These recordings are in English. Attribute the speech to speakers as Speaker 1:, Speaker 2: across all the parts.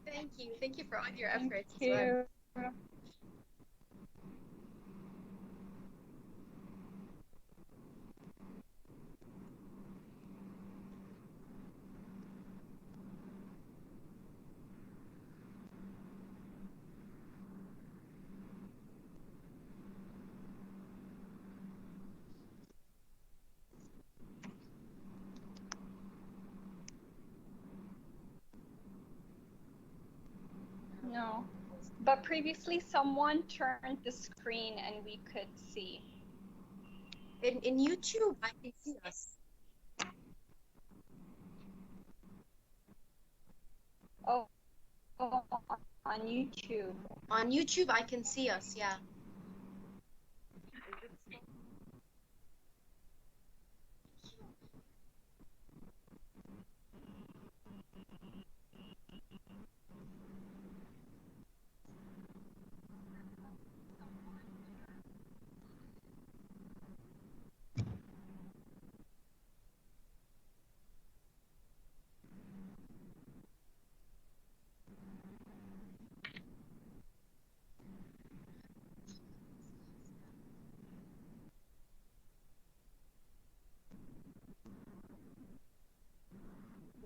Speaker 1: Thank you. Thank you for all your
Speaker 2: Thank
Speaker 1: efforts as well.
Speaker 2: you. No. But previously someone turned the screen and we could see.
Speaker 1: In YouTube, I can see us.
Speaker 2: Oh, on YouTube.
Speaker 1: On YouTube, I can see us. Yeah.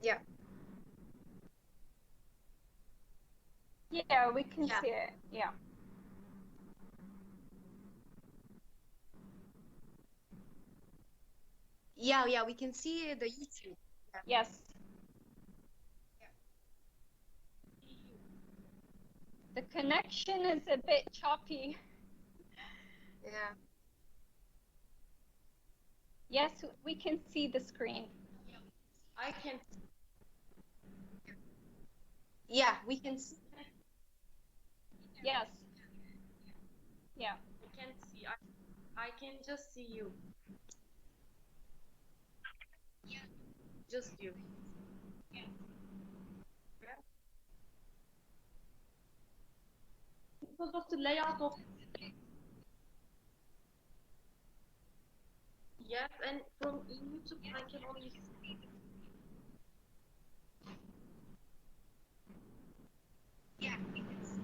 Speaker 1: Yeah.
Speaker 2: Yeah, we can
Speaker 1: Yeah.
Speaker 2: see it. Yeah.
Speaker 1: Yeah. Yeah. We can see the YouTube. Yeah.
Speaker 2: Yes. The connection is a bit choppy.
Speaker 1: Yeah.
Speaker 2: Yes, we can see the screen.
Speaker 1: I can. Yeah. We can see.
Speaker 2: Yes. Yeah.
Speaker 1: I can see. I can just see you. Just you. Yeah. Because of the layout of. Yes, and from YouTube, I can only see. Yeah. We can see.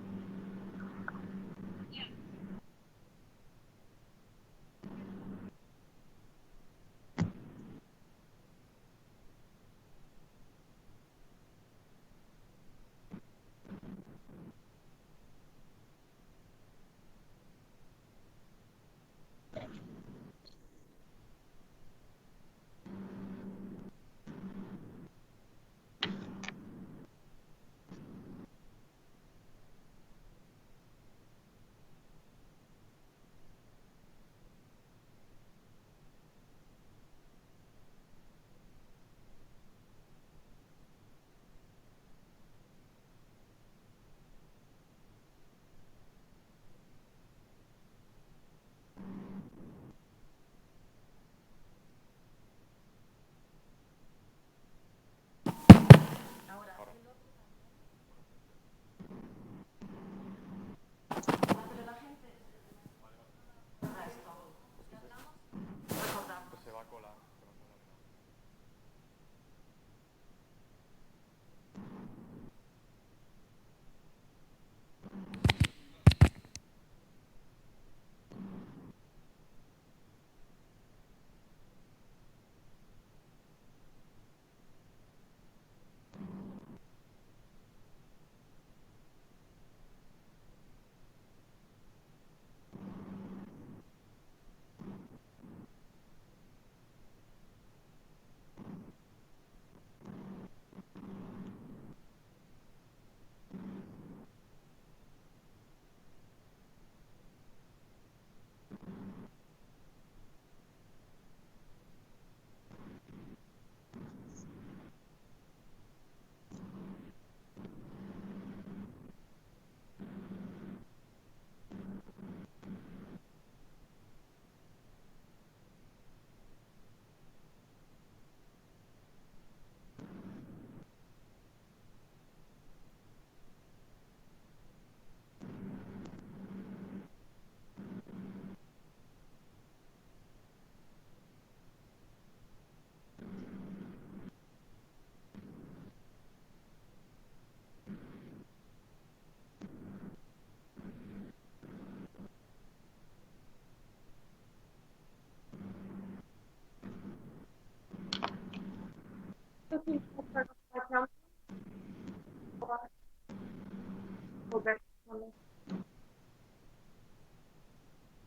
Speaker 1: back.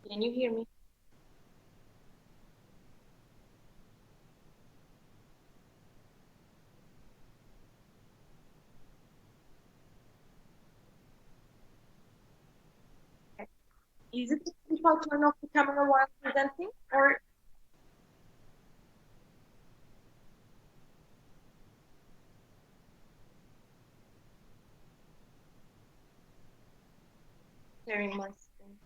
Speaker 1: Can you hear me? Is it if I turn off the camera while presenting, or sharing my screen?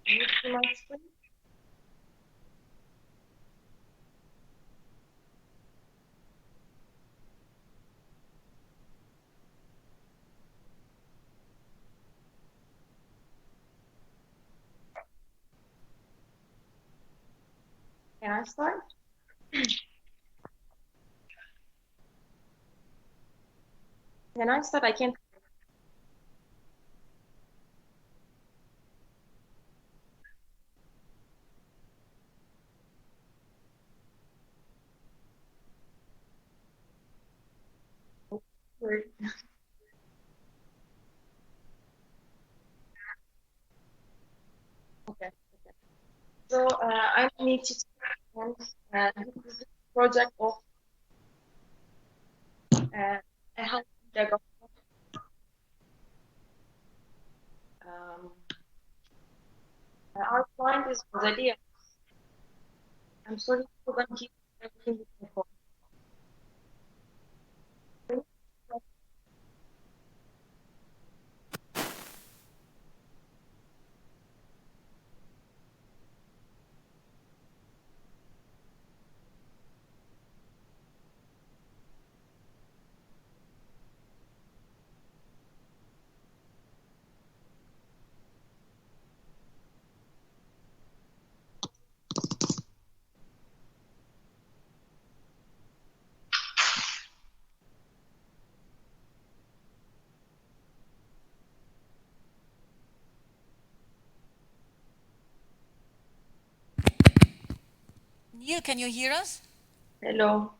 Speaker 1: Can you see my screen? Can I start? Can I start? I can't. Word. Okay. Okay. So I need to and this is the project of a health diagnostic. Um, our client is Rosalia. I'm sorry for them keep everything before.
Speaker 3: Neil, can you hear us?
Speaker 1: Hello.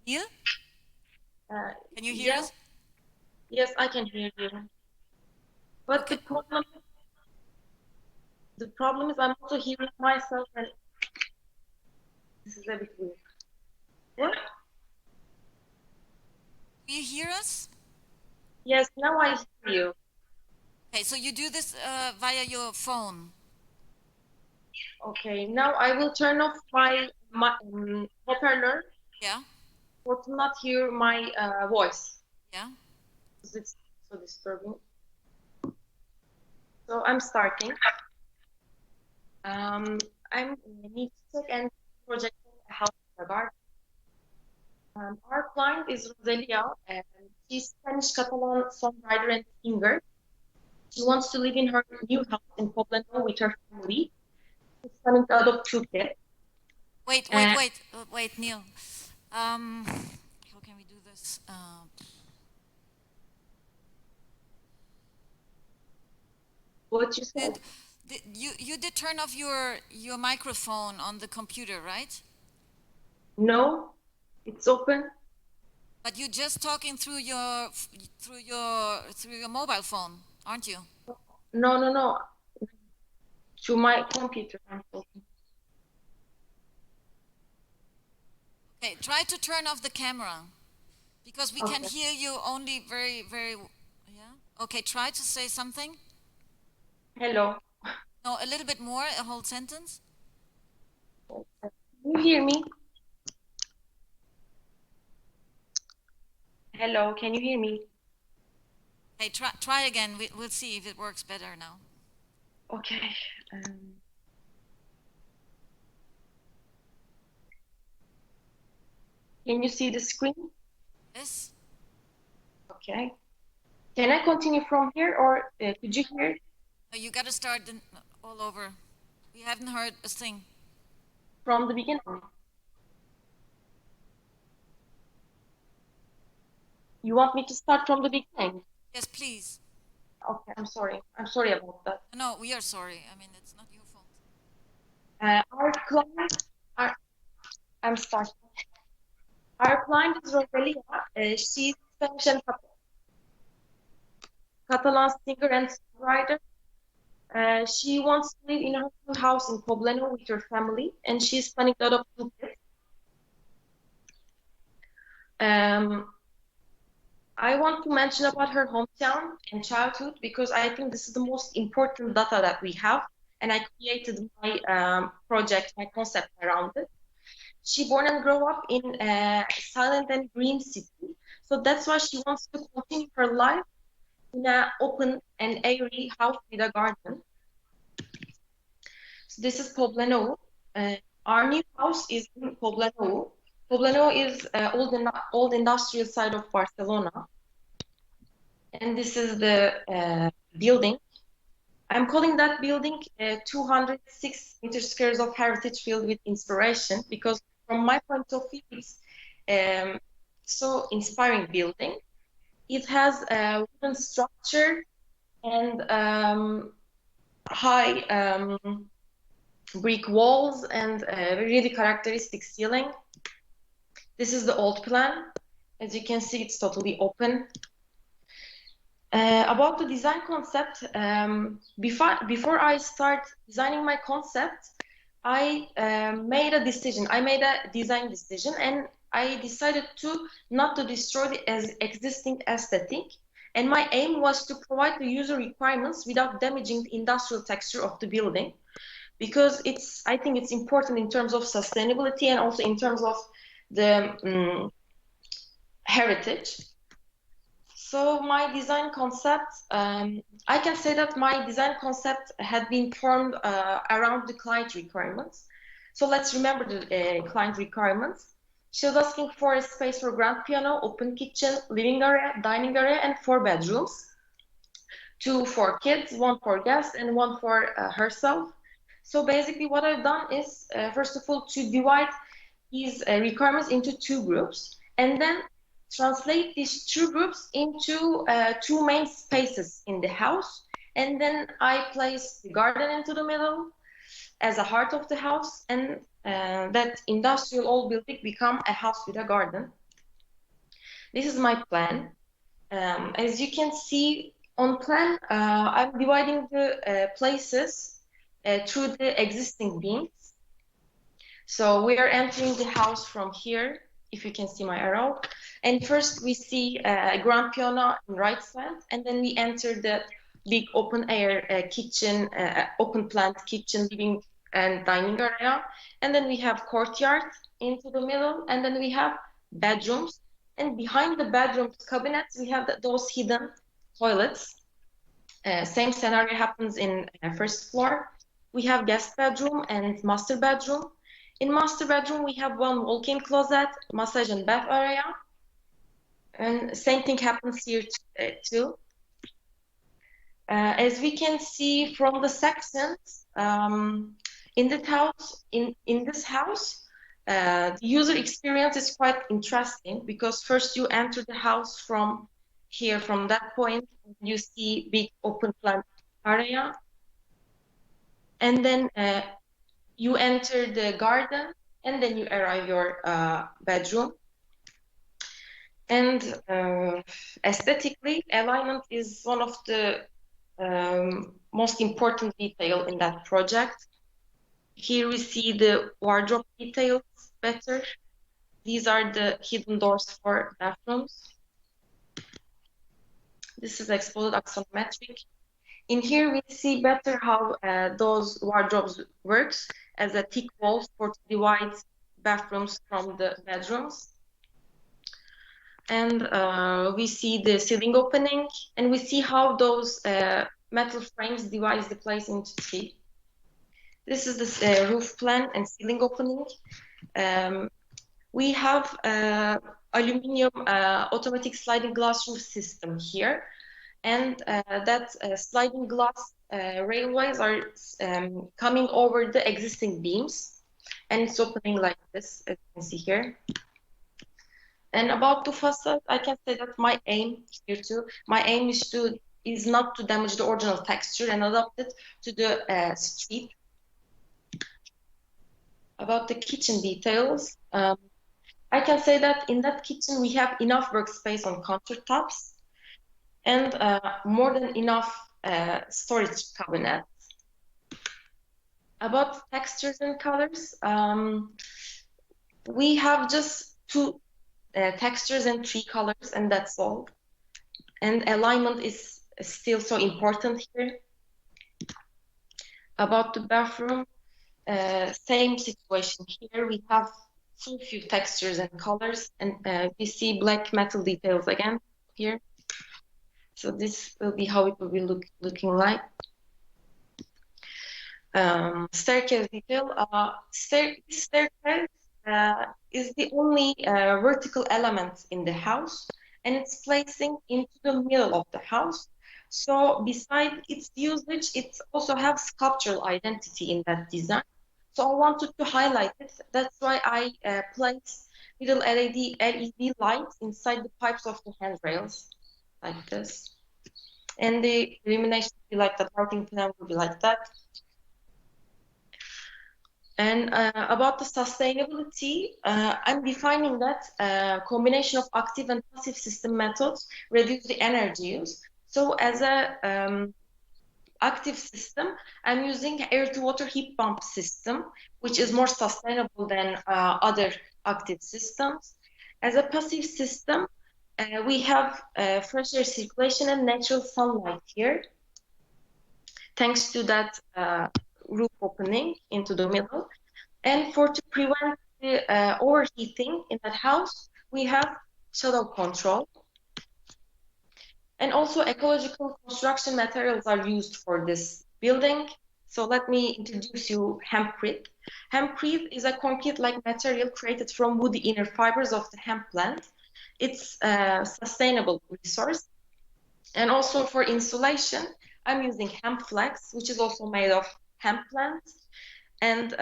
Speaker 3: Neil,
Speaker 1: Uh,
Speaker 3: can you hear
Speaker 1: yeah,
Speaker 3: us?
Speaker 1: yes, I can hear you. But
Speaker 3: Okay.
Speaker 1: the problem is I'm also hearing myself, and this is a bit weird. What?
Speaker 3: Do you hear us?
Speaker 1: Yes, now I hear you.
Speaker 3: Okay, so you do this via your phone.
Speaker 1: Okay, now I will turn off my propeller
Speaker 3: Yeah,
Speaker 1: for to not hear my voice,
Speaker 3: yeah.
Speaker 1: because it's so disturbing. So I'm starting. I need to check and project a house in the garden. Our client is Rosalia, and she's Spanish Catalan songwriter and singer. She wants to live in her new house in Poland with her family. She's coming out of Turkey. And
Speaker 3: Wait, Neil. How can we do this?
Speaker 1: what you said?
Speaker 3: You did turn off your microphone on the computer, right?
Speaker 1: No, it's open.
Speaker 3: But you're just talking through your mobile phone, aren't you?
Speaker 1: No, no, no. To my computer, I'm talking.
Speaker 3: Okay, try to turn off the camera because we can
Speaker 1: Okay.
Speaker 3: hear you only very, very. Yeah. Okay, try to say something.
Speaker 1: Hello.
Speaker 3: No, a little bit more, a whole sentence.
Speaker 1: Can you hear me? Hello, can you hear me?
Speaker 3: Hey, try again. We'll see if it works better now.
Speaker 1: Okay. Can you see the screen?
Speaker 3: Yes.
Speaker 1: Okay. Can I continue from here, or could you hear
Speaker 3: No, you got to start all over. We haven't heard a thing.
Speaker 1: from the beginning? You want me to start from the beginning?
Speaker 3: Yes, please.
Speaker 1: Okay, I'm sorry. I'm sorry about that.
Speaker 3: No, we are sorry. I mean, it's not your fault.
Speaker 1: Our client, our, I'm starting. Our client is Rosalia. She's Spanish and Catalan singer and songwriter. She wants to live in her new house in Poblano with her family, and she's planning to adopt two kids. I want to mention about her hometown and childhood because I think this is the most important data that we have, and I created my project, my concept around it. She born and grew up in a silent and green city, so that's why she wants to continue her life in an open and airy house with a garden. So this is Poblano. Our new house is in Poblano. Poblano is old industrial side of Barcelona. And this is the building. I'm calling that building 206 meter squares of heritage filled with inspiration because from my point of view, it's so inspiring building. It has a wooden structure and high brick walls and a really characteristic ceiling. This is the old plan. As you can see, it's totally open. About the design concept, before I start designing my concept, I made a decision. I made a design decision, and I decided to not to destroy the existing aesthetic. And my aim was to provide the user requirements without damaging the industrial texture of the building, because I think it's important in terms of sustainability and also in terms of the heritage. So my design concept, I can say that my design concept had been formed around the client requirements. So let's remember the client requirements. She was asking for a space for grand piano, open kitchen, living area, dining area, and 4 bedrooms. 2 for kids, 1 for guests, and 1 for herself. So basically what I've done is, first of all, to divide these requirements into 2 groups, and then translate these 2 groups into 2 main spaces in the house. And then I place the garden into the middle as a heart of the house, and that industrial old building become a house with a garden. This is my plan. As you can see on plan, I'm dividing the places through the existing beams. So we are entering the house from here, if you can see my arrow. And first we see a grand piano on right side, and then we enter the big open air kitchen, open plant kitchen, living and dining area. And then we have courtyard into the middle, and then we have bedrooms. And behind the bedrooms cabinets, we have those hidden toilets. Same scenario happens in first floor. We have guest bedroom and master bedroom. In master bedroom, we have 1 walk-in closet, massage and bath area. And same thing happens here too. As we can see from the sections, in this house, the user experience is quite interesting because first you enter the house from here, from that point, you see big open plan area. And then you enter the garden, and then you arrive your bedroom. And aesthetically, alignment is one of the most important detail in that project. Here we see the wardrobe details better. These are the hidden doors for bathrooms. This is exploded axonometric. In here, we see better how those wardrobes works as a thick walls for divide bathrooms from the bedrooms. And we see the ceiling opening, and we see how those metal frames divide the place into 3. This is the roof plan and ceiling opening. We have aluminum automatic sliding glass roof system here. And that sliding glass railways are coming over the existing beams, and it's opening like this, as you can see here. And about the facade, I can say that my aim here too, my aim is not to damage the original texture and adapt it to the street. About the kitchen details, I can say that in that kitchen we have enough workspace on countertops and more than enough storage cabinets. About textures and colors, we have just two textures and three colors, and that's all. And alignment is still so important here. About the bathroom, same situation here. We have so few textures and colors, and we see black metal details again here. So this will be how it will be looking like. Staircase detail. Staircase is the only vertical element in the house, and it's placing into the middle of the house. So besides its usage, it also has sculptural identity in that design. So I wanted to highlight it. That's why I placed little LED lights inside the pipes of the handrails, like this. And the illumination will be like that, lighting plan will be like that. And about the sustainability, I'm defining that combination of active and passive system methods reduce the energy use. So as a active system, I'm using air-to-water heat pump system, which is more sustainable than other active systems. As a passive system, we have fresh air circulation and natural sunlight here, thanks to that roof opening into the middle. And to prevent the overheating in that house, we have shadow control. And also ecological construction materials are used for this building. So let me introduce you hempcrete. Hempcrete is a concrete-like material created from woody inner fibers of the hemp plant. It's a sustainable resource. And also for insulation, I'm using hemp flax, which is also made of hemp plants, and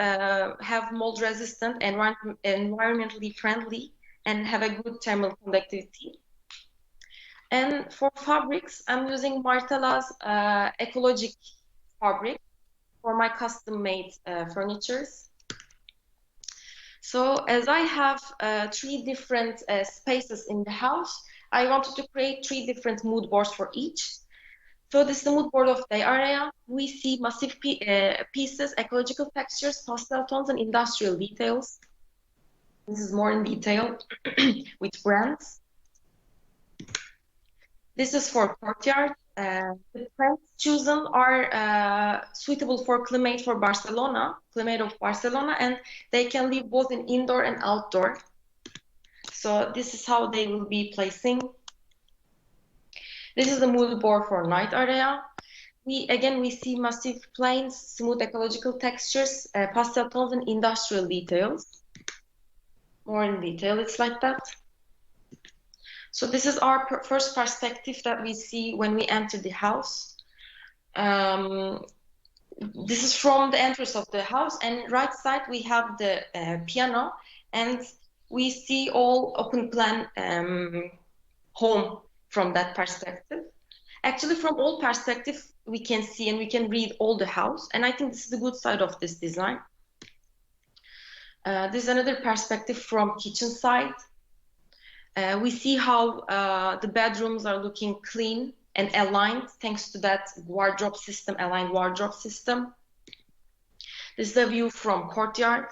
Speaker 1: have mold resistant, environmentally friendly, and have a good thermal conductivity. And for fabrics, I'm using Martella's ecologic fabric for my custom-made furnitures. So as I have three different spaces in the house, I wanted to create three different mood boards for each. So this is the mood board of the area. We see massive pieces, ecological textures, pastel tones, and industrial details. This is more in detail with brands. This is for courtyard. The plants chosen are suitable for climate of Barcelona, and they can live both in indoor and outdoor. So this is how they will be placing. This is the mood board for night area. We see massive plains, smooth ecological textures, pastel tones, and industrial details. More in detail, it's like that. So this is our first perspective that we see when we enter the house. This is from the entrance of the house, and right side we have the piano, and we see all open plan home from that perspective. Actually, from all perspectives, we can see and we can read all the house, and I think this is the good side of this design. This is another perspective from kitchen side. We see how the bedrooms are looking clean and aligned thanks to that wardrobe system, aligned wardrobe system. This is a view from courtyard.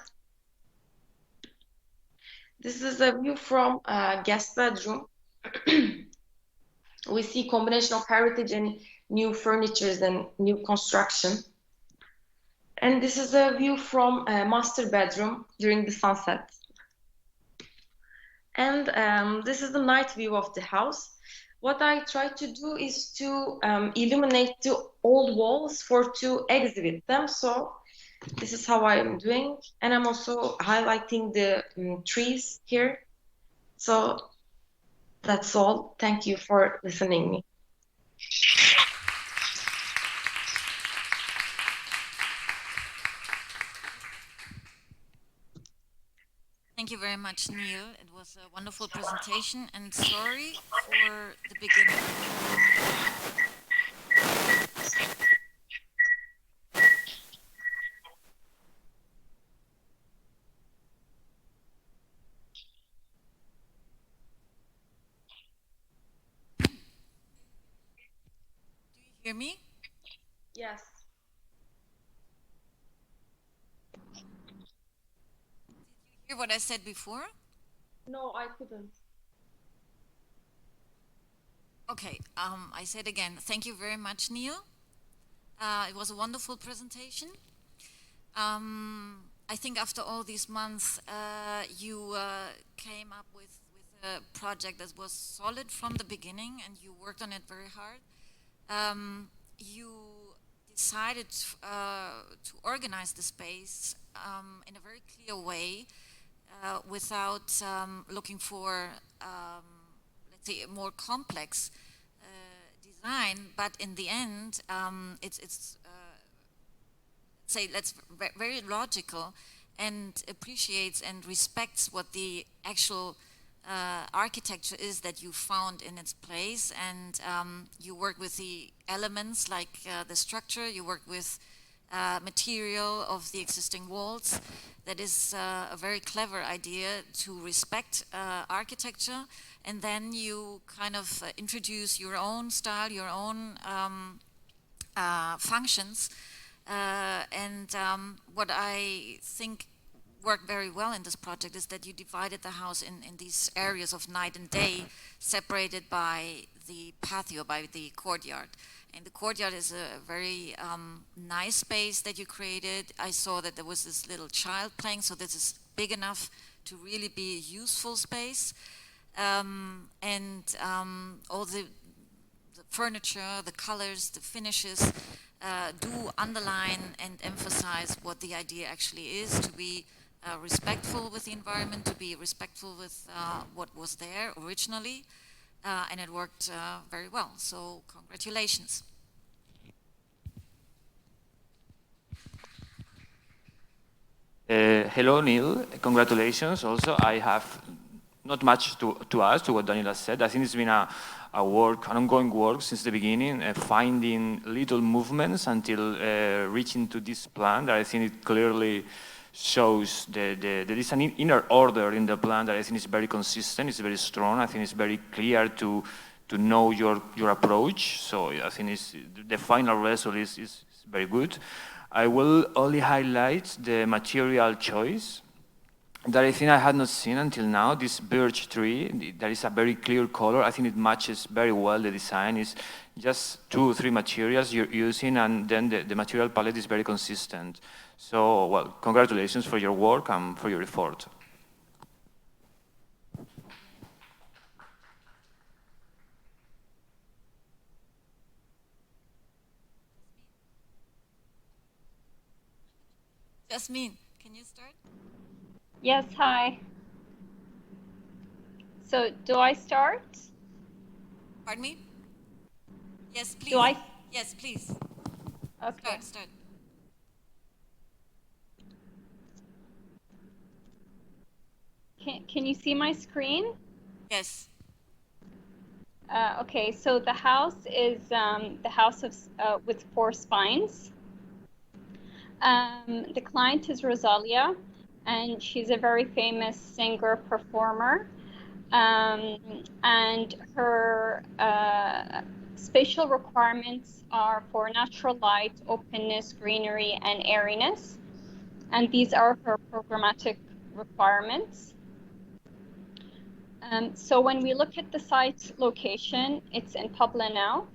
Speaker 1: This is a view from guest bedroom. We see combination of heritage and new furnitures and new construction. And this is a view from master bedroom during the sunset. And this is the night view of the house. What I try to do is to illuminate the old walls to exhibit them. So this is how I'm doing. And I'm also highlighting the trees here. So that's all. Thank you for listening me.
Speaker 3: Thank you very much, Neil. It was a wonderful presentation, and sorry for the beginning. Do you hear me?
Speaker 1: Yes.
Speaker 3: Did you hear what I said before?
Speaker 1: No, I couldn't.
Speaker 3: Okay, I said again, thank you very much, Neil. It was a wonderful presentation. I think after all these months, you came up with a project that was solid from the beginning, and you worked on it very hard. You decided to organize the space in a very clear way, without looking for, let's say, a more complex design. But in the end, it's say that's very logical, and appreciates and respects what the actual architecture is that you found in its place. And you work with the elements like the structure, you work with material of the existing walls. That is a very clever idea to respect architecture, and then you kind of introduce your own style, your own functions. What I think worked very well in this project is that you divided the house in these areas of night and day, separated by the patio, by the courtyard. And the courtyard is a very nice space that you created. I saw that there was this little child playing, so this is big enough to really be a useful space. All the furniture, the colors, the finishes do underline and emphasize what the idea actually is: to be respectful with the environment, to be respectful with what was there originally. And it worked very well. So congratulations.
Speaker 4: Hello, Neil. Congratulations. Also, I have not much to add to what Daniela said. I think it's been an ongoing work since the beginning, finding little movements until reaching to this plan that I think it clearly shows there is an inner order in the plan that I think is very consistent, it's very strong. I think it's very clear to know your approach. So I think the final result is very good. I will only highlight the material choice that I think I had not seen until now. This birch tree, that is a very clear color. I think it matches very well the design. It's just 2 or 3 materials you're using, and then the material palette is very consistent. So, well, congratulations for your work and for your effort.
Speaker 3: Jasmine, can you start?
Speaker 2: Yes, hi. So do I start?
Speaker 3: Pardon me? Yes, please.
Speaker 2: Do I?
Speaker 3: Yes, please.
Speaker 2: Okay.
Speaker 3: Start.
Speaker 2: Can you see my screen?
Speaker 3: Yes.
Speaker 2: Okay, so the house is the house of with 4 spines. The client is Rosalia, and she's a very famous singer performer. And her spatial requirements are for natural light, openness, greenery, and airiness. And these are her programmatic requirements. So when we look at the site location, it's in Poblenou,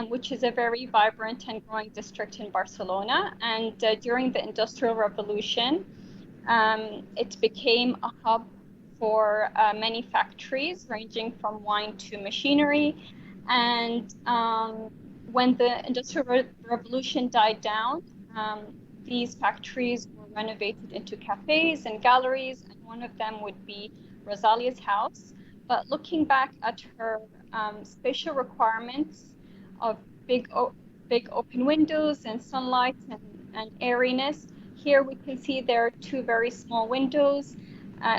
Speaker 2: which is a very vibrant and growing district in Barcelona. And during the Industrial Revolution, it became a hub for many factories, ranging from wine to machinery. And when the Industrial Revolution died down, these factories were renovated into cafes and galleries, and one of them would be Rosalia's house. But looking back at her spatial requirements of big open windows and sunlight and airiness, here we can see there are 2 very small windows,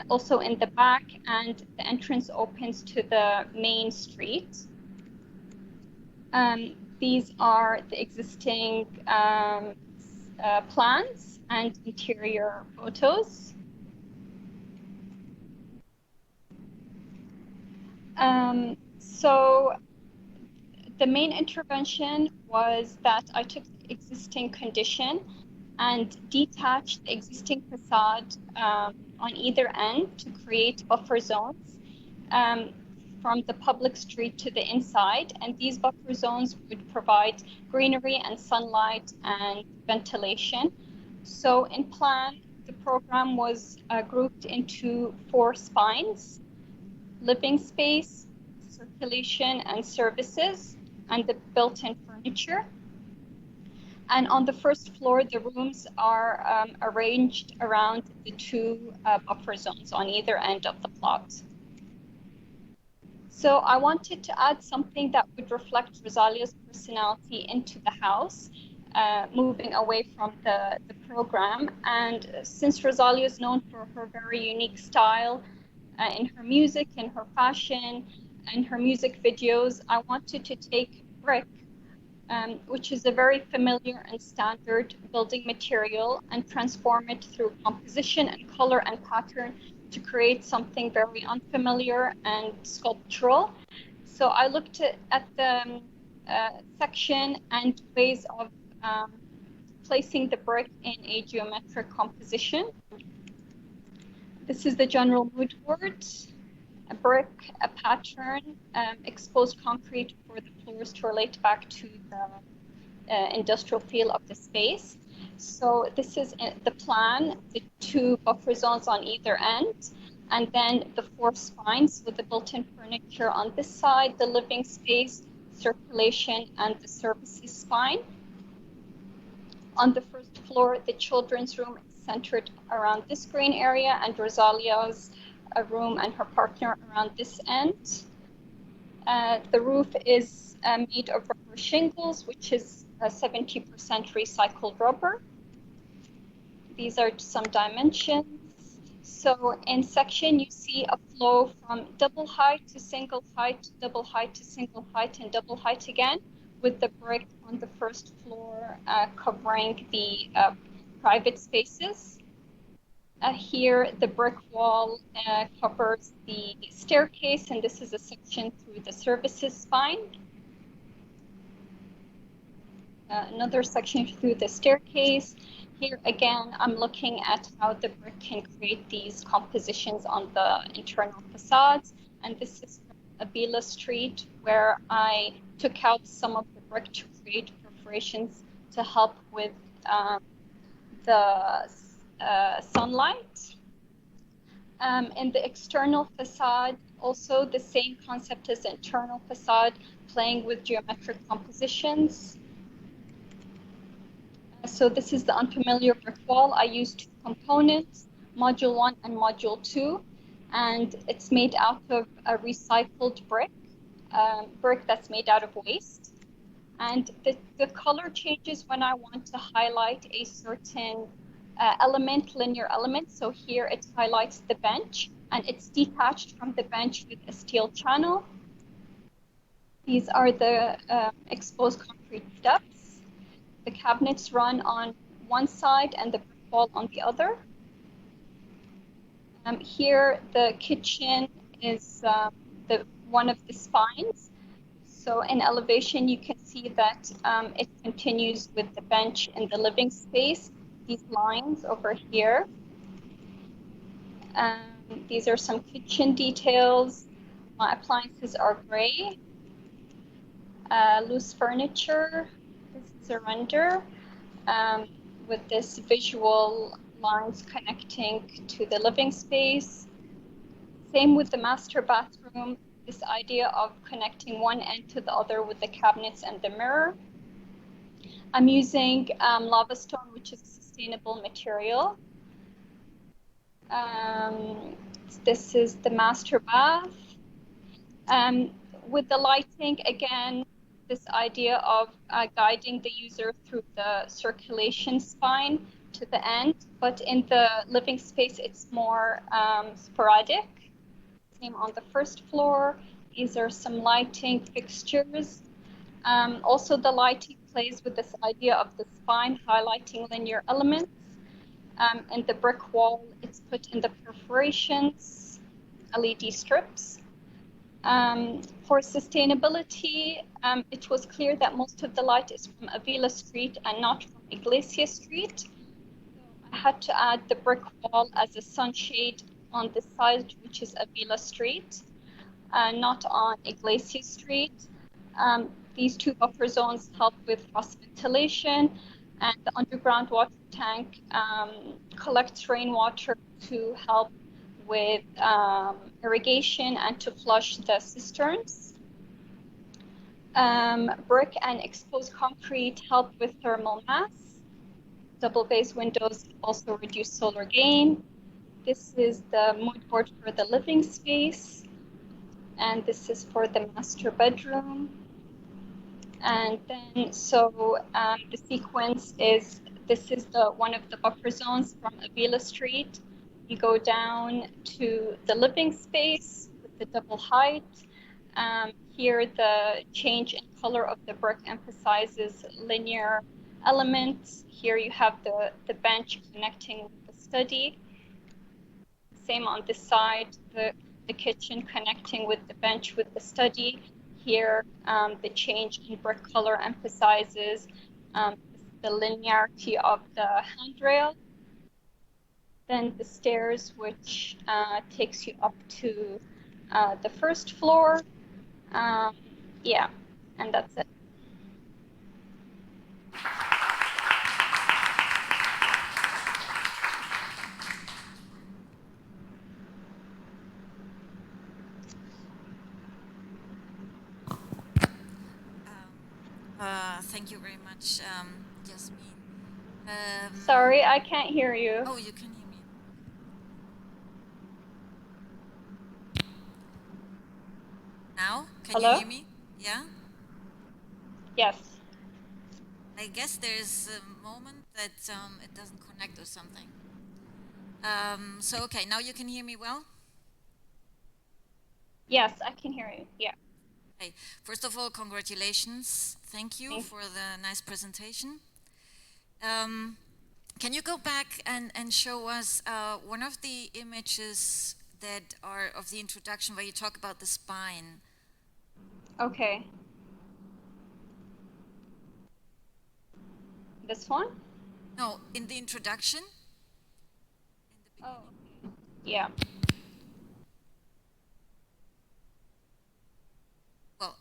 Speaker 2: also in the back, and the entrance opens to the main street. These are the existing plans and interior photos. So the main intervention was that I took the existing condition and detached the existing facade on either end to create buffer zones from the public street to the inside. And these buffer zones would provide greenery and sunlight and ventilation. So in plan, the program was grouped into 4 spines: living space, circulation and services, and the built-in furniture. And on the first floor, the rooms are arranged around the 2 buffer zones on either end of the plot. So I wanted to add something that would reflect Rosalia's personality into the house, moving away from the program. And since Rosalia is known for her very unique style in her music, in her fashion, and her music videos, I wanted to take brick, which is a very familiar and standard building material, and transform it through composition and color and pattern to create something very unfamiliar and sculptural. So I looked at the section and ways of placing the brick in a geometric composition. This is the general mood board: a brick, a pattern, exposed concrete for the floors to relate back to the industrial feel of the space. So this is the plan, the 2 buffer zones on either end, and then the 4 spines with the built-in furniture on this side, the living space, circulation, and the services spine. On the first floor, the children's room is centered around this green area, and Rosalia's room and her partner around this end. The roof is made of rubber shingles, which is 70% recycled rubber. These are some dimensions. So in section, you see a flow from double height to single height, double height to single height, and double height again, with the brick on the first floor covering the private spaces. Here, the brick wall covers the staircase, and this is a section through the services spine. Another section through the staircase. Here again, I'm looking at how the brick can create these compositions on the internal facades. And this is from Abila Street, where I took out some of the brick to create perforations to help with the sunlight. In the external facade, also the same concept as the internal facade, playing with geometric compositions. So this is the unfamiliar brick wall. I used 2 components, module 1 and module 2, and it's made out of a recycled brick, brick that's made out of waste. And the color changes when I want to highlight a certain element, linear element. So here it highlights the bench, and it's detached from the bench with a steel channel. These are the exposed concrete steps. The cabinets run on one side and the brick wall on the other. Here, the kitchen is one of the spines. So in elevation, you can see that it continues with the bench in the living space. These lines over here. These are some kitchen details. My appliances are gray. Loose furniture. This is a render with this visual lines connecting to the living space. Same with the master bathroom, this idea of connecting one end to the other with the cabinets and the mirror. I'm using lava stone, which is a sustainable material. This is the master bath. With the lighting, again, this idea of guiding the user through the circulation spine to the end, but in the living space, it's more sporadic. Same on the first floor. These are some lighting fixtures. Also, the lighting plays with this idea of the spine, highlighting linear elements. And the brick wall, it's put in the perforations, LED strips. For sustainability, it was clear that most of the light is from Avila Street and not from Iglesia Street. So I had to add the brick wall as a sunshade on the side, which is Avila Street, not on Iglesia Street. These two buffer zones help with cross ventilation, and the underground water tank collects rainwater to help with irrigation and to flush the cisterns. Brick and exposed concrete help with thermal mass. Double base windows also reduce solar gain. This is the mood board for the living space, and this is for the master bedroom. And then, so the sequence is, this is one of the buffer zones from Avila Street. You go down to the living space with the double height. Here, the change in color of the brick emphasizes linear elements. Here you have the bench connecting with the study. Same on this side, the kitchen connecting with the bench with the study. Here, the change in brick color emphasizes the linearity of the handrail. Then the stairs, which takes you up to the first floor. Yeah, and that's it.
Speaker 3: Thank you very much, Yasmin.
Speaker 2: Sorry, I can't hear you.
Speaker 3: Oh, you can hear me. Now, can
Speaker 2: Hello?
Speaker 3: you hear me? Yeah?
Speaker 2: Yes.
Speaker 3: I guess there's a moment that it doesn't connect or something. So, okay, now you can hear me well?
Speaker 2: Yes, I can hear you. Yeah.
Speaker 3: Okay. First of all, congratulations. Thank you for the nice presentation. Can you go back and show us one of the images that are of the introduction where you talk about the spine?
Speaker 2: Okay. This one?
Speaker 3: No, in the introduction.
Speaker 2: Oh, yeah.
Speaker 3: Well,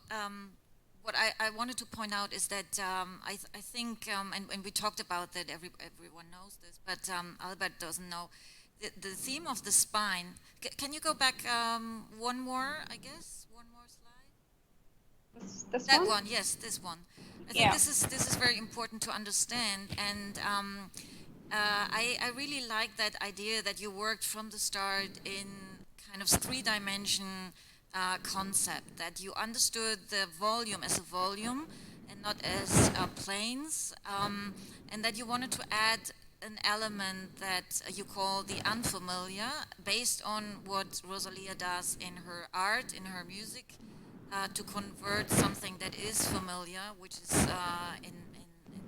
Speaker 3: what I wanted to point out is that I think, and we talked about that, everyone knows this, but Albert doesn't know, the theme of the spine. Can you go back one more, I guess? One more slide?
Speaker 2: This
Speaker 3: That
Speaker 2: one?
Speaker 3: one, yes, this one. I think this is very important to understand, and I really like that idea that you worked from the start in kind of three-dimension concept, that you understood the volume as a volume and not as planes, and that you wanted to add an element that you call the unfamiliar, based on what Rosalia does in her art, in her music, to convert something that is familiar, which is in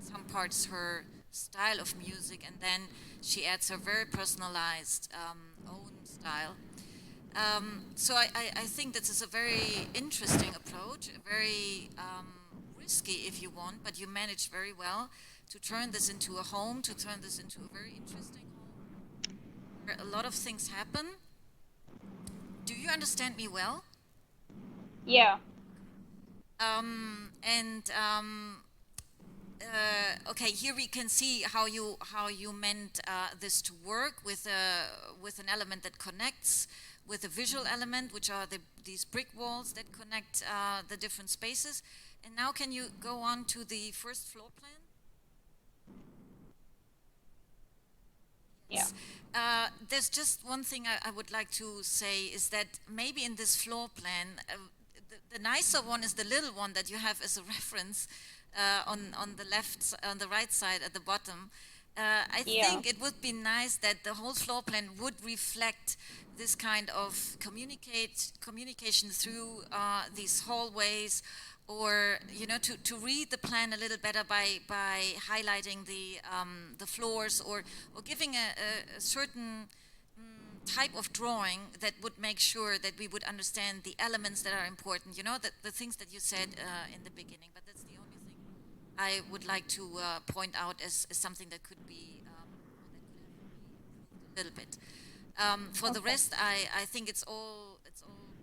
Speaker 3: some parts her style of music, and then she adds her very personalized own style. So I think this is a very interesting approach, very risky if you want, but you managed very well to turn this into a home, to turn this into a very interesting home, where a lot of things happen. Do you understand me well?
Speaker 2: Yeah.
Speaker 3: Okay, here we can see how you meant this to work with an element that connects with a visual element, which are these brick walls that connect the different spaces. And now, can you go on to the first floor plan?
Speaker 2: Yeah.
Speaker 3: There's just one thing I would like to say, is that maybe in this floor plan, the nicer one is the little one that you have as a reference on the right side at the bottom. I think it would be nice that the whole floor plan would reflect this kind of communication through these hallways, or to read the plan a little better by highlighting the floors, or giving a certain type of drawing that would make sure that we would understand the elements that are important, the things that you said in the beginning. But that's the only thing I would like to point out as something that could be a little bit. For the rest, I think it's all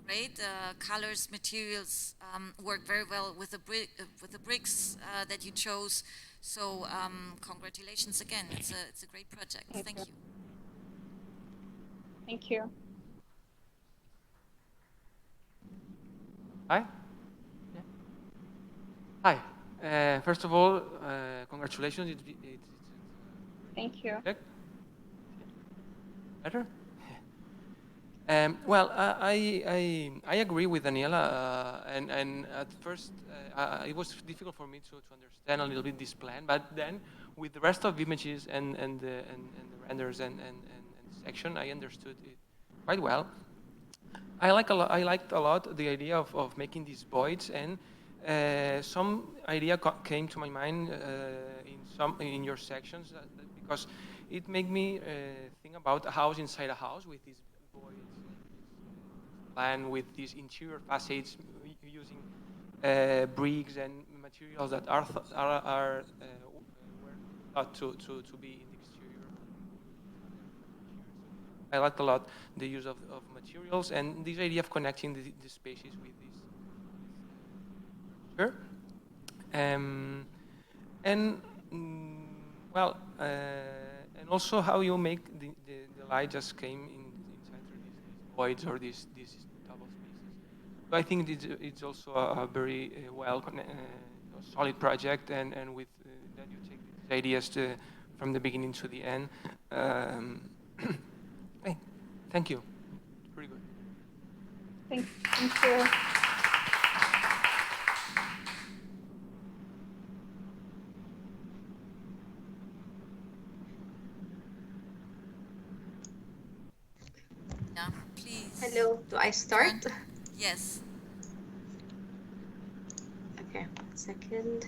Speaker 3: great. Colors, materials work very well with the bricks that you chose. So congratulations again. It's a great project. Thank you.
Speaker 2: Thank you.
Speaker 5: Hi. Yeah. Hi. First of all, congratulations.
Speaker 2: Thank you.
Speaker 5: Better? Well, I agree with Daniela, and at first it was difficult for me to understand a little bit this plan, but then with the rest of the images and the renders and section, I understood it quite well. I liked a lot the idea of making these voids, and some idea came to my mind in your sections because it made me think about a house inside a house with these voids, plan with these interior facades using bricks and materials that were thought to be in the exterior. I liked a lot the use of materials and this idea of connecting the spaces with this. Sure. Well, and also how you make the light just came inside through these voids or these double spaces. So I think it's also a very solid project, and with that you take these ideas from the beginning to the end. Hey, thank you. Pretty good.
Speaker 2: Thank you.
Speaker 3: Yeah, please.
Speaker 6: Hello, do I start?
Speaker 3: Yes.
Speaker 6: Okay, 1 second.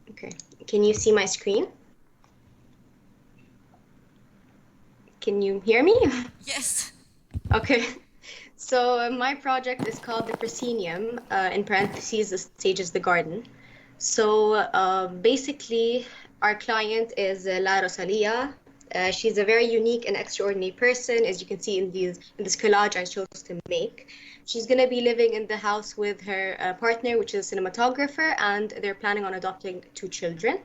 Speaker 6: Okay, can you see my screen? Can you hear me?
Speaker 3: Yes.
Speaker 6: Okay, so my project is called the Proscenium, in parentheses, the stage is the garden. So basically, our client is La Rosalia. She's a very unique and extraordinary person, as you can see in this collage I chose to make. She's going to be living in the house with her partner, which is a cinematographer, and they're planning on adopting 2 children.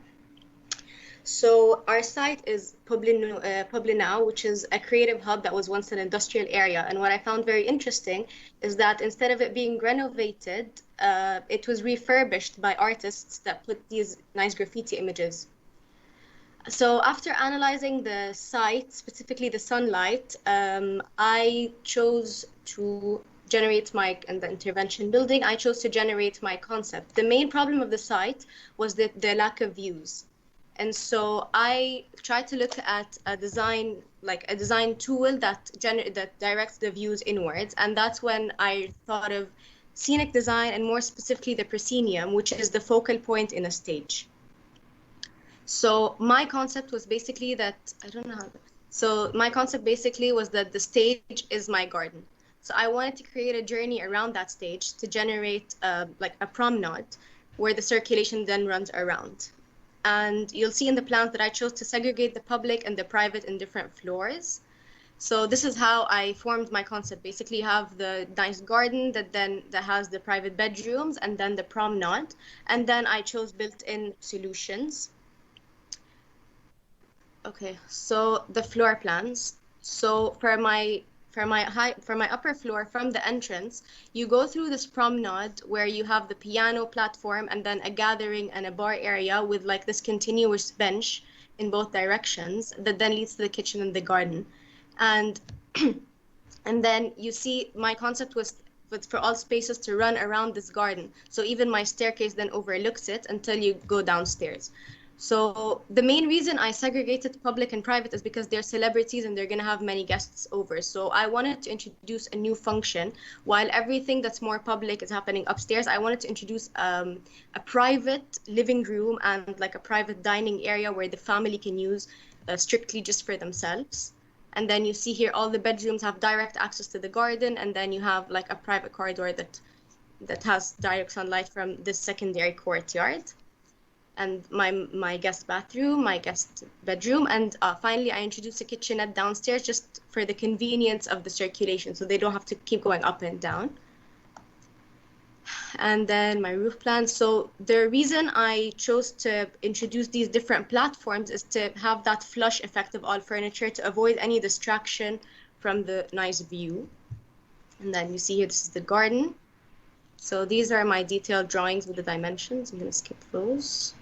Speaker 6: So our site is Poblinau, which is a creative hub that was once an industrial area. And what I found very interesting is that instead of it being renovated, it was refurbished by artists that put these nice graffiti images. So after analyzing the site, specifically the sunlight, I chose to generate in the intervention building, I chose to generate my concept. The main problem of the site was the lack of views. And so I tried to look at a design tool that directs the views inwards. And that's when I thought of scenic design, and more specifically the proscenium, which is the focal point in a stage. So my concept was basically that, my concept basically was that the stage is my garden. So I wanted to create a journey around that stage to generate like a promenade where the circulation then runs around. And you'll see in the plans that I chose to segregate the public and the private in different floors. So this is how I formed my concept. Basically, you have the nice garden that has the private bedrooms and then the promenade. And then I chose built-in solutions. Okay, so the floor plans. So for my upper floor, from the entrance, you go through this promenade where you have the piano platform and then a gathering and a bar area with like this continuous bench in both directions that then leads to the kitchen and the garden. And and then you see my concept was for all spaces to run around this garden. So even my staircase then overlooks it until you go downstairs. So the main reason I segregated public and private is because they're celebrities and they're going to have many guests over. So I wanted to introduce a new function. While everything that's more public is happening upstairs, I wanted to introduce a private living room and like a private dining area where the family can use strictly just for themselves. And then you see here all the bedrooms have direct access to the garden, and then you have like a private corridor that has direct sunlight from this secondary courtyard. And my guest bathroom, my guest bedroom, and finally I introduced a kitchenette downstairs just for the convenience of the circulation, so they don't have to keep going up and down. And then my roof plan. So the reason I chose to introduce these different platforms is to have that flush effect of all furniture to avoid any distraction from the nice view. And then you see here, this is the garden. So these are my detailed drawings with the dimensions. I'm going to skip those.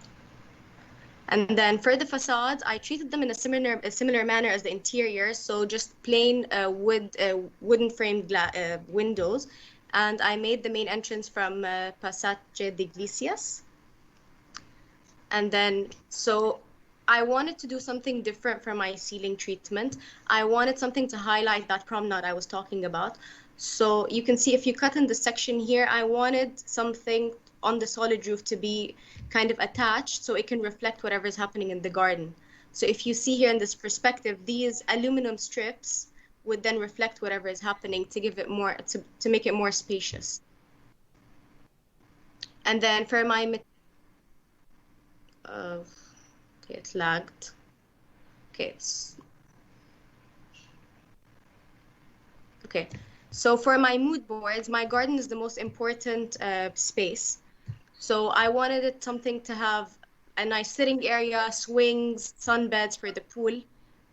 Speaker 6: And then for the facades, I treated them in a similar manner as the interiors. So just plain wooden framed windows. And I made the main entrance from Passage de Iglesias. And then, so I wanted to do something different for my ceiling treatment. I wanted something to highlight that promenade I was talking about. So you can see if you cut in the section here, I wanted something on the solid roof to be kind of attached so it can reflect whatever is happening in the garden. So if you see here in this perspective, these aluminum strips would then reflect whatever is happening to give it more, to make it more spacious. And then for my, okay, it lagged. Okay. Okay. So for my mood boards, my garden is the most important space. So I wanted it something to have a nice sitting area, swings, sunbeds for the pool.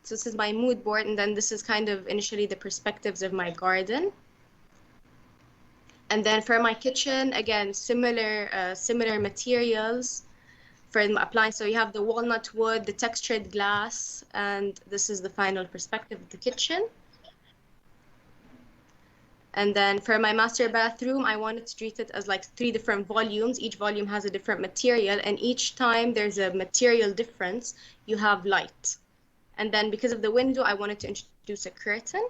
Speaker 6: So this is my mood board, and then this is kind of initially the perspectives of my garden. And then for my kitchen, again, similar materials for my appliance. So you have the walnut wood, the textured glass, and this is the final perspective of the kitchen. And then for my master bathroom, I wanted to treat it as like 3 different volumes. Each volume has a different material, and each time there's a material difference, you have light. And then because of the window, I wanted to introduce a curtain.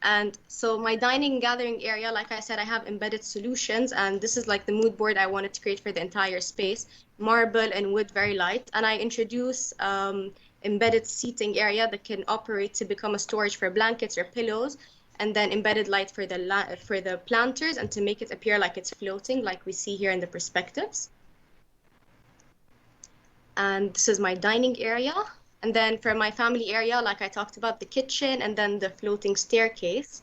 Speaker 6: And so my dining and gathering area, like I said, I have embedded solutions, and this is like the mood board I wanted to create for the entire space. Marble and wood, very light. And I introduce embedded seating area that can operate to become a storage for blankets or pillows, and then embedded light for the planters and to make it appear like it's floating, like we see here in the perspectives. And this is my dining area. And then for my family area, like I talked about, the kitchen and then the floating staircase.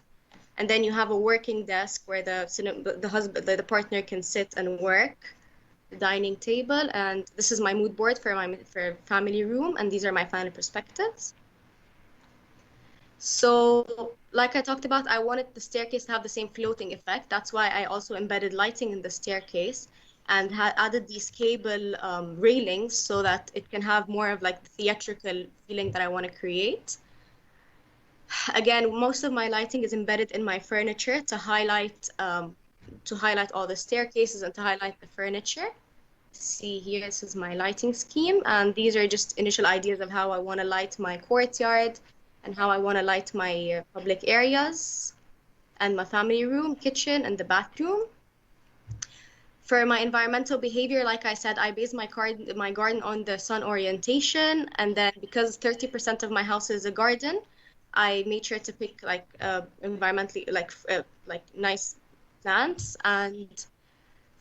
Speaker 6: And then you have a working desk where the partner can sit and work. Dining table, and this is my mood board for family room, and these are my final perspectives. So like I talked about, I wanted the staircase to have the same floating effect. That's why I also embedded lighting in the staircase and added these cable railings so that it can have more of like the theatrical feeling that I want to create. Again, most of my lighting is embedded in my furniture to highlight all the staircases and to highlight the furniture. See here, this is my lighting scheme, and these are just initial ideas of how I want to light my courtyard and how I want to light my public areas and my family room, kitchen, and the bathroom. For my environmental behavior, like I said, I base my garden on the sun orientation, and then because 30% of my house is a garden, I made sure to pick like environmentally like nice plants. And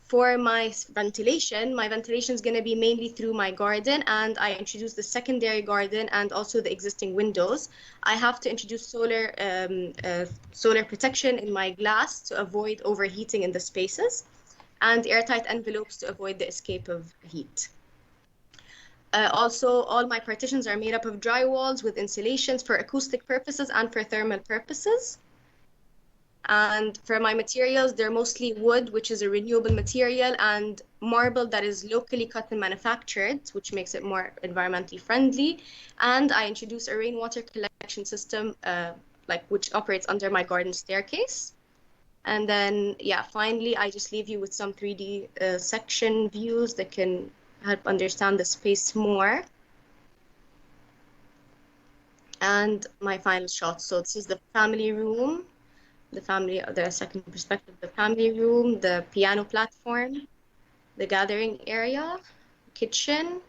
Speaker 6: for my ventilation is going to be mainly through my garden, and I introduced the secondary garden and also the existing windows. I have to introduce solar protection in my glass to avoid overheating in the spaces, and airtight envelopes to avoid the escape of heat. Also, all my partitions are made up of drywalls with insulations for acoustic purposes and for thermal purposes. And for my materials, they're mostly wood, which is a renewable material, and marble that is locally cut and manufactured, which makes it more environmentally friendly. And I introduced a rainwater collection system like which operates under my garden staircase. And then, yeah, finally, I just leave you with some 3D section views that can help understand the space more. And my final shot. So this is the family room, the second perspective, the family room, the piano platform, the gathering area, kitchen,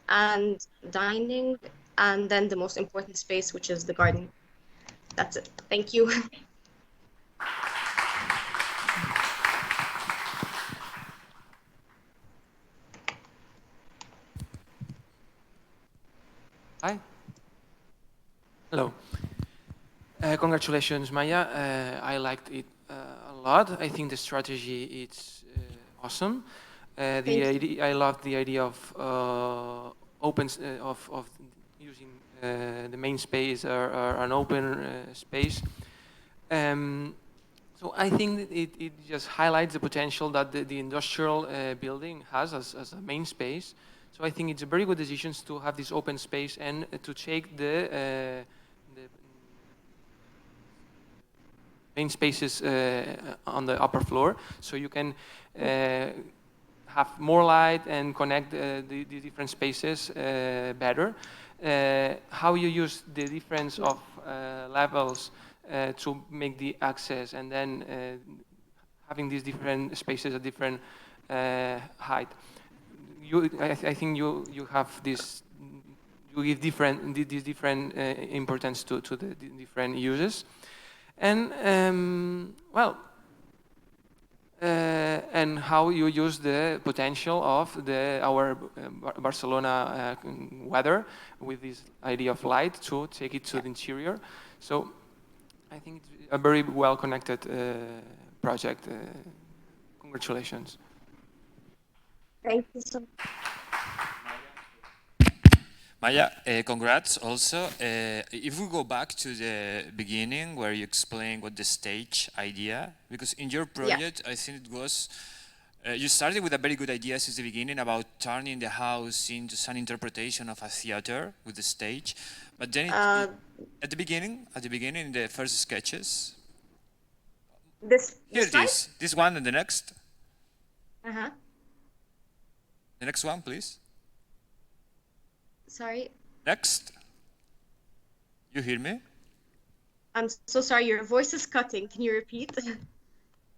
Speaker 6: and dining, and then the most important space, which is the garden. That's it. Thank you.
Speaker 5: Hi. Hello. Congratulations, Maya. I liked it a lot. I think the strategy is awesome. I love the idea of of using the main space or an open space. So I think that it just highlights the potential that the industrial building has as a main space. So I think it's a very good decision to have this open space and to take the main spaces on the upper floor, so you can have more light and connect the different spaces better. How you use the difference of levels to make the access, and then having these different spaces at different height. I think you have this. You give these different importance to the different uses, and and how you use the potential of our Barcelona weather with this idea of light to take it to the interior. So I think it's a very well connected project. Congratulations.
Speaker 6: Thank you so much.
Speaker 7: Maya, congrats also. If we go back to the beginning where you explained what the stage idea, because in your project, I think it was, you started with a very good idea since the beginning about turning the house into some interpretation of a theater with the stage. But then at the beginning, in the first sketches, here it is, this one and the next.
Speaker 6: Uh-huh.
Speaker 7: The next one, please.
Speaker 6: Sorry.
Speaker 7: Next. You hear me?
Speaker 6: I'm so sorry, your voice is cutting. Can you repeat?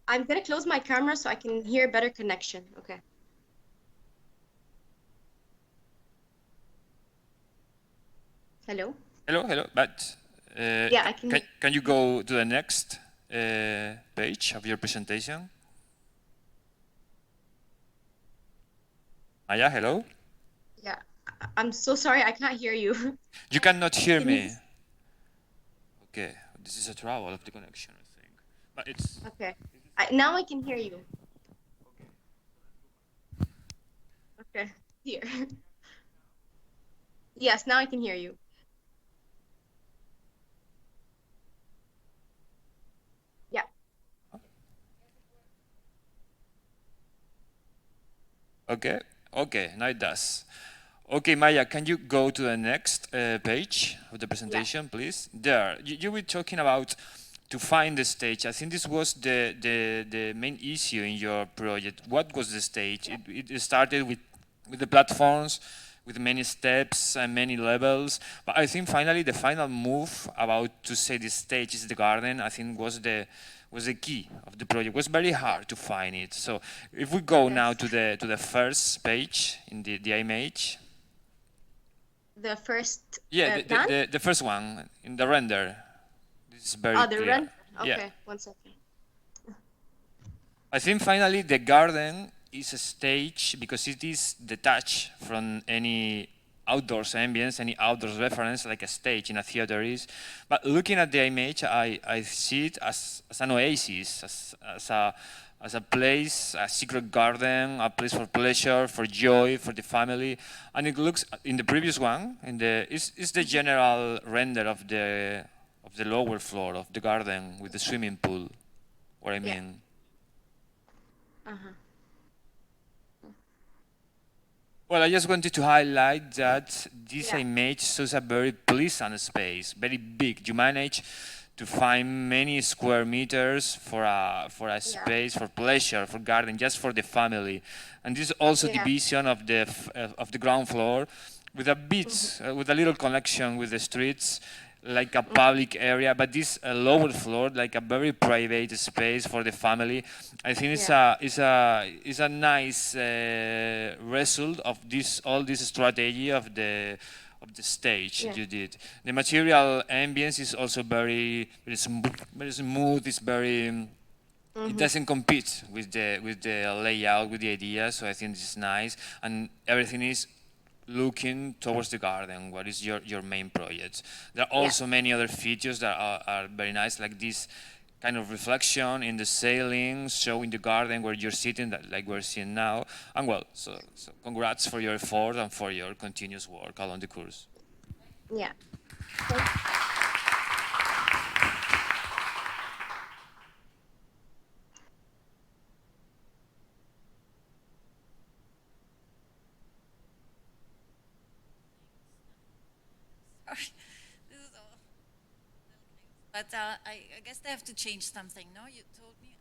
Speaker 6: I'm gonna close my camera so I can hear better connection. Okay. Hello?
Speaker 7: Hello, but
Speaker 6: yeah, I can.
Speaker 7: Can you go to the next page of your presentation? Maya, hello?
Speaker 6: Yeah, I'm so sorry, I can't hear you.
Speaker 7: You cannot hear me. Okay, this is a trouble of the connection, I think. But it's...
Speaker 6: Okay, now I can hear you. Okay, here. Yes, now I can hear you. Yeah.
Speaker 7: Okay, now it does. Okay, Maya, can you go to the next page of the presentation, please? There, you were talking about to find the stage. I think this was the main issue in your project. What was the stage? It started with the platforms, with many steps and many levels. But I think finally the final move about to say the stage is the garden, I think was the key of the project. It was very hard to find it. So if we go now to the first page in the image.
Speaker 6: The first
Speaker 7: the first one in the render. This is very clear.
Speaker 6: Render. Okay, 1 second.
Speaker 7: I think finally the garden is a stage because it is detached from any outdoors ambience, any outdoors reference like a stage in a theater is. But looking at the image, I see it as an oasis, as a place, a secret garden, a place for pleasure, for joy, for the family. And it looks, in the previous one, it's the general render of the lower floor of the garden with the swimming pool, what I mean. Well, I just wanted to highlight that this
Speaker 6: Yeah.
Speaker 7: image shows a very pleasant space, very big. You manage to find many square meters for a space, for pleasure, for garden, just for the family. And this is also the
Speaker 6: Yeah.
Speaker 7: vision of the ground floor, with a bit, with a little connection with the streets, like a public area, but this lower floor, like a very private space for the family. I think it's a nice result of all this strategy of the stage you did. The material ambience is also very smooth. It's very. It doesn't compete with the layout, with the idea. So I think this is nice, and everything is looking towards the garden. What is your main project? There are also many other features that are very nice, like this kind of reflection in the ceiling, showing the garden where you're sitting, that like we're seeing now. And well, so congrats for your effort and for your continuous work along the course.
Speaker 6: Yeah.
Speaker 3: Sorry, this is all. But I guess they have to change something. No, you told me,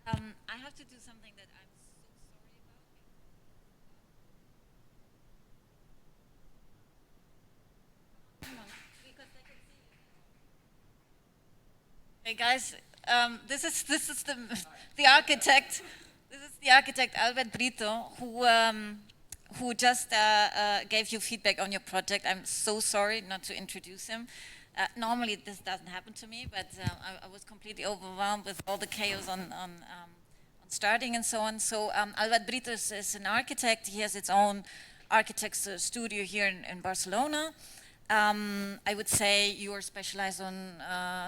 Speaker 3: Joaquin. I have to do something that I'm so sorry about. Hang on, because they can see you. Hey guys, this is the architect. This is the architect Albert Brito, who just gave you feedback on your project. I'm so sorry not to introduce him. Normally this doesn't happen to me, but I was completely overwhelmed with all the chaos on starting and so on. So Albert Brito is an architect. He has its own architect's studio here in Barcelona. I would say you are specialized on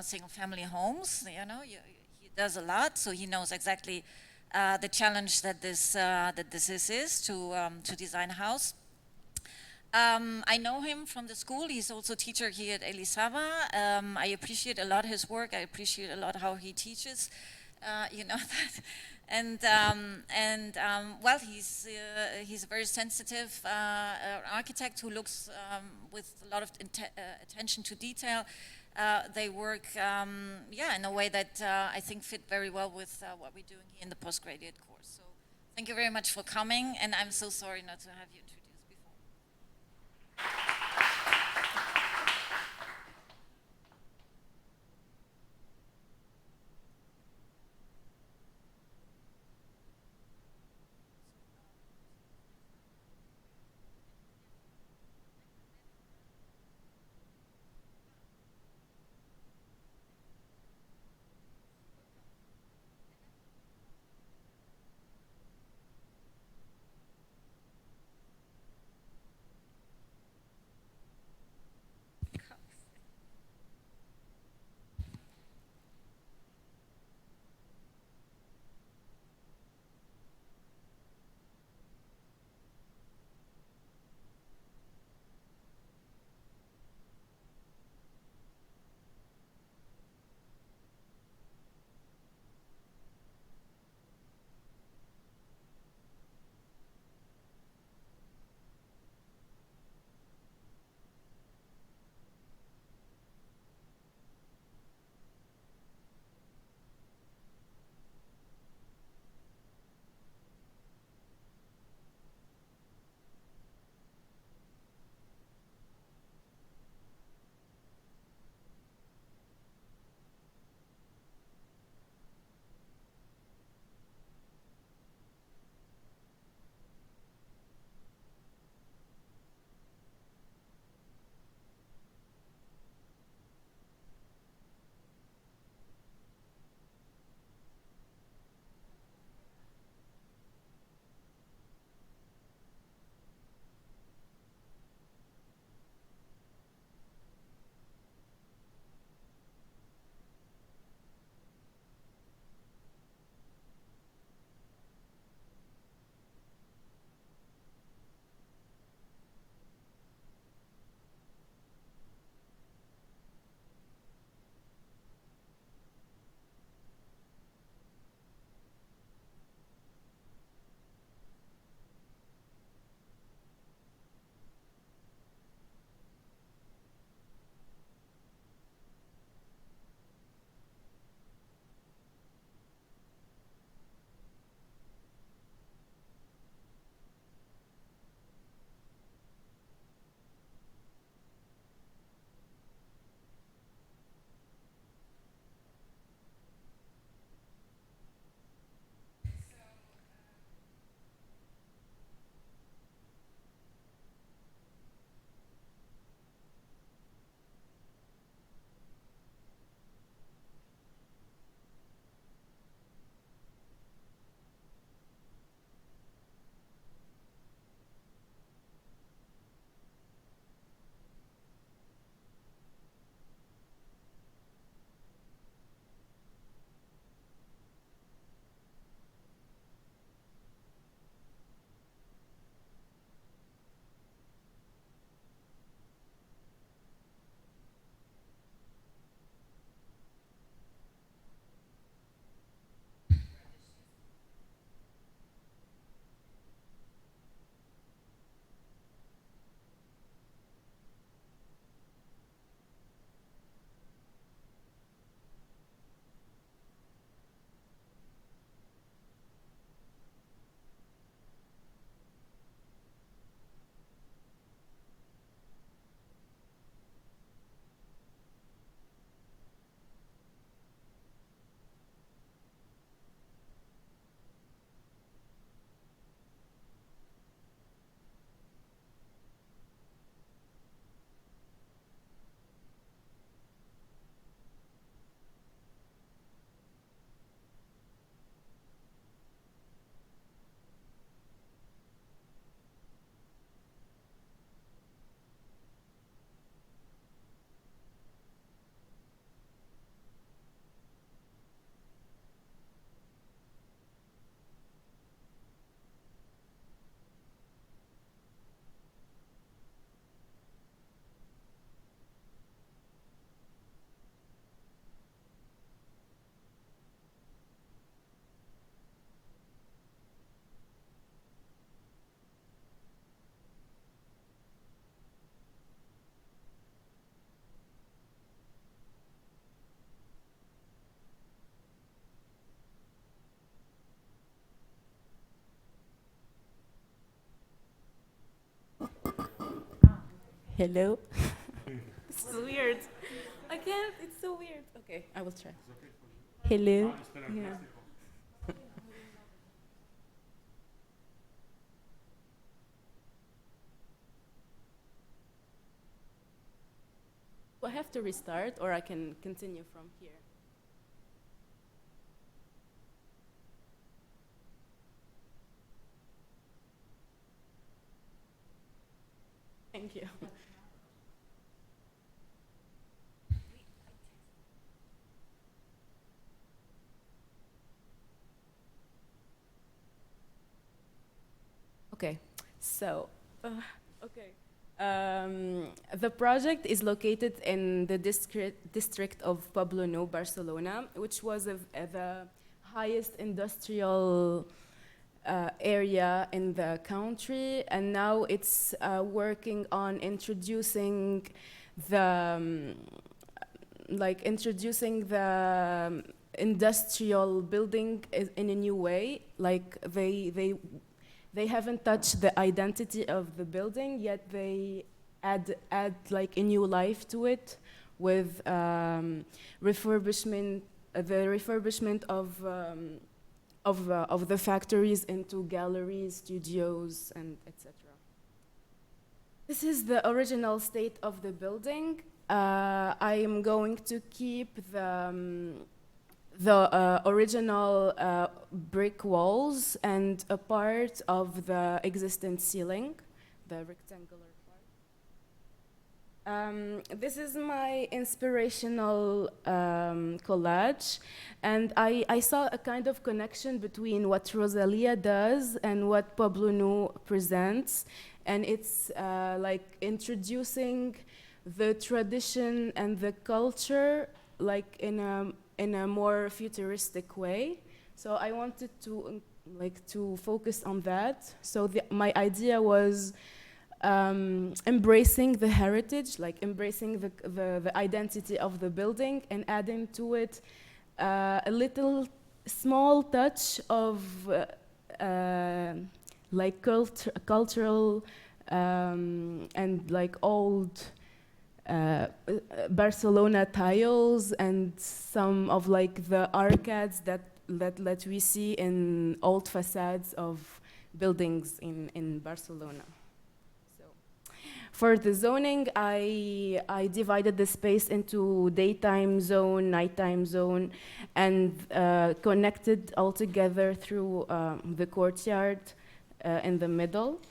Speaker 3: single-family homes. You know, he does a lot, so he knows exactly the challenge that this is to design a house. I know him from the school. He's also a teacher here at Elisava. I appreciate a lot his work. I appreciate a lot how he teaches. You know that. And well, he's a very sensitive architect who looks with a lot of attention to detail. They work, in a way that I think fit very well with what we're doing here in the postgraduate course. So thank you very much for coming, and I'm so sorry not to have you introduced before.
Speaker 8: Hello. This is weird. I can't. It's so weird. Okay, I will try. Hello. Yeah. Do I have to restart, or I can continue from here? Thank you. Okay, so, okay. The project is located in the district of Pablo Nou, Barcelona, which was the highest industrial area in the country, and now it's working on introducing the industrial building in a new way. Like they haven't touched the identity of the building yet. They add like a new life to it with refurbishment, the refurbishment of the factories into galleries, studios, and etc. This is the original state of the building. I am going to keep the original brick walls and a part of the existing ceiling, the rectangular part. This is my inspirational collage, and I saw a kind of connection between what Rosalia does and what Pablo Nou presents, and it's like introducing the tradition and the culture like in a more futuristic way. So I wanted to focus on that. So my idea was embracing the heritage, like embracing the identity of the building and adding to it a little small touch of like cultural and like old Barcelona tiles and some of like the arcades that we see in old facades of buildings in Barcelona. So for the zoning, I divided the space into daytime zone, nighttime zone, and connected all together through the courtyard in the middle.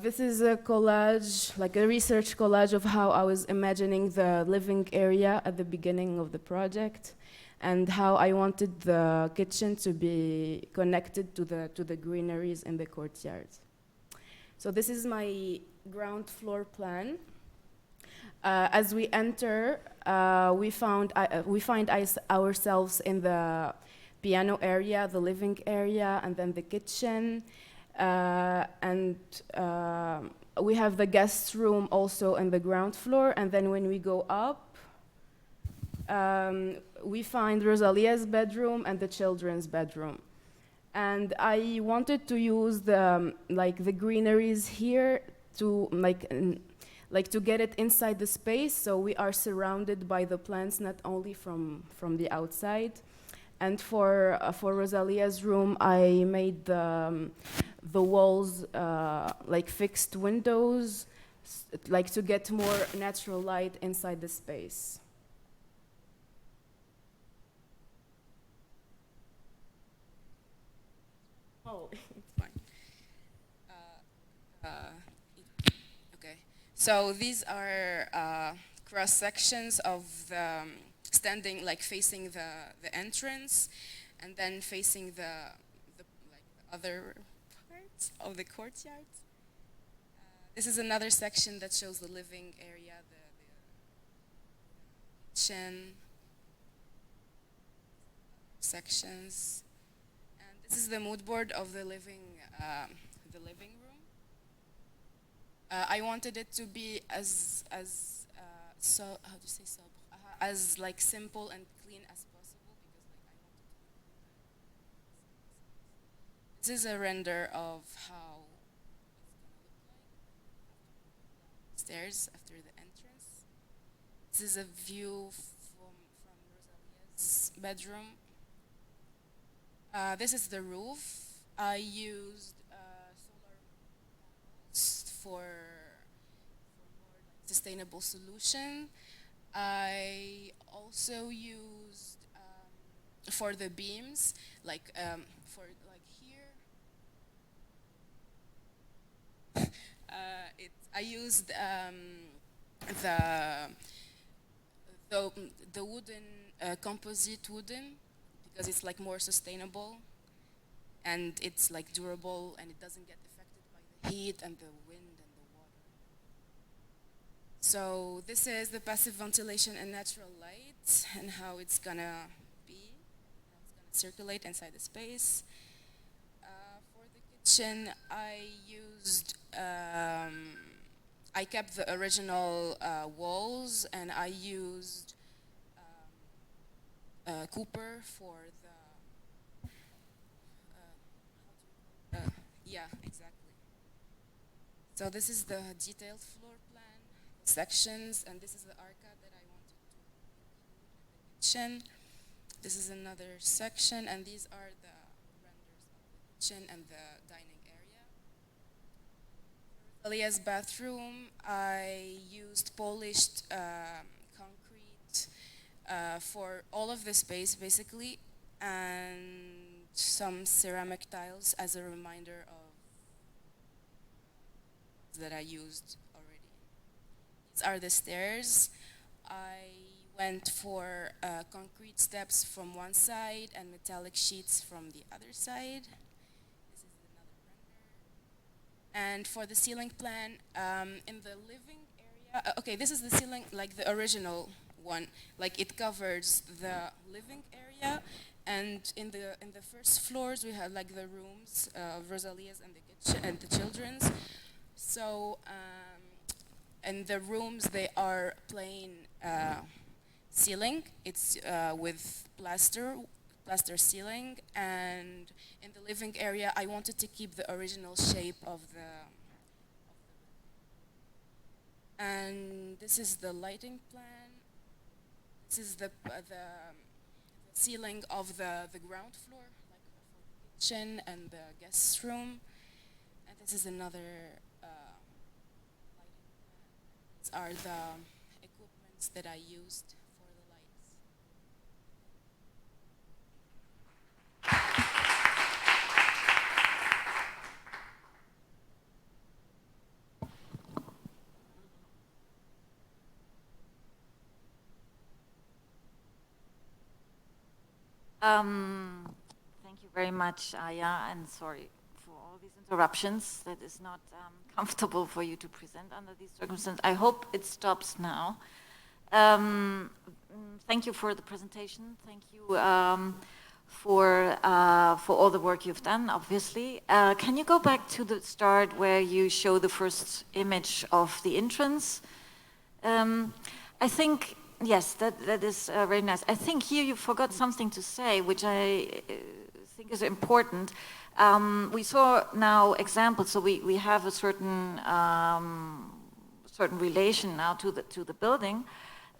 Speaker 8: This is a collage, like a research collage of how I was imagining the living area at the beginning of the project and how I wanted the kitchen to be connected to the greeneries in the courtyard. So this is my ground floor plan. As we enter, we find ourselves in the piano area, the living area, and then the kitchen. We have the guest room also on the ground floor, and then when we go up, we find Rosalia's bedroom and the children's bedroom. And I wanted to use the greeneries here to to get it inside the space, so we are surrounded by the plants not only from the outside. And for Rosalia's room, I made the walls like fixed windows, like to get more natural light inside the space. Oh, it's fine.
Speaker 9: Okay. So these are cross sections of the standing, like facing the entrance, and then facing the other parts of the courtyard. This is another section that shows the living area, the kitchen sections, and this is the mood board of the living room. I wanted it to be as so how do you say so as like simple and clean as possible, because like I wanted to. This is a render of how it's gonna look like. stairs after the entrance. This is a view from Rosalia's bedroom. This is the roof. I used solar panels for more sustainable solution. I also used for the beams, like for like here. I used the wooden composite wooden, because it's like more sustainable and it's like durable and it doesn't get affected by the heat and the wind and the water. So this is the passive ventilation and natural light and how it's gonna be, how it's gonna circulate inside the space. For the kitchen, I used I kept the original walls, and I used Cooper for the yeah, exactly. So this is the detailed floor plan, the sections, and this is the arcade that I wanted to include in the kitchen. This is another section, and these are the renders of the kitchen and the dining area. For Alia's bathroom, I used polished concrete for all of the space, basically, and some ceramic tiles as a reminder of that I used already. These are the stairs. I went for concrete steps from one side and metallic sheets from the other side. This is another render. And for the ceiling plan, in the living area, okay, this is the ceiling, like the original one. Like it covers the living area, and in the first floors we had like the rooms of Rosalia's and the kitchen and the children's. So and the rooms, they are plain ceiling. It's with plaster ceiling, and in the living area I wanted to keep the original shape of the and this is the lighting plan. This is the ceiling of the ground floor, like for the kitchen and the guest room. And this is another lighting plan. These are the equipments that I used for the lights.
Speaker 3: Thank you very much, Aya, and sorry for all these interruptions. That is not comfortable for you to present under these circumstances. I hope it stops now. Thank you for the presentation. Thank you for all the work you've done, obviously. Can you go back to the start where you show the first image of the entrance? I think, yes, that is very nice. I think here you forgot something to say, which I think is important. We saw now examples, so we have a certain certain relation now to the building,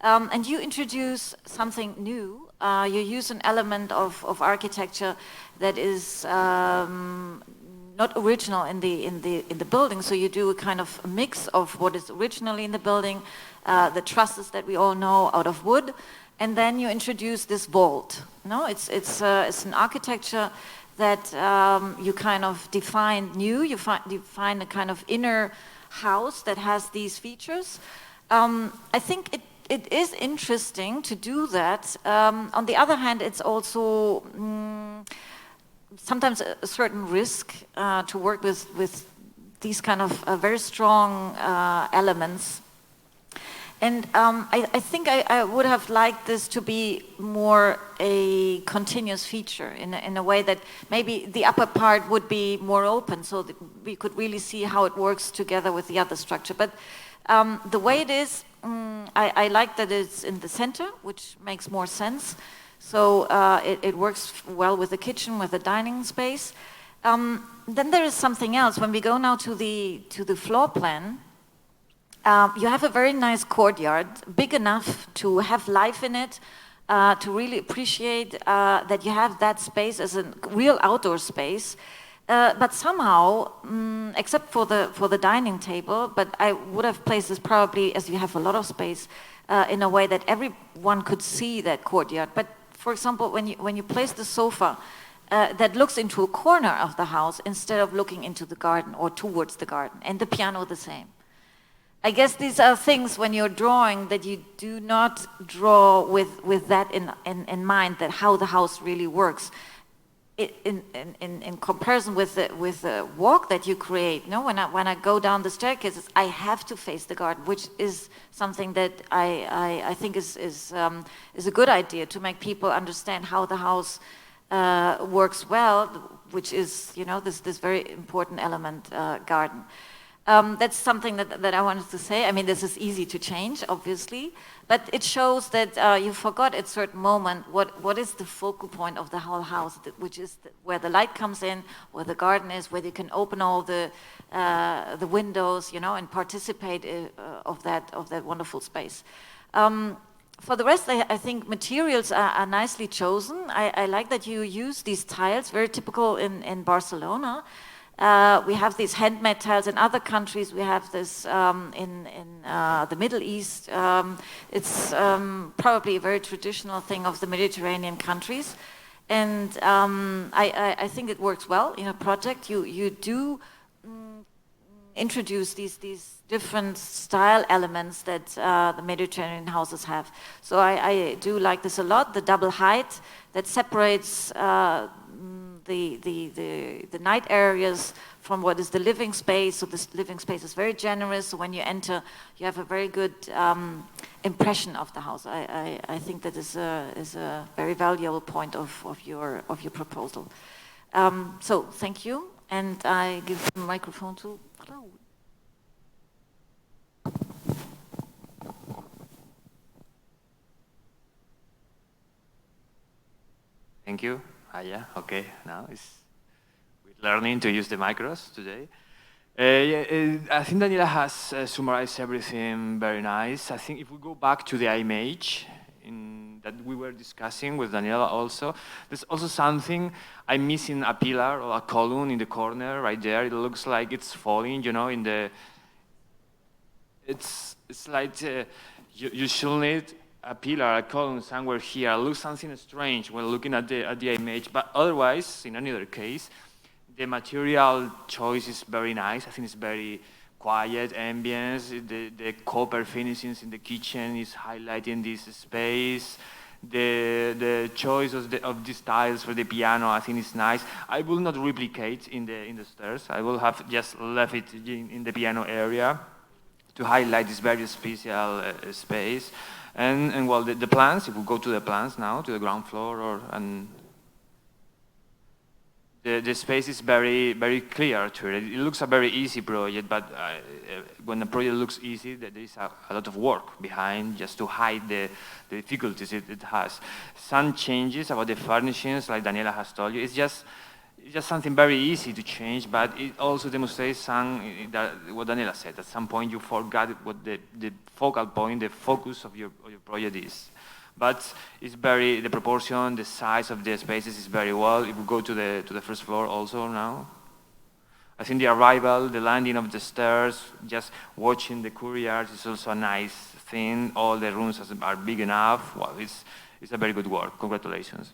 Speaker 3: and you introduce something new. You use an element of architecture that is not original in the building. So you do a kind of a mix of what is originally in the building, the trusses that we all know out of wood, and then you introduce this vault. No, it's an architecture that you kind of define new. You define a kind of inner house that has these features. I think it is interesting to do that. On the other hand, it's also sometimes a certain risk to work with these kind of very strong elements. And I think I would have liked this to be more a continuous feature in a way that maybe the upper part would be more open, so that we could really see how it works together with the other structure. But the way it is, I like that it's in the center, which makes more sense. So it works well with the kitchen, with the dining space. Then there is something else. When we go now to the floor plan, You have a very nice courtyard, big enough to have life in it, to really appreciate that you have that space as a real outdoor space. But somehow, except for the dining table, but I would have placed this probably, as you have a lot of space, in a way that everyone could see that courtyard. But for example, when you place the sofa that looks into a corner of the house instead of looking into the garden or towards the garden, and the piano the same. I guess these are things when you're drawing that you do not draw with that in mind, that how the house really works. In comparison with the walk that you create, when I go down the staircases, I have to face the garden, which is something that I think is a good idea to make people understand how the house works well, which is this very important element, garden. That's something that I wanted to say. I mean, this is easy to change, obviously, but it shows that you forgot at a certain moment what is the focal point of the whole house, which is where the light comes in, where the garden is, where you can open all the windows, and participate of that wonderful space. For the rest, I think materials are nicely chosen. I like that you use these tiles, very typical in Barcelona. We have these handmade tiles in other countries. We have this in the Middle East. It's probably a very traditional thing of the Mediterranean countries. And I think it works well in a project. You do introduce these different style elements that the Mediterranean houses have. So I do like this a lot. The double height that separates the night areas from what is the living space. So this living space is very generous. So when you enter, you have a very good impression of the house. I think that is a very valuable point of your proposal. So thank you, and I give the microphone to Raoul.
Speaker 4: Thank you. Yeah, okay, now we're learning to use the micros today. I think Daniela has summarized everything very nice. I think if we go back to the image that we were discussing with Daniela also, there's also something I'm missing, a pillar or a column in the corner right there. It looks like it's falling, it's like you should need a pillar, a column somewhere here. It looks something strange when looking at the image, but otherwise, in any other case, the material choice is very nice. I think it's very quiet ambience. The copper finishings in the kitchen is highlighting this space. The choice of these tiles for the piano, I think is nice. I will not replicate in the stairs. I will have just left it in the piano area to highlight this very special space. And well, the plans, if we go to the plans now, to the ground floor, the space is very, very clear to it. It looks a very easy project, but when a project looks easy, there is a lot of work behind just to hide the difficulties it has. Some changes about the furnishings, like Daniela has told you, it's just something very easy to change, but it also demonstrates what Daniela said. At some point, you forgot what the focal point, the focus of your project is. But it's the proportion, the size of the spaces is very well. If we go to the first floor also now, I think the arrival, the landing of the stairs, just watching the courtyard is also a nice thing. All the rooms are big enough. Well, it's a very good work. Congratulations.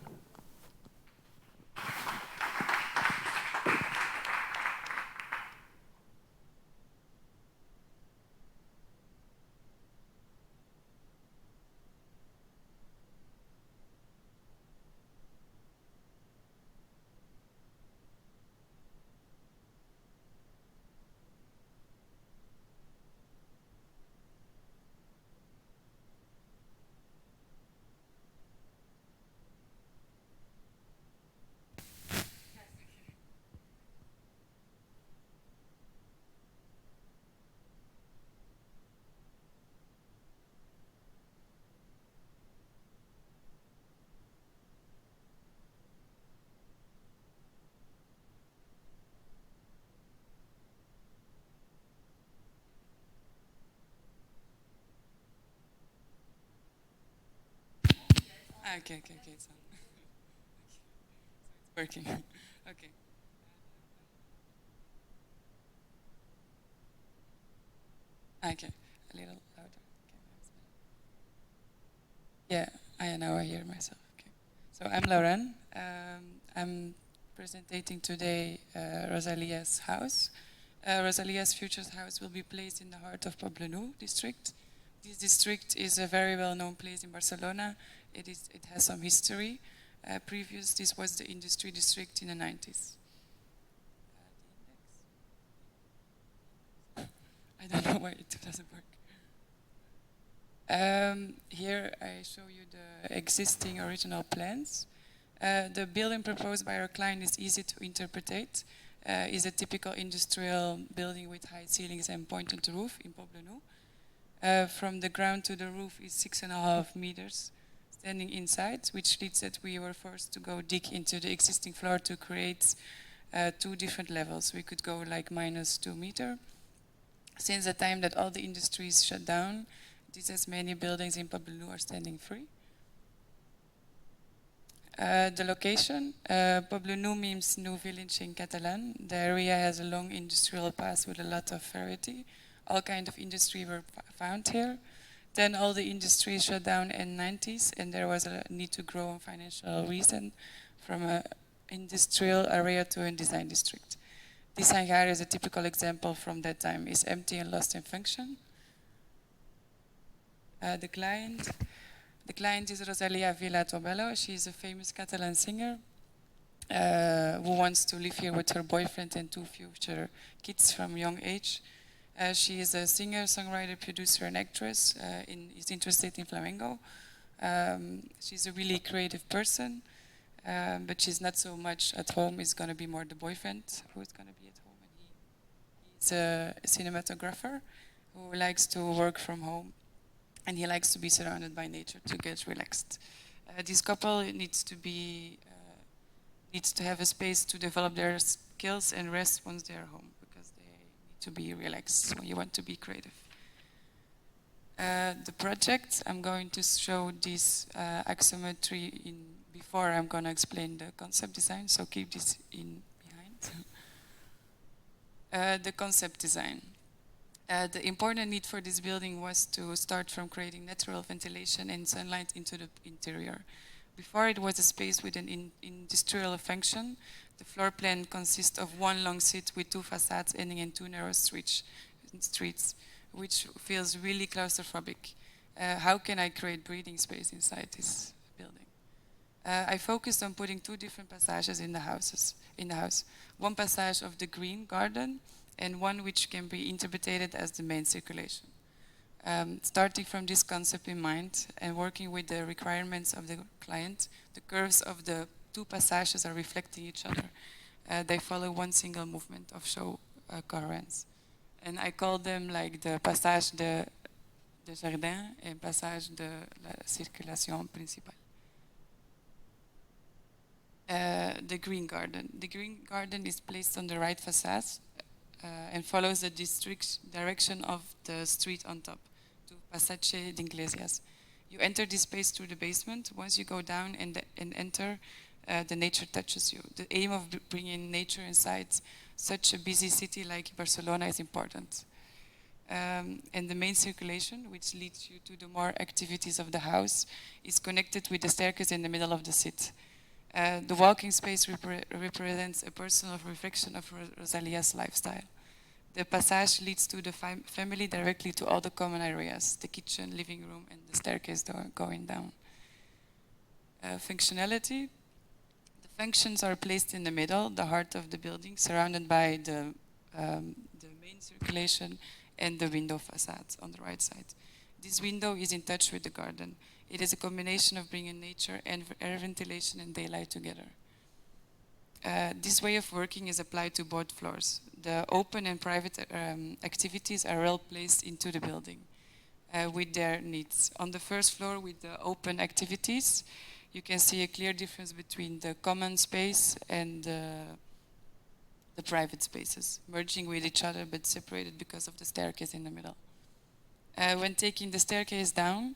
Speaker 10: Okay, okay, okay. It's on. It's working. Okay. Okay, a little louder. Okay, that's better. Yeah, I know I hear myself. Okay. So I'm Lauren. I'm presenting today Rosalia's house. Rosalia's Futures House will be placed in the heart of Poblenou district. This district is a very well-known place in Barcelona. It has some history. This was the industry district in the 90s. I don't know why it doesn't work. Here I show you the existing original plans. The building proposed by our client is easy to interpret. Is a typical industrial building with high ceilings and pointed roof in Poblenou. From the ground to the roof is 6.5 meters standing inside, which leads that we were forced to go dig into the existing floor to create 2 different levels. We could go like -2 meters. Since the time that all the industries shut down, just as many buildings in Poblenou are standing free. The location, Poblenou means new village in Catalan. The area has a long industrial past with a lot of variety. All kinds of industry were found here. Then all the industries shut down in the 90s, and there was a need to grow on financial reason from an industrial area to a design district. This hangar is a typical example from that time. It's empty and lost in function. The client is Rosalia Vila Tobello. She is a famous Catalan singer who wants to live here with her boyfriend and 2 future kids from young age. She is a singer, songwriter, producer, and actress. Is interested in flamenco. She's a really creative person, but she's not so much at home. It's going to be more the boyfriend who is going to be at home. And he's a cinematographer who likes to work from home, and he likes to be surrounded by nature to get relaxed. This couple needs to have a space to develop their skills and rest once they're home, because they need to be relaxed when you want to be creative. The project, I'm going to show this axometry before I'm going to explain the concept design, so keep this in behind. The concept design. The important need for this building was to start from creating natural ventilation and sunlight into the interior. Before it was a space with an industrial function, the floor plan consists of 1 long suite with 2 facades ending in 2 narrow streets, which feels really claustrophobic. How can I create breathing space inside this building? I focused on putting 2 different passages in the house. 1 passage of the green garden, and 1 which can be interpreted as the main circulation. Starting from this concept in mind and working with the requirements of the client, the curves of the 2 passages are reflecting each other. They follow 1 single movement of show coherence. And I call them like the passage de jardin and passage de la circulation principale. The green garden. The green garden is placed on the right facade and follows the district direction of the street on top, to Passage d'Iglesias. You enter this space through the basement. Once you go down and enter, the nature touches you. The aim of bringing nature inside such a busy city like Barcelona is important. And the main circulation, which leads you to the more activities of the house, is connected with the staircase in the middle of the seat. The walking space represents a personal reflection of Rosalia's lifestyle. The passage leads to the family directly to all the common areas, the kitchen, living room, and the staircase door going down. Functionality. The functions are placed in the middle, the heart of the building, surrounded by the main circulation and the window facade on the right side. This window is in touch with the garden. It is a combination of bringing nature and air ventilation and daylight together. This way of working is applied to both floors. The open and private activities are well placed into the building with their needs. On the first floor with the open activities, you can see a clear difference between the common space and the private spaces, merging with each other but separated because of the staircase in the middle. When taking the staircase down,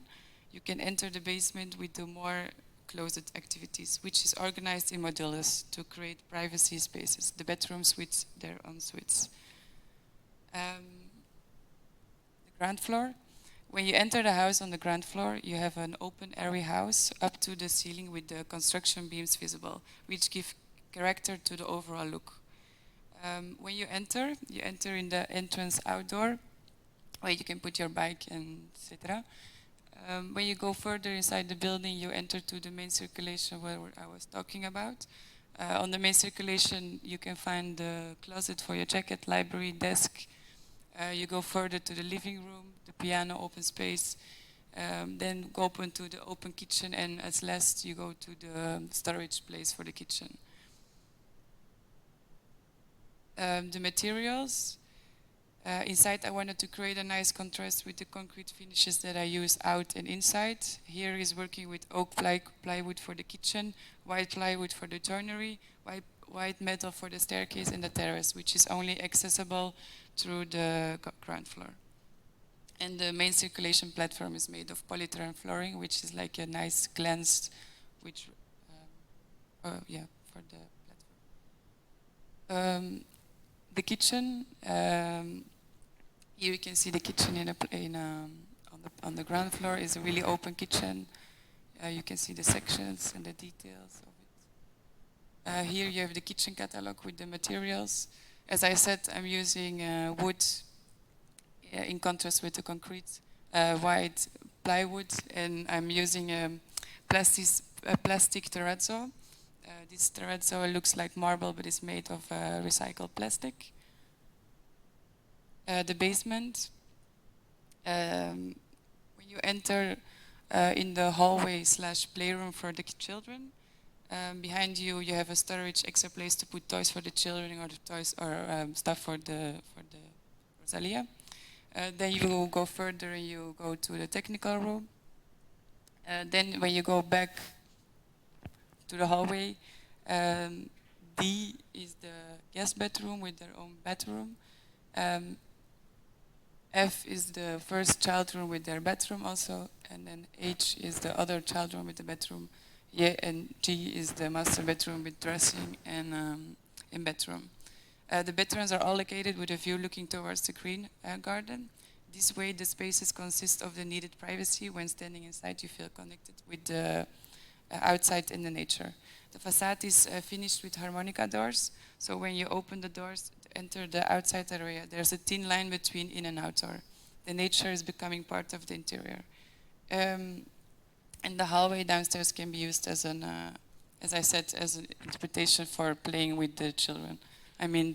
Speaker 10: you can enter the basement with the more closet activities, which is organized in modules to create privacy spaces, the bedrooms with their own suites. The ground floor. When you enter the house on the ground floor, you have an open airy house up to the ceiling with the construction beams visible, which give character to the overall look. When you enter in the entrance outdoor, where you can put your bike and etc. When you go further inside the building, you enter to the main circulation where I was talking about. On the main circulation, you can find the closet for your jacket, library, desk. You go further to the living room, the piano, open space. Then go open to the open kitchen, and as last, you go to the storage place for the kitchen. The materials. Inside, I wanted to create a nice contrast with the concrete finishes that I use out and inside. Here is working with oak plywood for the kitchen, white plywood for the joinery, white metal for the staircase and the terrace, which is only accessible through the ground floor. And the main circulation platform is made of polytherm flooring, which is like a nice glazed, which, for the platform. The kitchen. Here you can see the kitchen on the ground floor is a really open kitchen. You can see the sections and the details of it. Here you have the kitchen catalog with the materials. As I said, I'm using wood in contrast with the concrete, white plywood, and I'm using a plastic terrazzo. This terrazzo looks like marble, but it's made of recycled plastic. The basement. When you enter in the hallway / playroom for the children, behind you you have a storage extra place to put toys for the children or the toys or stuff for the Rosalia. Then you go further and you go to the technical room. Then when you go back to the hallway, D is the guest bedroom with their own bathroom. F is the first child room with their bedroom also, and then H is the other child room with the bedroom. Yeah, and G is the master bedroom with dressing and bedroom. The bedrooms are all located with a view looking towards the green garden. This way the spaces consist of the needed privacy. When standing inside you feel connected with the outside and the nature. The facade is finished with harmonica doors, so when you open the doors, enter the outside area, there's a thin line between in and outdoor. The nature is becoming part of the interior. And the hallway downstairs can be used as an, as I said, as an interpretation for playing with the children. I mean,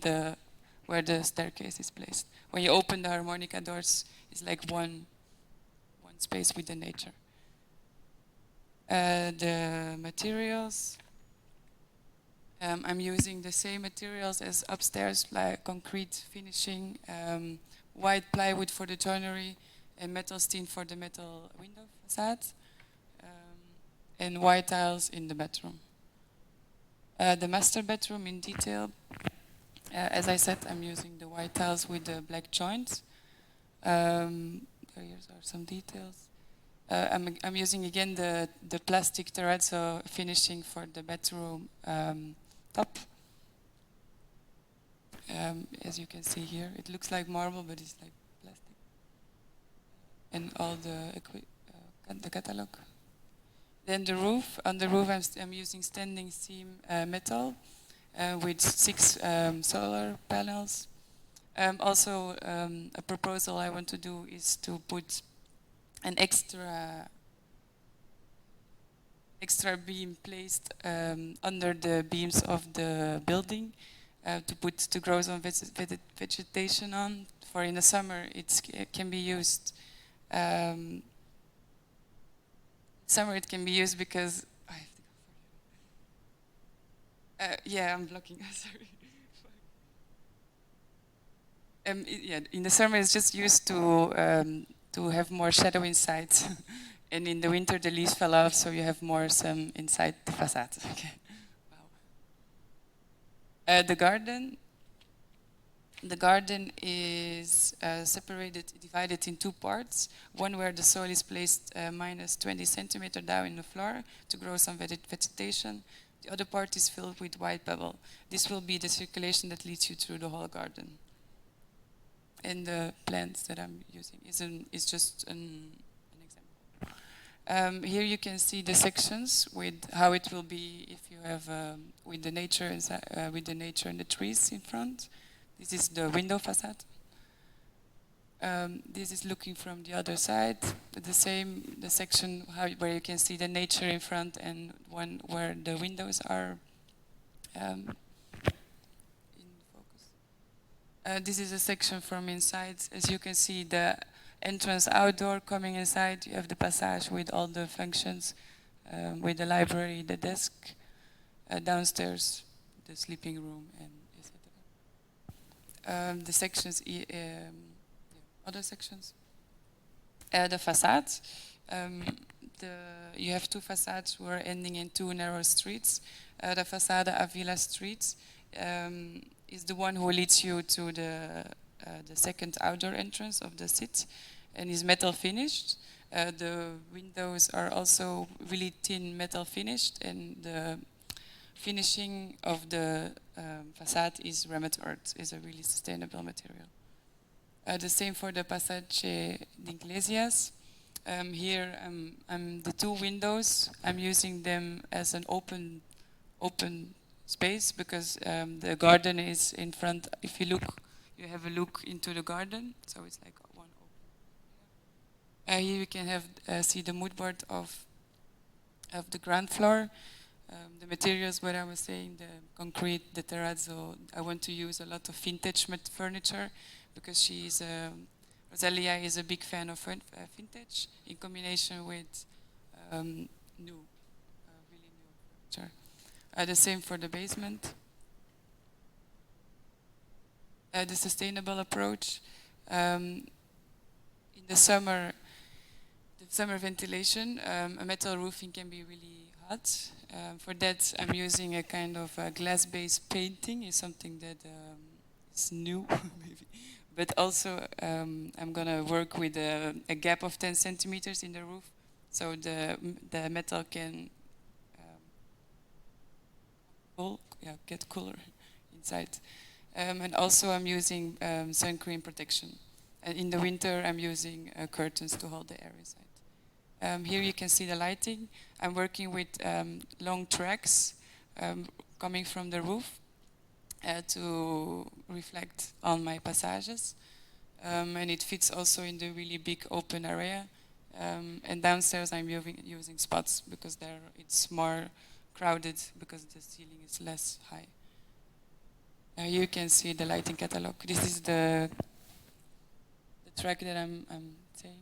Speaker 10: where the staircase is placed. When you open the harmonica doors, it's like one space with the nature. The materials. I'm using the same materials as upstairs, like concrete finishing, white plywood for the joinery, and metal stain for the metal window facade, and white tiles in the bedroom. The master bedroom in detail, as I said, I'm using the white tiles with the black joints. Here are some details. I'm using again the plastic terrazzo finishing for the bedroom top. As you can see here, it looks like marble, but it's like plastic. And all the catalog. Then the roof. On the roof, I'm using standing seam metal with 6 solar panels. Also, a proposal I want to do is to put an extra beam placed under the beams of the building to grow some vegetation on. For in the summer, it can be used. Summer it can be used because I have to go further. Yeah, I'm blocking. Sorry. In the summer it's just used to have more shadow inside. And in the winter, the leaves fell off, so you have more sun inside the facade. Okay. Wow. The garden. The garden is divided in two parts. One where the soil is placed minus 20 centimeter down in the floor to grow some vegetation. The other part is filled with white pebble. This will be the circulation that leads you through the whole garden. And the plants that I'm using is just an example. Here you can see the sections with how it will be if you have with the nature and the trees in front. This is the window facade. This is looking from the other side. The section where you can see the nature in front and one where the windows are in focus. This is a section from inside. As you can see, the entrance outdoor coming inside. You have the passage with all the functions, with the library, the desk, downstairs, the sleeping room, and the sections, other sections. The facades. You have two facades who are ending in two narrow streets. The Façade Avila Street is the one who leads you to the second outdoor entrance of the site, and is metal finished. The windows are also really thin metal finished, and the finishing of the facade is Remet earth, is a really sustainable material. The same for the Passage d'Iglesias. Here, the two windows, I'm using them as an open space because the garden is in front. If you look, you have a look into the garden, so it's like one open. Here you can see the mood board of the ground floor. The materials, what I was saying, the concrete, the terrazzo, I want to use a lot of vintage furniture because Rosalia is a big fan of vintage in combination with really new furniture. The same for the basement. The sustainable approach. In the summer ventilation, a metal roofing can be really hot. For that, I'm using a kind of glass-based painting. It's something that is new, maybe. But also, I'm gonna work with a gap of 10 centimeters in the roof, so the metal can get cooler inside. And also, I'm using sun cream protection. And in the winter, I'm using curtains to hold the air inside. Here you can see the lighting. I'm working with long tracks coming from the roof to reflect on my passages. And it fits also in the really big open area. And downstairs I'm using spots because it's more crowded because the ceiling is less high. You can see the lighting catalog. This is the track that I'm saying.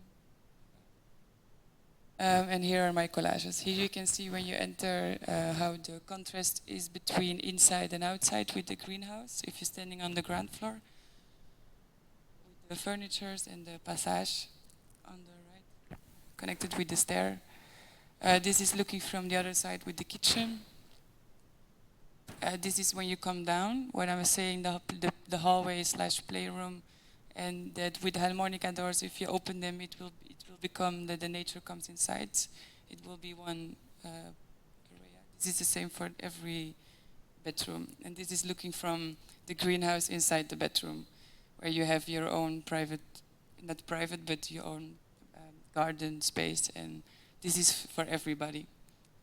Speaker 10: And here are my collages. Here you can see when you enter how the contrast is between inside and outside with the greenhouse, if you're standing on the ground floor, with the furnitures and the passage on the right, connected with the stair. This is looking from the other side with the kitchen. This is when you come down, when I was saying the hallway / playroom, and that with harmonica doors, if you open them, it will become that the nature comes inside. It will be one area. This is the same for every bedroom. And this is looking from the greenhouse inside the bedroom, where you have your own private, not private, but your own garden space. And this is for everybody,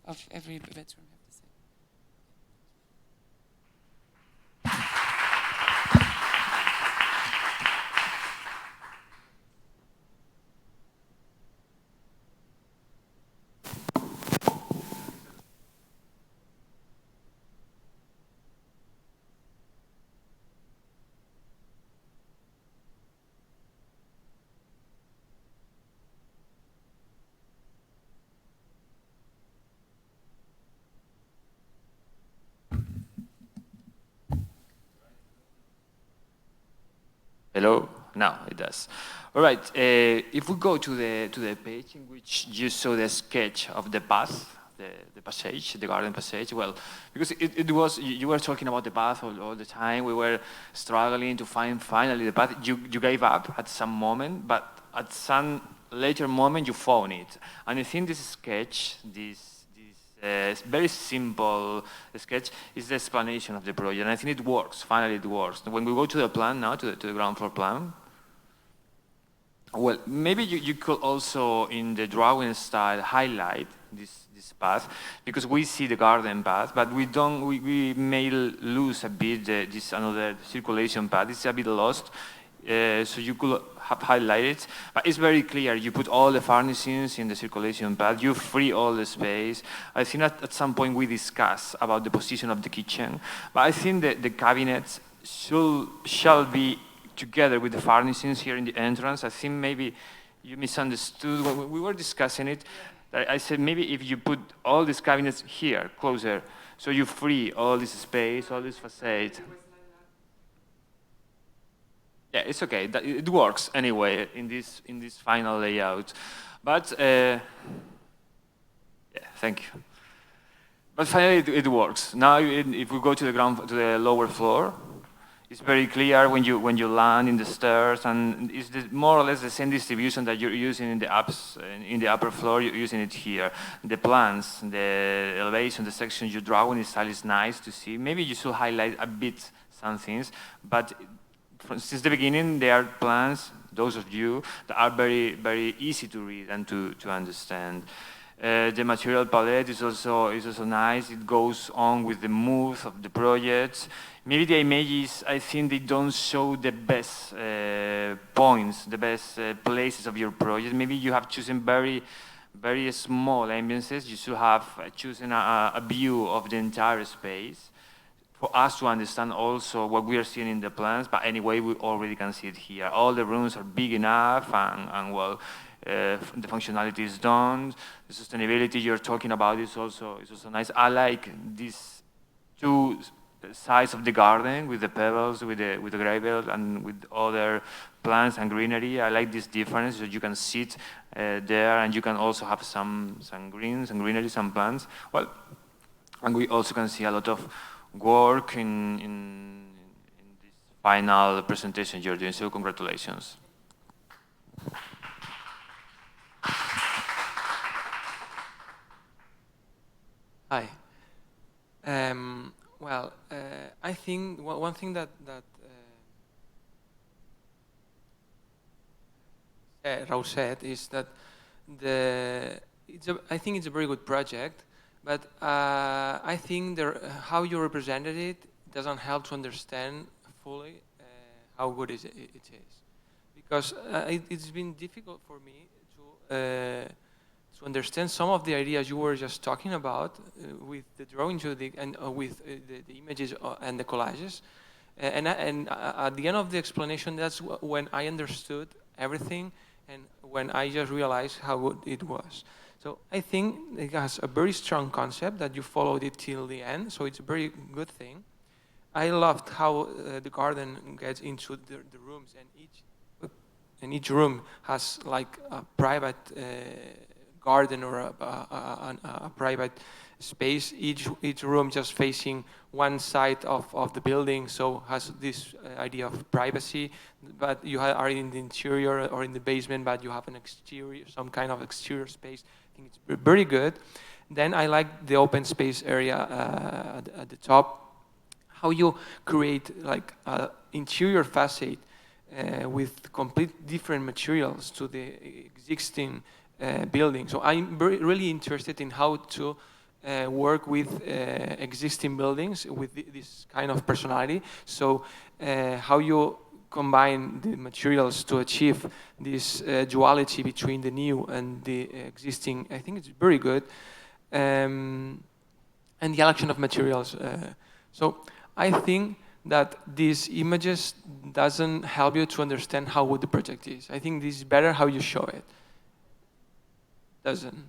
Speaker 10: of every bedroom.
Speaker 4: Hello? Now it does. All right. If we go to the page in which you saw the sketch of the path the passage, the garden passage. Well, because it was, you were talking about the path all the time. We were struggling to find finally the path. You gave up at some moment, but at some later moment you found it. And I think this sketch, this very simple sketch, is the explanation of the project. And I think it works. Finally, it works. When we go to the plan now, to the ground floor plan. Well, maybe you could also, in the drawing style, highlight this path, because we see the garden path, but we don't. We may lose a bit this another circulation path. It's a bit lost, so you could have highlighted. But it's very clear. You put all the furnishings in the circulation path. You free all the space. I think at some point we discuss about the position of the kitchen, but I think that the cabinets shall be together with the furnishings here in the entrance. I think maybe you misunderstood when we were discussing it. I said maybe if you put all these cabinets here, closer, so you free all this space, all this facade. Yeah, it's okay. It works anyway in this final layout. But yeah, thank you. But finally, it works. Now, if we go to the lower floor, it's very clear when you land in the stairs, and it's more or less the same distribution that you're using in the upper floor. You're using it here. The plans, the elevation, the section you draw in the style is nice to see. Maybe you should highlight a bit some things, but since the beginning, there are plans, those of you, that are very, very easy to read and to understand. The material palette is also nice. It goes on with the mood of the project. Maybe the images, I think they don't show the best points, the best places of your project. Maybe you have chosen very, very small ambiances. You should have chosen a view of the entire space for us to understand also what we are seeing in the plans. But anyway, we already can see it here. All the rooms are big enough, and well, the functionality is done. The sustainability you're talking about is also nice. I like these two sides of the garden with the pebbles, with the gravel, and with other plants and greenery. I like this difference, so you can sit there, and you can also have some greens and greenery, some plants. Well, and we also can see a lot of work in this final presentation you're doing. So congratulations.
Speaker 5: Hi. Well, I think one thing that Raul said is that I think it's a very good project, but I think how you represented it doesn't help to understand fully how good it is, because it's been difficult for me to understand some of the ideas you were just talking about with the drawings and with the images and the collages. And at the end of the explanation, that's when I understood everything, and when I just realized how good it was. So I think it has a very strong concept that you followed it till the end, so it's a very good thing. I loved how the garden gets into the rooms, and each room has like a private garden or a private space. Each room just facing one side of the building, so has this idea of privacy. But you are in the interior or in the basement, but you have an exterior, some kind of exterior space. I think it's very good. Then I like the open space area at the top. How you create like an interior facade with complete different materials to the existing building. So I'm really interested in how to work with existing buildings with this kind of personality. So how you combine the materials to achieve this duality between the new and the existing, I think it's very good. And the election of materials. So I think that these images doesn't help you to understand how good the project is. I think this is better how you show it. Doesn't.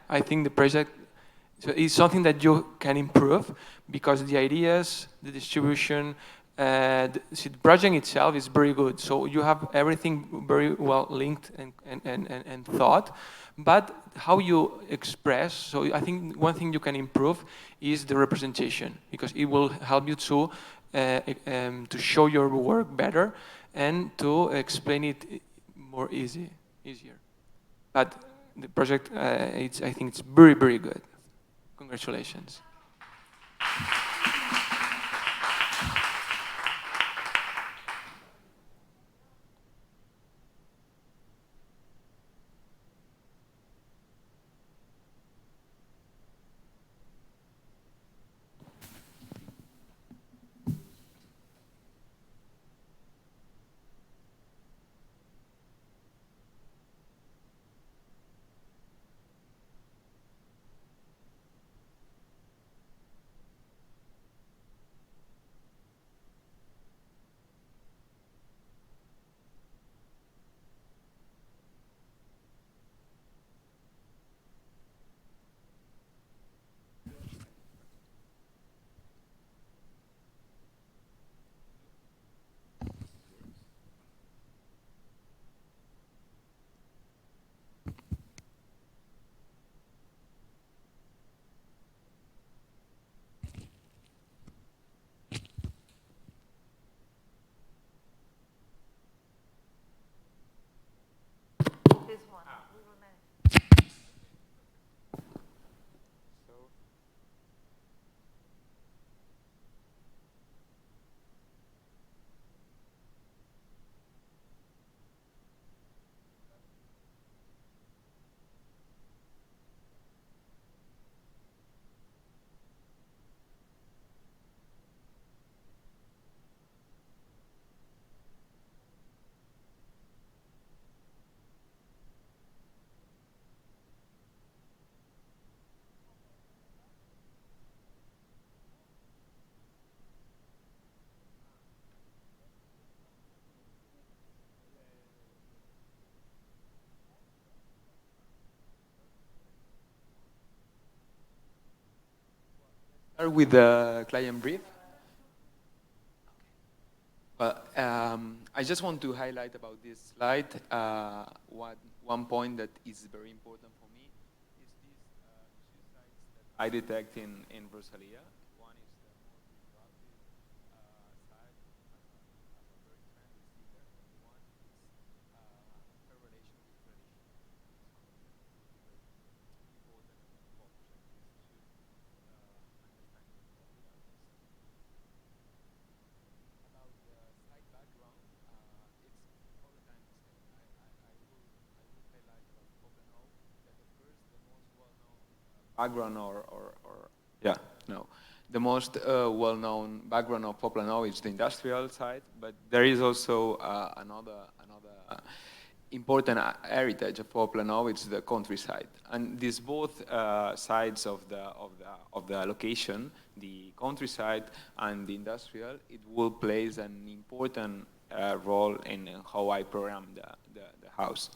Speaker 5: I think the project is something that you can improve, because the ideas, the distribution, see, the project itself is very good. So you have everything very well linked and thought, but how you express, so I think one thing you can improve is the representation, because it will help you to show your work better and to explain it more easier. But the project, I think it's very, very good. Congratulations.
Speaker 11: Start with the client brief. Well, I just want to highlight about this slide one point that is very important for me is these two sites that I detect in Rosalia. One is the more disruptive side, as a very trendy figure, and the one is her relation with tradition. Something that will be very important for objectives to understand the artist. About the site background, it's all the time the same. I will highlight about Poplano that at first the most well-known background the most well-known background of Poplano is the industrial side, but there is also another important heritage of Poplano. It's the countryside, and these both sides of the location, the countryside and the industrial, it will play an important role in how I program the house.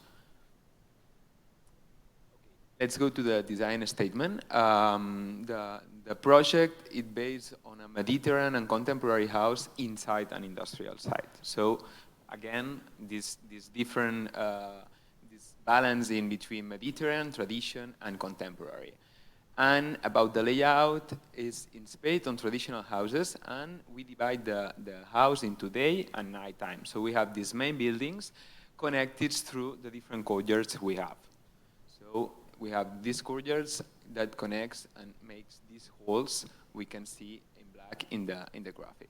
Speaker 11: Let's go to the design statement. The project is based on a Mediterranean and contemporary house inside an industrial site. So again, this different this balance in between Mediterranean, tradition, and contemporary. And about the layout is inspired on traditional houses, and we divide the house into day and night time. So we have these main buildings connected through the different courtyards we have. So we have these courtyards that connects and makes these holes we can see in black in the graphic.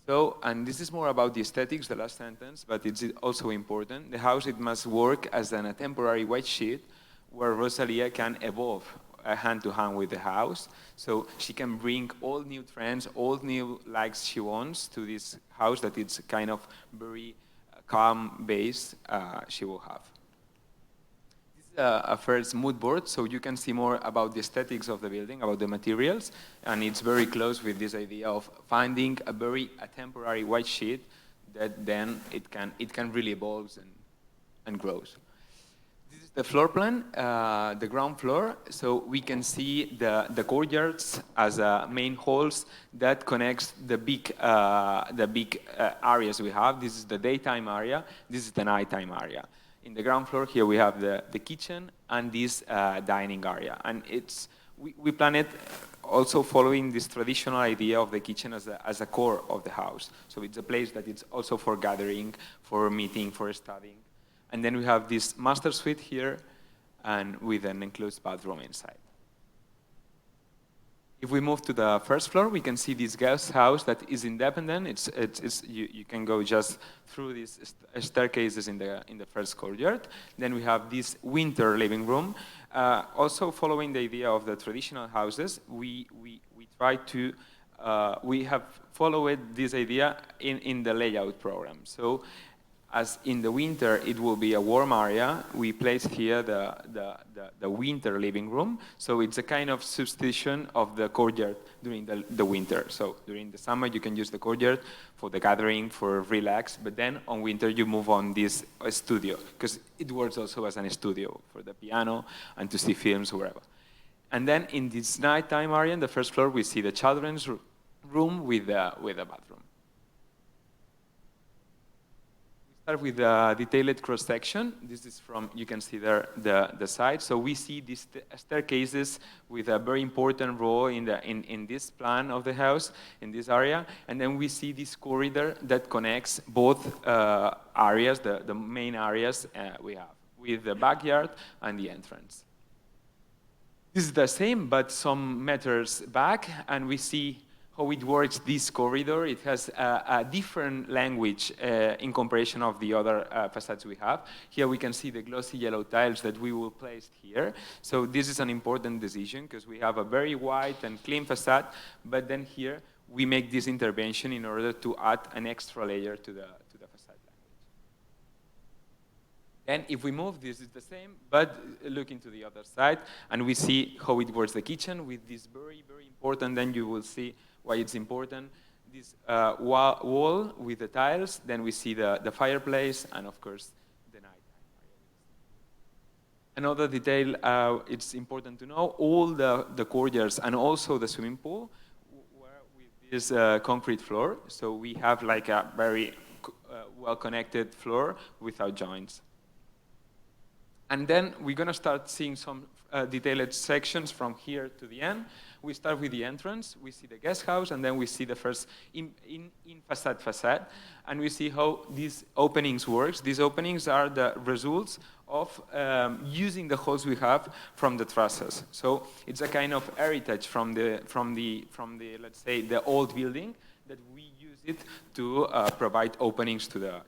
Speaker 11: So, and this is more about the aesthetics, the last sentence, but it's also important. The house, it must work as a temporary white sheet where Rosalia can evolve hand to hand with the house. So she can bring all new trends, all new likes she wants to this house that it's kind of very calm base she will have. A first mood board, so you can see more about the aesthetics of the building, about the materials, and it's very close with this idea of finding a temporary white sheet that then it can really evolve and grows. This is the floor plan, the ground floor. So we can see the courtyards as main halls that connects the big areas we have. This is the daytime area. This is the nighttime area. In the ground floor here we have the kitchen and this dining area. And we plan it also following this traditional idea of the kitchen as a core of the house. So it's a place that it's also for gathering, for meeting, for studying. And then we have this master suite here and with an enclosed bathroom inside. If we move to the first floor, we can see this guest house that is independent. You can go just through these staircases in the first courtyard. Then we have this winter living room. Also following the idea of the traditional houses, we have followed this idea in the layout program. So as in the winter, it will be a warm area. We placed here the winter living room. So it's a kind of substitution of the courtyard during the winter. So during the summer, you can use the courtyard for the gathering, for relax. But then on winter, you move on this studio because it works also as a studio for the piano and to see films, wherever. And then in this nighttime area, in the first floor, we see the children's room with a bathroom. With the detailed cross-section. This is from, you can see there, the side. So we see these staircases with a very important role in this plan of the house, in this area. And then we see this corridor that connects both areas, the main areas we have, with the backyard and the entrance. This is the same, but some meters back, and we see how it works, this corridor. It has a different language in comparison of the other facades we have. Here we can see the glossy yellow tiles that we will place here. So this is an important decision because we have a very white and clean facade, but then here we make this intervention in order to add an extra layer to the facade language. And if we move, this is the same, but look into the other side, and we see how it works the kitchen with this very, very important, then you will see why it's important. This wall with the tiles, then we see the fireplace, and of course, the nighttime area. Another detail it's important to know, all the courtyards and also the swimming pool were with this concrete floor. So we have like a very well-connected floor without joints. And then we're going to start seeing some detailed sections from here to the end. We start with the entrance, we see the guest house, and then we see the first facade, and we see how these openings works. These openings are the results of using the holes we have from the trusses. So it's a kind of heritage from the let's say the old building that we use it to provide openings to the house.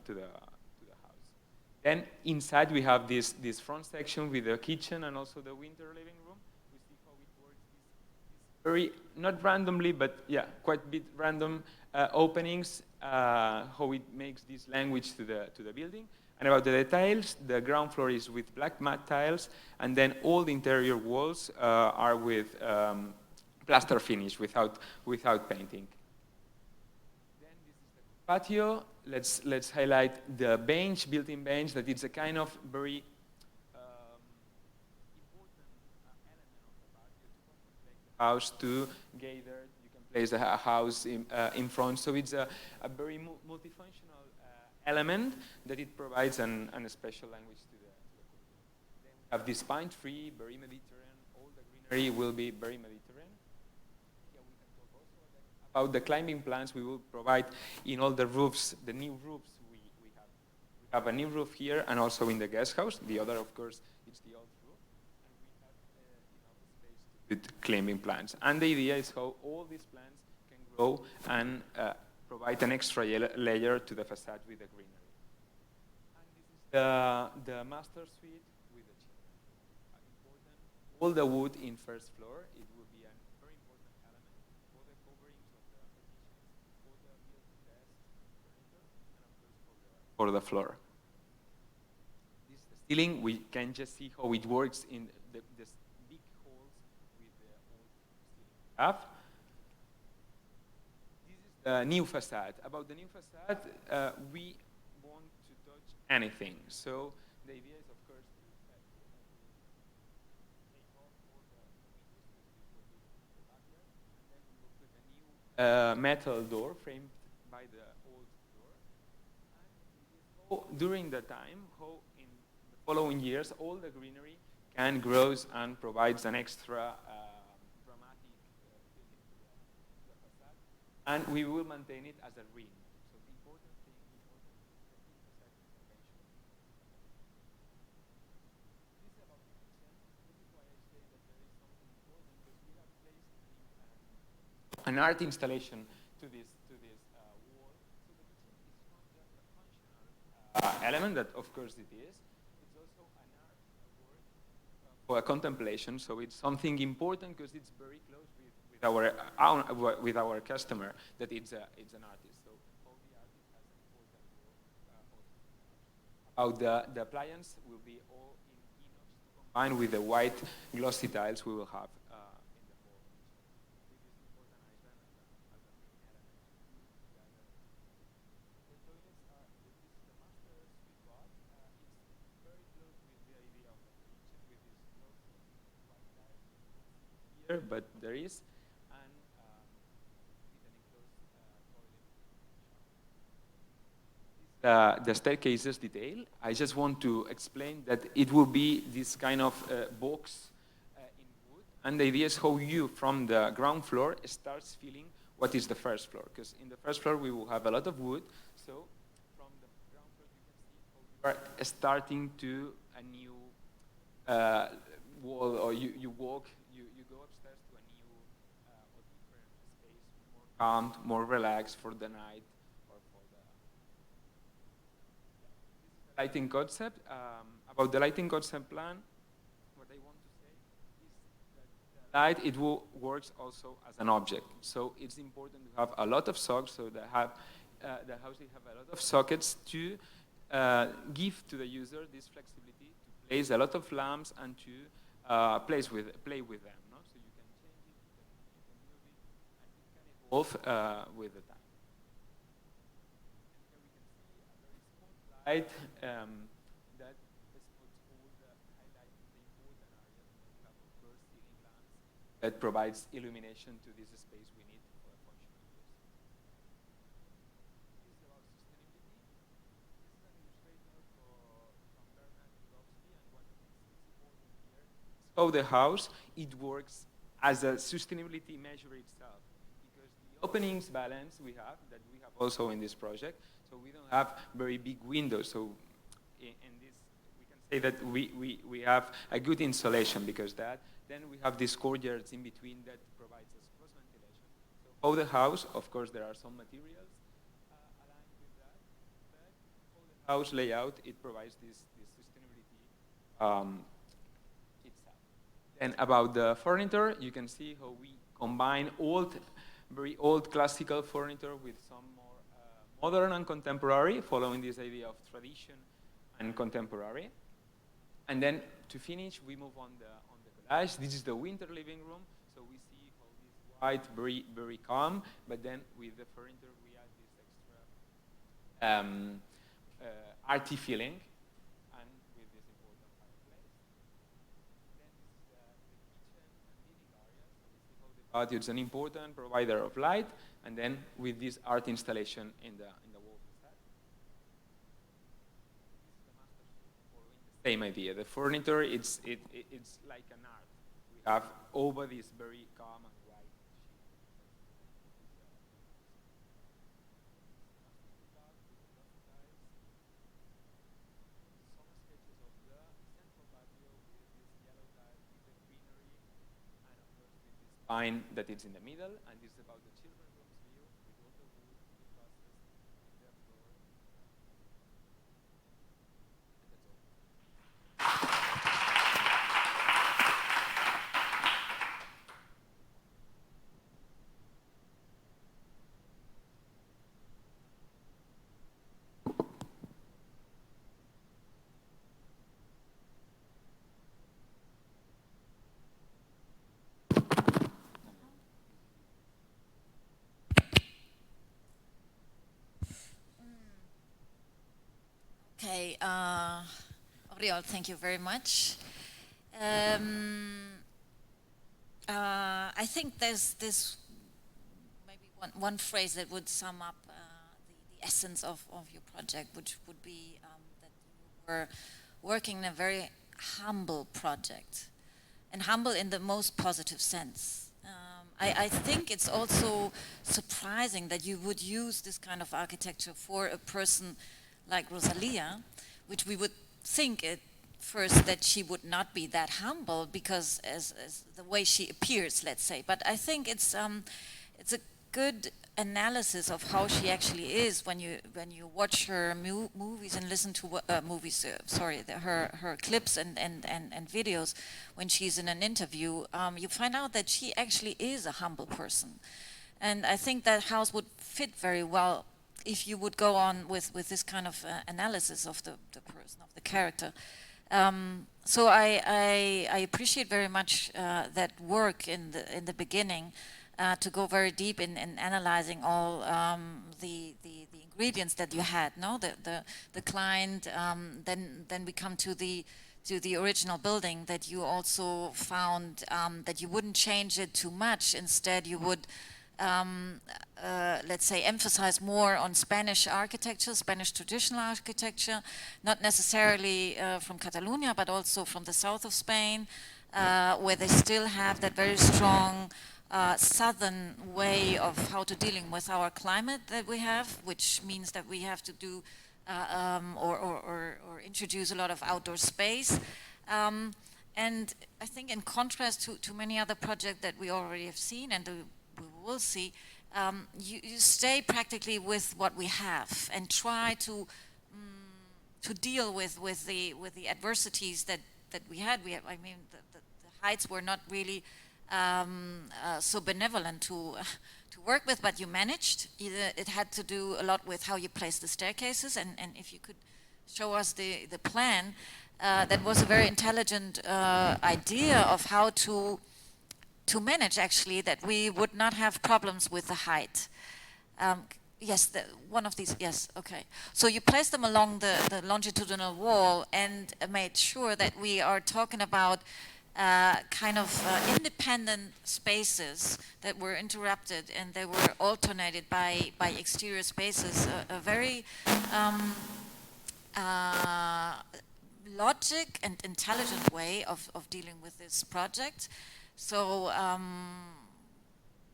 Speaker 11: Then inside we have this front section with the kitchen and also the winter living room. We see how it works. Very, not randomly, but yeah, quite a bit random openings, how it makes this language to the building. And about the details, the ground floor is with black matte tiles, and then all the interior walls are with plaster finish, without painting. Then this is the patio. Let's highlight the bench, built-in bench, that it's a kind of very important element of the patio to make the house to gather. You can place a house in front, so it's a very multifunctional element that it provides a special language to the Then we have this pine tree, very Mediterranean. All the greenery will be very Mediterranean. Here we can talk also about the climbing plants we will provide in all the roofs, the new roofs we have. We have a new roof here and also in the guest house. The other, of course, is the old roof. And we have enough space to put climbing plants. And the idea is how all these plants can grow and provide an extra layer to the facade with the greenery. And this is the master suite with the children. Important. All the wood in first floor, it will be a very important element for the coverings of the partitions, for the built-in desks, furniture, and of course for the floor. This ceiling, we can just see how it works in the big holes with the old ceiling we have. The new facade. About the new facade, we want to touch anything. So the idea is, of course, to metal door framed by the old door. And during the time, how in the following years, all the greenery can grows and provides an extra dramatic feeling to the facade. And we will maintain it as a ring. So the important thing is the intersect intervention. This is about the kitchen. This is why I say that there is something important because we have placed an art installation to this wall. So the kitchen is not just a functional element that, of course, it is. It's also an art work for a contemplation. So it's something important because it's very close with our customer that it's an artist. So all the artist has an important role also. The appliance will be all in inox combined with the white glossy tiles we will have. But there is the staircases detail. I just want to explain that it will be this kind of box in wood, and the idea is how you, from the ground floor, starts feeling what is the first floor. Because in the first floor we will have a lot of wood, so from the ground floor you can see how you are starting to a new wall, or you walk. Calm, more relaxed for the night, or for the lighting concept. About the lighting concept plan, what I want to say is that the light works also as an object. So it's important to have a lot of sockets, so that the houses have a lot of sockets to give to the user this flexibility to place a lot of lamps and to play with them. With the time. And here we can see a very small light that spots all the highlights, the important areas. We have, of course, ceiling lamps that provides illumination to this space we need for a functional use. This is about sustainability. This is an illustrator from Bernard Budowski, and what is important here is how the house works as a sustainability measure itself. Openings balance we have also in this project, so we don't have very big windows. So in this, we can say that we have a good insulation because that. Then we have these courtyards in between that provides us cross ventilation. So all the house, of course, there are some materials aligned with that, but all the house layout it provides this sustainability itself. And about the furniture, you can see how we combine very old classical furniture with some more modern and contemporary, following this idea of tradition and contemporary. And then to finish, we move on the collage. This is the winter living room, so we see how this white, very, very calm, but then with the furniture we add this extra arty feeling, and with this important fireplace. Then this is the kitchen and living area, so we see how the patio is an important provider of light, and then with this art installation in the wall facade. This is the master suite following the same idea. The furniture, it's like an art. We have over this very calm and white sheet. Some sketches of the central patio with this yellow tile, with the greenery, and of course with this pine that is in the middle, and this is about the children's rooms view with all the wood, the crosses, with the floor. And that's all.
Speaker 3: Okay, Oriol, thank you very much. I think there's maybe one phrase that would sum up the essence of your project, which would be that you were working in a very humble project, and humble in the most positive sense. I think it's also surprising that you would use this kind of architecture for a person like Rosalia, which we would think at first that she would not be that humble because as the way she appears, let's say. But I think it's a good analysis of how she actually is when you watch her movies and listen to her clips and videos when she's in an interview. You find out that she actually is a humble person, and I think that house would fit very well if you would go on with this kind of analysis of the person, of the character. So I appreciate very much that work in the beginning to go very deep in analyzing all the ingredients that you had. No, the client. Then we come to the original building that you also found that you wouldn't change it too much. Instead, you would. Let's say, emphasize more on Spanish architecture, Spanish traditional architecture, not necessarily from Catalonia, but also from the south of Spain, where they still have that very strong southern way of how to dealing with our climate that we have, which means that we have to do or introduce a lot of outdoor space. And I think in contrast to many other projects that we already have seen and we will see, you stay practically with what we have and try to deal with the adversities that we had. I mean, the heights were not really so benevolent to work with, but you managed. It had to do a lot with how you place the staircases, and if you could show us the plan, that was a very intelligent idea of how to manage, actually, that we would not have problems with the height. Yes, one of these, yes, okay. So you placed them along the longitudinal wall and made sure that we are talking about kind of independent spaces that were interrupted and they were alternated by exterior spaces. A very logic and intelligent way of dealing with this project. So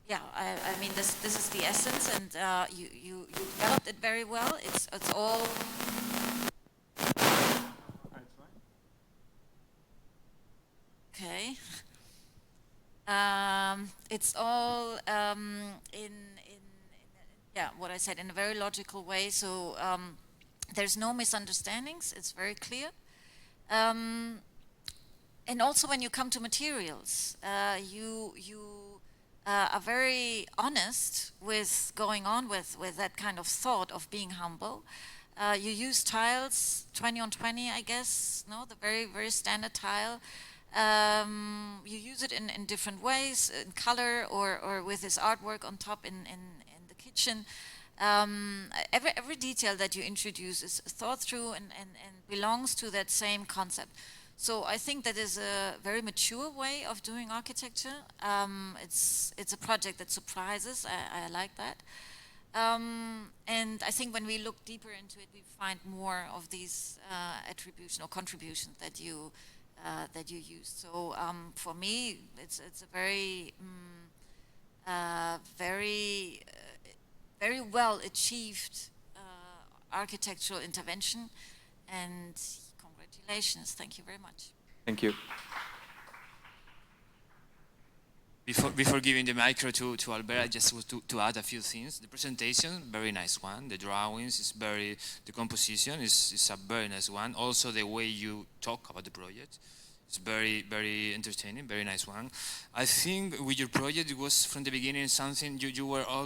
Speaker 3: yeah, I mean this is the essence, and you developed it very well. It's all. Okay. It's all in yeah, what I said, in a very logical way. So there's no misunderstandings. It's very clear. And also when you come to materials, you are very honest with going on with that kind of thought of being humble. You use tiles, 20 on 20, I guess, no, the very, very standard tile. You use it in different ways, in color or with this artwork on top in the kitchen. Every detail that you introduce is thought through and belongs to that same concept. So I think that is a very mature way of doing architecture. It's a project that surprises. I like that. And I think when we look deeper into it, we find more of these attribution or contributions that you use. So for me, it's a very very well achieved architectural intervention, and congratulations. Thank you very much.
Speaker 11: Thank you.
Speaker 7: Before giving the micro to Albert, I just want to add a few things. The presentation, very nice one. The drawings is the composition is a very nice one. Also the way you talk about the project, it's very, very entertaining, very nice one. I think with your project, it was from the beginning something you were all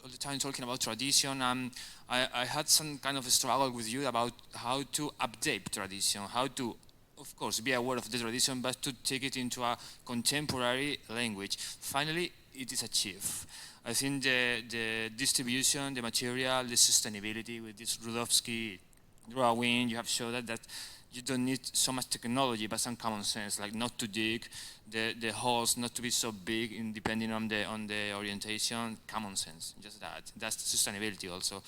Speaker 7: the time talking about tradition. I had some kind of a struggle with you about how to update tradition, how to, of course, be aware of the tradition, but to take it into a contemporary language. Finally, it is achieved. I think the distribution, the material, the sustainability with this Rudowski drawing, you have shown that you don't need so much technology, but some common sense, like not to dig, the holes not to be so big, in depending on the orientation. Common sense, just that. That's sustainability also.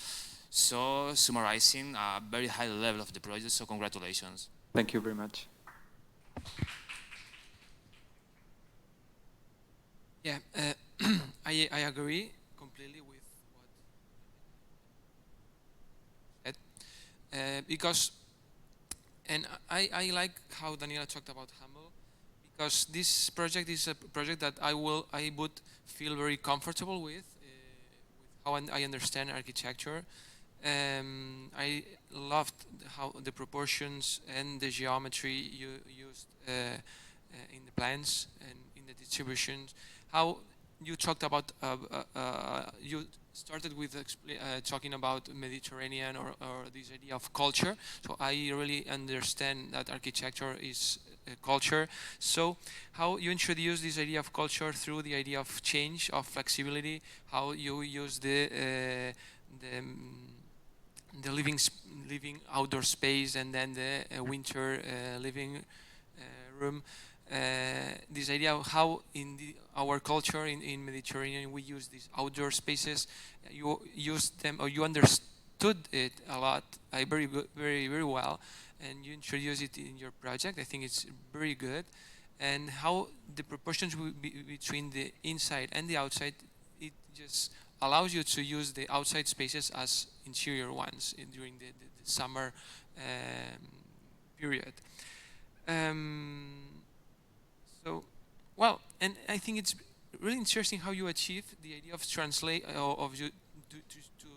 Speaker 7: So summarizing a very high level of the project. So congratulations.
Speaker 11: Thank you very much.
Speaker 5: Yeah, I agree completely with what said, because, and I like how Daniela talked about Humble, because this project is a project that I would feel very comfortable with how I understand architecture. I loved how the proportions and the geometry you used in the plans and in the distributions. How you talked about, you started with talking about Mediterranean or this idea of culture. So I really understand that architecture is culture. So how you introduce this idea of culture through the idea of change, of flexibility, how you use the living outdoor space, and then the winter living room. This idea of how in our culture in Mediterranean we use these outdoor spaces. You used them, or you understood it a lot, very well, and you introduce it in your project. I think it's very good. And how the proportions will be between the inside and the outside, it just allows you to use the outside spaces as interior ones during the summer period. So, well, and I think it's really interesting how you achieve the idea of to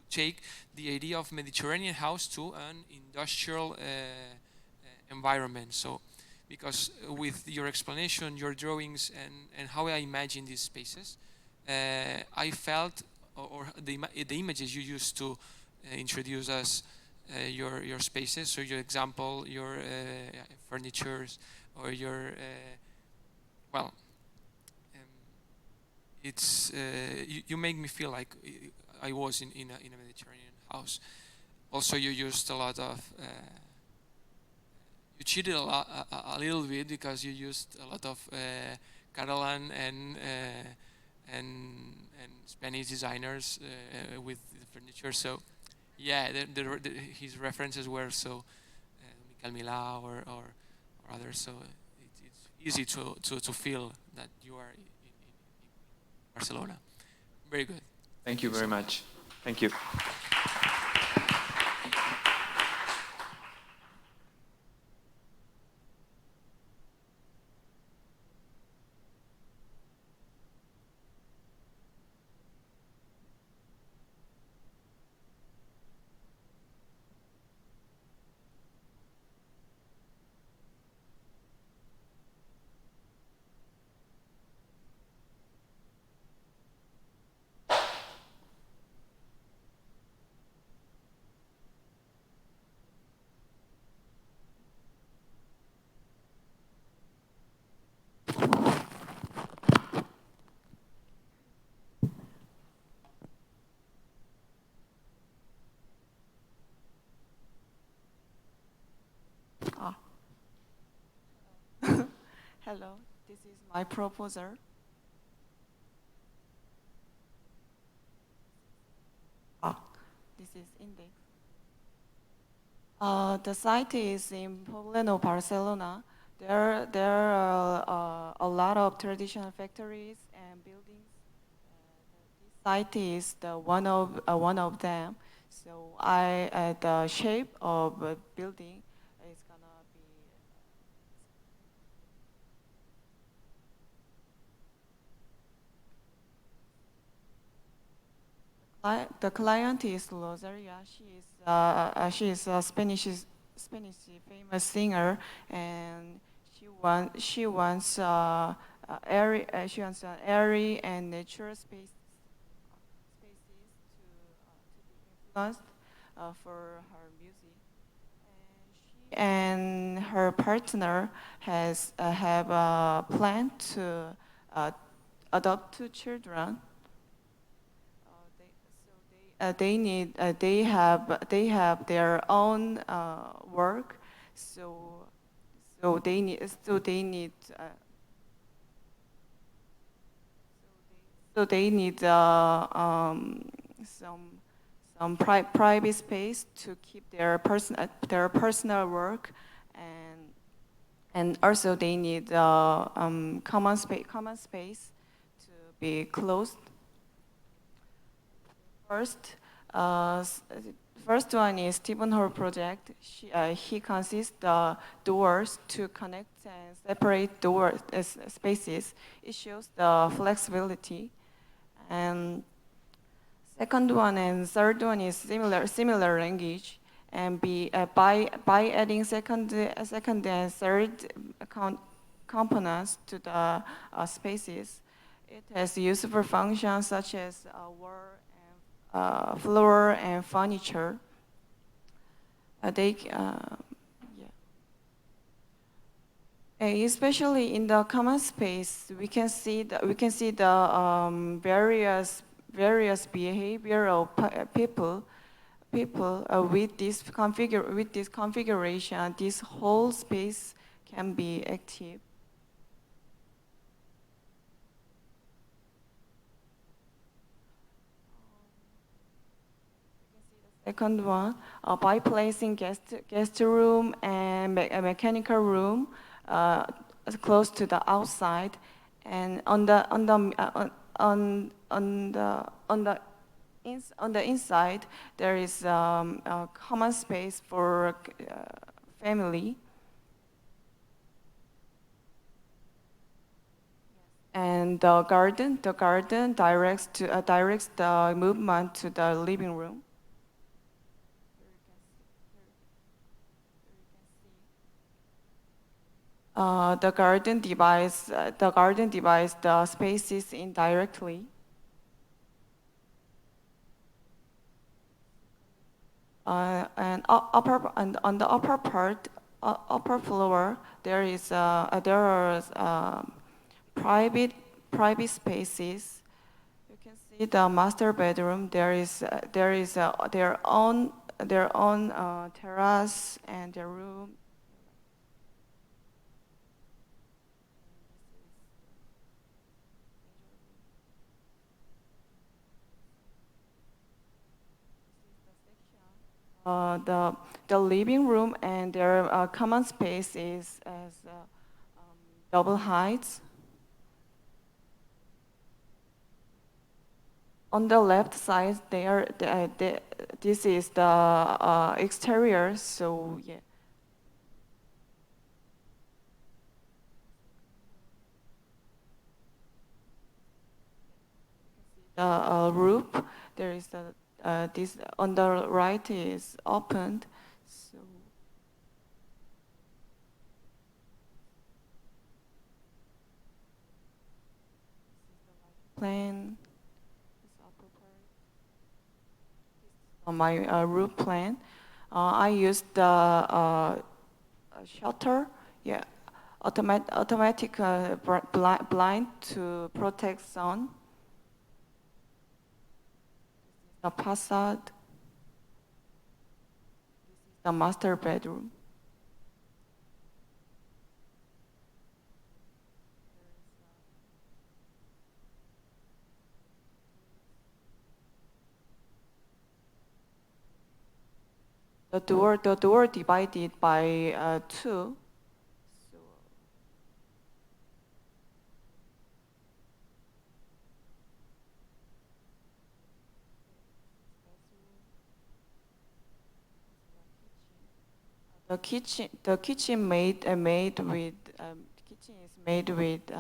Speaker 5: take the idea of Mediterranean house to an industrial environment. So, because with your explanation, your drawings, and how I imagine these spaces, I felt, or the images you used to introduce us your spaces, so your example, your furnitures, or your well, it's you make me feel like I was in a Mediterranean house. Also, you used a lot of you cheated a little bit, because you used a lot of Catalan and Spanish designers with the furniture. So yeah, his references were so Miquel Milà or others. So it's easy to feel that you are in Barcelona. Very good.
Speaker 11: Thank you very much. Thank you.
Speaker 12: Hello, this is my proposal. This is index. The site is in Poblano, Barcelona. There are a lot of traditional factories and buildings. This site is the one of them. So the shape of a building is gonna be. The client is Rosalia. She is a Spanish famous singer, and she wants an airy and natural spaces to be influenced for her music. And her partner have a plan to adopt 2 children. They have their own work, So so they need so they need so they need private space to keep their personal work, and also they need common space to be closed. First, first one is Stephen Hall project. He consists the doors to connect and separate spaces. It shows the flexibility. And second one and third one is similar language. And by adding second and third components to the spaces, it has useful functions such as wall, floor, and furniture. Especially in the common space, we can see the various behavioral people with this configuration. This whole space can be active. Second one, by placing guest room and mechanical room close to the outside, and on the inside there is a common space for family. And the garden directs the movement to the living room. The garden divides the spaces indirectly. And on the upper part, upper floor, there are private spaces. You can see the master bedroom. There is their own terrace and their room. The living room and their common space is as double heights. On the left side, this is the exterior. So yeah. The roof. There is this on the right is opened. So plan. On my roof plan, I used the shutter, automatic blind to protect sun. The facade. This is the master bedroom. The door divided by two. The kitchen is made with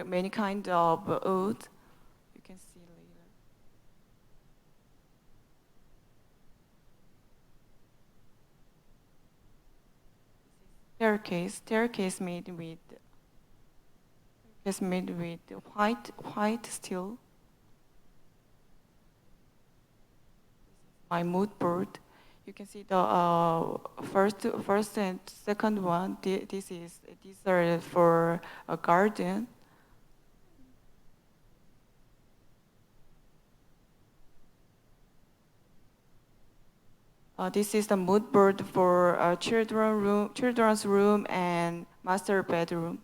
Speaker 12: many kind of wood. You can see later. Staircase made with white steel. My mood board. You can see the first and second one. These are for a garden. This is the mood board for children's room and master bedroom.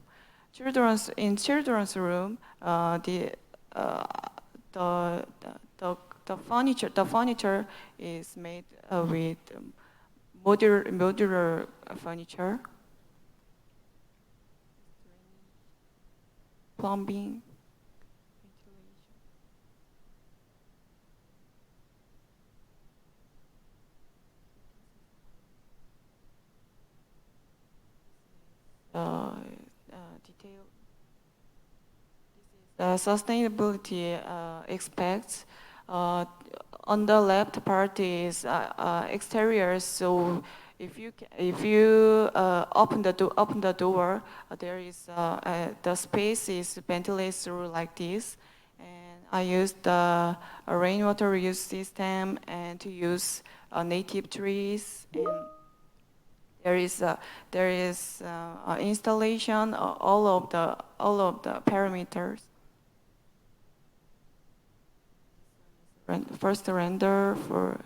Speaker 12: In children's room, the furniture is made with modular furniture, plumbing, detail. Sustainability aspects. On the left part is exteriors. So if you open the door, there is the space is ventilated through like this. And I used the rainwater reuse system and to use native trees. And there is installation all of the parameters. First render for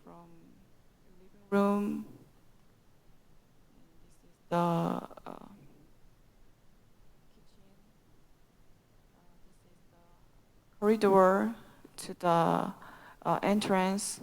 Speaker 12: from living room. This is the kitchen. This is the corridor to the entrance.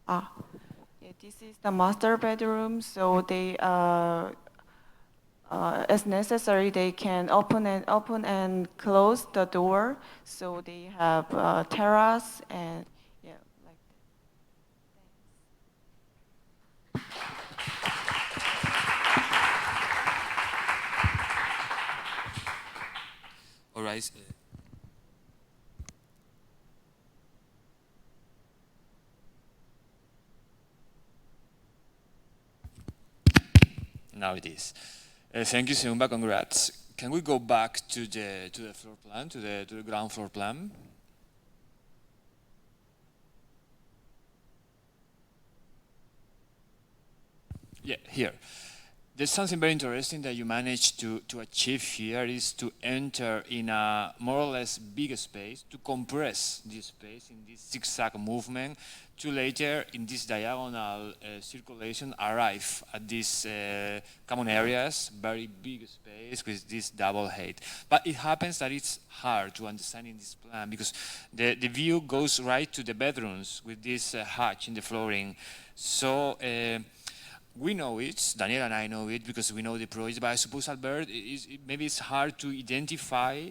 Speaker 12: Yeah, this is the master bedroom, so they as necessary, they can open and close the door, so they have terrace and yeah, like
Speaker 7: All right. Now it is. Thank you, Seumba. Congrats. Can we go back to the floor plan, to the ground floor plan? Yeah, here. There's something very interesting that you managed to achieve here is to enter in a more or less big space, to compress this space in this zigzag movement, to later in this diagonal circulation arrive at these common areas, very big space with this double height. But it happens that it's hard to understand in this plan because the view goes right to the bedrooms with this hatch in the flooring. So we know it, Daniel and I know it because we know the project, but I suppose, Albert, maybe it's hard to identify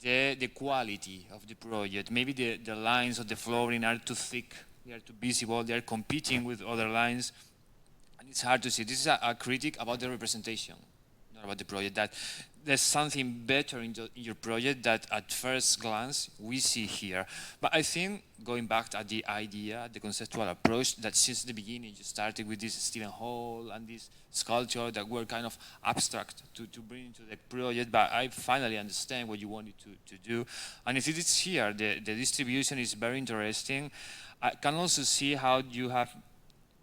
Speaker 7: the quality of the project. Maybe the lines of the flooring are too thick, they are too visible, they are competing with other lines, and it's hard to see. This is a critic about the representation, not about the project, that there's something better in your project that at first glance we see here. But I think, going back to the idea, the conceptual approach, that since the beginning you started with this Stephen Hall and this sculpture that were kind of abstract to bring into the project, but I finally understand what you wanted to do. And if it is here, the distribution is very interesting. I can also see how you have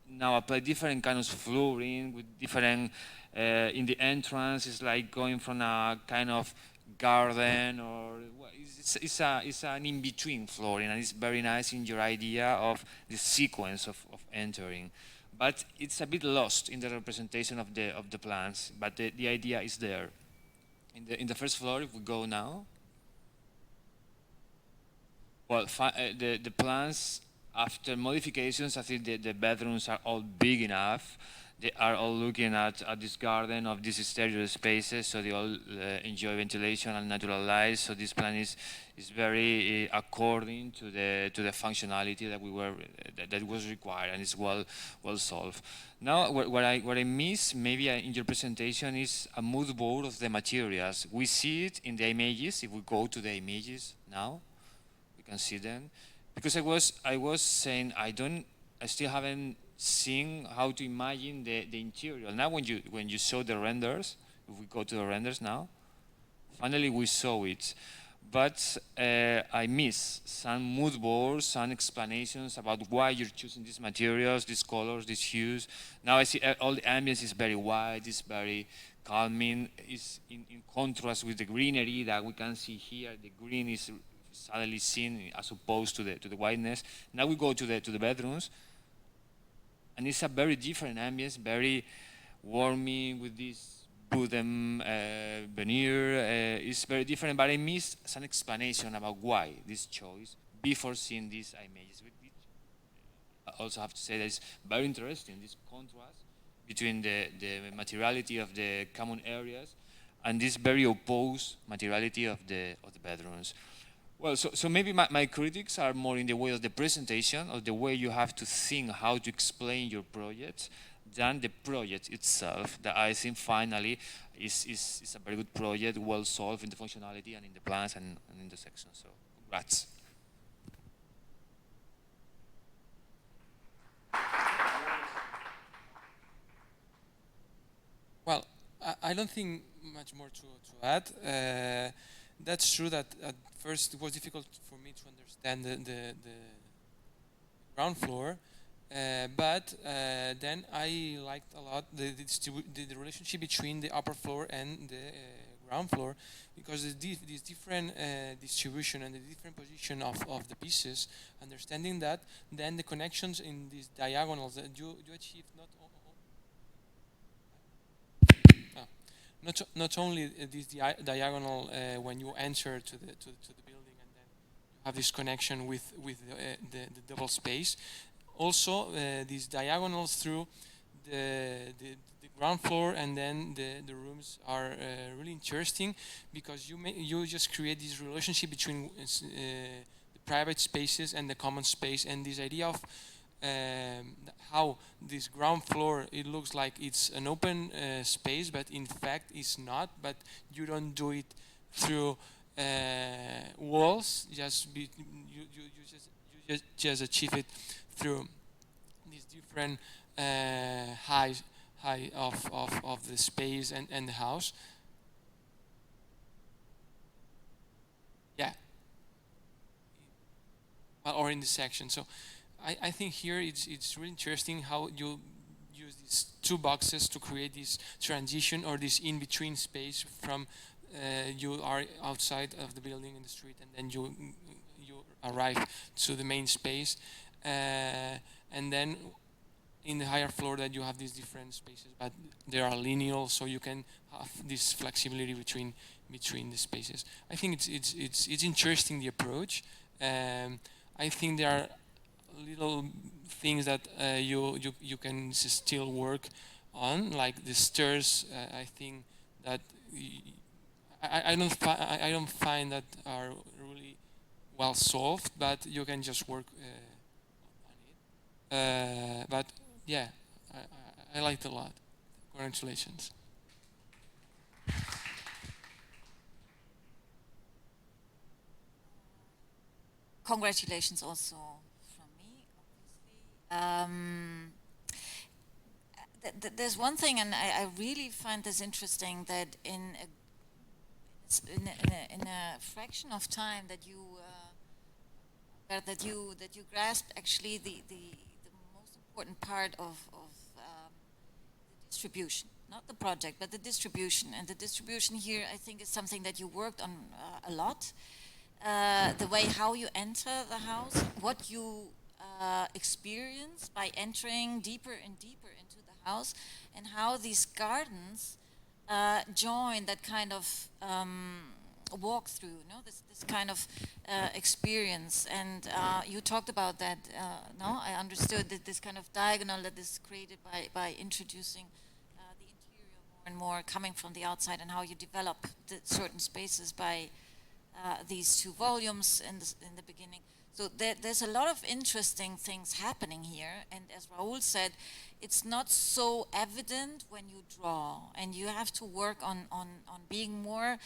Speaker 7: now applied different kinds of flooring with different in the entrance. It's like going from a kind of garden, or it's an in-between flooring, and it's very nice in your idea of the sequence of entering. But it's a bit lost in the representation of the plants, but the idea is there. In the first floor, if we go now, well, the plans, after modifications, I think the bedrooms are all big enough. They are all looking at this garden of these stereo spaces, so they all enjoy ventilation and natural light. So this plan is very according to the functionality that was required, and it's well solved. Now, what I miss maybe in your presentation is a mood board of the materials. We see it in the images. If we go to the images now, we can see them. Because I was saying I still haven't seen how to imagine the interior. Now when you show the renders, if we go to the renders now, finally we saw it. But I miss some mood boards, some explanations about why you're choosing these materials, these colors, these hues. Now I see all the ambience is very white, it's very calming, it's in contrast with the greenery that we can see here. The green is suddenly seen as opposed to the whiteness. Now we go to the bedrooms, and it's a very different ambience, very warming with this wooden veneer. It's very different, but I missed some explanation about why this choice before seeing these images. I also have to say that it's very interesting, this contrast between the materiality of the common areas and this very opposed materiality of the bedrooms. Well, so maybe my critics are more in the way of the presentation, or the way you have to think how to explain your project, than the project itself, that I think finally is a very good project, well solved in the functionality and in the plans and in the section. So congrats.
Speaker 5: Well, I don't think much more to add. That's true that at first it was difficult for me to understand the ground floor, but then I liked a lot the relationship between the upper floor and the ground floor, because this different distribution and the different position of the pieces, understanding that, then the connections in these diagonals that you achieve not only this diagonal when you enter to the building, and then you have this connection with the double space. also these diagonals through the ground floor, and then the rooms are really interesting because you just create this relationship between the private spaces and the common space, and this idea of how this ground floor, it looks like it's an open space, but in fact it's not. But you don't do it through walls. You just achieve it through these different height of the space and the house. Yeah. Or in the section. So I think here it's really interesting how you use these two boxes to create this transition or this in-between space from you are outside of the building in the street, and then you arrive to the main space, and then in the higher floor that you have these different spaces, but they are lineal, so you can have this flexibility between the spaces. I think it's interesting, the approach. I think there are little things that you can still work on, like the stairs. I think that I don't find that are really well solved, but you can just work on it. But yeah, I liked it a lot. Congratulations.
Speaker 3: Congratulations also from me, obviously. There's one thing, and I really find this interesting, that in a fraction of time that you grasped actually the most important part of the distribution, not the project, but the distribution. And the distribution here, I think, is something that you worked on a lot. The way how you enter the house, what you experience by entering deeper and deeper into the house, and how these gardens join that kind of walkthrough, this kind of experience. And you talked about that. No, I understood that this kind of diagonal that is created by introducing the interior more and more, coming from the outside, and how you develop the certain spaces by these two volumes in the beginning. So there's a lot of interesting things happening here, and as Raul said, it's not so evident when you draw, and you have to work on being more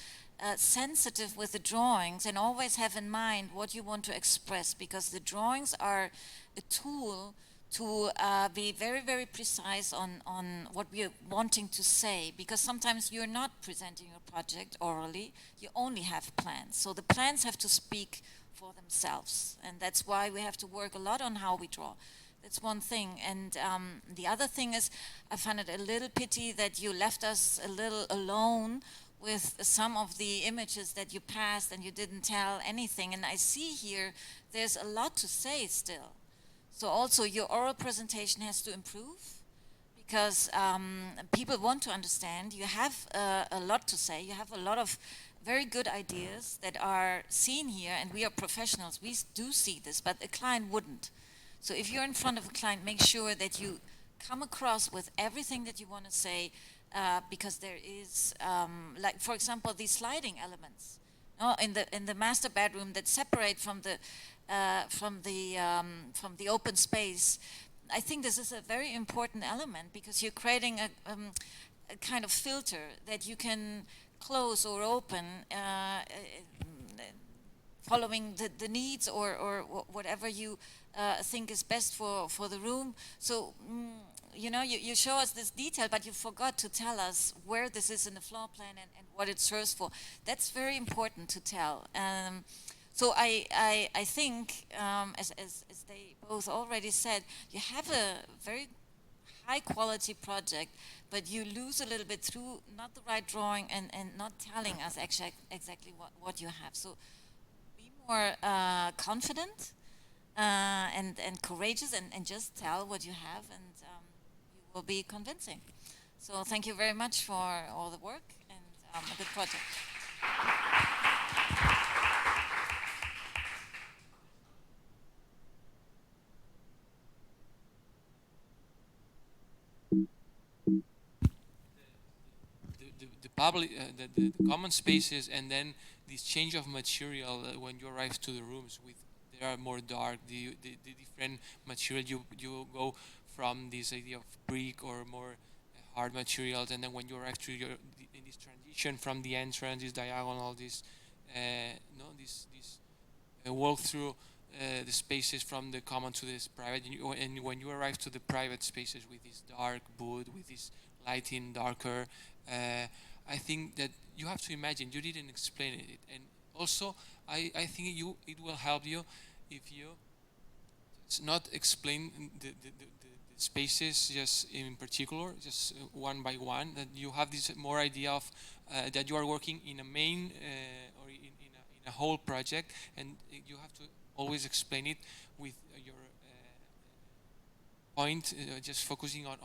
Speaker 3: sensitive with the drawings, and always have in mind what you want to express, because the drawings are a tool to be very, very precise on what we are wanting to say, because sometimes you're not presenting your project orally, you only have plans. So the plans have to speak for themselves, and that's why we have to work a lot on how we draw. That's one thing. And the other thing is, I find it a little pity that you left us a little alone with some of the images that you passed, and you didn't tell anything. And I see here there's a lot to say still. So also your oral presentation has to improve, because people want to understand. You have a lot to say. You have a lot of very good ideas that are seen here, and we are professionals. We do see this, but a client wouldn't. So if you're in front of a client, make sure that you come across with everything that you want to say, because there is, like for example, these sliding elements in the master bedroom that separate from the open space. I think this is a very important element, because you're creating a kind of filter that you can close or open following the needs or whatever you think is best for the room. So you show us this detail, but you forgot to tell us where this is in the floor plan and what it serves for. That's very important to tell. So I think, as they both already said, you have a very high quality project, but you lose a little bit through not the right drawing and not telling us exactly what you have. So be more confident and courageous, and just tell what you have, and you will be convincing. So thank you very much for all the work, and a good project.
Speaker 5: public, the common spaces, and then this change of material when you arrive to the rooms with they are more dark, the different material you go from this idea of brick or more hard materials, and then when you arrive to in this transition from the entrance, this diagonal, this no this walk through the spaces from the common to this private, and when you arrive to the private spaces with this dark wood, with this lighting darker, I think that you have to imagine, you didn't explain it, and also I think it will help you if you not explain the spaces just in particular, just one by one, that you have this more idea of that you are working in a main or in a whole project, and you have to always explain it with your point, just focusing on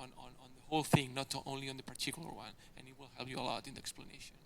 Speaker 5: the whole thing, not only on the particular one, and it will help you a lot in the explanation.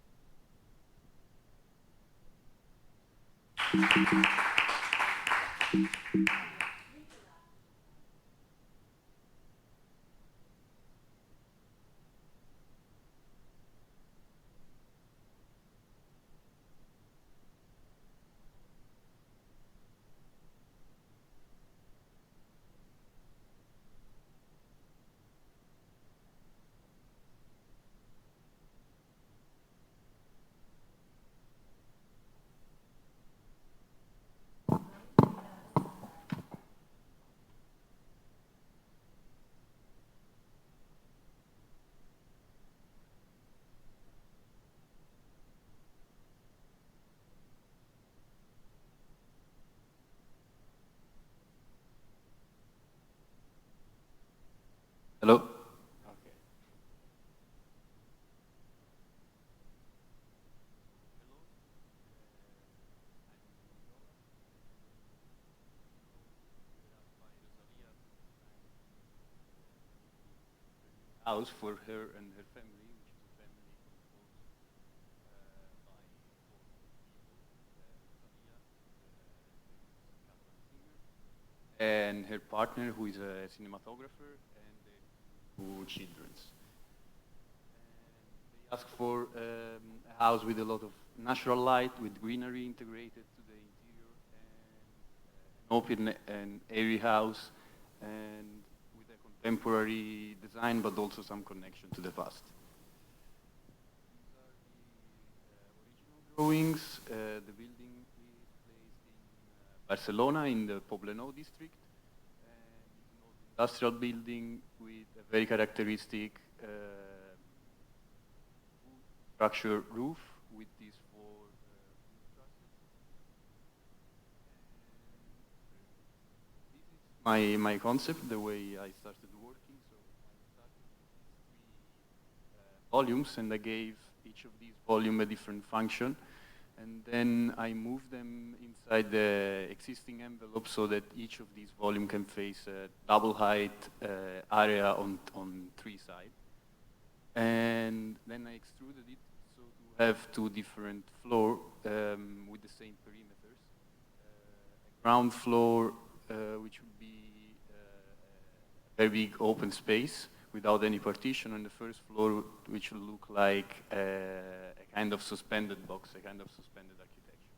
Speaker 13: Hello? Okay. House for her and her family, which is a family composed by 4 people, Rosalia, and her partner, who is a cinematographer, and their 2 children. They asked for a house with a lot of natural light, with greenery integrated to the interior, and an open and airy house, and with a contemporary design, but also some connection to the past. These are the original drawings. The building is placed in Barcelona, in the Poblenou district. Industrial building with a very characteristic structure roof with these 4 trusses. This is my concept, the way I started working. So I started with these 3 volumes, and I gave each of these volumes a different function. And then I moved them inside the existing envelope so that each of these volumes can face a double height area on 3 sides. And then I extruded it so to have 2 different floors with the same perimeters. A ground floor, which would be a very big open space without any partition, and the first floor, which will look like a kind of suspended box, a kind of suspended architecture.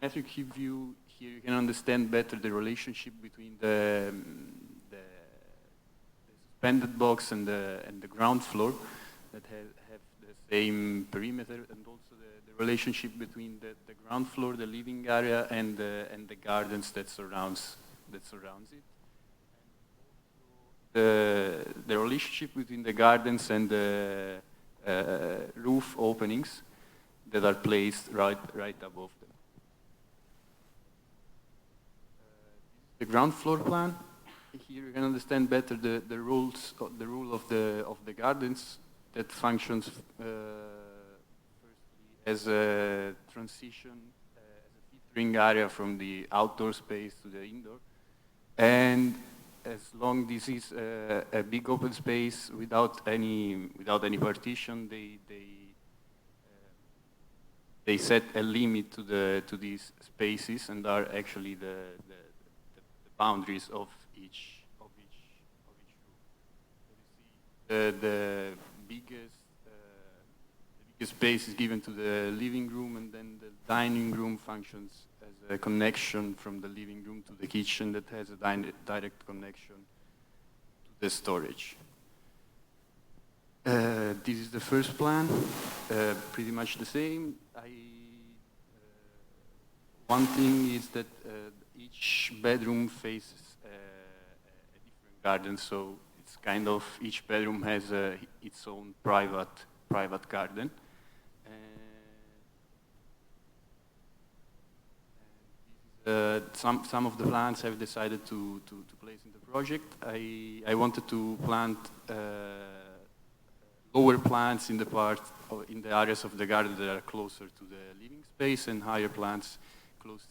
Speaker 13: With an axonometric view, here you can understand better the relationship between the suspended box and the ground floor that have the same perimeter, and also the relationship between the ground floor, the living area, and the gardens that surrounds it. The relationship between the gardens and the roof openings that are placed right above them. The ground floor plan. Here you can understand better the rule of the gardens that functions firstly as a transition, as a filtering area from the outdoor space to the indoor. And as long this is a big open space without any partition, they set a limit to these spaces, and are actually the boundaries of each room. So you see the biggest space is given to the living room, and then the dining room functions as a connection from the living room to the kitchen that has a direct connection to the storage. This is the first plan, pretty much the same. One thing is that each bedroom faces a different garden, so it's kind of each bedroom has its own private garden. Some of the plants I've decided to place in the project. I wanted to plant lower plants in the areas of the garden that are closer to the living space, and higher plants close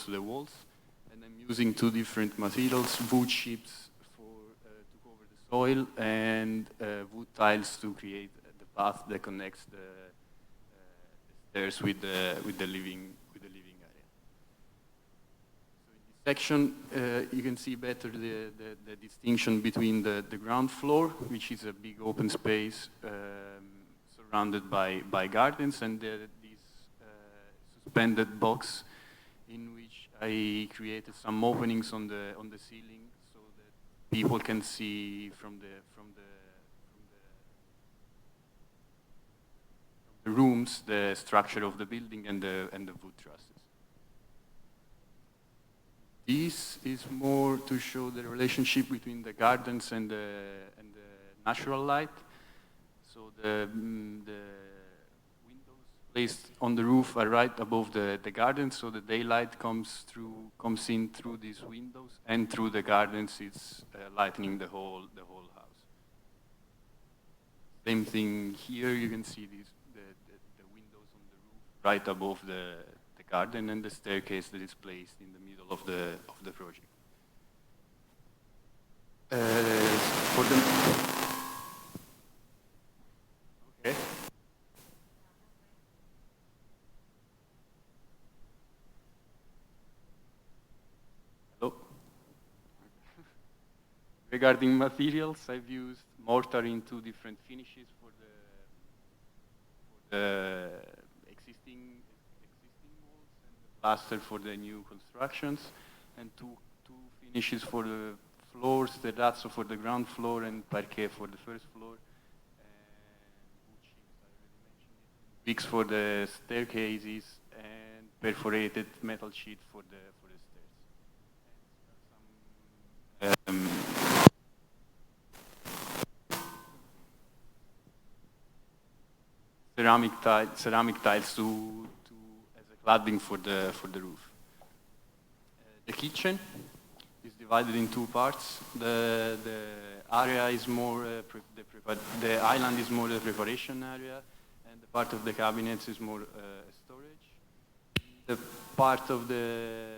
Speaker 13: to the walls. And I'm using two different materials: wood chips to cover the soil, and wood tiles to create the path that connects the stairs with the living area. So in this section, you can see better the distinction between the ground floor, which is a big open space surrounded by gardens, and this suspended box in which I created some openings on the ceiling so that people can see from the rooms the structure of the building and the wood trusses. This is more to show the relationship between the gardens and the natural light. So the windows placed on the roof are right above the garden, so the daylight comes in through these windows, and through the gardens it's lightening the whole house. Same thing here. You can see the windows on the roof right above the garden, and the staircase that is placed in the middle of the project. Okay. Hello. Regarding materials, I've used mortar in two different finishes for the existing walls, and the plaster for the new constructions, and two finishes for the floors, the terrazzo for the ground floor, and parquet for the first floor. Bricks for the staircases, and perforated metal sheet for the stairs. Ceramic tiles as a cladding for the roof. The kitchen is divided in two parts. The area is more the island is more the preparation area, and the part of the cabinets is more storage. The part of the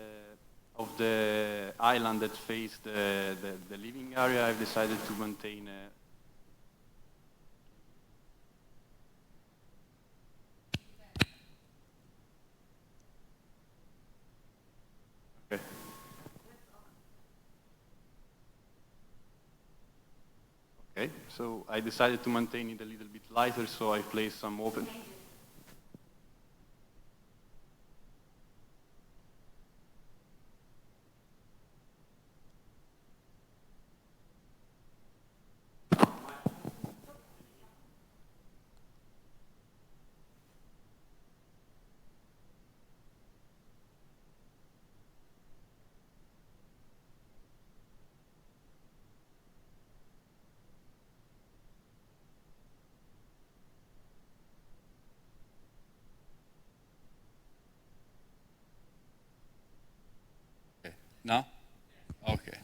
Speaker 13: island that faces the living area, I've decided to maintain Okay, so I decided to maintain it a little bit lighter, so I placed some open. Now? Okay.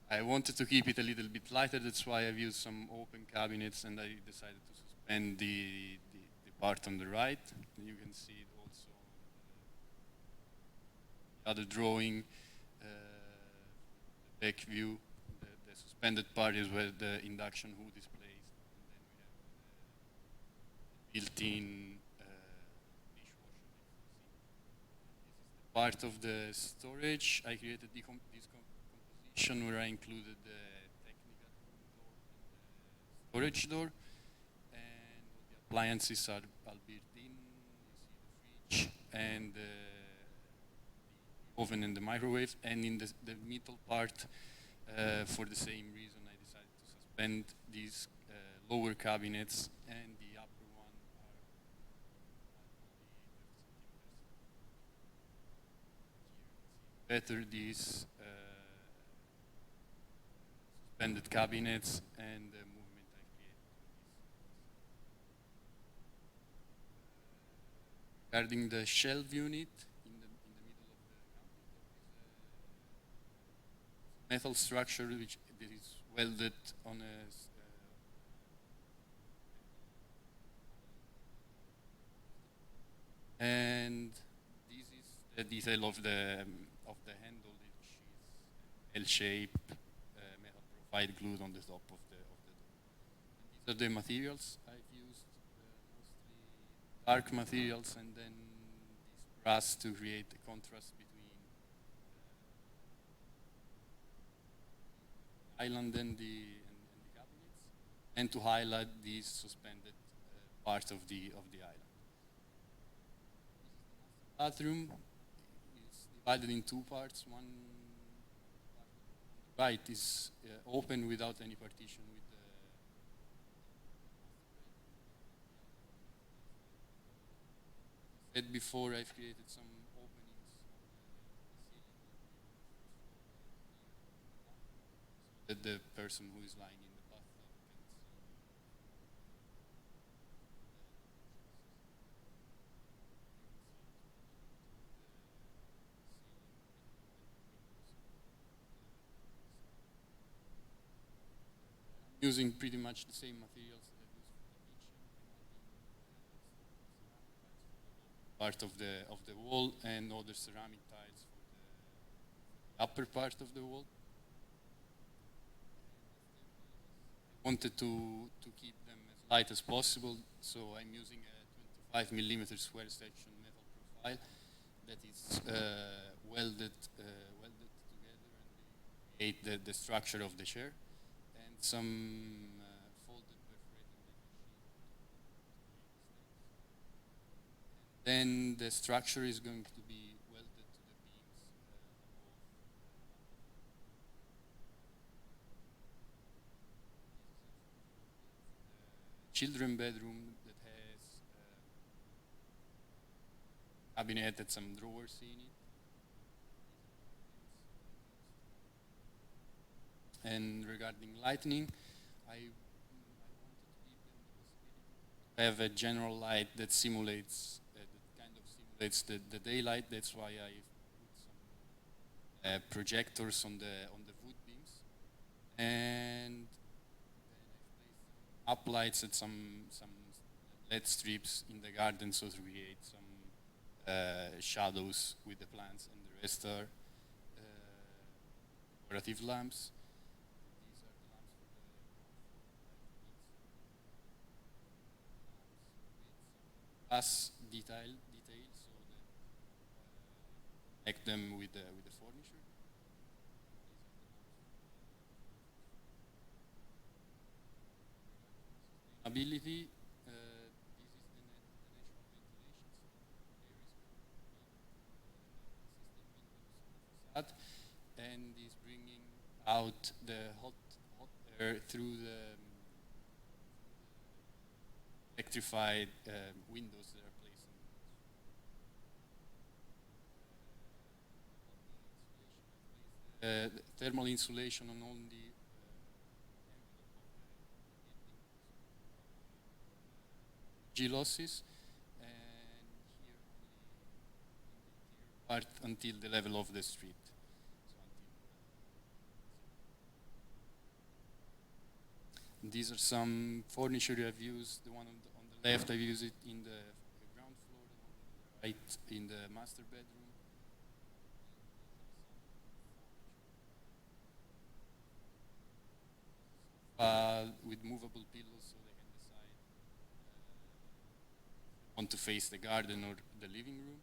Speaker 13: I wanted to keep it a little bit lighter, that's why I've used some open cabinets, and I decided to suspend the part on the right. You can see it also on the other drawing, the back view. The suspended part is where the induction hood is placed, and then we have the built-in part of the storage. I created this composition where I included the technical room door storage door, and all the appliances are built in. You see the fridge and the oven and the microwave, and in the middle part, for the same reason, I decided to suspend these lower cabinets, and the upper one are better these suspended cabinets and the movement I created. Regarding the shelf unit, in the middle of the metal structure which is welded on a and this is the detail of the handle, which is an L-shape metal profile glued on the top of the door. And these are the materials I've used, mostly dark materials, and then this brass to create the contrast between the island and the cabinets, and to highlight these suspended part of the island. Bathroom is divided in two parts. One part on the right is open without any partition with the said before, I've created some openings on the ceiling so that the person who is lying in the bathtub can see. Using pretty much the same materials that I used for the kitchen, part of the wall, and other ceramic tiles for the upper part of the wall. I wanted to keep them as light as possible, so I'm using a 25 millimeter square section metal profile that is welded together and create the structure of the chair, and some folded perforating machine. Then the structure is going to be welded to the beams above. Children bedroom that has a cabinet and some drawers in it. And regarding lighting, I wanted to give them the possibility to have a general light that simulates, the daylight. That's why I put some projectors on the wood beams, and then I placed some uplights and some LED strips in the garden, so to create some shadows with the plants, and the rest are decorative lamps. These are the lamps for the glass detail, so that connect them with the furniture. Sustainability. This is the natural ventilation. So there is going to be system windows on the facade, and is bringing out the hot air through the electrified windows that are placed in the thermal insulation on all the G losses, and here only in the interior part until the level of the street. These are some furniture I've used. The one on the left, I've used it in the ground floor, the one on the right in the master bedroom. With movable pillows, so they can decide if they want to face the garden or the living room.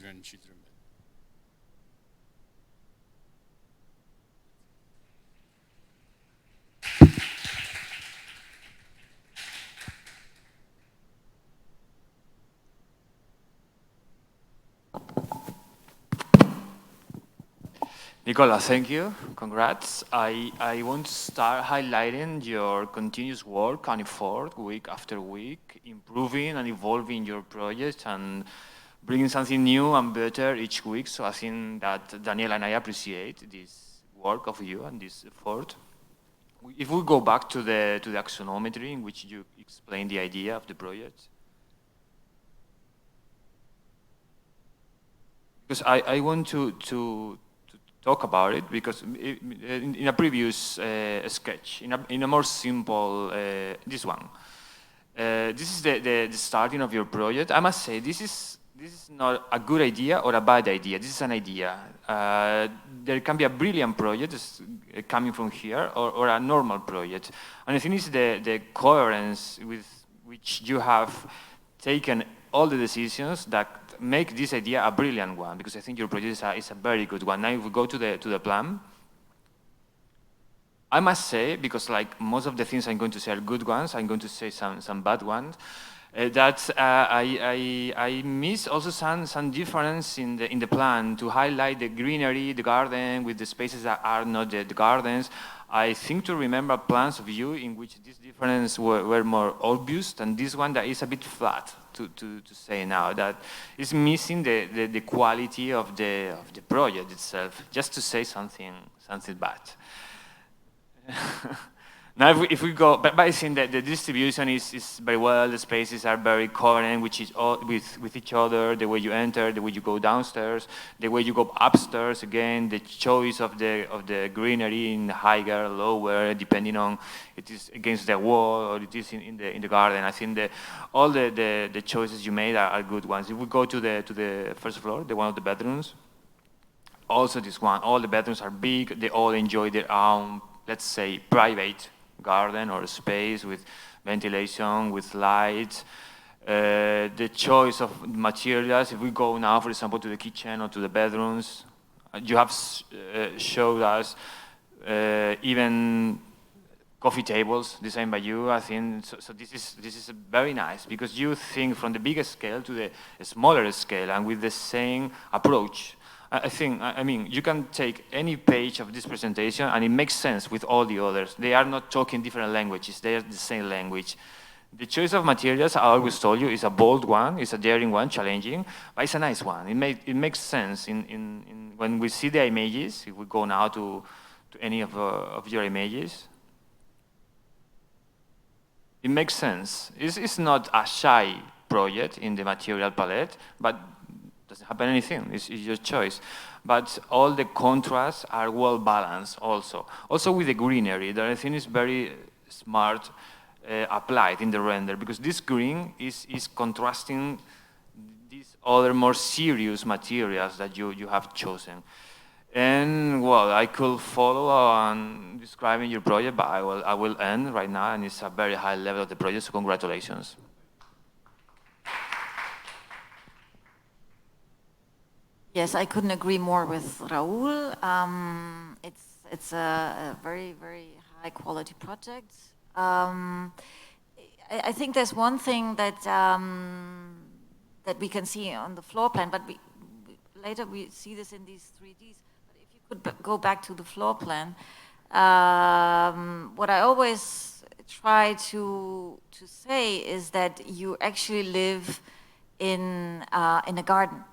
Speaker 7: and children.
Speaker 4: Nicola, thank you. Congrats. I want to start highlighting your continuous work and effort week after week, improving and evolving your project and bringing something new and better each week. So I think that Daniela and I appreciate this work of you and this effort. If we go back to the axonometry in which you explained the idea of the project, because I want to talk about it because in a previous sketch, in a more simple, this one, this is the starting of your project. I must say this is not a good idea or a bad idea. This is an idea. There can be a brilliant project coming from here or a normal project. And I think it's the coherence with which you have taken all the decisions that make this idea a brilliant one, because I think your project is a very good one. Now if we go to the plan, I must say, because like most of the things I'm going to say are good ones, I'm going to say some bad ones, that I miss also some difference in the plan to highlight the greenery, the garden, with the spaces that are not the gardens. I think to remember plans of you in which this difference were more obvious than this one that is a bit flat, to say now, that is missing the quality of the project itself, just to say something bad. Now, if we go, but I think that the distribution is very well. The spaces are very coherent, which is all with each other. The way you enter, the way you go downstairs, the way you go upstairs. Again, the choice of the greenery in higher, lower, depending on it is against the wall or it is in the garden. I think all the choices you made are good ones. If we go to the first floor, the one of the bedrooms, also this one, all the bedrooms are big. They all enjoy their own, let's say, private garden or space with ventilation, with lights. The choice of materials, if we go now, for example, to the kitchen or to the bedrooms, you have showed us even coffee tables designed by you. I think so this is very nice because you think from the bigger scale to the smaller scale and with the same approach. I mean, you can take any page of this presentation and it makes sense with all the others. They are not talking different languages, they are the same language. The choice of materials, I always told you, is a bold one, it's a daring one, challenging, but it's a nice one. It makes sense when we see the images. If we go now to any of your images, it makes sense. It's not a shy project in the material palette, but doesn't happen anything, it's your choice. But all the contrasts are well balanced also. Also with the greenery, that I think is very smart applied in the render, because this green is contrasting these other more serious materials that you have chosen. And well, I could follow on describing your project, but I will end right now, and it's a very high level of the project, so congratulations.
Speaker 3: Yes, I couldn't agree more with Raúl. It's a very, very high quality project. I think there's one thing that that we can see on the floor plan, but later we see this in these 3Ds. But if you could go back to the floor plan, what I always try to say is that you actually live in a garden.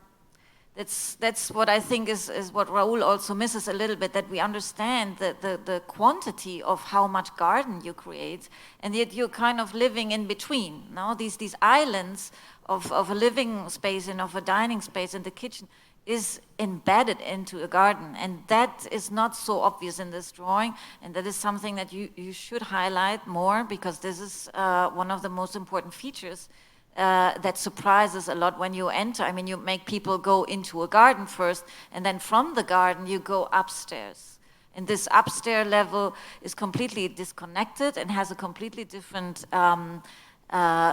Speaker 3: That's what I think is what Raúl also misses a little bit, that we understand the quantity of how much garden you create, and yet you're kind of living in between. No? These islands of a living space and of a dining space and the kitchen is embedded into a garden, and that is not so obvious in this drawing, and that is something that you should highlight more, because this is one of the most important features that surprises a lot when you enter. I mean, you make people go into a garden first, and then from the garden you go upstairs. And this upstairs level is completely disconnected and has a completely different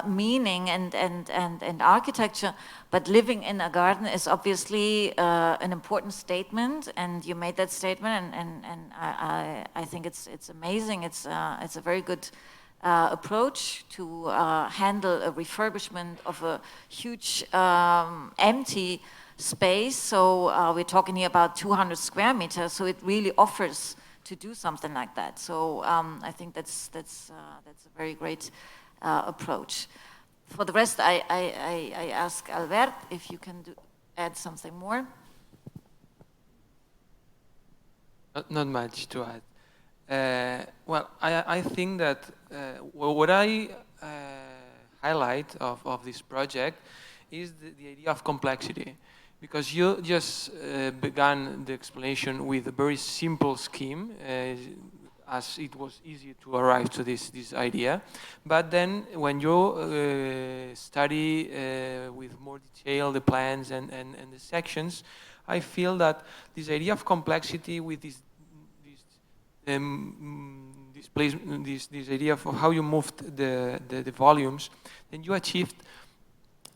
Speaker 3: meaning and architecture, but living in a garden is obviously an important statement, and you made that statement, and I think it's amazing. It's a very good approach to handle a refurbishment of a huge empty space. So we're talking here about 200 square meters, so it really offers to do something like that. So I think that's a very great approach. For the rest, I ask Albert if you can add something more.
Speaker 5: Not much to add. Well, I think that what I highlight of this project is the idea of complexity. Because you just began the explanation with a very simple scheme, as it was easy to arrive to this idea. But then when you study with more detail the plans and the sections, I feel that this idea of complexity with this idea of how you moved the volumes, then you achieved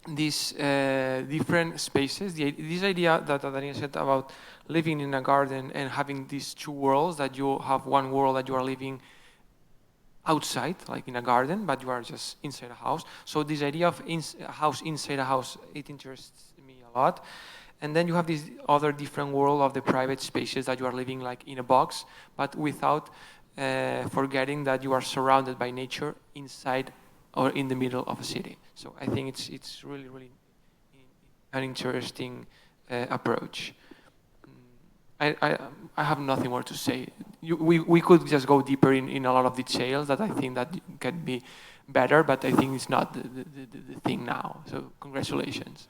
Speaker 5: these different spaces. This idea that Daniel said about living in a garden and having these two worlds, that you have one world that you are living outside, like in a garden, but you are just inside a house. So this idea of a house inside a house, it interests me a lot. And then you have this other different world of the private spaces that you are living like in a box, but without forgetting that you are surrounded by nature inside or in the middle of a city. So I think it's really, really an interesting approach. I have nothing more to say. We could just go deeper in a lot of details that I think that can be better, but I think it's not the thing now. So congratulations.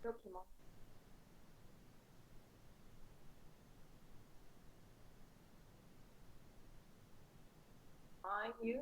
Speaker 1: okay, Mom. You?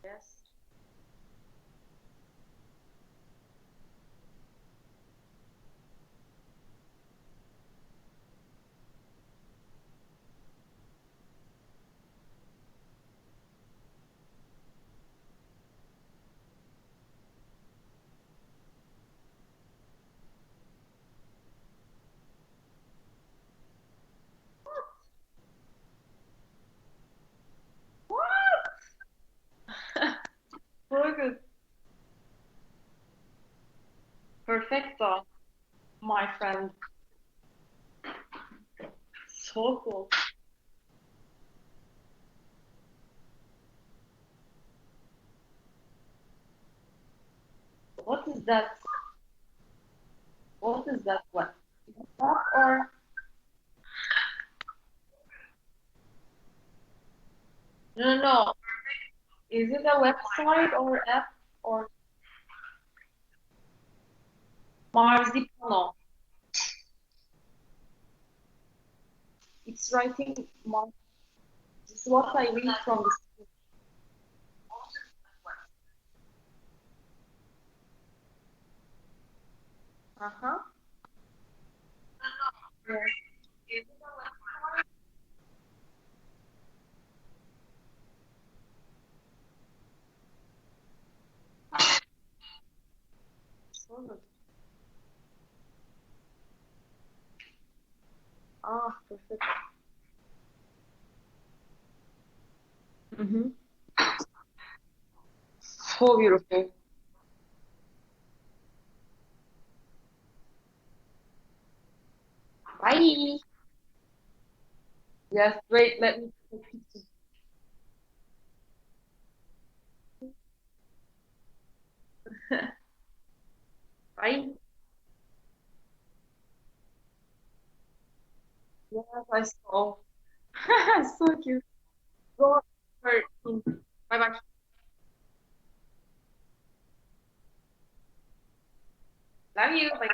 Speaker 1: Yes. So good. Perfecto, my friend. So cool. What is that? What is that one? App or no? Is it a website or app or Marzipano? It's writing Mars. This is what I read from the screen. Uh-huh. Yes. Is it a website? So good. Ah, perfect. Mm-hmm. So beautiful. Bye. Yes, wait, let me take a picture. Bye. Yes, I saw. So cute. Go for him. Bye bye. Love you. Bye.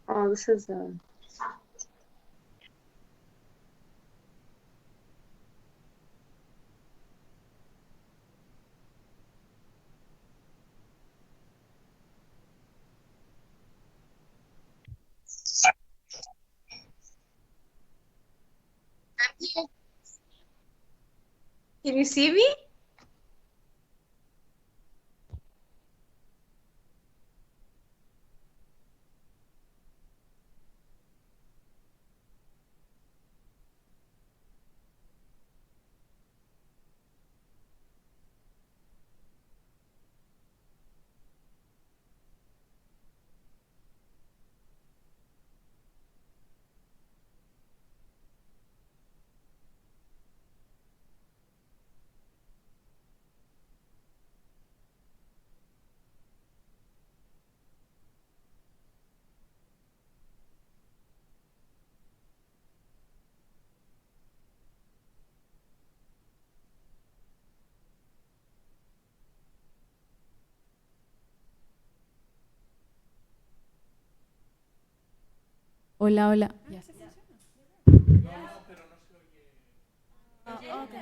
Speaker 6: Oh, this is Can you see me?
Speaker 8: Hola, hola. Yes. Okay.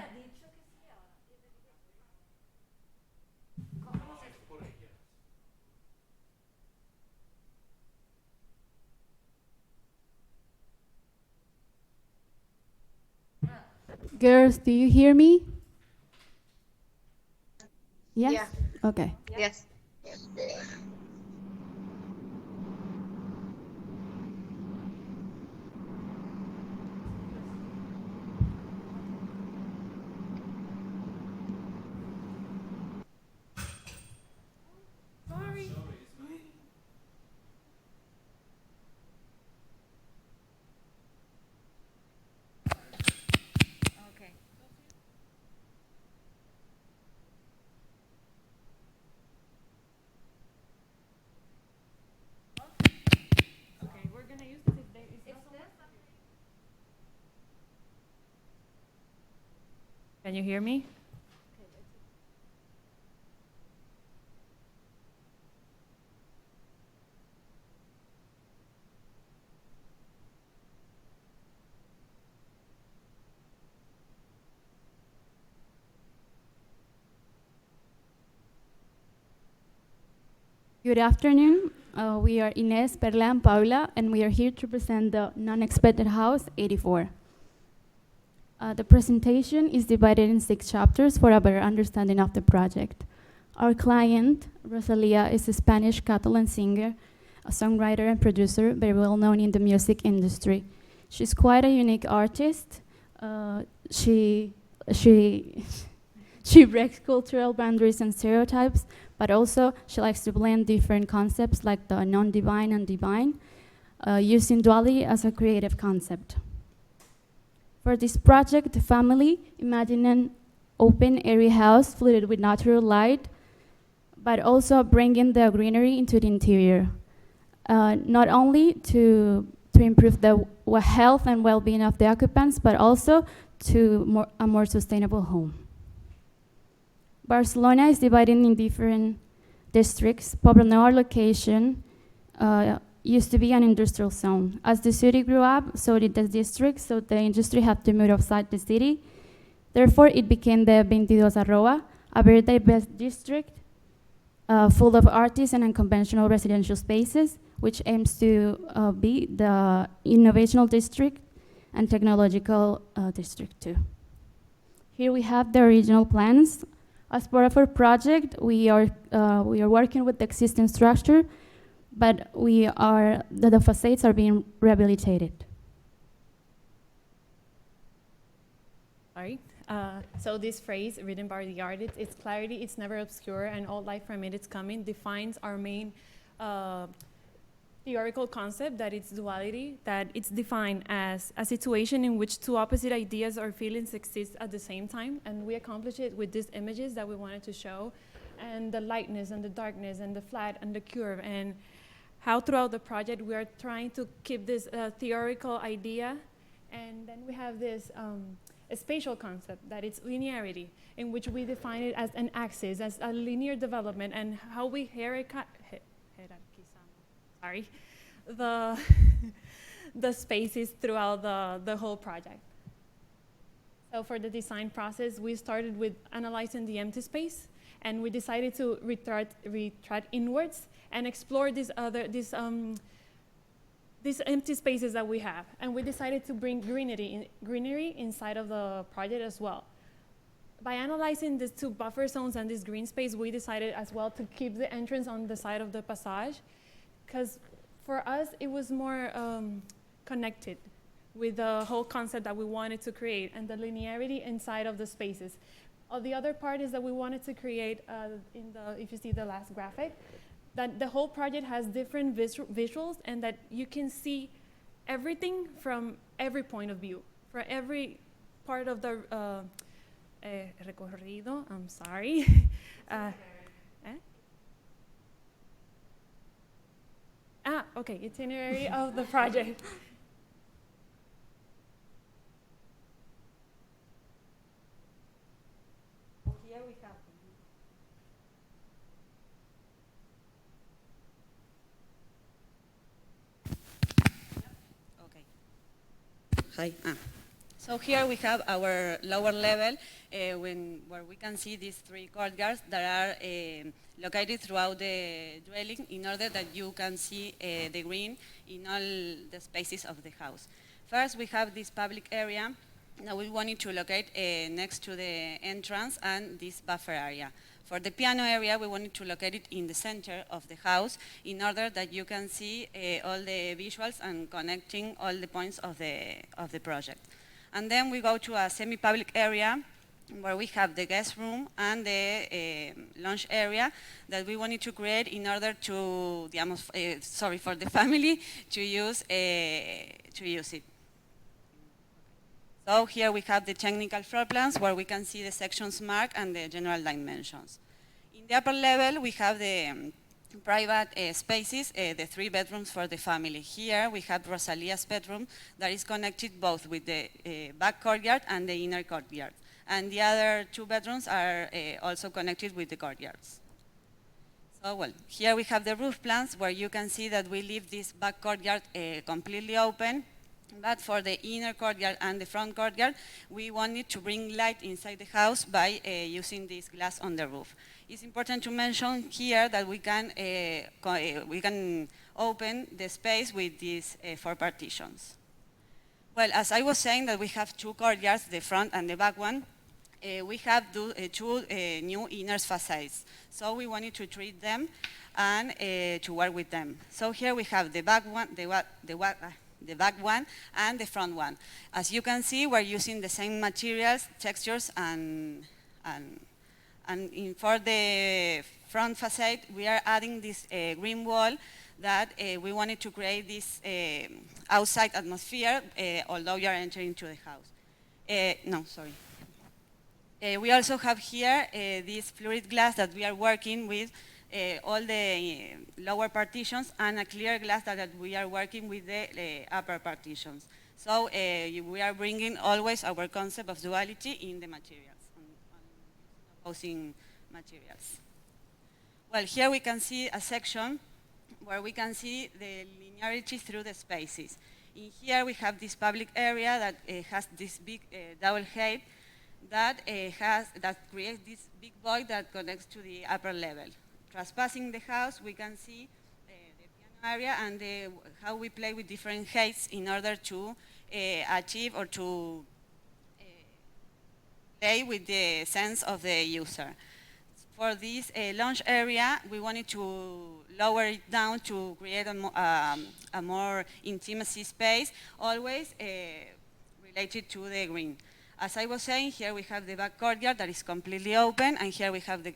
Speaker 8: Girls, do you hear me? Yes?
Speaker 6: Yeah.
Speaker 8: Okay.
Speaker 6: Yes.
Speaker 3: Okay. Okay, we're gonna use this if there is not someone. Can you hear me?
Speaker 8: Good afternoon. We are Ines, Perla, and Paula, and we are here to present the Non-Expected House 84. The presentation is divided in 6 chapters for a better understanding of the project. Our client, Rosalia, is a Spanish Catalan singer, a songwriter and producer, very well known in the music industry. She's quite a unique artist. She breaks cultural boundaries and stereotypes, but also she likes to blend different concepts like the non-divine and divine, using duality as a creative concept. For this project, the family imagined an open, airy house flooded with natural light, but also bringing the greenery into the interior, not only to improve the health and well-being of the occupants, but also to a more sustainable home. Barcelona is divided in different districts. Poblenou location used to be an industrial zone. As the city grew up, so did the district, so the industry had to move outside the city. Therefore, it became the 22 Arroba, a very diverse district full of artists and unconventional residential spaces, which aims to be the innovational district and technological district too. Here we have the original plans. As part of our project, we are working with the existing structure, but the facades are being rehabilitated.
Speaker 14: Sorry. So this phrase, written by the artist, it's clarity, it's never obscure, and all life from it is coming, defines our main theoretical concept, that it's duality, that it's defined as a situation in which two opposite ideas or feelings exist at the same time, and we accomplish it with these images that we wanted to show, and the lightness and the darkness and the flat and the curve, and how throughout the project we are trying to keep this theoretical idea, and then we have this a spatial concept that it's linearity, in which we define it as an axis, as a linear development, and how we sorry, the the spaces throughout the whole project. So for the design process, we started with analyzing the empty space, and we decided to retread inwards and explore these empty spaces that we have. And we decided to bring greenery inside of the project as well. By analyzing these two buffer zones and this green space, we decided as well to keep the entrance on the side of the passage, because for us, it was more connected with the whole concept that we wanted to create and the linearity inside of the spaces. The other part is that we wanted to create, if you see the last graphic, that the whole project has different visuals, and that you can see everything from every point of view, for every part of the recorrido, I'm sorry. Okay, itinerary of the project. Here we have.
Speaker 15: Okay. Hi. So here we have our lower level, where we can see these three courtyards that are located throughout the dwelling, in order that you can see the green in all the spaces of the house. First, we have this public area that we wanted to locate next to the entrance and this buffer area. For the piano area, we wanted to locate it in the center of the house, in order that you can see all the visuals and connecting all the points of the project. And then we go to a semi-public area, where we have the guest room and the lounge area that we wanted to create in order to, for the family to use it. So here we have the technical floor plans, where we can see the sections marked and the general dimensions. In the upper level, we have the private spaces, the 3 bedrooms for the family. Here we have Rosalia's bedroom that is connected both with the back courtyard and the inner courtyard. And the other 2 bedrooms are also connected with the courtyards. So, well, here we have the roof plans, where you can see that we leave this back courtyard completely open. But for the inner courtyard and the front courtyard, we wanted to bring light inside the house by using this glass on the roof. It's important to mention here that we can open the space with these 4 partitions. Well, as I was saying that we have 2 courtyards, the front and the back one, we have 2 new inner facades. So we wanted to treat them and to work with them. So here we have the back one, the back one and the front one. As you can see, we're using the same materials, textures, and for the front facade, we are adding this green wall that we wanted to create this outside atmosphere, although you are entering into the house. We also have here this fluorid glass that we are working with all the lower partitions, and a clear glass that we are working with the upper partitions. So we are bringing always our concept of duality in the materials, opposing materials. Well, here we can see a section where we can see the linearity through the spaces. In here we have this public area that has this big double height that creates this big void that connects to the upper level. Trespassing the house, we can see the piano area and how we play with different heights in order to achieve or to play with the sense of the user. For this lounge area, we wanted to lower it down to create a more intimacy space, always related to the green. As I was saying, here we have the back courtyard that is completely open, and here we have the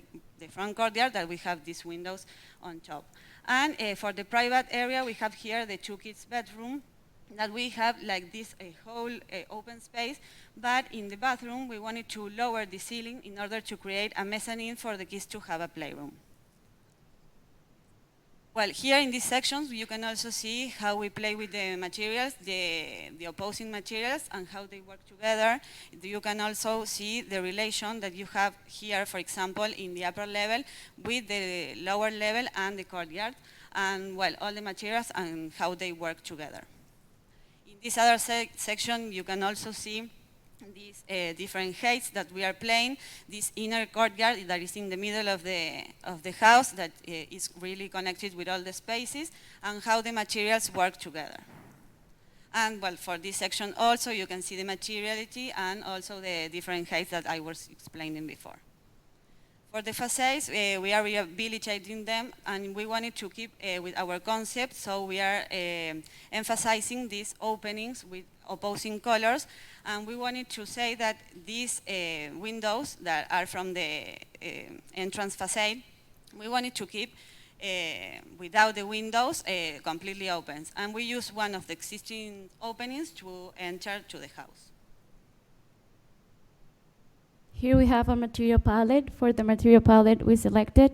Speaker 15: front courtyard that we have these windows on top. And for the private area, we have here the 2 kids' bedroom that we have like this whole open space, but in the bathroom, we wanted to lower the ceiling in order to create a mezzanine for the kids to have a playroom. Well, here in these sections, you can also see how we play with the materials, the opposing materials, and how they work together. You can also see the relation that you have here, for example, in the upper level with the lower level and the courtyard, and well, all the materials and how they work together. In this other section, you can also see these different heights that we are playing, this inner courtyard that is in the middle of the house that is really connected with all the spaces, and how the materials work together. And well, for this section also, you can see the materiality and also the different heights that I was explaining before. For the facades, we are rehabilitating them, and we wanted to keep with our concept, so we are emphasizing these openings with opposing colors, and we wanted to say that these windows that are from the entrance facade, we wanted to keep without the windows completely open, and we use one of the existing openings to enter to the house.
Speaker 16: Here we have a material palette. For the material palette we selected,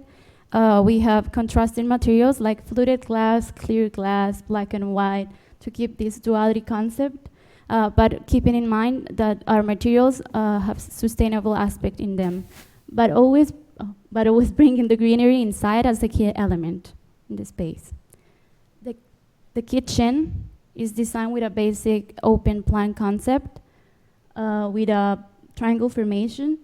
Speaker 16: we have contrasting materials like fluted glass, clear glass, black and white, to keep this duality concept, but keeping in mind that our materials have sustainable aspect in them, but always bringing the greenery inside as a key element in the space. The kitchen is designed with a basic open plan concept with a triangle formation.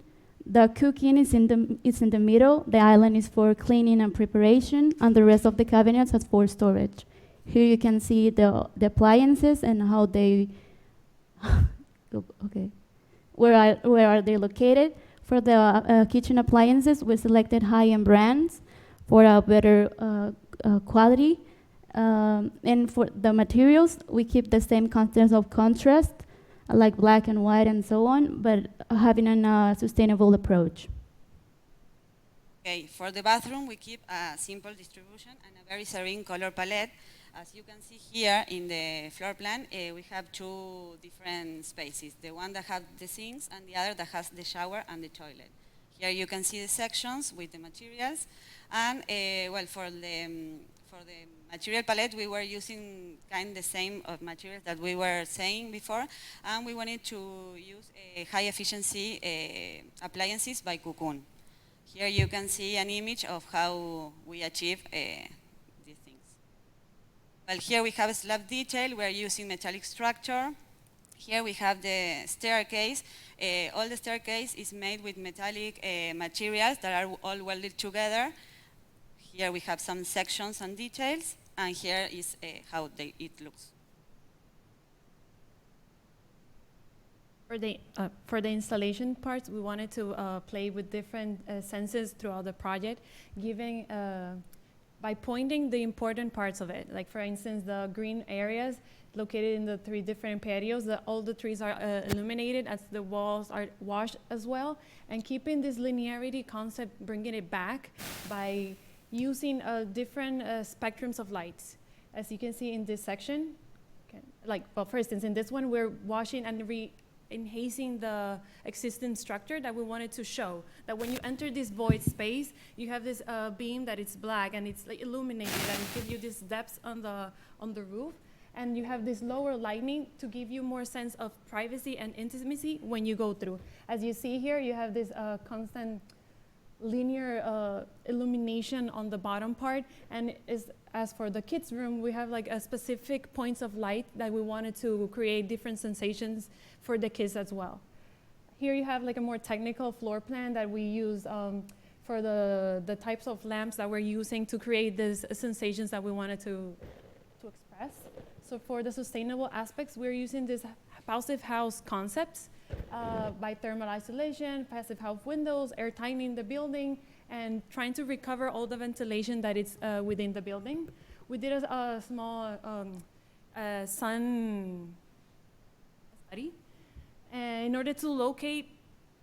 Speaker 16: The cooking is in the middle. The island is for cleaning and preparation, and the rest of the cabinets are for storage. Here you can see the appliances and how they, okay, where are they located. For the kitchen appliances, we selected high-end brands for a better quality. And for the materials, we keep the same content of contrast, like black and white and so on, but having a sustainable approach.
Speaker 15: Okay, for the bathroom, we keep a simple distribution and a very serene color palette. As you can see here in the floor plan, we have two different spaces, the one that has the sinks and the other that has the shower and the toilet. Here you can see the sections with the materials, and well, for the material palette, we were using kind of the same of materials that we were saying before, and we wanted to use high efficiency appliances by Cocoon. Here you can see an image of how we achieve these things. Well, here we have a slab detail. We are using metallic structure. Here we have the staircase. All the staircase is made with metallic materials that are all welded together. Here we have some sections and details, and here is how it looks.
Speaker 14: For the installation parts, we wanted to play with different senses throughout the project, giving by pointing the important parts of it. Like for instance, the green areas located in the 3 different patios, all the trees are illuminated as the walls are washed as well, and keeping this linearity concept, bringing it back by using different spectrums of lights. As you can see in this section, well, for instance, in this one, we're washing and enhancing the existing structure that we wanted to show. That when you enter this void space, you have this beam that is black and it's like illuminated and give you this depth on the roof. And you have this lower lighting to give you more sense of privacy and intimacy when you go through. As you see here, you have this constant linear illumination on the bottom part, and as for the kids' room, we have like a specific points of light that we wanted to create different sensations for the kids as well. Here you have like a more technical floor plan that we use for the types of lamps that we're using to create these sensations that we wanted to express. So for the sustainable aspects, we're using this passive house concepts by thermal isolation, passive house windows, air tightening the building, and trying to recover all the ventilation that is within the building. We did a small sun study in order to locate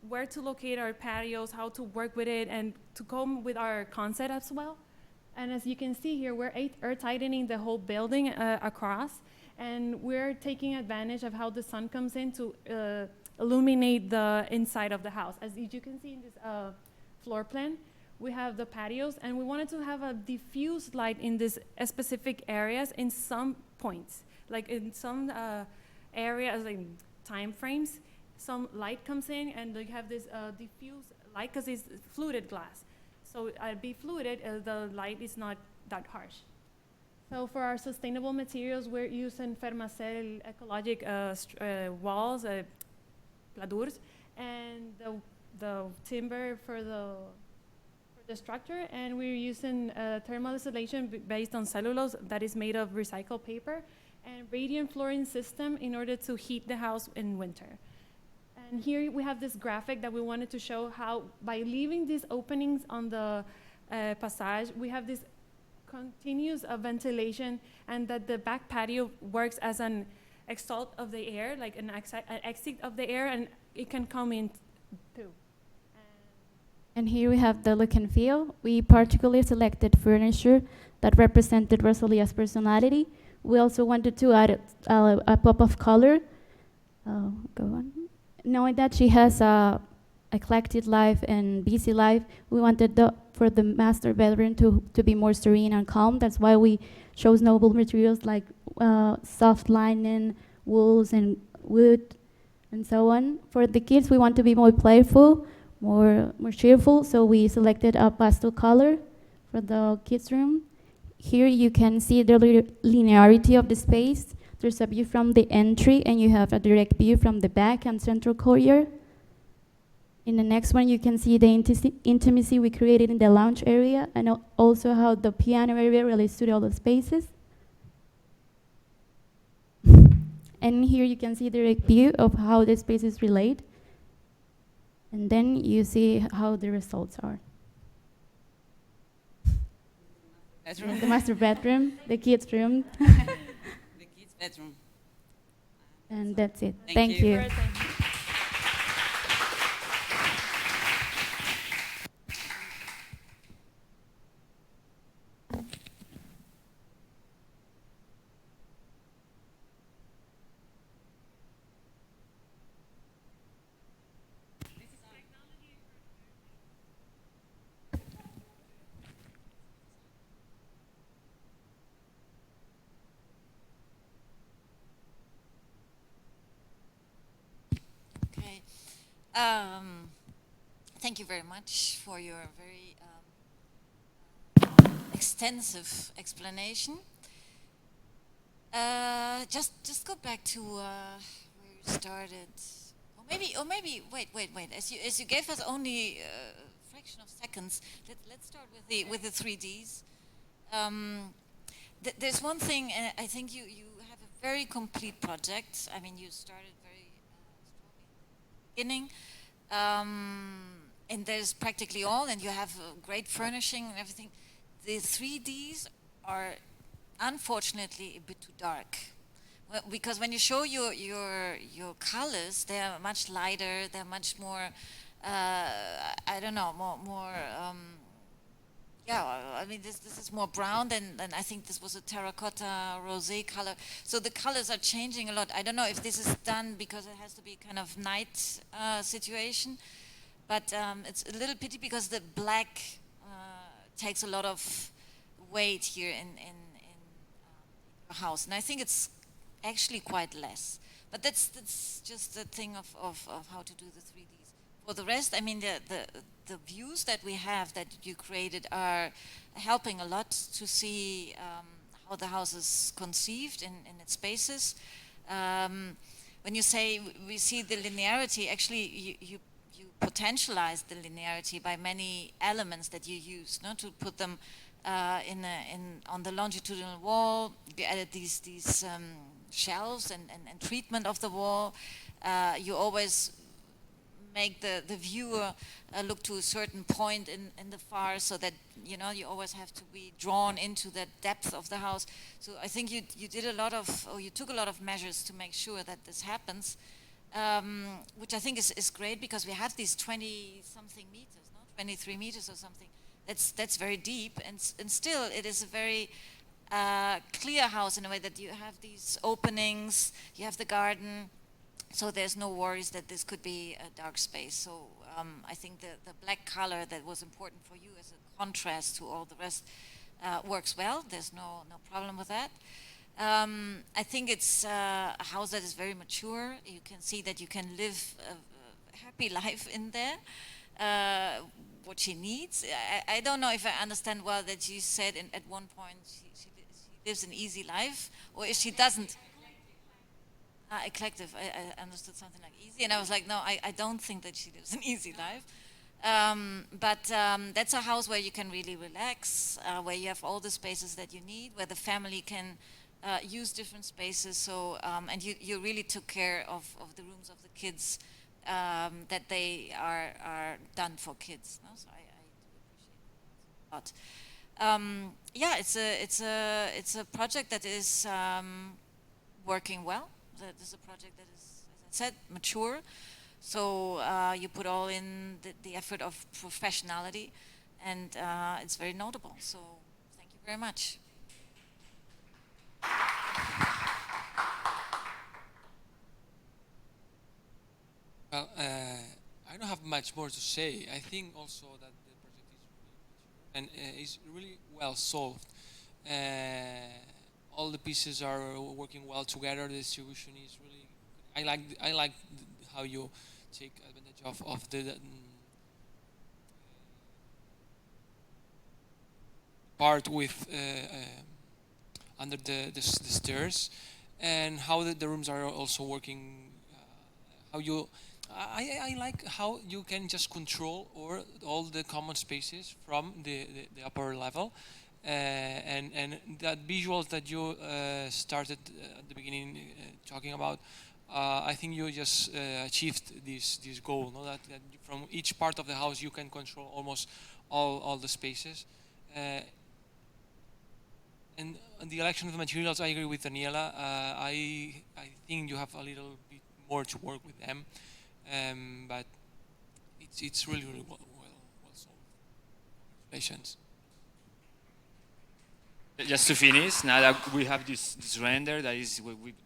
Speaker 14: where to locate our patios, how to work with it, and to come with our concept as well. And as you can see here, we're air tightening the whole building across, and we're taking advantage of how the sun comes in to illuminate the inside of the house. As you can see in this floor plan, we have the patios, and we wanted to have a diffused light in these specific areas in some points, like in some areas, like time frames, some light comes in, and you have this diffuse light because it's fluted glass. So be fluted, the light is not that harsh. So for our sustainable materials, we're using Fermacell ecologic walls, pladours, and the timber for the structure, and we're using thermal insulation based on cellulose that is made of recycled paper, and radiant flooring system in order to heat the house in winter. And here we have this graphic that we wanted to show how by leaving these openings on the passage, we have this continuous ventilation, and that the back patio works as an exhaust of the air, like an exit of the air, and it can come in too.
Speaker 16: And here we have the look and feel. We particularly selected furniture that represented Rosalia's personality. We also wanted to add a pop of color. Go on. Knowing that she has a eclectic life and busy life, we wanted for the master bedroom to be more serene and calm. That's why we chose noble materials like soft linen, wools, and wood, and so on. For the kids, we want to be more playful, more cheerful, so we selected a pastel color for the kids' room. Here you can see the linearity of the space. There's a view from the entry, and you have a direct view from the back and central courtyard. In the next one, you can see the intimacy we created in the lounge area, and also how the piano area relates to all the spaces. And here you can see the direct view of how the spaces relate. And then you see how the results are. The master bedroom, the kids' room.
Speaker 9: The kids' bedroom.
Speaker 16: And that's it. Thank you.
Speaker 3: Thank you very much for your very extensive explanation. Just go back to where you started, or maybe wait. As you gave us only a fraction of seconds, let's start with the 3Ds. There's one thing, and I think you have a very complete project. I mean, you started very strong in the beginning. And there's practically all, and you have great furnishing and everything. The 3Ds are unfortunately a bit too dark, because when you show your colors, they are much lighter. They're much more, I don't know, more. Yeah, I mean this is more brown than I think this was a terracotta rosé color. So the colors are changing a lot. I don't know if this is done because it has to be kind of night situation. But it's a little pity because the black takes a lot of weight here in your house, and I think it's actually quite less. But that's just the thing of how to do the 3Ds. For the rest, I mean the views that we have that you created are helping a lot to see how the house is conceived in its spaces. When you say we see the linearity, actually you potentialize the linearity by many elements that you use, no, to put them on the longitudinal wall. You added these shelves and treatment of the wall. You always make the viewer look to a certain point in the far, so that you always have to be drawn into the depth of the house. So I think you did you took a lot of measures to make sure that this happens. Which I think is great, because we have these 20-something meters, no? 23 meters or something. That's very deep, and still it is a very clear house in a way that you have these openings, you have the garden, so there's no worries that this could be a dark space. So I think the black color that was important for you as a contrast to all the rest works well. There's no problem with that. I think it's a house that is very mature. You can see that you can live a happy life in there. What she needs. I don't know if I understand well that you said at one point she lives an easy life, or if she doesn't. Eclectic. I understood something like easy, and I was like, no, I don't think that she lives an easy life. But that's a house where you can really relax, where you have all the spaces that you need, where the family can use different spaces. So, and you really took care of the rooms of the kids, that they are done for kids. No? So I do appreciate that a lot. Yeah, it's a project that is working well. This is a project that is, as I said, mature. So you put all in the effort of professionality, and it's very notable. So thank you very much.
Speaker 5: Well, I don't have much more to say. I think also that the project is really mature and is really well solved. All the pieces are working well together. The distribution is really good. I like how you take advantage of the part with under the stairs, and how the rooms are also working. How you I like how you can just control all the common spaces from the upper level. And that visuals that you started at the beginning talking about, I think you just achieved this goal. No? That from each part of the house you can control almost all the spaces. And the election of the materials, I agree with Daniela. I think you have a little bit more to work with them, but it's really well solved. Congratulations.
Speaker 7: Just to finish, now that we have this render that is we've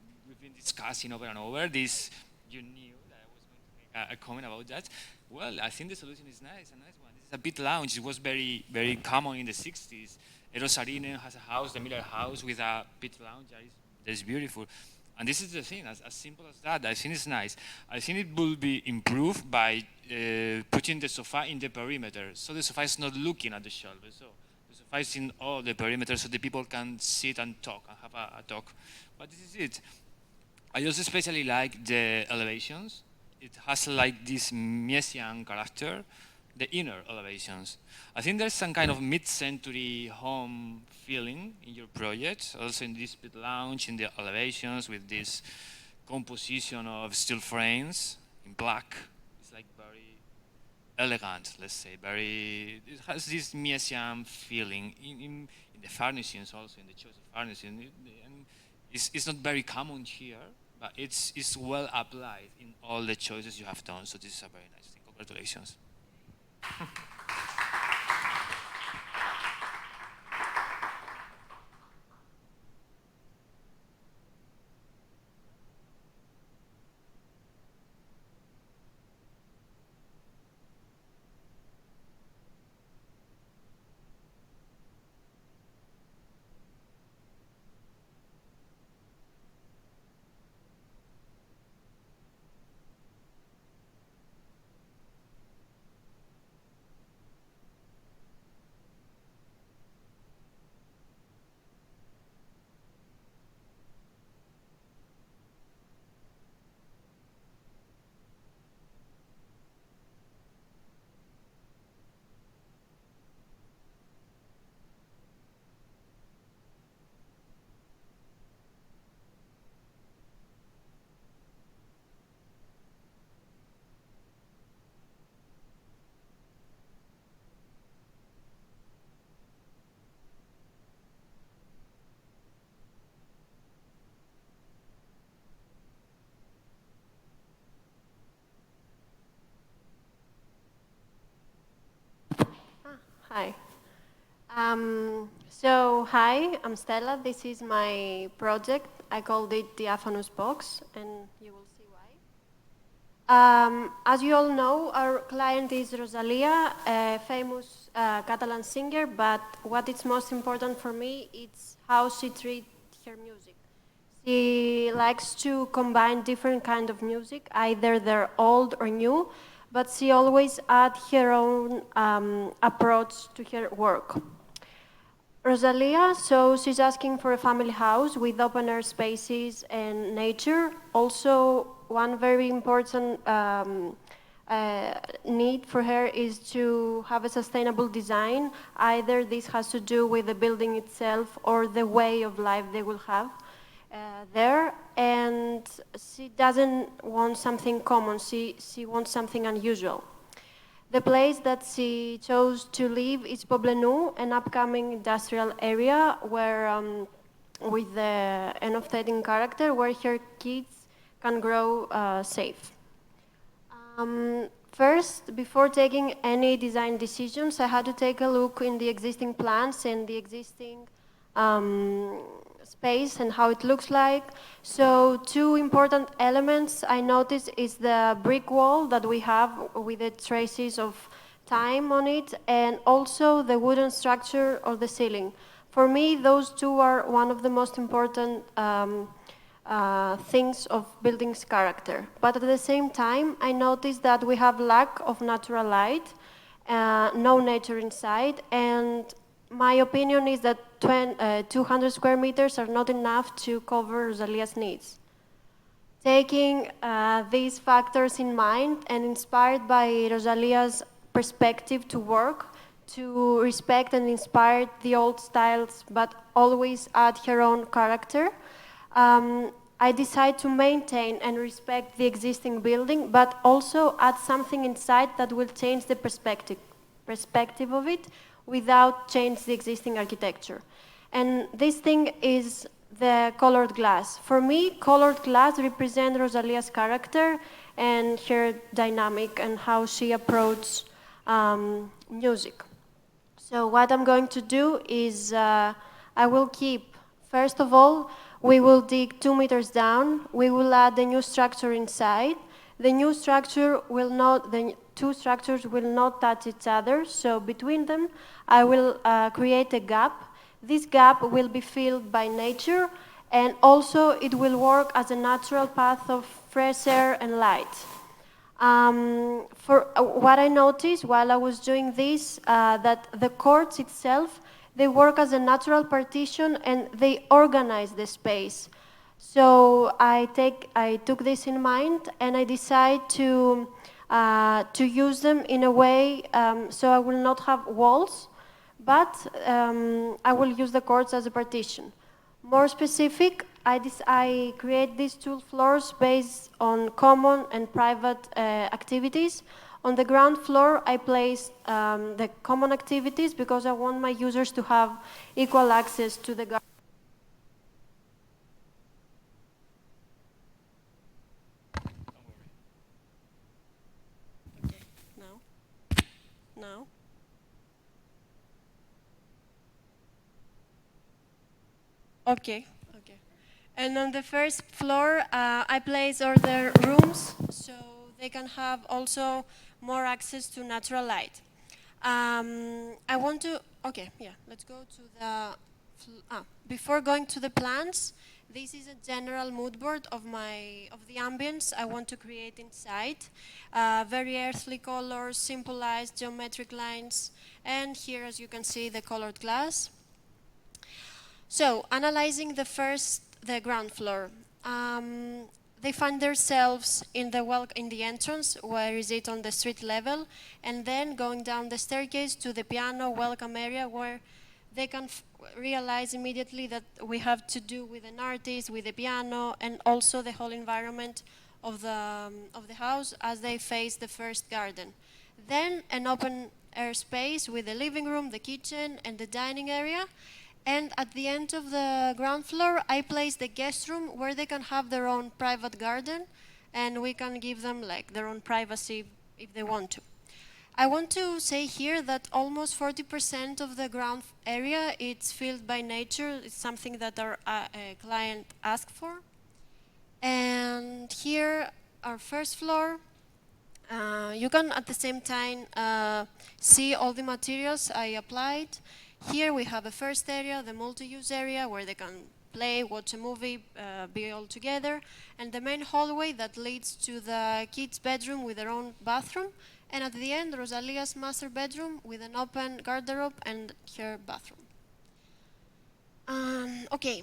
Speaker 7: been discussing over and over, this you knew that I was going to make a comment about that. Well, I think the solution is nice, a nice one. This is a pit lounge. It was very, very common in the 60s. Eros Arine has a house, the Miller House, with a pit lounge that is beautiful. And this is the thing, as simple as that. I think it's nice. I think it will be improved by putting the sofa in the perimeter, so the sofa is not looking at the shelf. So in all the perimeter so the people can sit and talk and have a talk. But this is it. I also especially like the elevations. It has like this Messian character, the inner elevations. I think there's some kind of mid-century home feeling in your project, also in this pit lounge, in the elevations with this composition of steel frames in black. It's like very elegant, let's say, very, it has this Messian feeling in the furnishings also, in the choice of furnishing. And it's not very common here, but it's well applied in all the choices you have done, so this is a very nice thing. Congratulations.
Speaker 17: Hi. So hi, I'm Stella. This is my project. I called it Diaphanous Box, and you will see why. As you all know, our client is Rosalia, a famous Catalan singer, but what is most important for me is how she treats her music. She likes to combine different kind of music, either they're old or new, but she always adds her own approach to her work. Rosalia, so she's asking for a family house with open air spaces and nature. Also, one very important need for her is to have a sustainable design. Either this has to do with the building itself or the way of life they will have there. And she doesn't want something common, she wants something unusual. The place that she chose to live is Poblenou, an upcoming industrial area where, with an offsetting character, where her kids can grow safe. First, before taking any design decisions, I had to take a look in the existing plans and the existing space and how it looks like. So two important elements I noticed is the brick wall that we have with the traces of time on it, and also the wooden structure of the ceiling. For me, those two are one of the most important things of building's character. But at the same time, I noticed that we have lack of natural light, no nature inside, and my opinion is that 200 square meters are not enough to cover Rosalia's needs. Taking these factors in mind and inspired by Rosalia's perspective to work, to respect and inspire the old styles, but always add her own character, I decided to maintain and respect the existing building, but also add something inside that will change the perspective of it, without change the existing architecture. And this thing is the colored glass. For me, colored glass represents Rosalia's character and her dynamic and how she approaches music. So what I'm going to do is I will keep, first of all, we will dig 2 meters down. We will add the new structure inside. The new structure will not, the two structures will not touch each other, so between them I will create a gap. This gap will be filled by nature, and also it will work as a natural path of fresh air and light. For what I noticed while I was doing this, that the courts itself, they work as a natural partition and they organize the space. So I took this in mind and I decided to use them in a way so I will not have walls, but I will use the courts as a partition. More specific, I create these 2 floors based on common and private activities. On the ground floor, I place the common activities because I want my users to have equal access to the garden. Now. Okay. And on the first floor, I place all the rooms so they can have also more access to natural light. I want to, let's go to the, before going to the plans, this is a general mood board of the ambience I want to create inside. Very earthly colors, symbolized geometric lines, and here, as you can see, the colored glass. So, analyzing the ground floor, they find themselves in the entrance, where is it on the street level, and then going down the staircase to the piano welcome area, where they can realize immediately that we have to do with an artist, with the piano, and also the whole environment of the house as they face the first garden. Then an open air space with the living room, the kitchen, and the dining area. And at the end of the ground floor, I place the guest room where they can have their own private garden, and we can give them like their own privacy if they want to. I want to say here that almost 40% of the ground area is filled by nature. It's something that our client asked for. And here, our first floor, You can at the same time see all the materials I applied. Here we have a first area, the multi-use area, where they can play, watch a movie, be all together, and the main hallway that leads to the kids' bedroom with their own bathroom, and at the end, Rosalia's master bedroom with an open garderobe and her bathroom. Okay,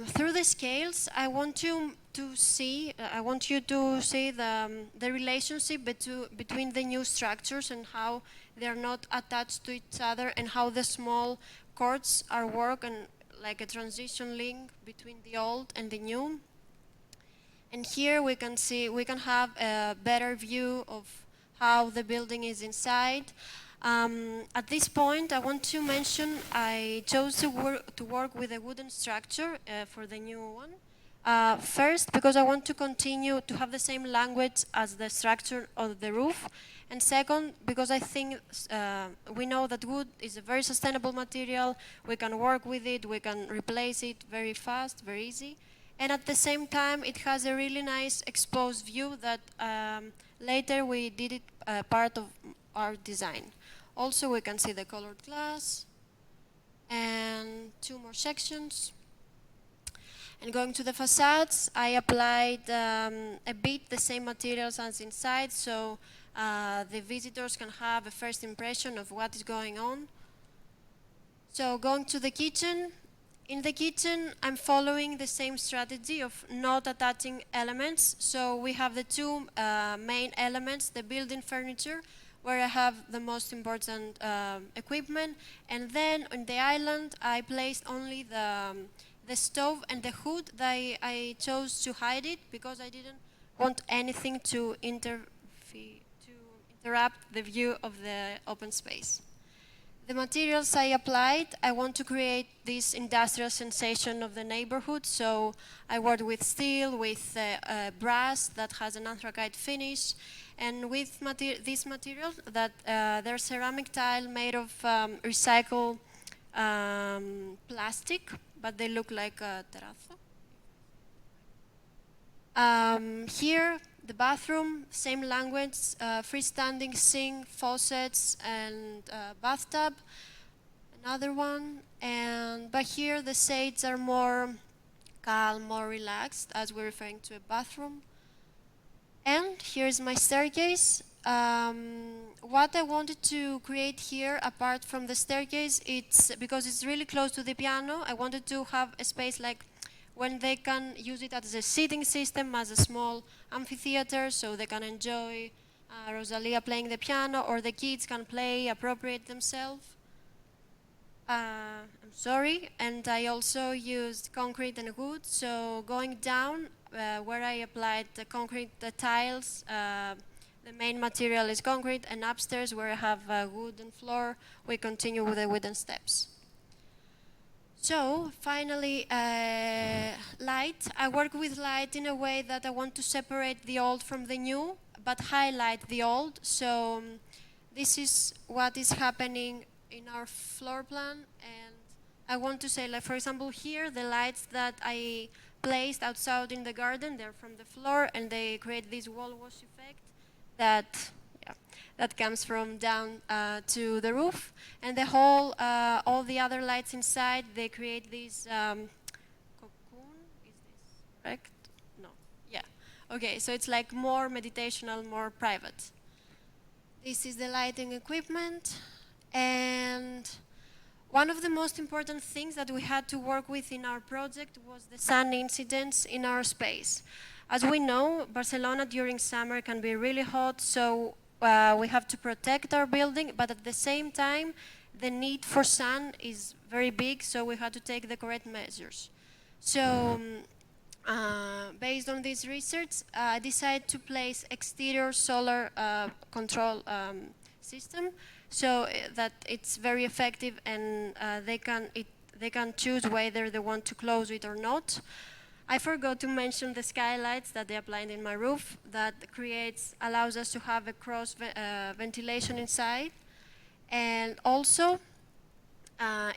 Speaker 17: through the scales, I want you to see the relationship between the new structures and how they are not attached to each other, and how the small courts are working like a transition link between the old and the new. And here we can have a better view of how the building is inside. At this point, I want to mention I chose to work with a wooden structure for the new one. First, because I want to continue to have the same language as the structure of the roof. And second, because I think we know that wood is a very sustainable material. We can work with it, we can replace it very fast, very easy. And at the same time, it has a really nice exposed view that later we did it part of our design. Also, we can see the colored glass and 2 more sections. And going to the facades, I applied a bit the same materials as inside, so the visitors can have a first impression of what is going on. So going to the kitchen, in the kitchen, I'm following the same strategy of not attaching elements. So we have the 2 main elements, the building furniture, where I have the most important equipment, and then on the island, I placed only the stove and the hood that I chose to hide it because I didn't want anything to interrupt the view of the open space. The materials I applied, I want to create this industrial sensation of the neighborhood, so I worked with steel, with brass that has an anthracite finish, and with this material that they're ceramic tile made of recycled plastic, but they look like a terrazzo. Here, the bathroom, same language, freestanding sink, faucets, and bathtub. Another one, but here the shades are more calm, more relaxed, as we're referring to a bathroom. And here's my staircase. What I wanted to create here, apart from the staircase, it's because it's really close to the piano. I wanted to have a space like when they can use it as a seating system, as a small amphitheater, so they can enjoy Rosalia playing the piano, or the kids can play, appropriate themselves. I'm sorry, and I also used concrete and wood, so going down where I applied the concrete, the tiles, the main material is concrete, and upstairs where I have a wooden floor, we continue with the wooden steps. So finally, light. I work with light in a way that I want to separate the old from the new, but highlight the old. So this is what is happening in our floor plan, and I want to say, like, for example, here, the lights that I placed outside in the garden, they're from the floor, and they create this wall wash effect that comes from down to the roof. And the whole, all the other lights inside, they create this cocoon. Is this correct? No. Yeah. Okay, so it's like more meditational, more private. This is the lighting equipment. And one of the most important things that we had to work with in our project was the sun incidence in our space. As we know, Barcelona during summer can be really hot, so we have to protect our building, but at the same time, the need for sun is very big, so we had to take the correct measures. So, based on this research, I decided to place exterior solar control system, so that it's very effective, and they can choose whether they want to close it or not. I forgot to mention the skylights that they applied in my roof that allows us to have a cross ventilation inside. And also,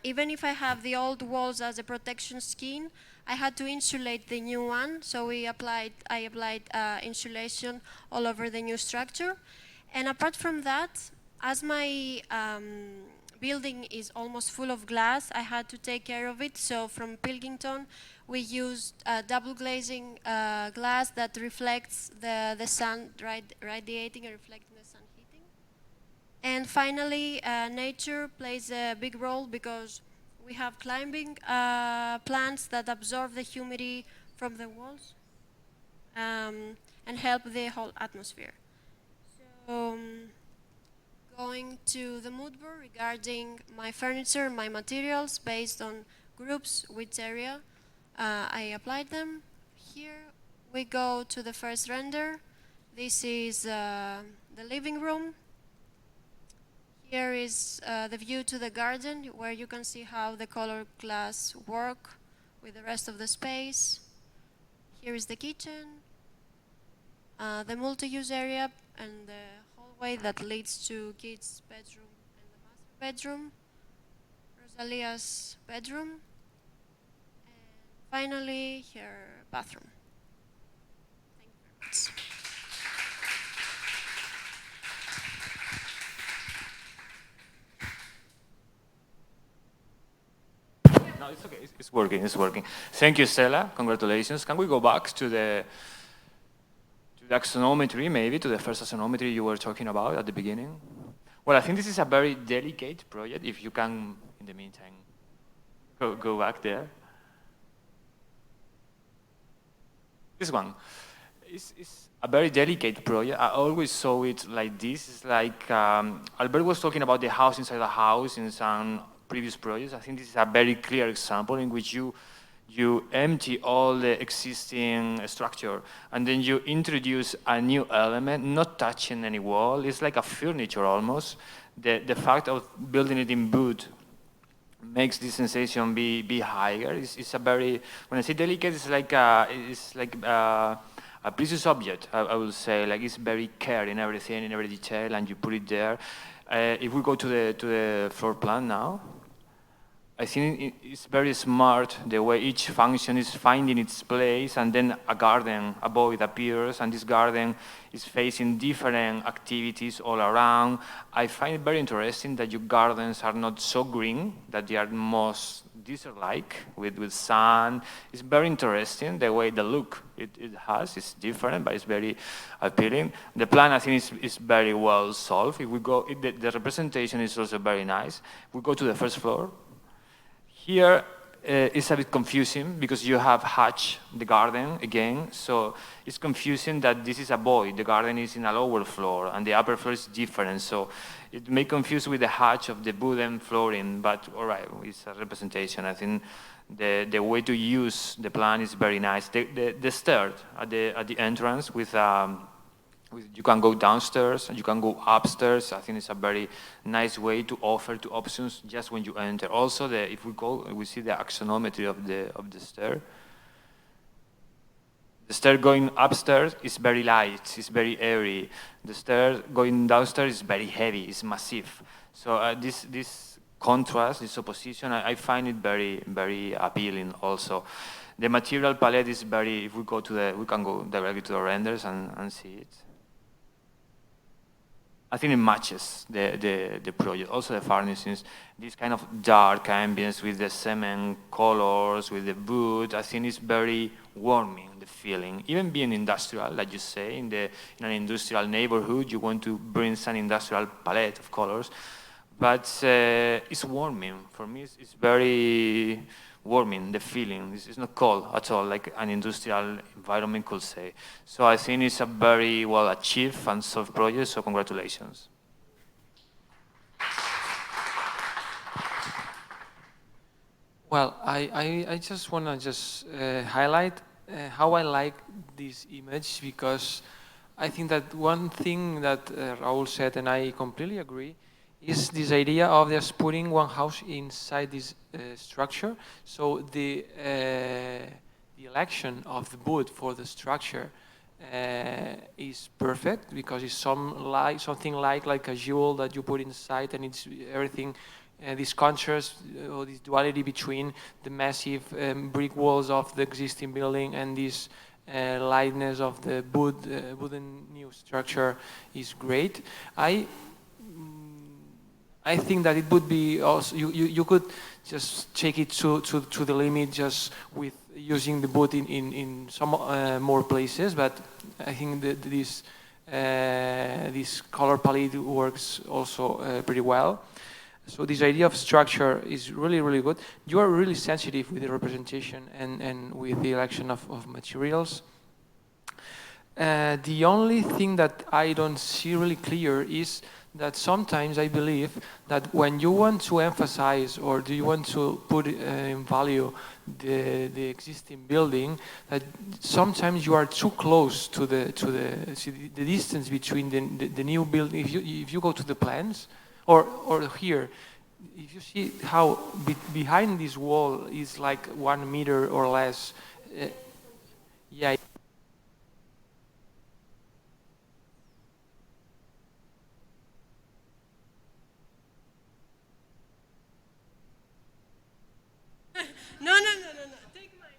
Speaker 17: even if I have the old walls as a protection scheme, I had to insulate the new one, so I applied insulation all over the new structure. And apart from that, as my building is almost full of glass, I had to take care of it. So from Pilkington, we used double glazing glass that reflects the sun radiating and reflecting the sun heating. And finally, nature plays a big role because we have climbing plants that absorb the humidity from the walls and help the whole atmosphere. So, going to the mood board regarding my furniture, my materials based on groups, which area I applied them. Here we go to the first render. This is the living room. Here is the view to the garden, where you can see how the color glass work with the rest of the space. Here is the kitchen, the multi-use area, and the hallway that leads to kids' bedroom and the master bedroom, Rosalia's bedroom, and finally her bathroom. Thank you very much.
Speaker 4: No, it's okay. It's working. It's working. Thank you, Stella. Congratulations. Can we go back to the axonometry, maybe to the first axonometry you were talking about at the beginning? Well, I think this is a very delicate project. If you can, in the meantime, go back there. This one is a very delicate project. I always saw it like this. It's like Albert was talking about the house inside the house in some previous projects. I think this is a very clear example in which you empty all the existing structure and then you introduce a new element, not touching any wall. It's like a furniture almost. The fact of building it in wood makes this sensation be higher. It's a very, when I say delicate, it's like a precious object, I will say. Like it's very care in everything, in every detail, and you put it there. If we go to the floor plan now, I think it's very smart the way each function is finding its place, and then a garden above it appears, and this garden is facing different activities all around. I find it very interesting that your gardens are not so green, that they are most desert-like with sun. It's very interesting the way the look it has. It's different, but it's very appealing. The plan, I think, is very well solved. If we go, the representation is also very nice. We go to the first floor. Here it's a bit confusing because you have hatch the garden again, so it's confusing that this is a void. The garden is in a lower floor and the upper floor is different, so it may confuse with the hatch of the wooden flooring, but all right, it's a representation. I think the way to use the plan is very nice. The stairs at the entrance with you can go downstairs and you can go upstairs. I think it's a very nice way to offer two options just when you enter. Also, if we go, we see the axonometry of the stair. The stair going upstairs is very light, it's very airy. The stair going downstairs is very heavy, it's massive. So this contrast, this opposition, I find it very, very appealing also. The material palette is very, if we go to we can go directly to the renders and see it. I think it matches the project. Also the furnishings, this kind of dark ambience with the cement colors, with the wood, I think it's very warming, the feeling. Even being industrial, like you say, in an industrial neighborhood, you want to bring some industrial palette of colors, but it's warming. For me, it's very warming, the feeling. It's not cold at all, like an industrial environment could say. So I think it's a very well achieved and solved project, so congratulations.
Speaker 5: Well, I just want to highlight how I like this image, because I think that one thing that Raul said, and I completely agree, is this idea of just putting one house inside this structure. So the election of the wood for the structure is perfect, because it's something like a jewel that you put inside, and it's everything this contrast or this duality between the massive brick walls of the existing building and this lightness of the wooden new structure is great. I think that it would be also, you could just take it to the limit just with using the wood in some more places, but I think that this color palette works also pretty well. So this idea of structure is really, really good. You are really sensitive with the representation and with the election of materials. The only thing that I don't see really clear is that sometimes I believe that when you want to emphasize or do you want to put in value the existing building, that sometimes you are too close to the distance between the new building. If you go to the plans or here, if you see how behind this wall is like 1 meter or less, yeah.
Speaker 18: No. Take mine.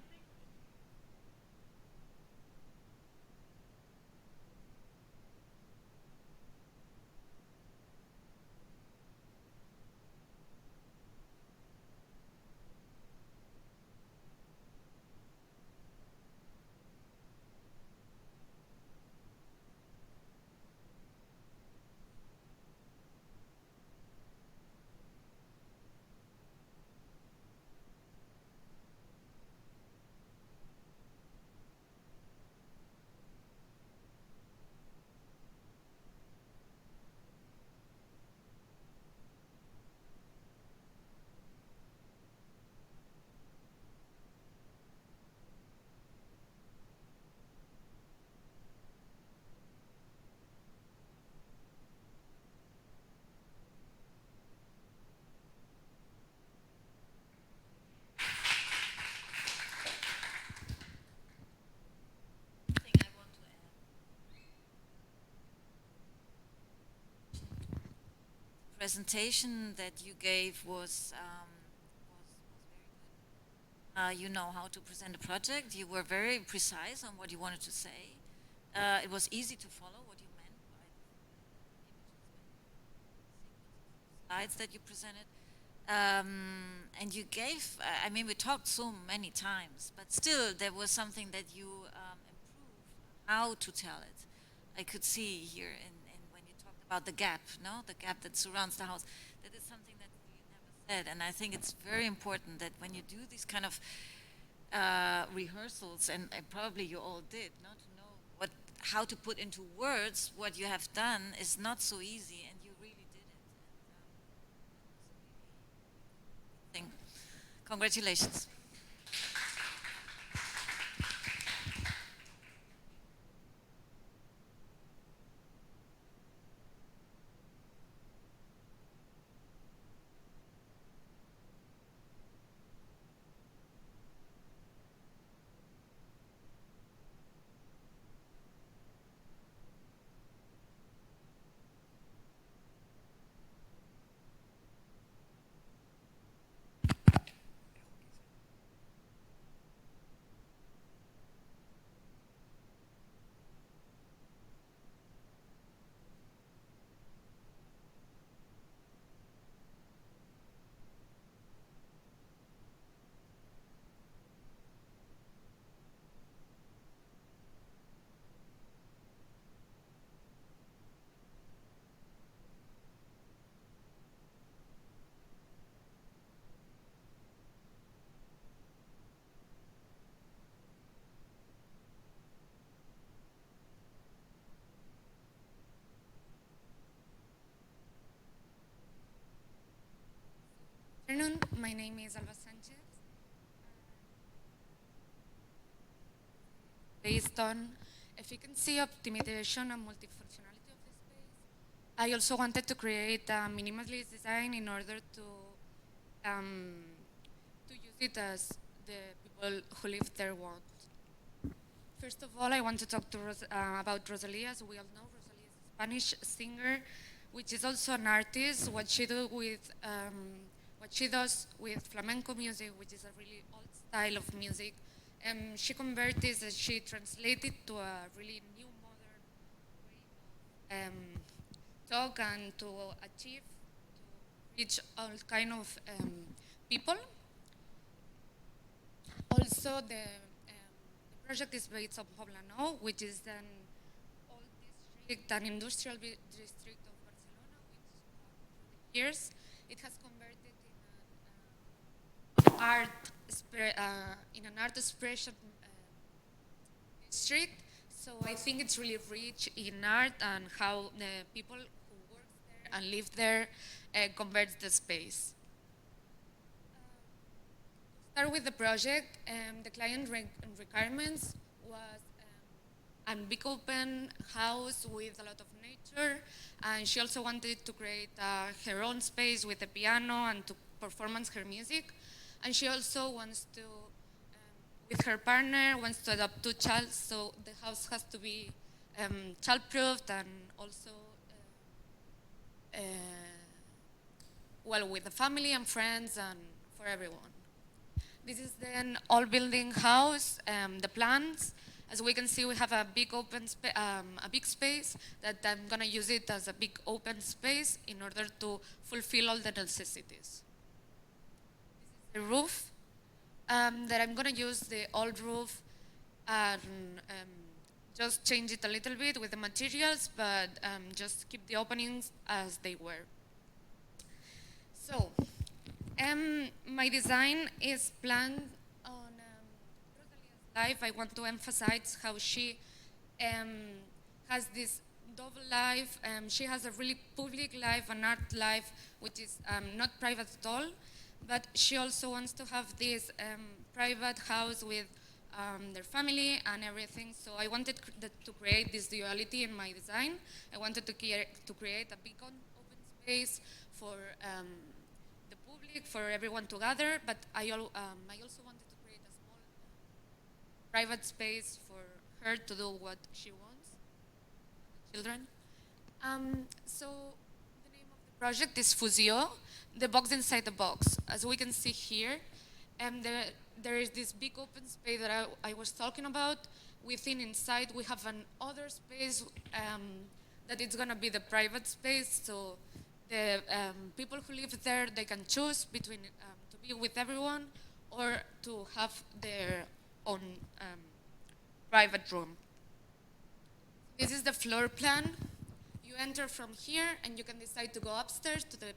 Speaker 3: Presentation that you gave was very good. You know how to present a project. You were very precise on what you wanted to say. It was easy to follow what you meant by the slides that you presented. And you gave, I mean, we talked so many times, but still there was something that you improved how to tell it. I could see here in when you talked about the gap, no? The gap that surrounds the house. That is something that you never said, and I think it's very important that when you do these kind of rehearsals, and probably you all did, not to know how to put into words what you have done is not so easy, and you really did it. And, congratulations.
Speaker 19: Good afternoon. My name is Alba Sanchez. Based on efficiency, optimization, and multifunctionality of the space, I also wanted to create a minimalist design in order to use it as the people who live there want. First of all, I want to talk to about Rosalia. As we all know, Rosalia is a Spanish singer which is also an artist. What she does with flamenco music, which is a really old style of music, she converted and she translated to a really new modern way of talk and to achieve, to reach all kind of people. Also, the project is based on Poblano, which is an old district, an industrial district of Barcelona, which through the years it has converted in an art expression district. So I think it's really rich in art and how the people who work there and live there convert the space. To start with the project, the client requirements was a big open house with a lot of nature, and she also wanted to create her own space with a piano and to performance her music. And she also wants to, with her partner, wants to adopt 2 children, so the house has to be child-proofed and also, well, with the family and friends and for everyone. This is then all building house, the plans. As we can see, we have a big open a big space that I'm gonna use it as a big open space in order to fulfill all the necessities. The roof, that I'm gonna use the old roof and just change it a little bit with the materials, but just keep the openings as they were. So, my design is planned on Rosalia's life. I want to emphasize how she has this double life. She has a really public life, an art life, which is not private at all. But she also wants to have this private house with their family and everything. So I wanted to create this duality in my design. I wanted to create a big open space for the public, for everyone to gather. But I also wanted to create a small private space for her to do what she wants, the children. So the name of the project is Fusio, the box inside the box. As we can see here, there is this big open space that I was talking about. Within inside, we have another space that it's gonna be the private space. So the people who live there, they can choose between to be with everyone or to have their own private room. This is the floor plan. You enter from here and you can decide to go upstairs to the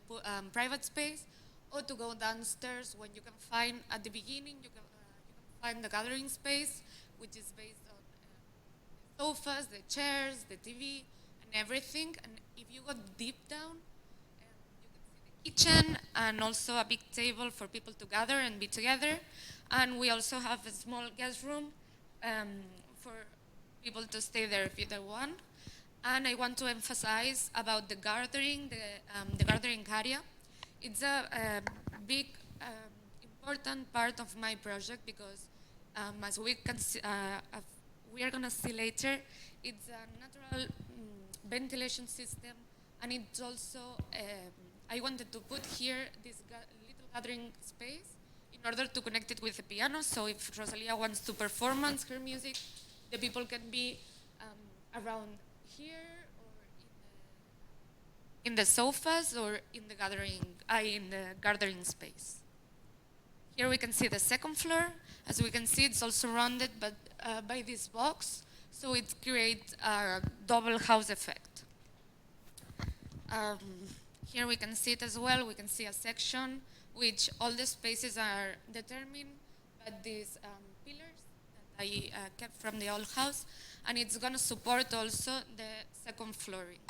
Speaker 19: private space or to go downstairs when you can find, at the beginning, you can find the gathering space, which is based on the sofas, the chairs, the TV, and everything. And if you go deep down, you can see the kitchen and also a big table for people to gather and be together. And we also have a small guest room for people to stay there if they want. And I want to emphasize about the gathering, the gathering area. It's a big, important part of my project because, as we can see, we are gonna see later, it's a natural ventilation system, and it's also, I wanted to put here this little gathering space in order to connect it with the piano. So if Rosalia wants to performance her music, the people can be around here or in the sofas or in the gathering space. Here we can see the second floor. As we can see, it's all surrounded by this box, so it creates a double house effect. Here we can see it as well. We can see a section which all the spaces are determined by these pillars that I kept from the old house, and it's going to support also the second flooring.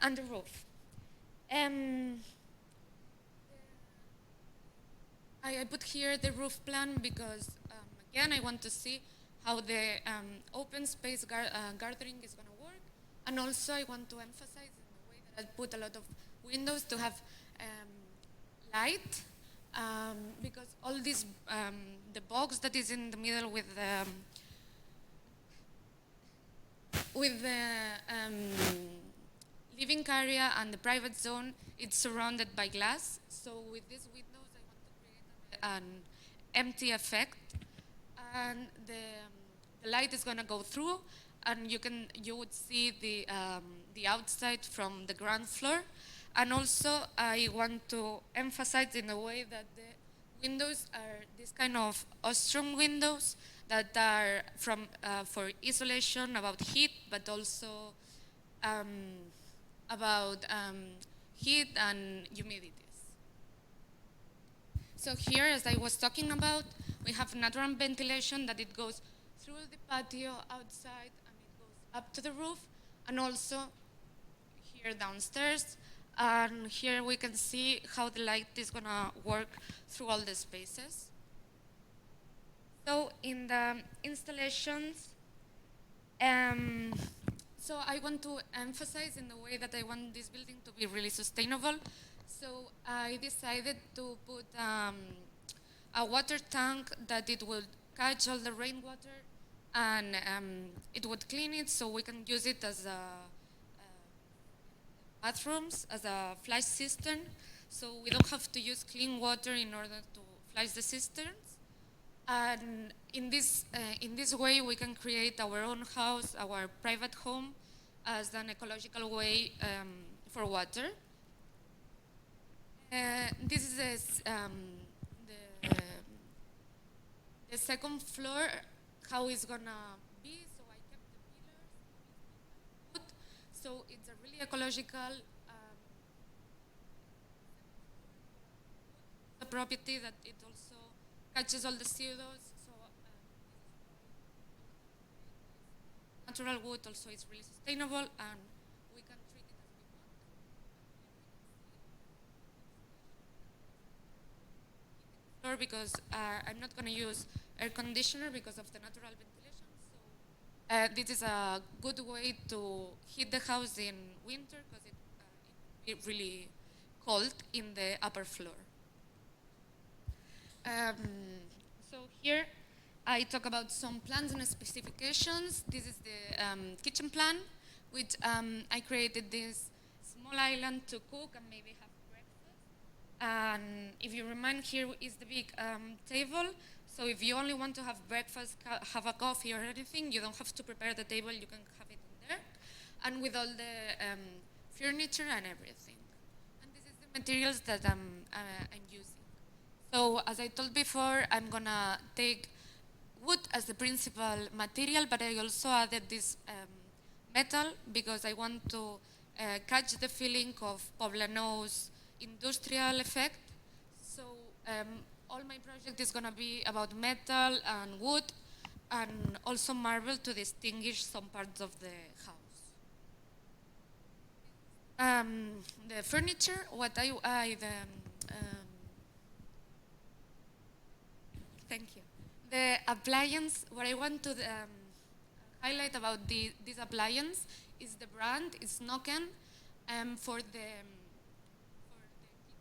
Speaker 19: And the roof. I put here the roof plan because, again, I want to see how the open space gathering is going to work. And also I want to emphasize in the way that I put a lot of windows to have light, because all this, the box that is in the middle with the with the living area and the private zone, it's surrounded by glass. So with these windows, I want to create an empty effect, and the light is going to go through, and you would see the outside from the ground floor. And also, I want to emphasize in a way that the windows are this kind of ostrom windows that are for isolation about heat, but also about heat and humidities. So here, as I was talking about, we have natural ventilation that it goes through the patio outside and it goes up to the roof, and also here downstairs. And here we can see how the light is going to work through all the spaces. So in the installations, so I want to emphasize in the way that I want this building to be really sustainable. So I decided to put a water tank that it would catch all the rainwater, and it would clean it so we can use it as bathrooms, as a flush cistern. So we don't have to use clean water in order to flush the cisterns. And in this way, we can create our own house, our private home, as an ecological way for water. This is the second floor, how it's gonna be. So I kept the pillars, wood. So it's a really ecological property that it also catches all the CO2. So natural wood also is really sustainable, and we can treat it as we want. Because I'm not going to use air conditioner because of the natural ventilation. So this is a good way to heat the house in winter because it's really cold in the upper floor. So here I talk about some plans and specifications. This is the kitchen plan, which I created this small island to cook and maybe have breakfast. And if you remind, here is the big table. So if you only want to have breakfast, have a coffee or anything, you don't have to prepare the table, you can have it in there. And with all the furniture and everything. And this is the materials that I'm using. So as I told before, I'm gonna take wood as the principal material, but I also added this metal because I want to catch the feeling of Poblano's industrial effect. So all my project is gonna be about metal and wood, and also marble to distinguish some parts of the house. The furniture, thank you. The appliance, what I want to highlight about this appliance is the brand, it's Noken, for the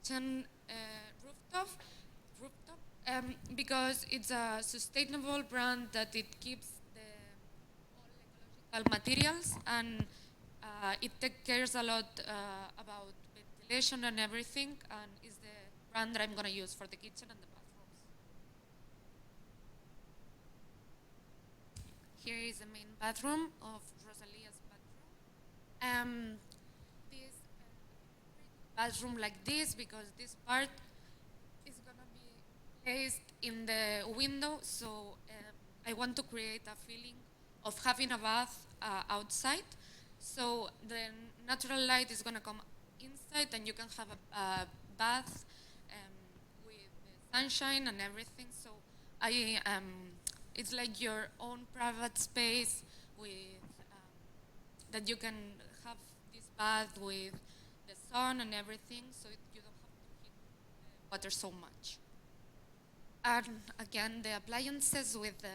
Speaker 19: kitchen rooftop, because it's a sustainable brand that it keeps all ecological materials, and it takes care a lot about ventilation and everything, and is the brand that I'm going to use for the kitchen and the bathrooms. Here is the main bathroom of Rosalia's bathroom. This bathroom like this, because this part is going to be placed in the window, so I want to create a feeling of having a bath outside. So the natural light is going to come inside, and you can have a bath with the sunshine and everything. So it's like your own private space with that you can have this bath with the sun and everything, so you don't have to heat the water so much. And again, the appliances with the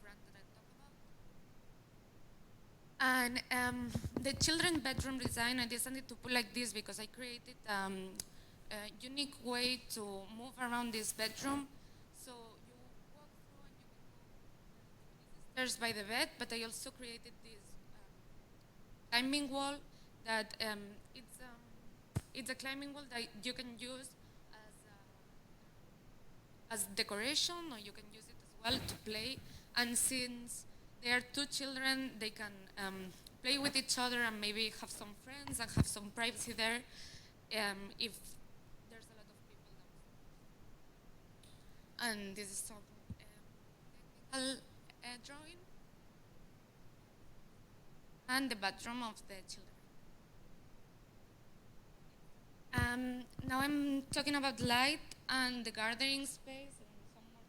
Speaker 19: brand that I talked about. And the children's bedroom design, I decided to put like this because I created a unique way to move around this bedroom. So you walk through and you can go stairs by the bed, but I also created this climbing wall that it's a climbing wall that you can use as decoration, or you can use it as well to play. And since they are two children, they can play with each other and maybe have some friends and have some privacy there if there's a lot of people downstairs. And this is some technical drawing. And the bathroom of the children. Now I'm talking about light and the gardening space and some more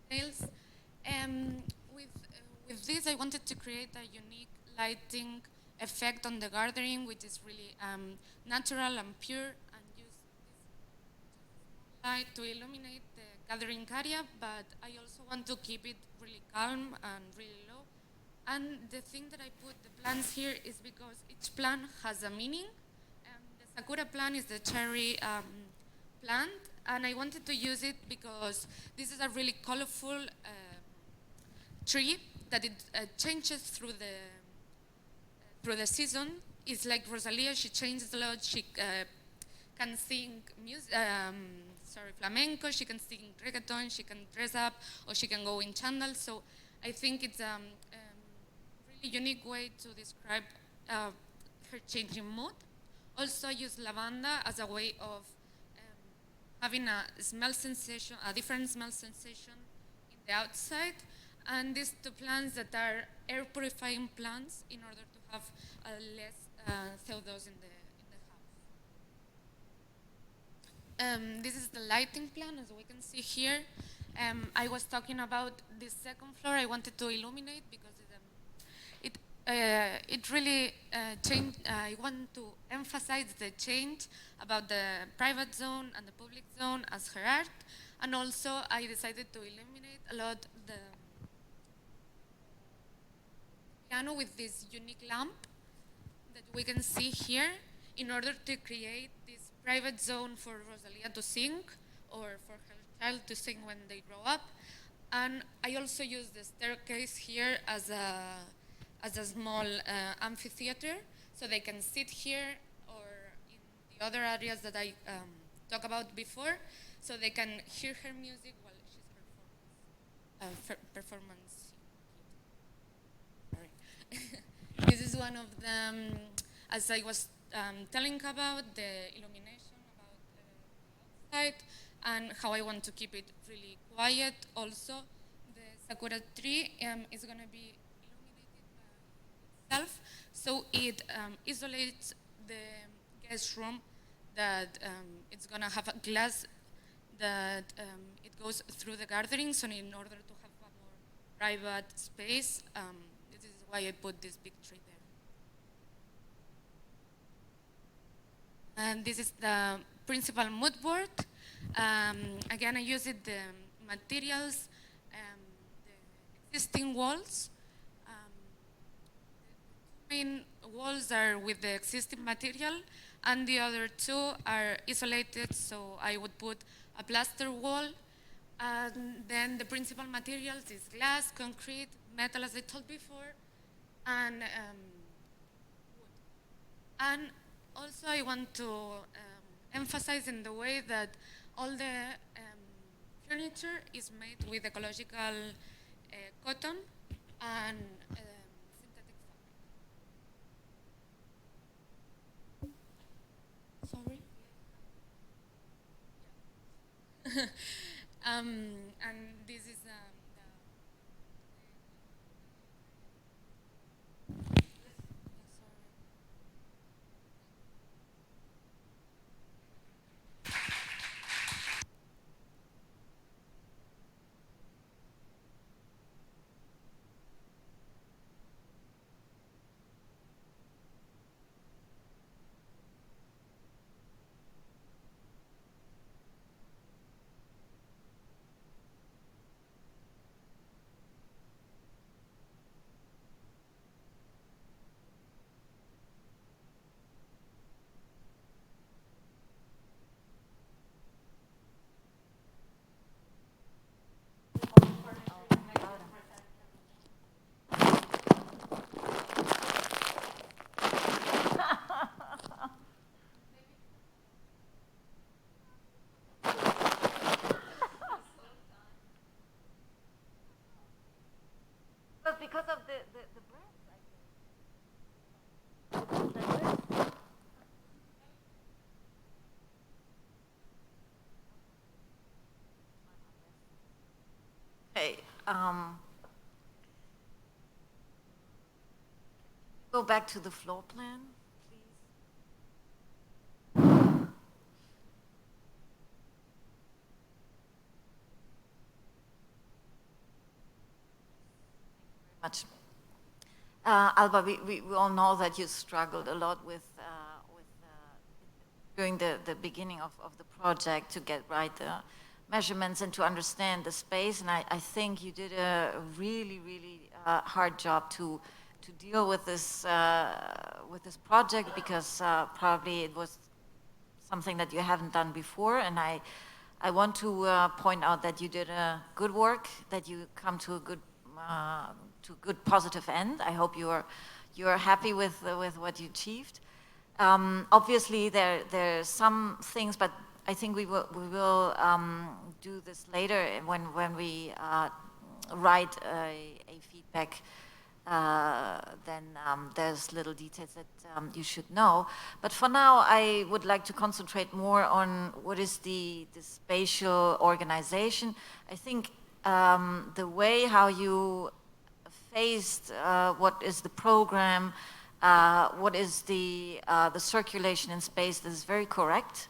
Speaker 19: technical details. With this, I wanted to create a unique lighting effect on the gardening, which is really natural and pure, and use this light to illuminate the gathering area, but I also want to keep it really calm and really low. And the thing that I put the plants here is because each plant has a meaning. The sakura plant is the cherry plant, and I wanted to use it because this is a really colorful tree that it changes through the season. It's like Rosalia, she changes a lot. She can sing music, flamenco, she can sing reggaeton, she can dress up, or she can go in chandals. So I think it's really unique way to describe her changing mood. Also, I use lavanda as a way of having a smell sensation, a different smell sensation in the outside. And these two plants that are air purifying plants in order to have less CO2 in the house. This is the lighting plan, as we can see here. I was talking about the second floor. I wanted to illuminate because it really changed. I want to emphasize the change about the private zone and the public zone as her art, and also I decided to illuminate a lot the piano with this unique lamp that we can see here in order to create this private zone for Rosalia to sing or for her child to sing when they grow up. And I also use the staircase here as a small amphitheater, so they can sit here or in the other areas that I talked about before, so they can hear her music while she's performance. Sorry. This is one of them, as I was telling about the illumination, about the outside, and how I want to keep it really quiet. Also, the sakura tree is going to be itself, so it isolates the guest room, that it's gonna have a glass that it goes through the gardening, so in order to have a more private space, this is why I put this big tree there. And this is the principal mood board. Again, I used the materials, the existing walls. Main walls are with the existing material, and the other two are isolated, so I would put a plaster wall. And then the principal materials is glass, concrete, metal, as I told before, and wood. And also I want to emphasize in the way that all the furniture is made with ecological cotton and sorry. And this is
Speaker 3: because of the Okay. Go back to the floor plan, please. Much. Alba, we all know that you struggled a lot with during the beginning of the project to get right the measurements and to understand the space. And I think you did a really, really hard job to deal with this project, because probably it was something that you haven't done before. And I want to point out that you did a good work, that you come to a good positive end. I hope you are happy with what you achieved. Obviously, there's some things, but I think we will do this later when we write a feedback. Then there's little details that you should know. But for now, I would like to concentrate more on what is the spatial organization. I think the way how you faced what is the program, what is the circulation in space, this is very correct.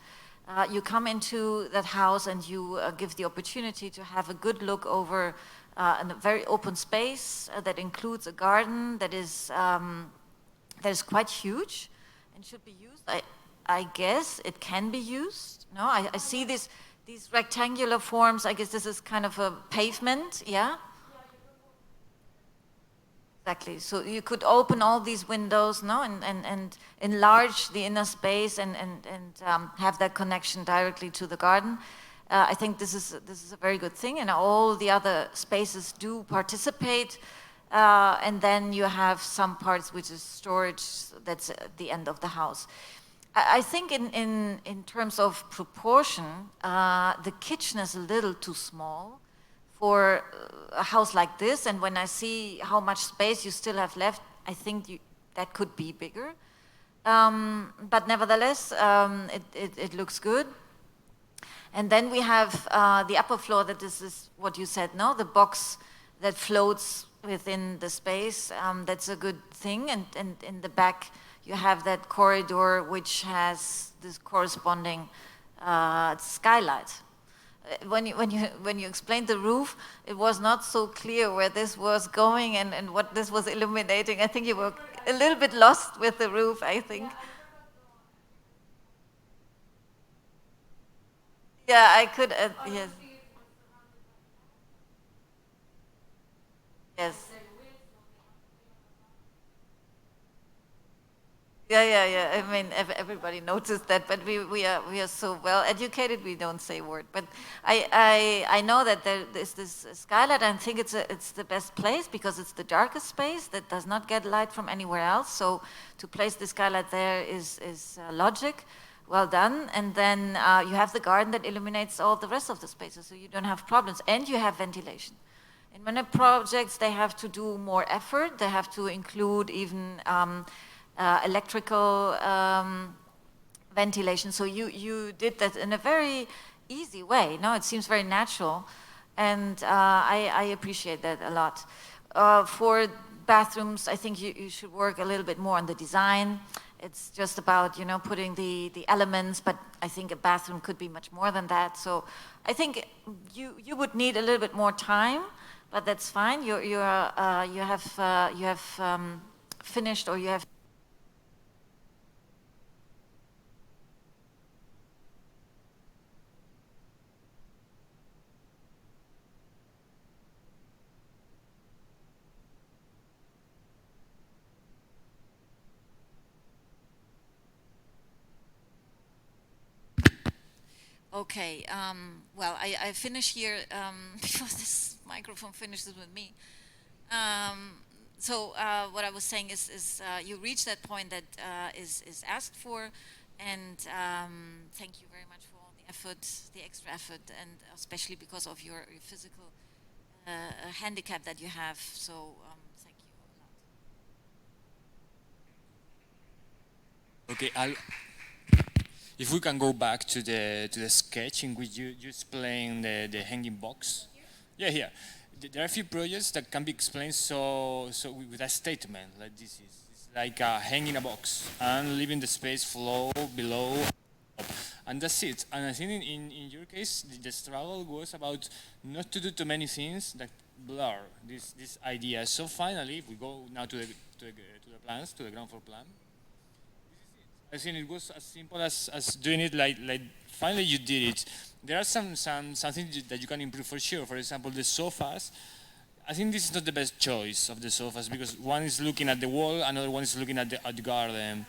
Speaker 3: You come into that house and you give the opportunity to have a good look over in a very open space that includes a garden that is quite huge and should be used. I guess it can be used. No, I see these rectangular forms. I guess this is kind of a pavement, yeah? Exactly. So you could open all these windows, no, and enlarge the inner space and have that connection directly to the garden. I think this is a very good thing, and all the other spaces do participate. And then you have some parts which is storage that's at the end of the house. I think in terms of proportion, the kitchen is a little too small for a house like this, and when I see how much space you still have left, I think that could be bigger. But nevertheless, it looks good. And then we have the upper floor, that this is what you said, no? The box that floats within the space, that's a good thing. And in the back, you have that corridor which has this corresponding skylight. When you explained the roof, it was not so clear where this was going and what this was illuminating. I think you were a little bit lost with the roof, I think. Yeah, I could, yes. Yes. Yeah. I mean, everybody noticed that, but we are so well educated, we don't say a word. But I know that there is this skylight. I think it's the best place because it's the darkest space that does not get light from anywhere else. So to place the skylight there is logic. Well done. And then you have the garden that illuminates all the rest of the spaces, so you don't have problems, and you have ventilation. In many projects, they have to do more effort. They have to include even electrical ventilation. So you did that in a very easy way. No, it seems very natural, and I appreciate that a lot. For bathrooms, I think you should work a little bit more on the design. It's just about, putting the elements, but I think a bathroom could be much more than that. So I think you would need a little bit more time, but that's fine. You have finished, or you have. Okay, well, I finish here before this microphone finishes with me. So what I was saying is you reach that point that is asked for, and thank you very much for all the effort, the extra effort, and especially because of your physical handicap that you have. So thank
Speaker 7: Okay, if we can go back to the sketch in which you explain the hanging box. Yeah, here. There are a few projects that can be explained so with a statement like this is. It's like hanging a box and leaving the space flow below, and that's it. And I think in your case, the struggle was about not to do too many things that blur this idea. So finally, if we go now to the plans, to the ground floor plan, I think it was as simple as doing it like finally you did it. There are something that you can improve for sure. For example, the sofas. I think this is not the best choice of the sofas because one is looking at the wall, another one is looking at the garden.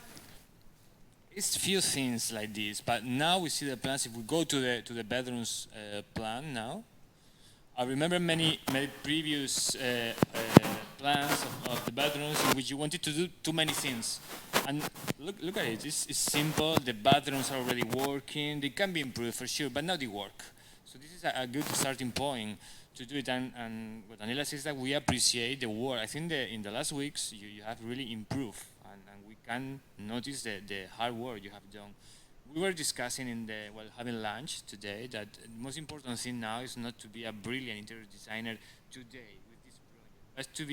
Speaker 7: It's few things like this, but now we see the plans. If we go to the bedrooms plan now, I remember many previous plans of the bedrooms in which you wanted to do too many things. And look at it, it's simple, the bathrooms are already working, they can be improved for sure, but now they work. So this is a good starting point to do it, and what Daniela says that we appreciate the work. I think in the last weeks you have really improved, and we can notice the hard work you have done. We were discussing while having lunch today that the most important thing now is not to be a brilliant interior designer today with this project, but to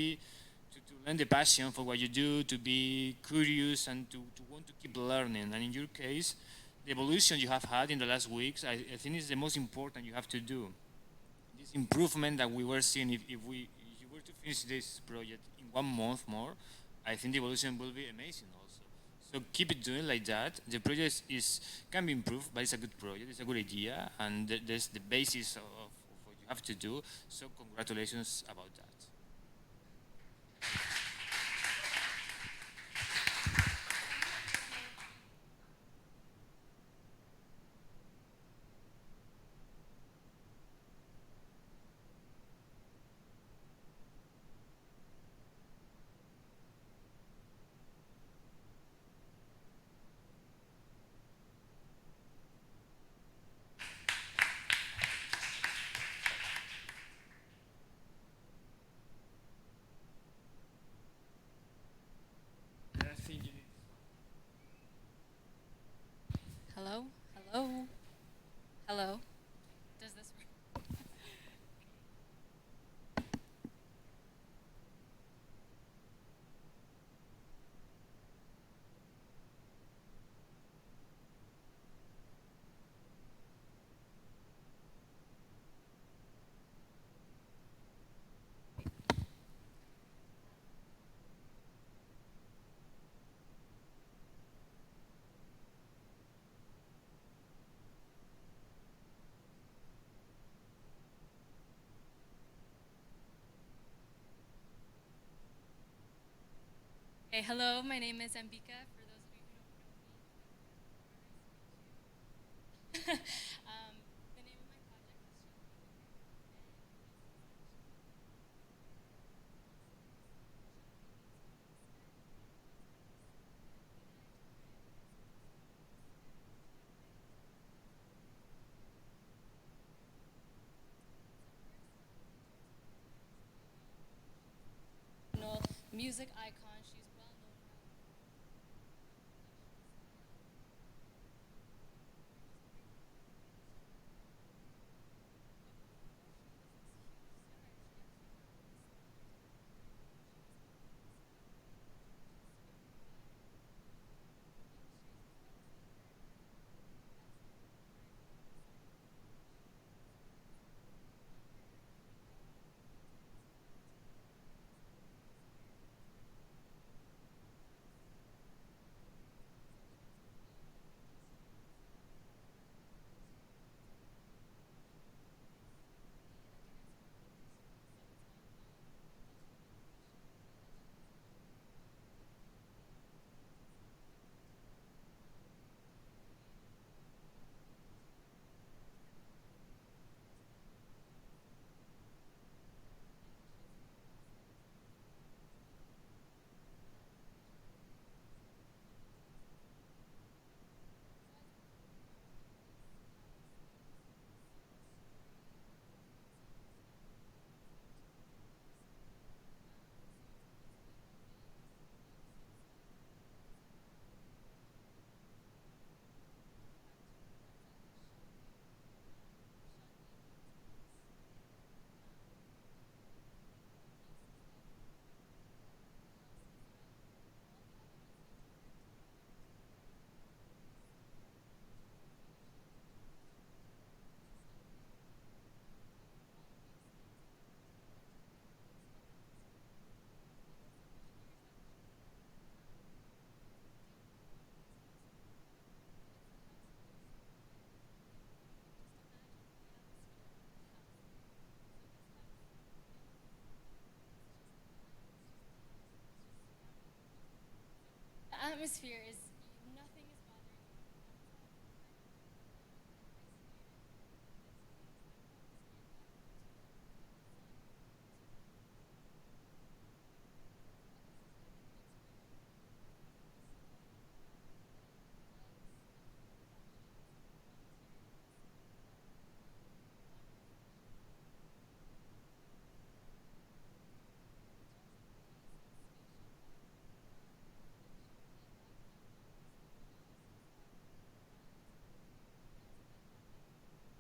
Speaker 7: learn the passion for what you do, to be curious and to want to keep learning. And in your case, the evolution you have had in the last weeks, I think is the most important you have to do. This improvement that we were seeing, if you were to finish this project in 1 month more, I think the evolution will be amazing also. So keep it doing like that. The project can be improved, but it's a good project, it's a good idea, and there's the basis of what you have to do. So congratulations about that.
Speaker 20: Hello? Hello? Hello? Does this work? Okay, hello, my name is Ambika. For those of you who don't know me, the name of my project is music icon. She's well known around the world. atmosphere is nothing is bothering you.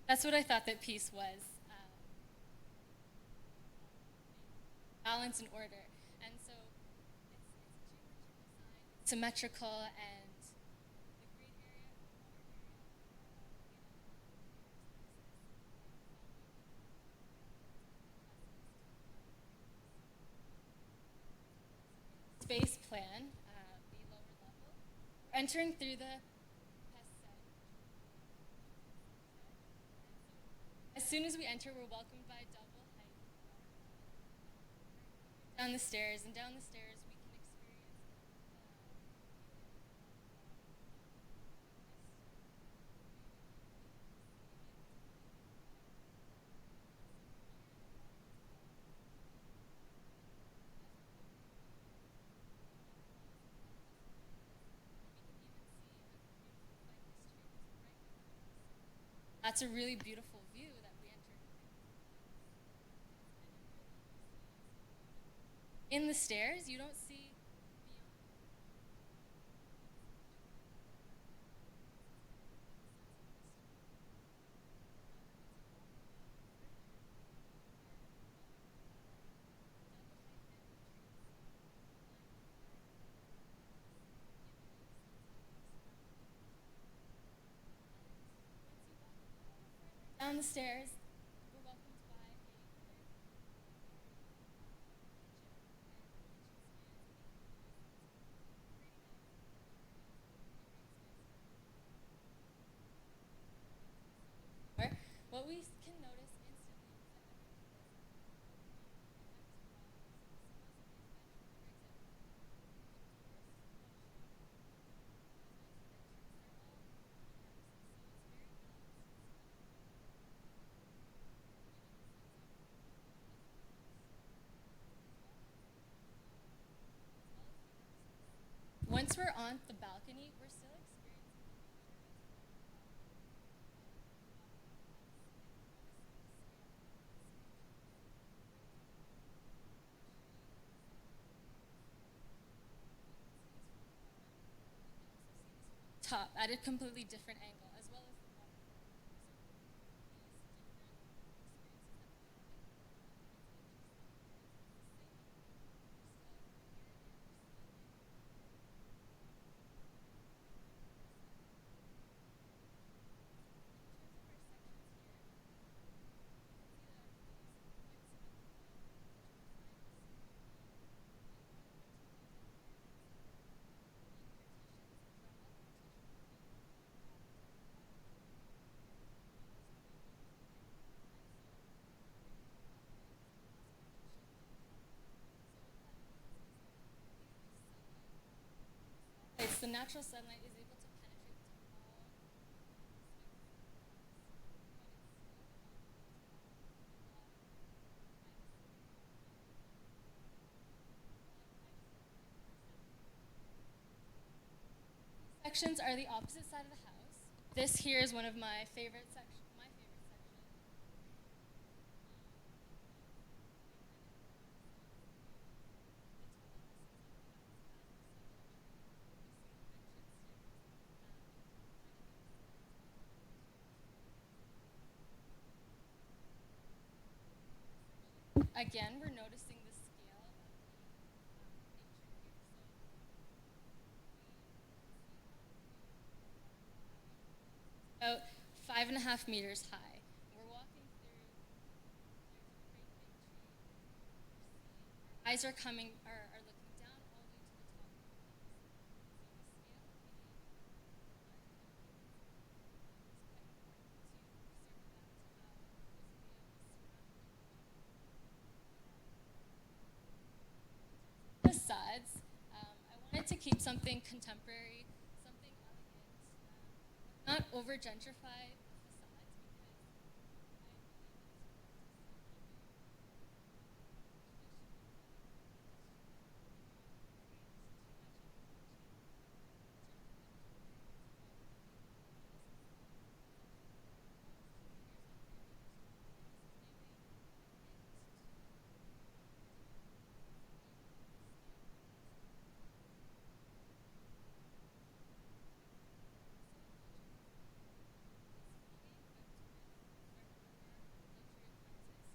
Speaker 20: That's what I thought that piece was. Balance and order. And so it's symmetrical and the green area, space plan, the lower level. We're entering through the pest set. As soon as we enter, we're welcomed by double height down the stairs, and down the stairs we can experience that's a really beautiful view that we entered. In the stairs, you don't see down the stairs. We're welcomed by a what we can notice instantly is that once we're on the balcony, we're still experiencing top at a completely different angle, as well as the water. It's the natural sunlight is able to penetrate to all. Sections are the opposite side of the house. This here is one of my favorite sections. Again, we're noticing the scale of the nature here. So about 5.5 meters high. We're walking through. There's a great big tree. Our eyes are looking down all the way to the top of the house. So the scale being quite important to circle back to how this video is surrounding. Facades. I wanted wanted to keep something contemporary, something elegant, not over gentrify the facades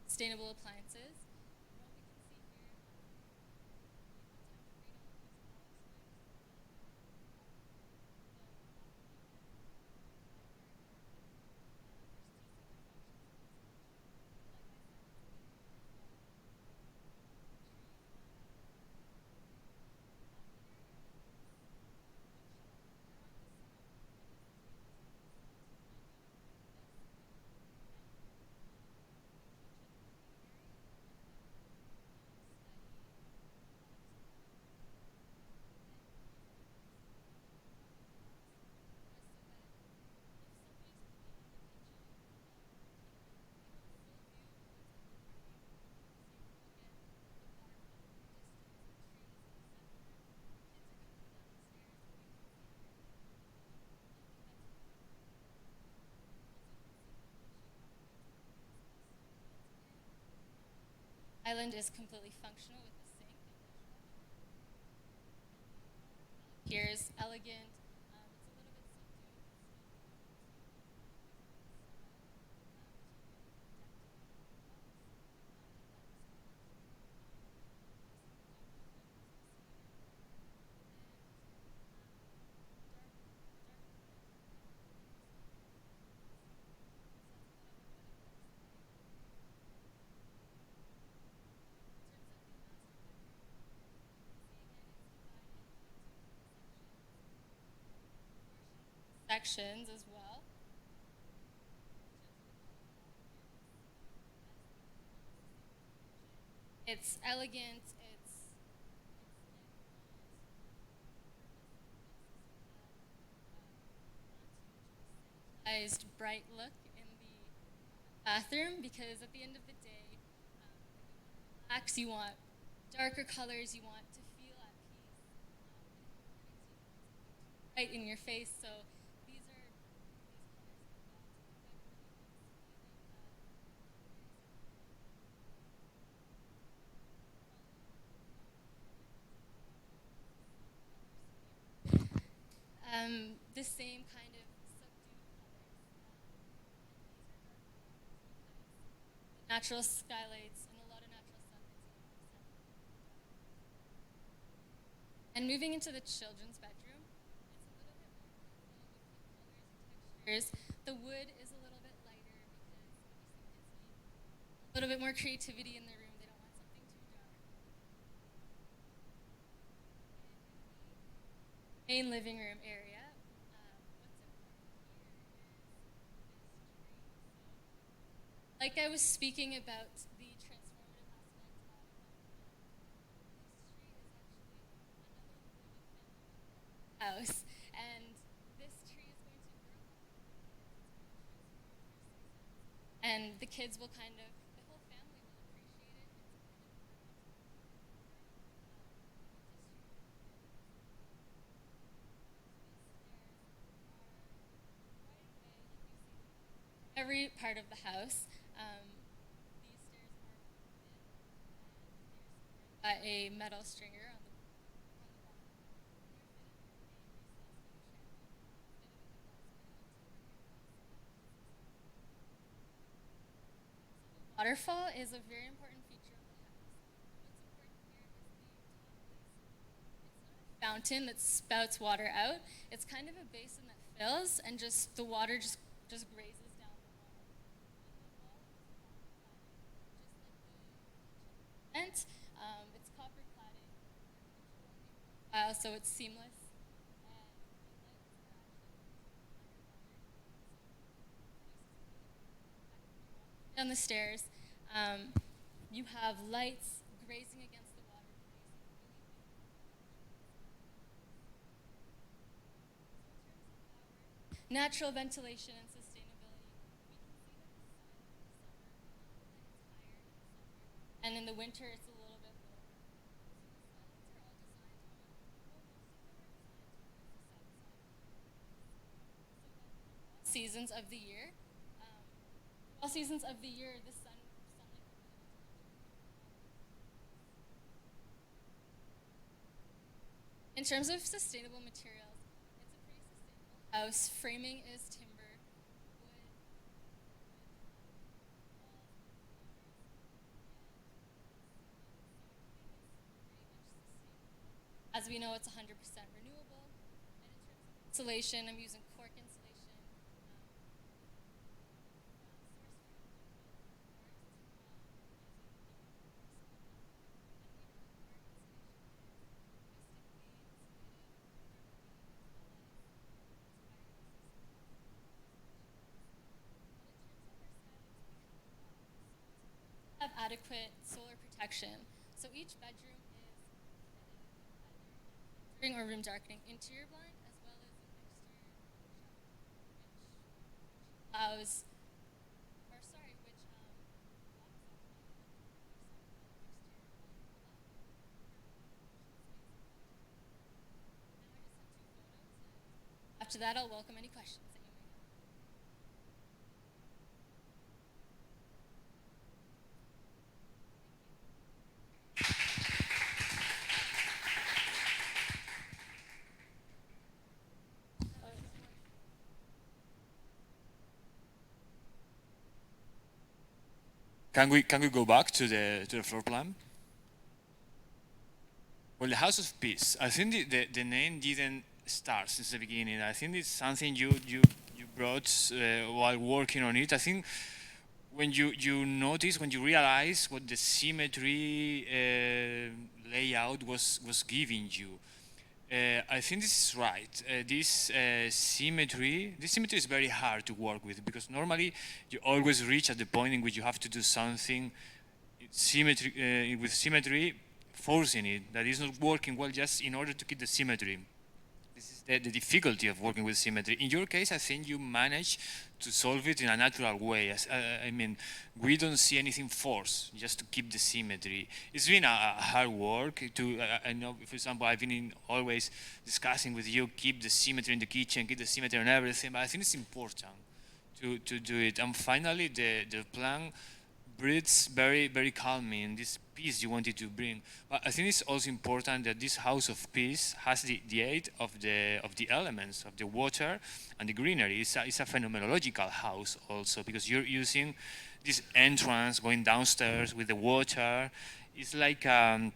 Speaker 20: sustainable appliances. Island is completely functional with the sink. Here's elegant. Sections as well. It's elegant, it's bright look in the bathroom, because at the end of the day, relax, you want darker colors, you want to feel at peace, right in your face. So the same kind of subdued colors. The natural skylights and a lot of natural sunlight. And moving into the children's bedroom, it's a little bit more colors and textures. The wood is a little bit lighter because obviously kids need a little bit more creativity in the room. They don't want something too dark. Main living room area. Like I was speaking about the transformative aspect of house, and this tree is going to grow and the kids will kind of, the whole family will appreciate it. Every part of the house. These stairs are by a metal stringer on the bottom. Waterfall is a very important feature of the house. What's important here is the top basin. It's not a fountain that spouts water out. It's kind of a basin that fills, and just the water just grazes. It's copper cladding, so it's seamless. Down the stairs, you have lights grazing against the water. natural ventilation and sustainability. And in the winter, it's a little bit lower. Seasons of the year. All seasons of the year, the sunlight. In terms of sustainable materials, it's a pretty sustainable house. Framing is timber, wood, as we know, it's 100% renewable. And in terms of insulation, I'm using cork insulation. Have adequate solar protection. So each bedroom is during or room darkening interior blind as well as an exterior which allows, or sorry, which after that, I'll welcome any questions that you may have.
Speaker 7: Can we go back to the floor plan? Well, the House of Peace. I think the name didn't start since the beginning. I think it's something you brought while working on it. I think when you notice, when you realize what the symmetry layout was giving you. I think this is right. This symmetry is very hard to work with because normally you always reach at the point in which you have to do something symmetry with symmetry, forcing it. That is not working well just in order to keep the symmetry. This is the difficulty of working with symmetry. In your case, I think you managed to solve it in a natural way. I mean, we don't see anything forced just to keep the symmetry. It's been a hard work to, I know, for example, I've been always discussing with you, keep the symmetry in the kitchen, keep the symmetry on everything, but I think it's important to do it. And finally, the plan breathes very, very calming, this peace you wanted to bring. But I think it's also important that this House of Peace has the aid of the elements, of the water and the greenery. It's a phenomenological house also, because you're using this entrance going downstairs with the water. It's like a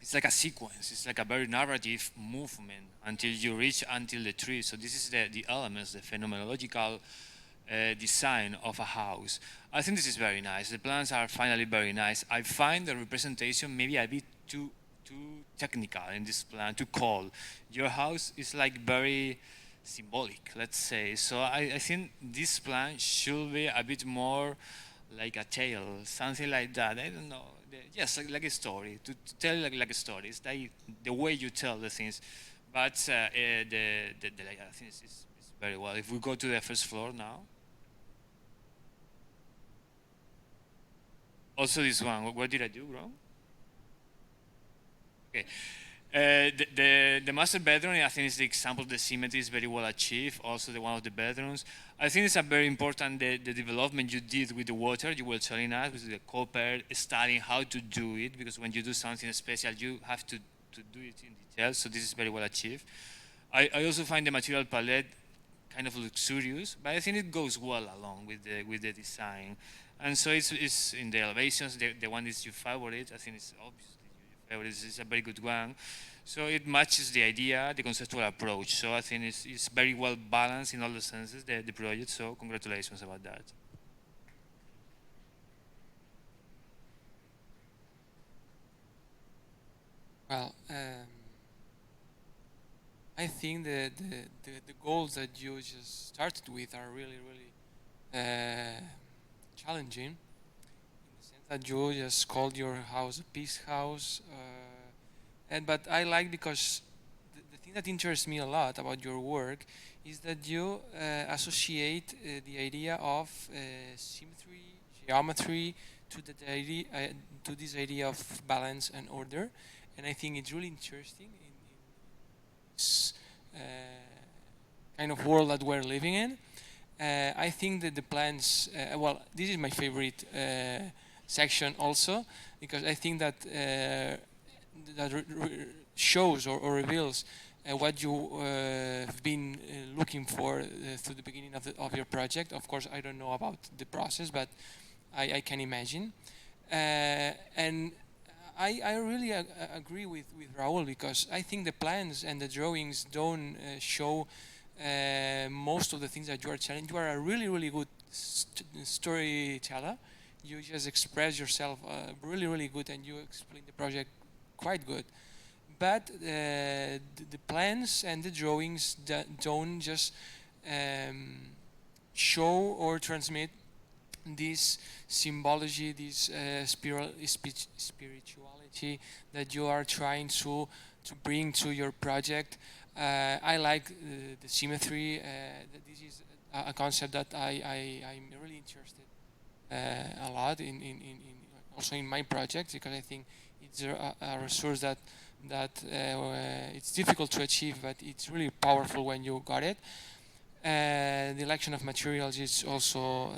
Speaker 7: sequence. It's like a very narrative movement until you reach until the tree. So this is the elements, the phenomenological design of a house. I think this is very nice. The plans are finally very nice. I find the representation maybe a bit too technical in this plan, too cold. Your house is like very symbolic, let's say. So I think this plan should be a bit more like a tale, something like that. I don't know. Yes, like a story, to tell like a story. It's like the way you tell the things. But the I think it's very well. If we go to the first floor now. Also this one, what did I do wrong? Okay. The master bedroom, I think, is the example of the symmetry is very well achieved. Also the one of the bedrooms. I think it's a very important, the development you did with the water, you were telling us, with the copper, studying how to do it, because when you do something special, you have to do it in detail, so this is very well achieved. I also find the material palette kind of luxurious, but I think it goes well along with the design. And so it's in the elevations, the one is your favorite. I think it's obviously your favorite. It's a very good one. So it matches the idea, the conceptual approach. So I think it's very well balanced in all the senses, the project. So congratulations about that.
Speaker 5: Well, I think the goals that you just started with are really, really challenging, in the sense that you just called your house a peace house, but I like, because the thing that interests me a lot about your work is that you associate the idea of symmetry, geometry, to this idea of balance and order, and I think it's really interesting in this kind of world that we're living in. I think that the plans, well, this is my favorite section also, because I think that shows or reveals what you have been looking for through the beginning of your project. Of course, I don't know about the process, but I can imagine. And I really agree with Raul, because I think the plans and the drawings don't show most of the things that you are telling. You are a really, really good storyteller. You just express yourself really, really good, and you explain the project quite good. But the plans and the drawings don't just show or transmit this symbology, this spirituality that you are trying to bring to your project. I like the symmetry. This is a concept that I'm really interested a lot in also in my project, because I think it's a resource that it's difficult to achieve, but it's really powerful when you got it. The election of materials is also,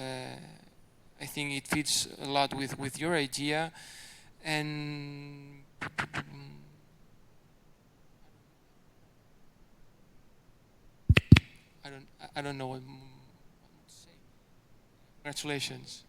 Speaker 5: I think it fits a lot with your idea, and I don't know what to say. Congratulations.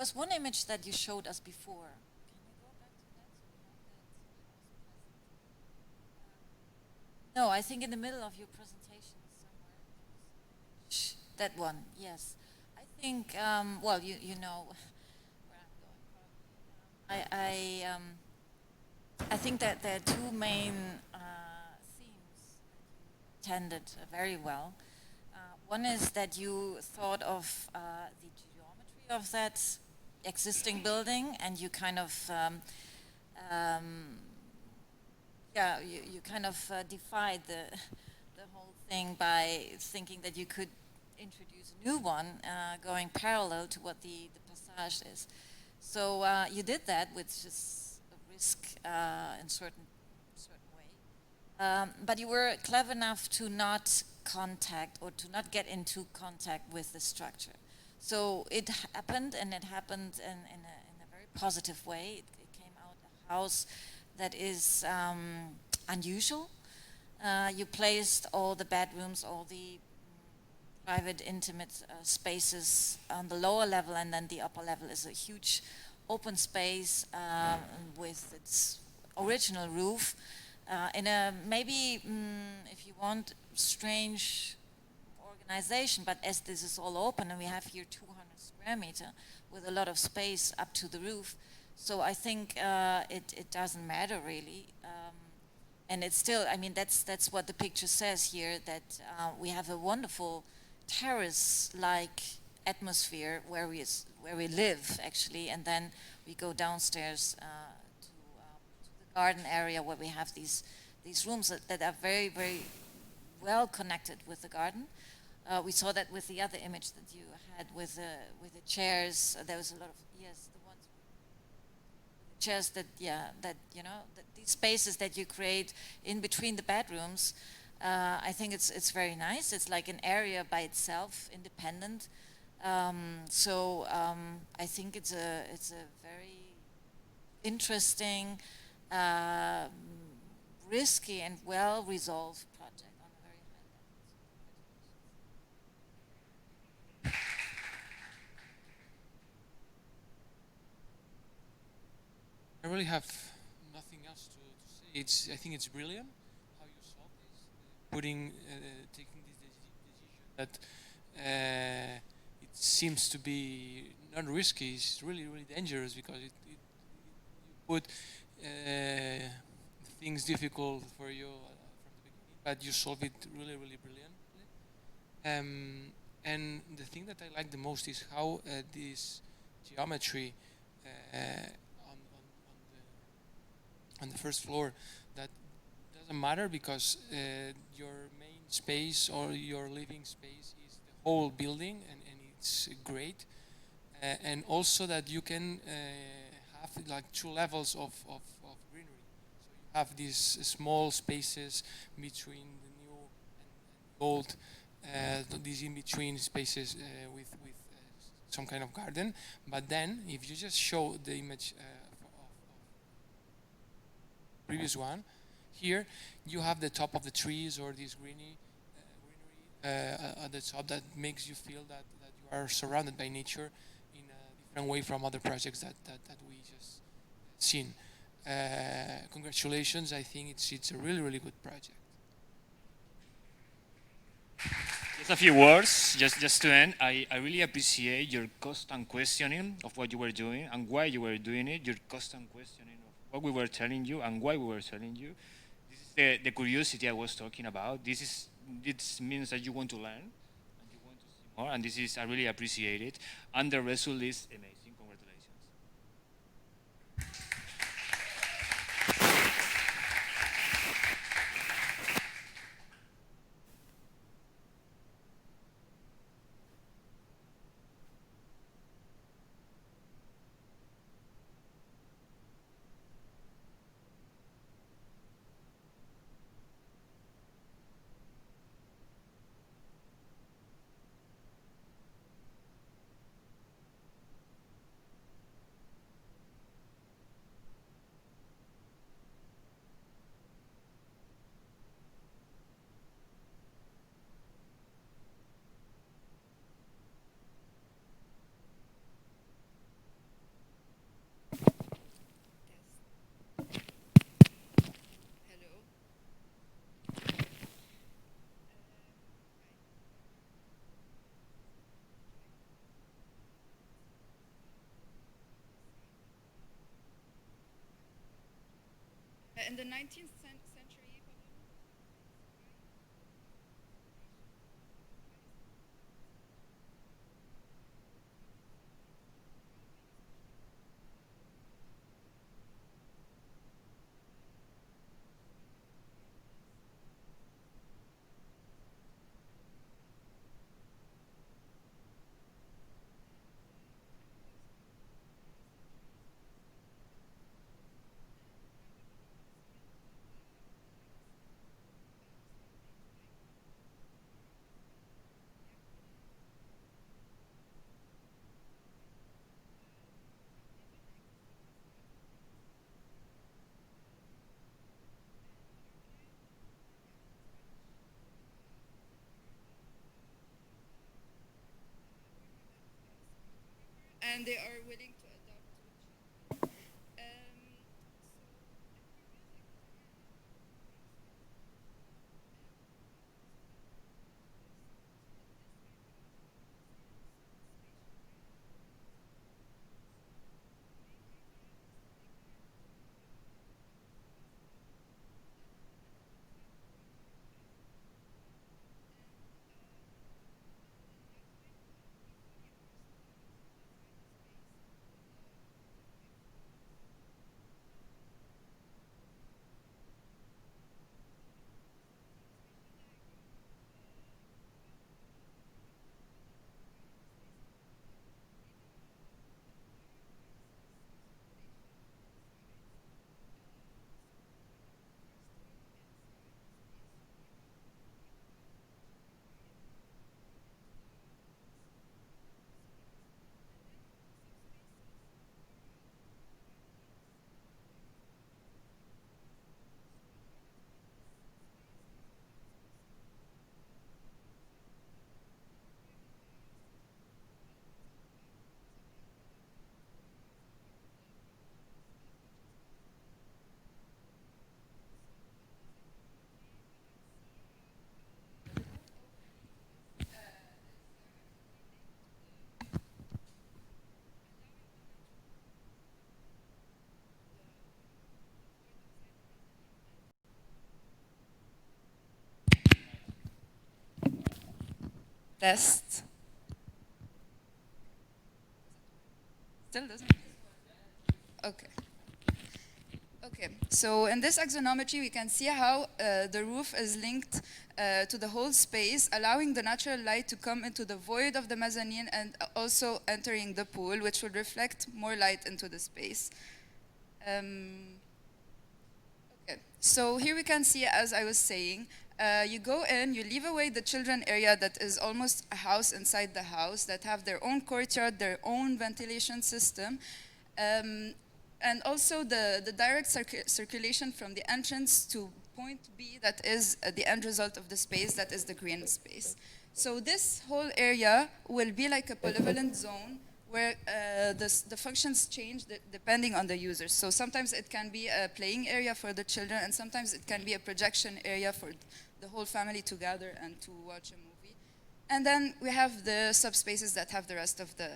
Speaker 3: was one image that you showed us before. Can you go back to that? No, I think in the middle of your presentation somewhere. That one, yes. I think, well, you know where I'm going probably. I think that there are two main themes that you attended very well. One is that you thought of the geometry of that existing building, and you kind of yeah, you kind of defied the whole thing by thinking that you could introduce a new one going parallel to what the passage is. So you did that, which is a risk in certain way. But you were clever enough to not contact or to not get into contact with the structure. So it happened, and it happened in a very positive way. It came out a house that is unusual. You placed all the bedrooms, all the private, intimate spaces on the lower level, and then the upper level is a huge open space with its original roof in a maybe, if you want, strange organization, but as this is all open and we have here 200 square meter with a lot of space up to the roof, so I think it doesn't matter really. And it's still, I mean, that's what the picture says here, that we have a wonderful terrace-like atmosphere where we live actually, and then we go downstairs to the garden area where we have these rooms that are very, very well connected with the garden. We saw that with the other image that you had with the chairs. There was a lot of, yes, the ones with the chairs that, yeah, that, you know, these spaces that you create in between the bedrooms. I think it's very nice. It's like an area by itself, independent. So I think it's a very interesting, risky and well-resolved project on a very high level.
Speaker 5: I really have nothing else to say. I think it's brilliant how you solve this, taking this decision that it seems to be not risky. It's really, really dangerous because you put things difficult for you from the beginning, but you solve it really, really brilliantly. And the thing that I like the most is how this geometry on the first floor, that doesn't matter because your main space or your living space is the whole building, and it's great. And also that you can have like 2 levels of greenery. So you have these small spaces between the new and old, these in-between spaces with some kind of garden. But then if you just show the image previous one, here you have the top of the trees or this greenery at the top that makes you feel that you are surrounded by nature in a different way from other projects that we just seen. Congratulations, I think it's a really, really good project.
Speaker 7: Just a few words, just to end. I really appreciate your constant questioning of what you were doing and why you were doing it, your constant questioning of what we were telling you and why we were telling you. This is the curiosity I was talking about. This means that you want to learn and you want to see more, and this is, I really appreciate it. And the result is amazing. Congratulations.
Speaker 21: In the 19th century, and they are willing to adopt. Test. Still doesn't. Okay. Okay, so in this axonometry, we can see how the roof is linked to the whole space, allowing the natural light to come into the void of the mezzanine and also entering the pool, which would reflect more light into the space. Okay, so here we can see, as I was saying, you go in, you leave away the children area that is almost a house inside the house, that have their own courtyard, their own ventilation system. And also the direct circulation from the entrance to point B, that is the end result of the space, that is the green space. So this whole area will be like a polyvalent zone where the functions change depending on the users. So sometimes it can be a playing area for the children, and sometimes it can be a projection area for the whole family to gather and to watch a movie. And then we have the subspaces that have the rest of the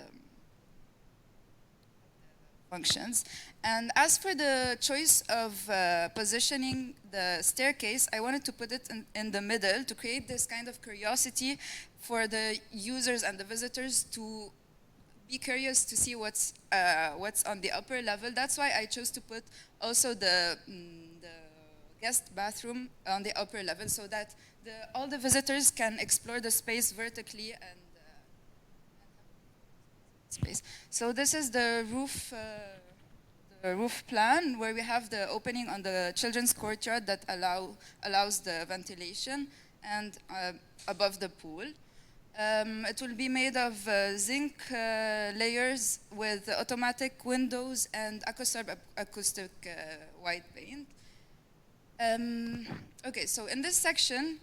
Speaker 21: functions. And as for the choice of positioning the staircase, I wanted to put it in the middle to create this kind of curiosity for the users and the visitors to be curious to see what's on the upper level. That's why I chose to put also the guest bathroom on the upper level, so that all the visitors can explore the space vertically and space. So this is the roof plan, where we have the opening on the children's courtyard that allows the ventilation, and above the pool. It will be made of zinc layers with automatic windows and EcoServe acoustic white paint. Okay, so in this section,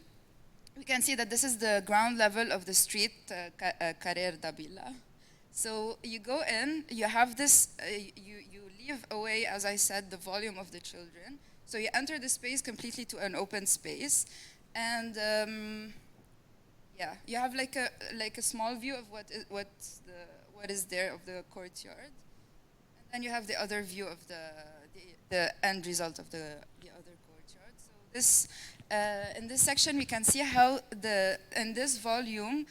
Speaker 21: we can see that this is the ground level of the street, Carrer Davila. So you go in, you have this, you leave away, as I said, the volume of the children. So you enter the space completely to an open space. And yeah, you have like a small view of what is there of the courtyard. And then you have the other view of the the end result of the other courtyard. So this, in this section, we can see how in this volume,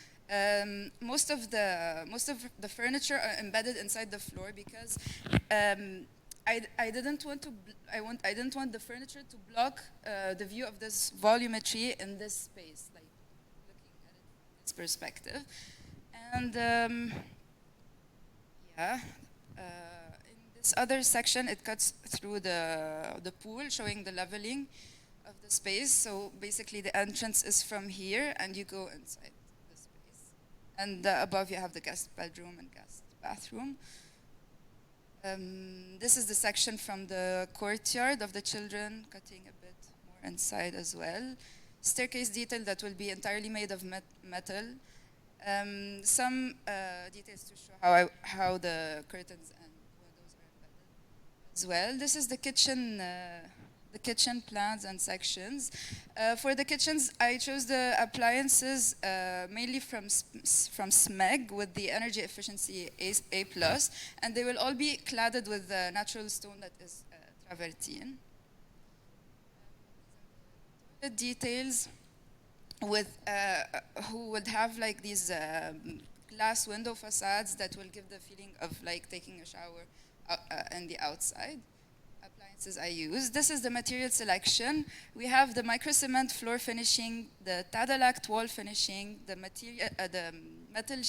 Speaker 21: most of the furniture are embedded inside the floor because I didn't want the furniture to block the view of this volumetry in this space, like looking at it from this perspective. And yeah, in this other section, it cuts through the pool, showing the leveling of the space. So basically, the entrance is from here, and you go inside the space. And above, you have the guest bedroom and guest bathroom. This is the section from the courtyard of the children, cutting a bit more inside as well. Staircase detail that will be entirely made of metal. Some details to show how the curtains and windows are embedded as well. This is the kitchen plans and sections. For the kitchens, I chose the appliances mainly from SMEG with the energy efficiency A+, and they will all be cladded with natural stone that is travertine. The details with who would have like these glass window facades that will give the feeling of like taking a shower in the outside. Appliances I use. This is the material selection. We have the micro cement floor finishing, the Tadalact wall finishing, the material, the metal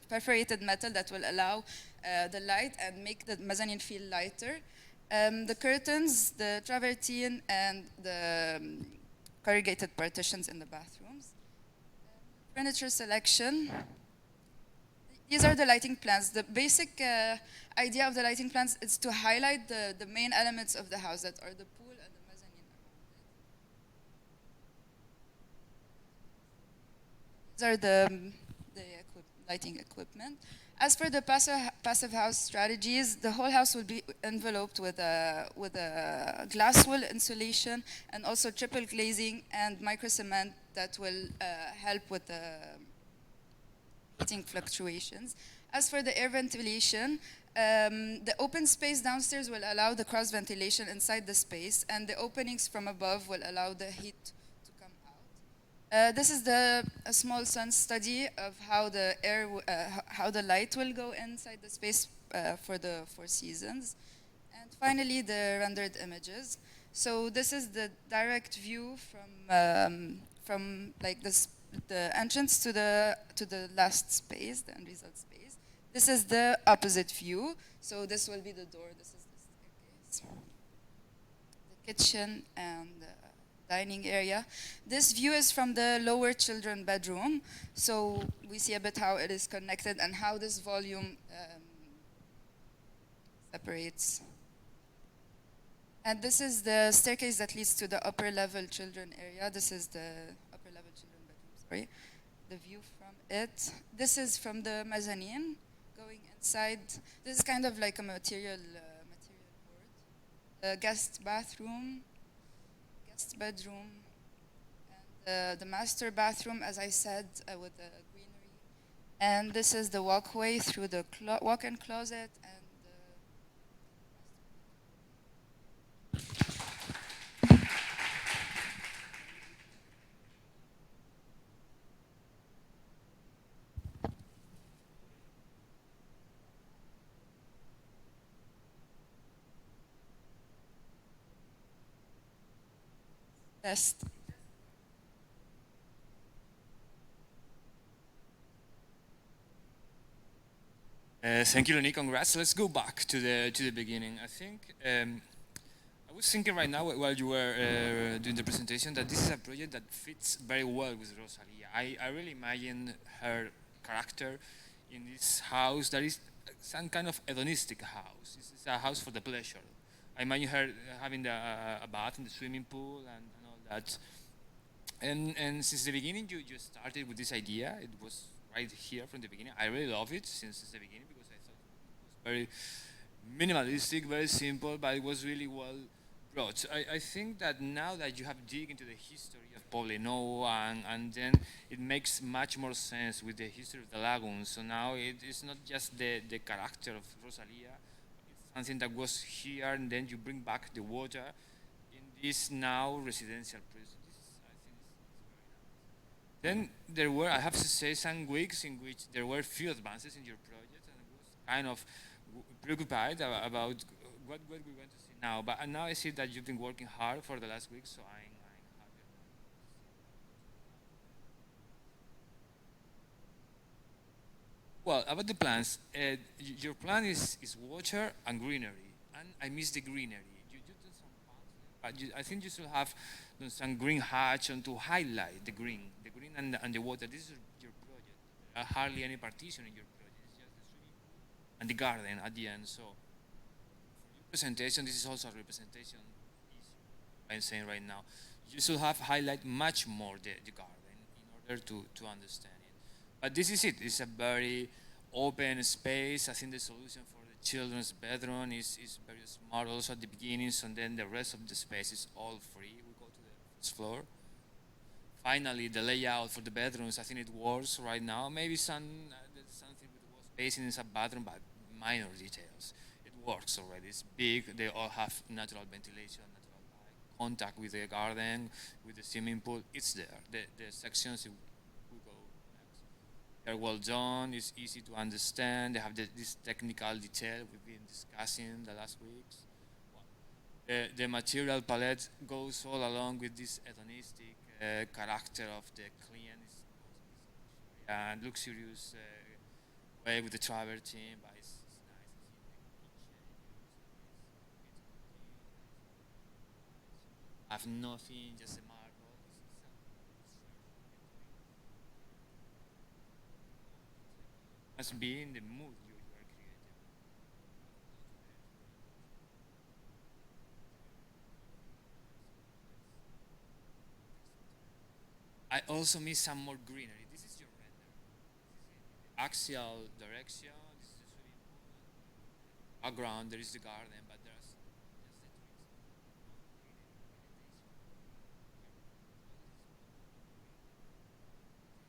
Speaker 21: perforated metal that will allow the light and make the mezzanine feel lighter. The curtains, the travertine, and the corrugated partitions in the bathrooms. Furniture selection. These are the lighting plans. The basic idea of the lighting plans is to highlight the main elements of the house that are the pool and the mezzanine around it. These are the lighting equipment. As for the passive house strategies, the whole house will be enveloped with a glass wool insulation and also triple glazing and micro cement that will help with the heating fluctuations. As for the air ventilation, the open space downstairs will allow the cross ventilation inside the space, and the openings from above will allow the heat to come out. This is a small sun study of how how the light will go inside the space for the 4 seasons. And finally, the rendered images. So this is the direct view from like the entrance to the last space, the end result space. This is the opposite view. So this will be the door. This is the staircase, the kitchen, and the dining area. This view is from the lower children bedroom. So we see a bit how it is connected and how this volume separates. And this is the staircase that leads to the upper level children area. This is the upper level children bedroom, sorry. The view from it. This is from the mezzanine going inside. This is kind of like a material board. Guest bathroom, guest bedroom, and the master bathroom, as I said, with the greenery. And this is the walkway through the walk-in closet and best.
Speaker 7: Thank you, Lenny. Congrats. Let's go back to the beginning. I think I was thinking right now while you were doing the presentation that this is a project that fits very well with Rosalia. I really imagine her character in this house that is some kind of hedonistic house. This is a house for the pleasure. I imagine her having a bath in the swimming pool and all that. And since the beginning, you started with this idea. It was right here from the beginning. I really love it since the beginning because I thought it was very minimalistic, very simple, but it was really well brought. I think that now that you have dig into the history of Poblenou and then it makes much more sense with the history of the lagoon. So now it is not just the character of Rosalia, it's something that was here, and then you bring back the water in this now residential prison. Then there were, I have to say, some weeks in which there were few advances in your project, and I was kind of preoccupied about what we're going to see now. But now I see that you've been working hard for the last week, so I'm happy. Well, about the plants, your plan is water and greenery, and I miss the greenery. You did some plants, but I think you should have done some green hatch and to highlight the green and the water. This is your project. There are hardly any partition in your project. It's just the swimming pool and the garden at the end. So for your presentation, this is also a representation issue I'm saying right now. You should have highlight much more the garden in order to understand it. But this is it. It's a very open space. I think the solution for the children's bedroom is very smart also at the beginning, and then the rest of the space is all free. We go to the first floor. Finally, the layout for the bedrooms, I think it works right now. Maybe something with the wall spacing in some bathroom, but minor details. It works already. It's big. They all have natural ventilation, natural light, contact with the garden, with the swimming pool. It's there. The sections we go next. They're well done. It's easy to understand. They have this technical detail we've been discussing the last weeks. The material palette goes all along with this hedonistic character of the client and luxurious way with the travertine, but it's nice. I have nothing, just a marble. Must be in the mood you are creating. I also miss some more greenery. This is your render. This is in the axial direction. This is the swimming pool. Background, there is the garden, but there's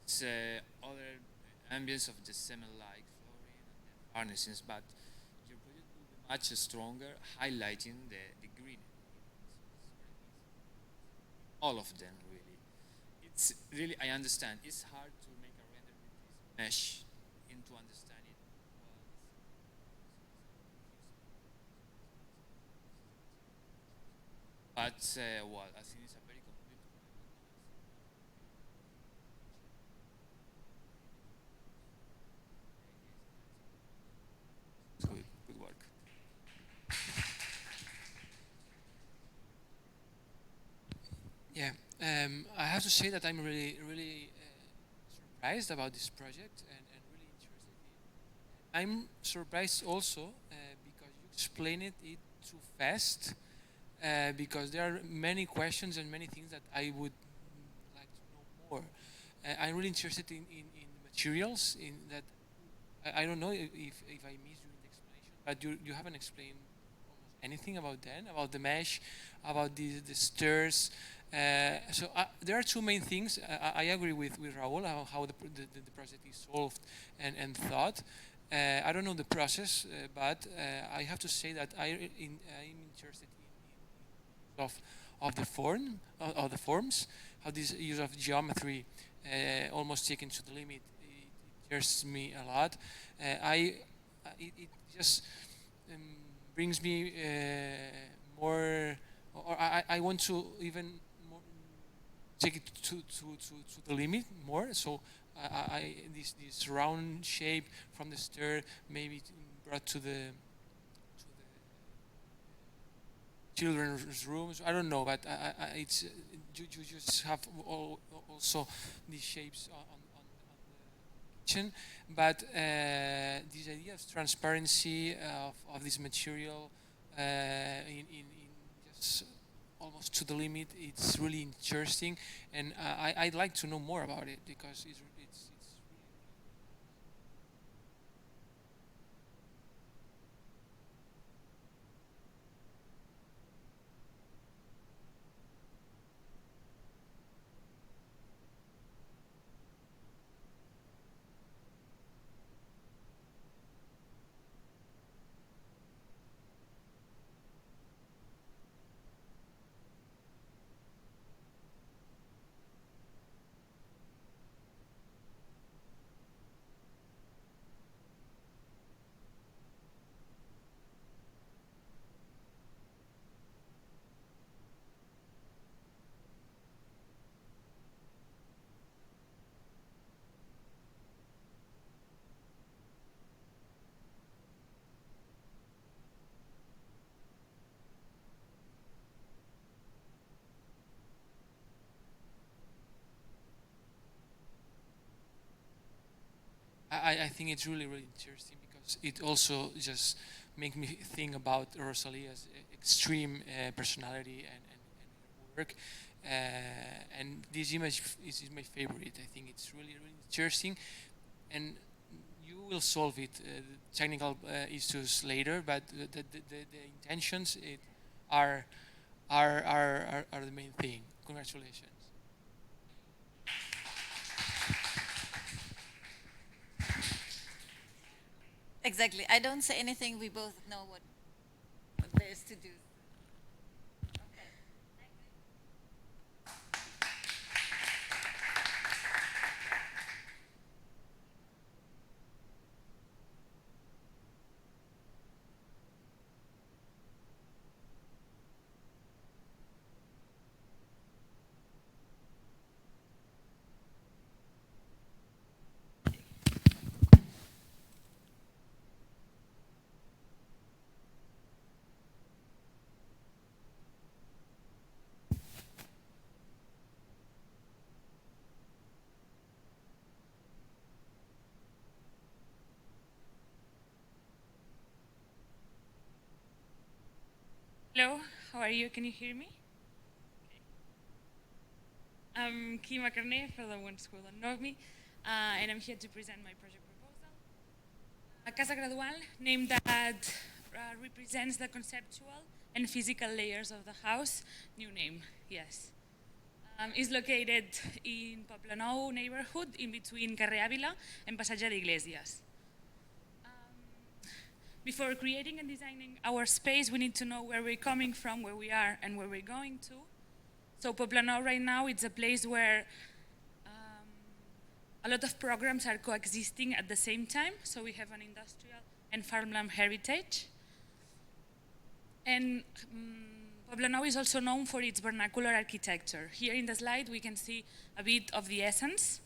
Speaker 7: just the trees. It's other ambience of the cement-like flooring and the furnishings, but your project will be much stronger, highlighting the greenery. All of them, really. It's really, I understand, it's hard to make a render with this mesh and to understand it. But, well, I think it's a very complete good work.
Speaker 5: Yeah, I have to say that I'm really surprised about this project and really interested in. I'm surprised also because you explained it too fast. Because there are many questions and many things that I would like to know more. I'm really interested in materials. In that, I don't know if I missed during the explanation, but you haven't explained almost anything about them, about the mesh, about the stairs. So there are two main things. I agree with Raul how the project is solved and thought. I don't know the process, but I have to say that I'm interested of the forms, how this use of geometry almost taken to the limit. It interests me a lot. It just brings me more, or I want to even more take it to the limit more. So this round shape from the stair maybe brought to the children's rooms. I don't know, but it's you just have also these shapes on the kitchen. But this idea of transparency of this material in just almost to the limit, it's really interesting, and I'd like to know more about it because it's I think it's really, really interesting because it also just makes me think about Rosalia's extreme personality and her work. And this image is my favorite. I think it's really, really interesting. And you will solve it, technical issues later, but the intentions are the main thing. Congratulations.
Speaker 3: Exactly. I don't say anything. We both know what there is to do.
Speaker 2: Hello, how are you? Can you hear me? Okay. I'm Kima Carnet, for the ones who don't know me, and I'm here to present my project proposal. Casa Gradual, name that represents the conceptual and physical layers of the house. New name, yes. Is located in Poblenou neighborhood in between Carrer Ávila and Passeig de Iglesias. Before creating and designing our space, we need to know where we're coming from, where we are, and where we're going to. So Poblenou right now, it's a place where a lot of programs are coexisting at the same time. So we have an industrial and farmland heritage. And Poblenou is also known for its vernacular architecture. Here in the slide, we can see a bit of the essence.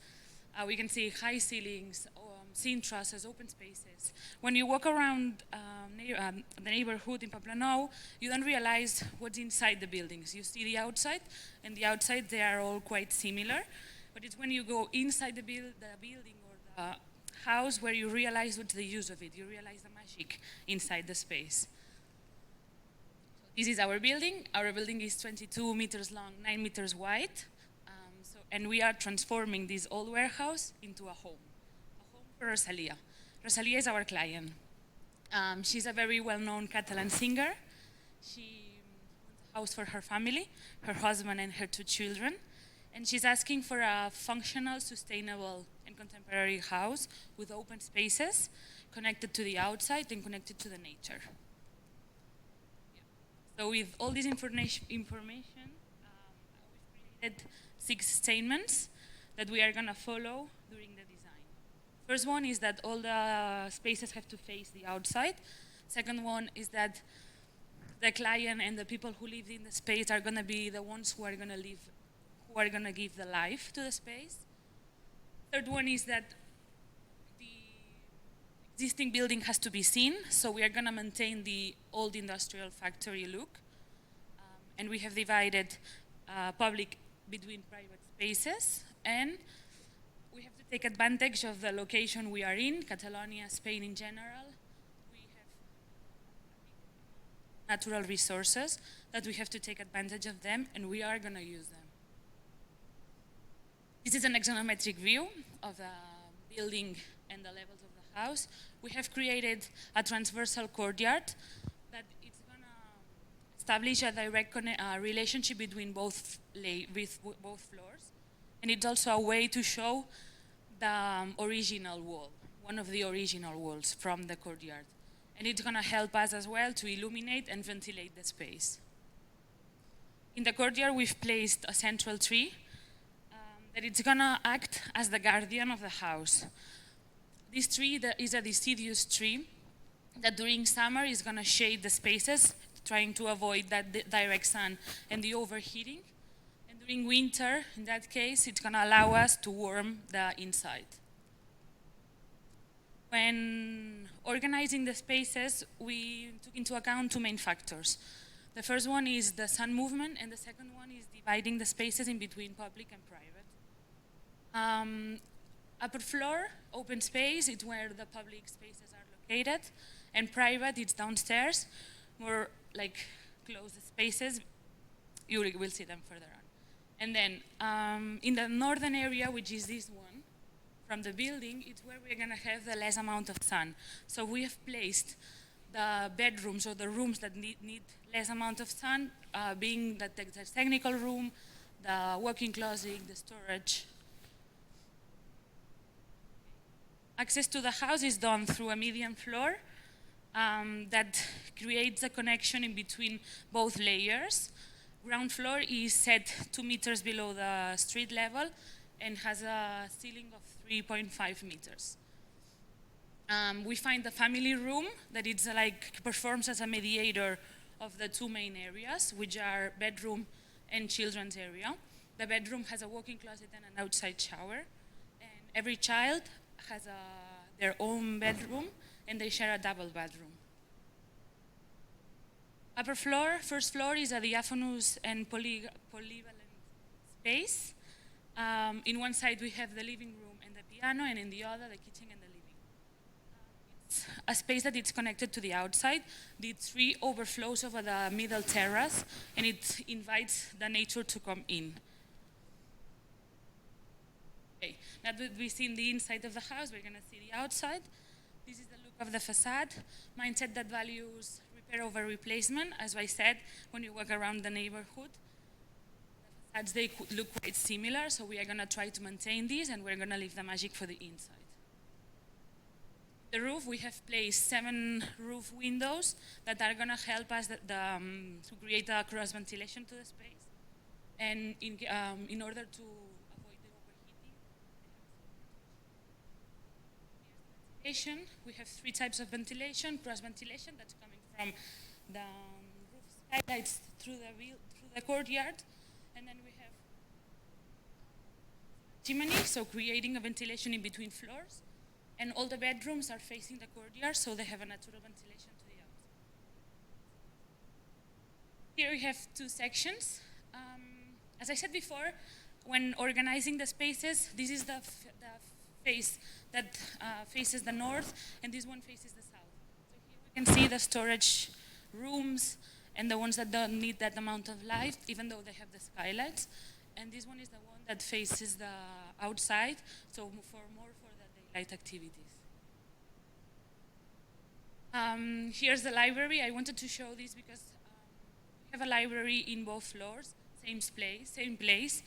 Speaker 2: We can see high ceilings, scene trusses, open spaces. When you walk around the neighborhood in Poblenou, you don't realize what's inside the buildings. You see the outside, and the outside, they are all quite similar. But it's when you go inside the building or the house where you realize what's the use of it. You realize the magic inside the space. This is our building. Our building is 22 meters long, 9 meters wide. And we are transforming this old warehouse into a home for Rosalia. Rosalia is our client. She's a very well-known Catalan singer. She wants a house for her family, her husband and her 2 children. And she's asking for a functional, sustainable, and contemporary house with open spaces, connected to the outside and connected to the nature. So with all this information, we've created 6 statements that we are going to follow during the design. First one is that all the spaces have to face the outside. Second one is that the client and the people who live in the space are going to be the ones who are going to live, who are going to give the life to the space. Third one is that the existing building has to be seen, so we are going to maintain the old industrial factory look. And we have divided public between private spaces, and we have to take advantage of the location we are in, Catalonia, Spain in general. We have natural resources that we have to take advantage of them, and we are going to use them. This is an axonometric view of the building and the levels of the house. We have created a transversal courtyard that it's going to establish a direct relationship between both floors. And it's also a way to show the original wall, one of the original walls from the courtyard. And it's going to help us as well to illuminate and ventilate the space. In the courtyard, we've placed a central tree that it's going to act as the guardian of the house. This tree is a deciduous tree that during summer is going to shade the spaces, trying to avoid that direct sun and the overheating. And during winter, in that case, it's going to allow us to warm the inside. When organizing the spaces, we took into account 2 main factors. The first one is the sun movement, and the second one is dividing the spaces in between public and private. Upper floor, open space, it's where the public spaces are located, and private, it's downstairs, more like closed spaces. You will see them further on. And then in the northern area, which is this one, from the building, it's where we're gonna have the less amount of sun. So we have placed the bedrooms or the rooms that need less amount of sun, being the technical room, the working closet, the storage. Access to the house is done through a median floor that creates a connection in between both layers. Ground floor is set 2 meters below the street level and has a ceiling of 3.5 meters. We find the family room that it's like performs as a mediator of the two main areas, which are bedroom and children's area. The bedroom has a walk-in closet and an outside shower, and every child has their own bedroom, and they share a double bedroom. Upper floor, first floor is a diaphanous and polyvalent space. In one side we have the living room and the piano, and in the other the kitchen and the living. It's a space that is connected to the outside. The tree overflows over the middle terrace, and it invites the nature to come in. Okay, now that we've seen the inside of the house, we're gonna see the outside. This is the look of the facade. Mindset that values repair over replacement. As I said, when you walk around the neighborhood, the facades, they could look quite similar, so we are gonna try to maintain these, and we're gonna leave the magic for the inside. The roof, we have placed 7 roof windows that are gonna help us to create a cross ventilation to the space. And in order to avoid the overheating, ventilation. We have 3 types of ventilation: cross ventilation, that's coming from the roof skylights through the courtyard, and then we have chimney, so creating a ventilation in between floors, and all the bedrooms are facing the courtyard, so they have a natural ventilation to the outside. Here we have 2 sections. As I said before, when organizing the spaces, this is the face that faces the north, and this one faces the south. So here we can see the storage rooms and the ones that don't need that amount of light, even though they have the skylights. And this one is the one that faces the outside, so for the daylight activities. Here's the library. I wanted to show this because we have a library in both floors, same place.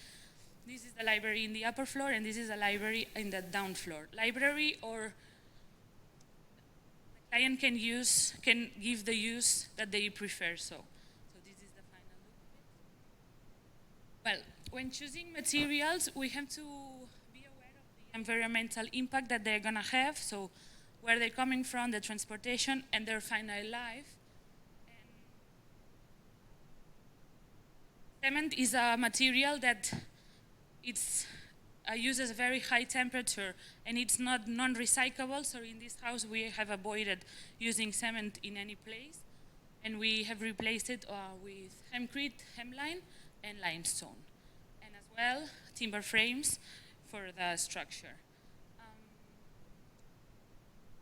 Speaker 2: This is the library in the upper floor, and this is a library in the down floor. Library, or the client can give the use that they prefer. So this is the final look. Well, when choosing materials, we have to be aware of the environmental impact that they're gonna have. So where they're coming from, the transportation, and their final life. Cement is a material that uses a very high temperature, and it's not non-recyclable. So in this house, we have avoided using cement in any place, and we have replaced it with hempcrete, hemline, and limestone, and as well timber frames for the structure.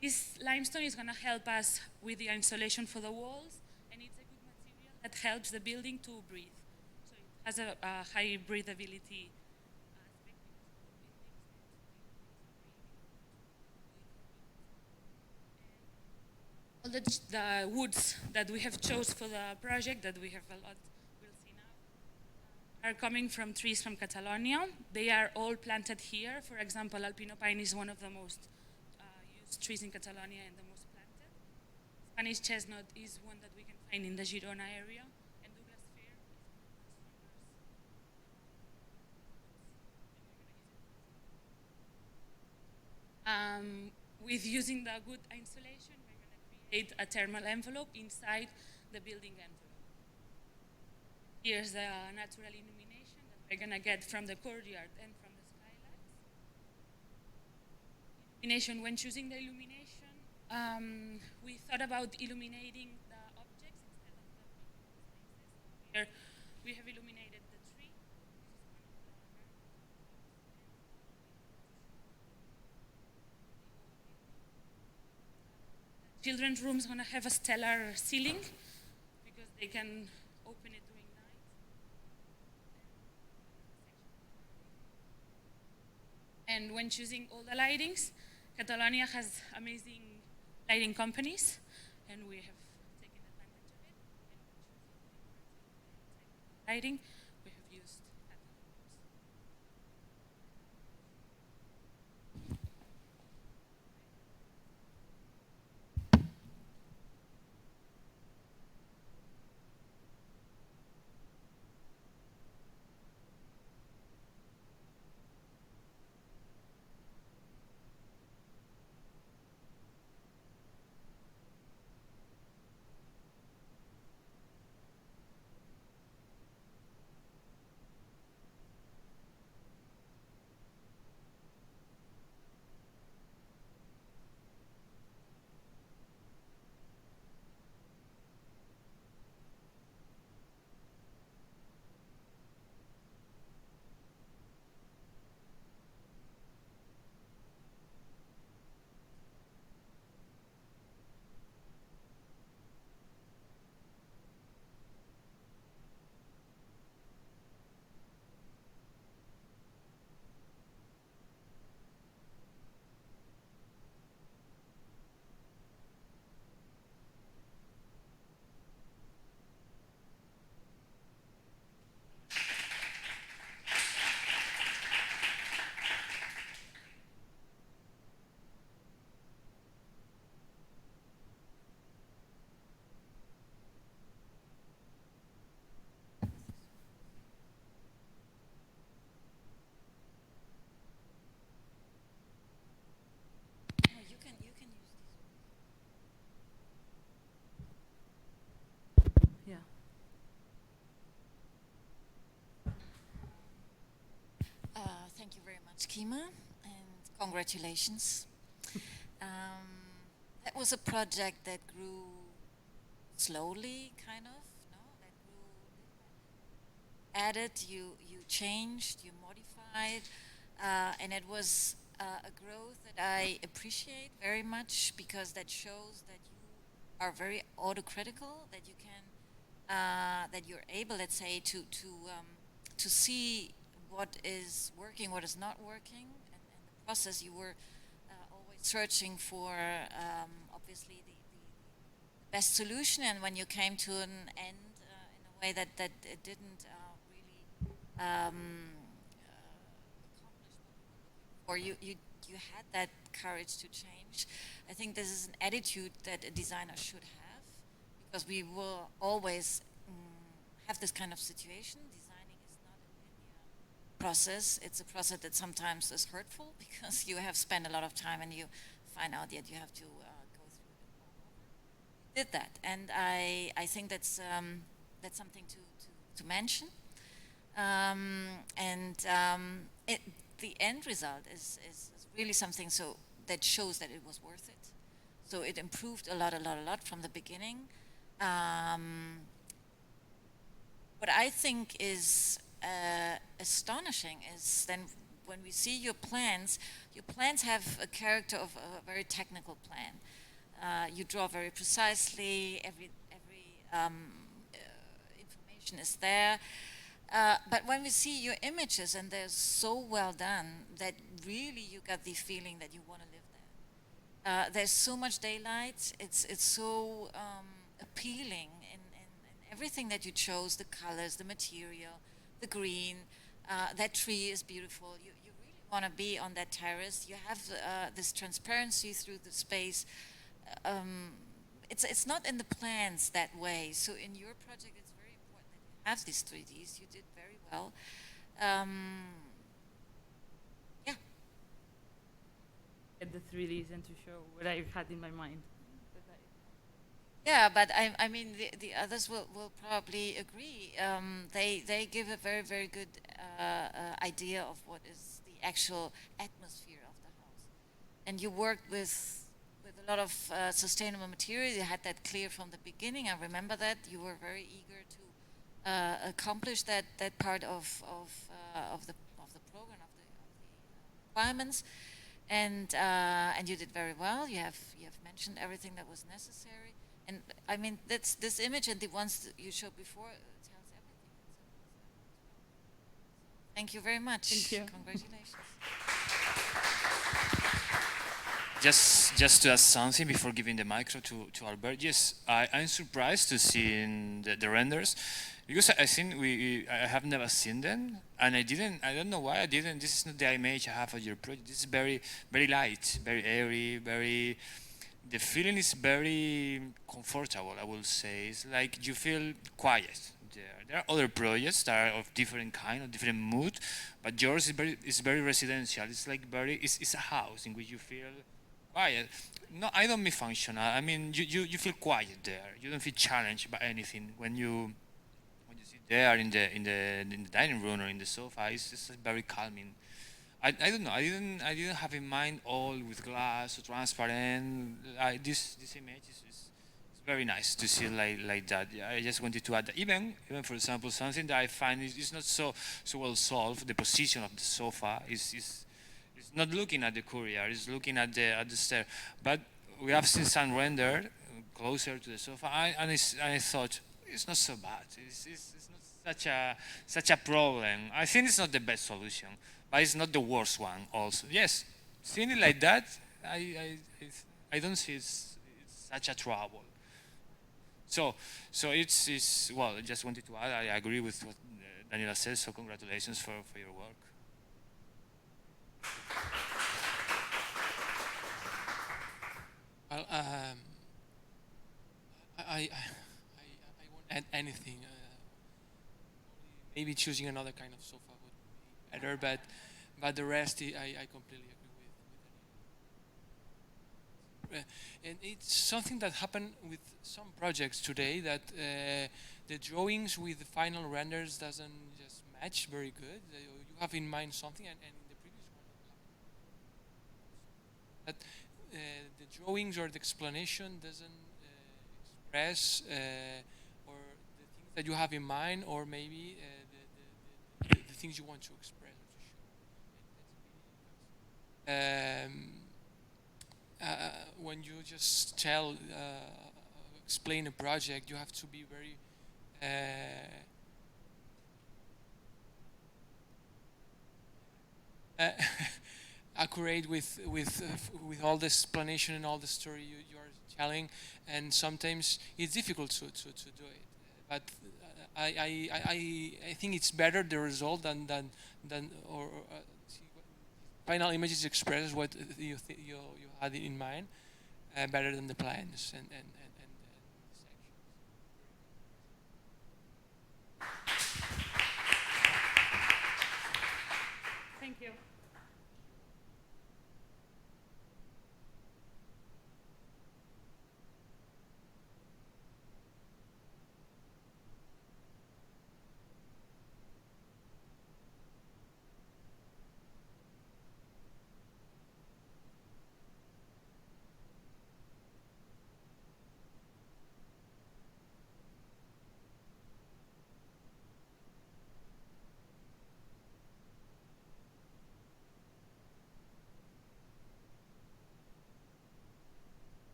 Speaker 2: This limestone is going to help us with the insulation for the walls, and it's a good material that helps the building to breathe. So it has a high breathability aspect. All the woods that we have chose for the project, that we have a lot, we'll see now, are coming from trees from Catalonia. They are all planted here. For example, Alpino pine is one of the most used trees in Catalonia and the most planted. Spanish chestnut is one that we can find in the Girona area. And Douglas fir is one of the strongest. With using the good insulation, we're going to create a thermal envelope inside the building envelope. Here's the natural illumination that we're going to get from the courtyard and from the skylights. Illumination, when choosing the illumination, we thought about illuminating the objects instead of the spaces. Here we have illuminated the tree. This is one of the Children's rooms gonna have a stellar ceiling because they can open it during night. And when choosing all the lightings, Catalonia has amazing lighting companies, and we have taken advantage of it. And when choosing lighting, we have used
Speaker 3: Thank you very much, Kima, and congratulations. That was a project that grew slowly, kind of, no? That grew, added, you changed, you modified, and it was a growth that I appreciate very much because that shows that you are very autocritical, that you can, that you're able, let's say, to see what is working, what is not working, and the process you were always searching for, obviously, the best solution, and when you came to an end in a way that it didn't really accomplish what you were looking for, you had that courage to change. I think this is an attitude that a designer should have, because we will always have this kind of situation. Designing is not a linear process. It's a process that sometimes is hurtful because you have spent a lot of time and you find out that you have to go through it all over. You did that, and I think that's something to mention. The end result is really something that shows that it was worth it. So it improved a lot from the beginning. What I think is astonishing is then when we see your plans have a character of a very technical plan. You draw very precisely, every information is there. But when we see your images and they're so well done that really you got the feeling that you want to live there. There's so much daylight, it's so appealing in everything that you chose, the colors, the material, the green, that tree is beautiful. You really want to be on that terrace. You have this transparency through the space. It's not in the plans that way. So in your project, it's very important that you have these 3Ds. You did very well. Yeah.
Speaker 10: Get the 3Ds and to show what I had in my mind.
Speaker 3: Yeah, but I mean, the others will probably agree. They give a very good idea of what is the actual atmosphere of the house. And you worked with a lot of sustainable material. You had that clear from the beginning. I remember that. You were very eager to accomplish that part of the program, of the requirements. and you did very well. You have mentioned everything that was necessary, and I mean that's this image and the ones that you showed before tells everything. Thank you very much.
Speaker 10: Thank you.
Speaker 3: Congratulations.
Speaker 7: Just to add something before giving the micro to Albert. Yes, I'm surprised to see in the renders because I think I have never seen them, and I don't know why I didn't. This is not the image I have of your project. This is very light, very airy, the feeling is very comfortable, I will say. It's like you feel quiet. There are other projects that are of different kind, of different mood, but yours is very residential. It's like it's a house in which you feel quiet. No, I don't mean functional. I mean you feel quiet there. You don't feel challenged by anything when you sit there in the dining room or in the sofa. It's just very calming. I don't know. I didn't have in mind all with glass or transparent. This image is very nice to see like that. Yeah, I just wanted to add that. Even for example, something that I find is not so well solved. The position of the sofa is not looking at the courier. It's looking at the stair. But we have seen some render closer to the sofa, and I thought it's not so bad. It's not such a problem. I think it's not the best solution, but it's not the worst one also. Yes, seeing it like that, I don't see it's such a trouble. So it's well. I just wanted to add. I agree with what Daniela says. So congratulations for your work.
Speaker 5: Well, I won't add anything. Maybe choosing another kind of sofa would be better, but the rest I completely agree with. And it's something that happened with some projects today that the drawings with the final renders doesn't just match very good. You have in mind something, and in the previous one, that the drawings or the explanation doesn't express or the things that you have in mind, or maybe the things you want to express or to show. When you just explain a project, you have to be very accurate with all the explanation and all the story you are telling, and sometimes it's difficult to do it. But I think it's better the result than final images expresses what you had in mind, better than the plans and
Speaker 10: Thank you.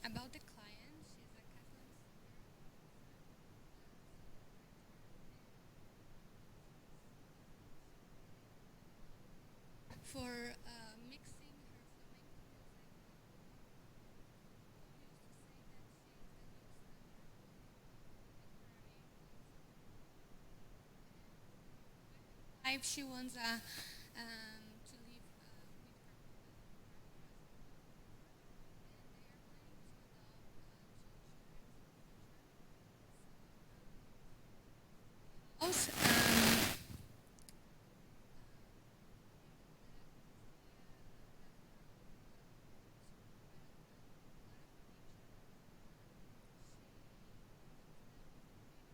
Speaker 19: About the client, she's a Catalan singer. 5, she wants to live house.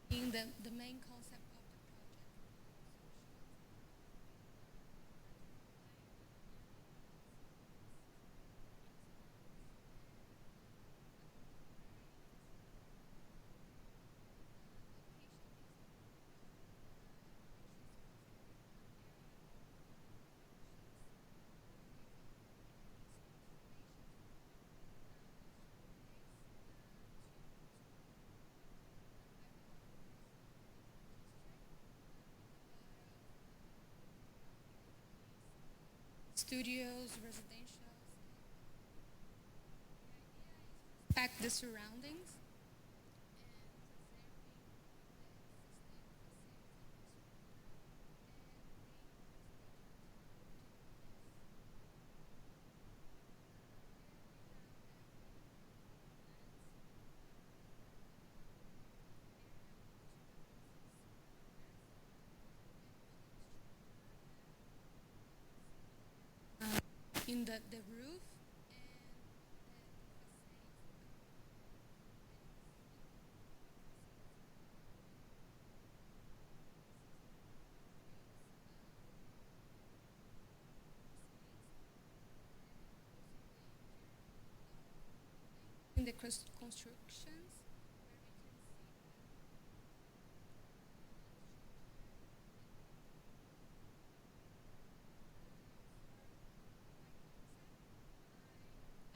Speaker 19: Being the main concept of the project. Studios, residentials. Pack the surroundings. In the roof. In the constructions.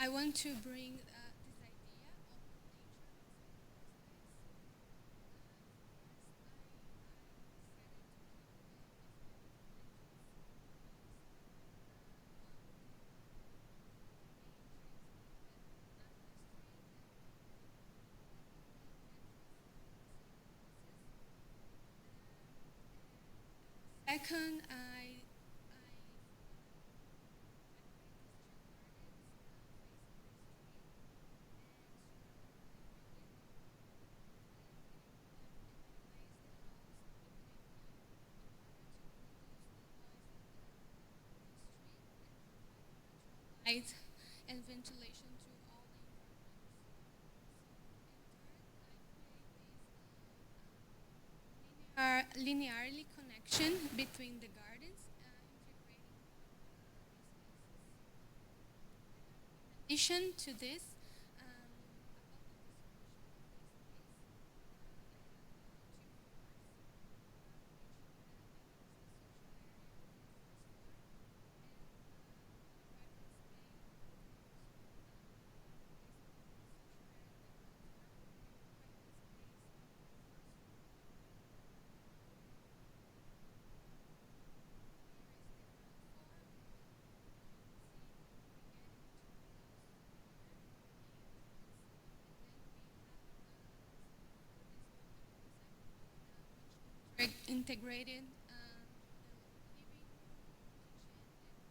Speaker 19: I want to bring this idea of second, light and ventilation to all the environments. Linearly connection between the gardens, integrating in addition to this, integrated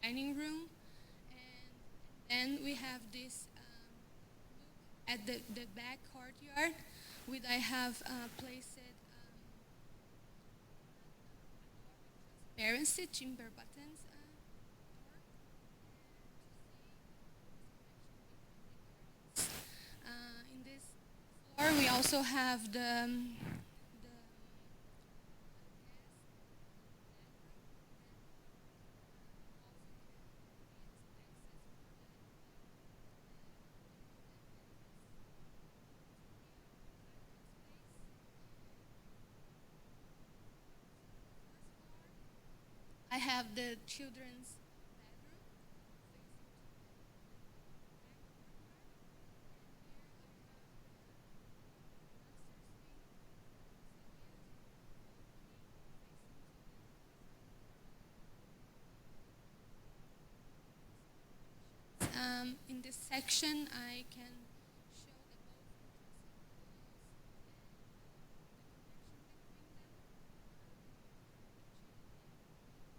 Speaker 19: dining room, and then we have this look at the back courtyard, which I have placed transparency timber buttons. In this floor, we also have the I have the children's in this section, I can show the both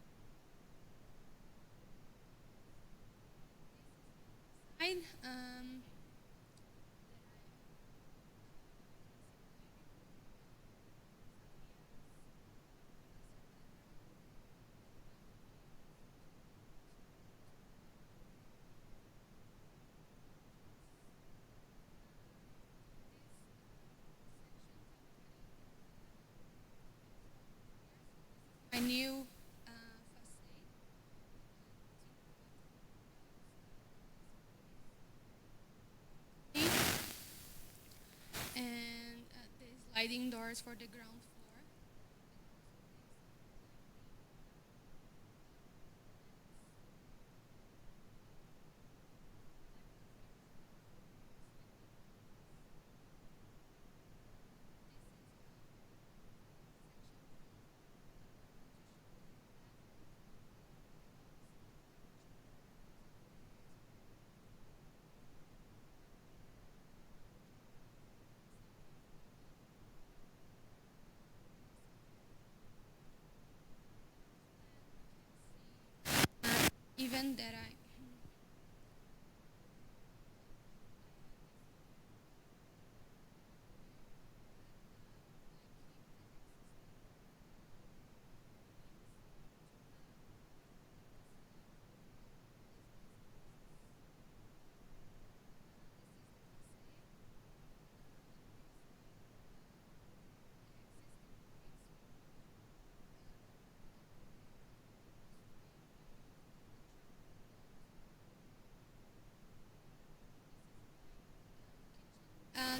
Speaker 19: slide. My new and the sliding doors for the ground floor. Even that I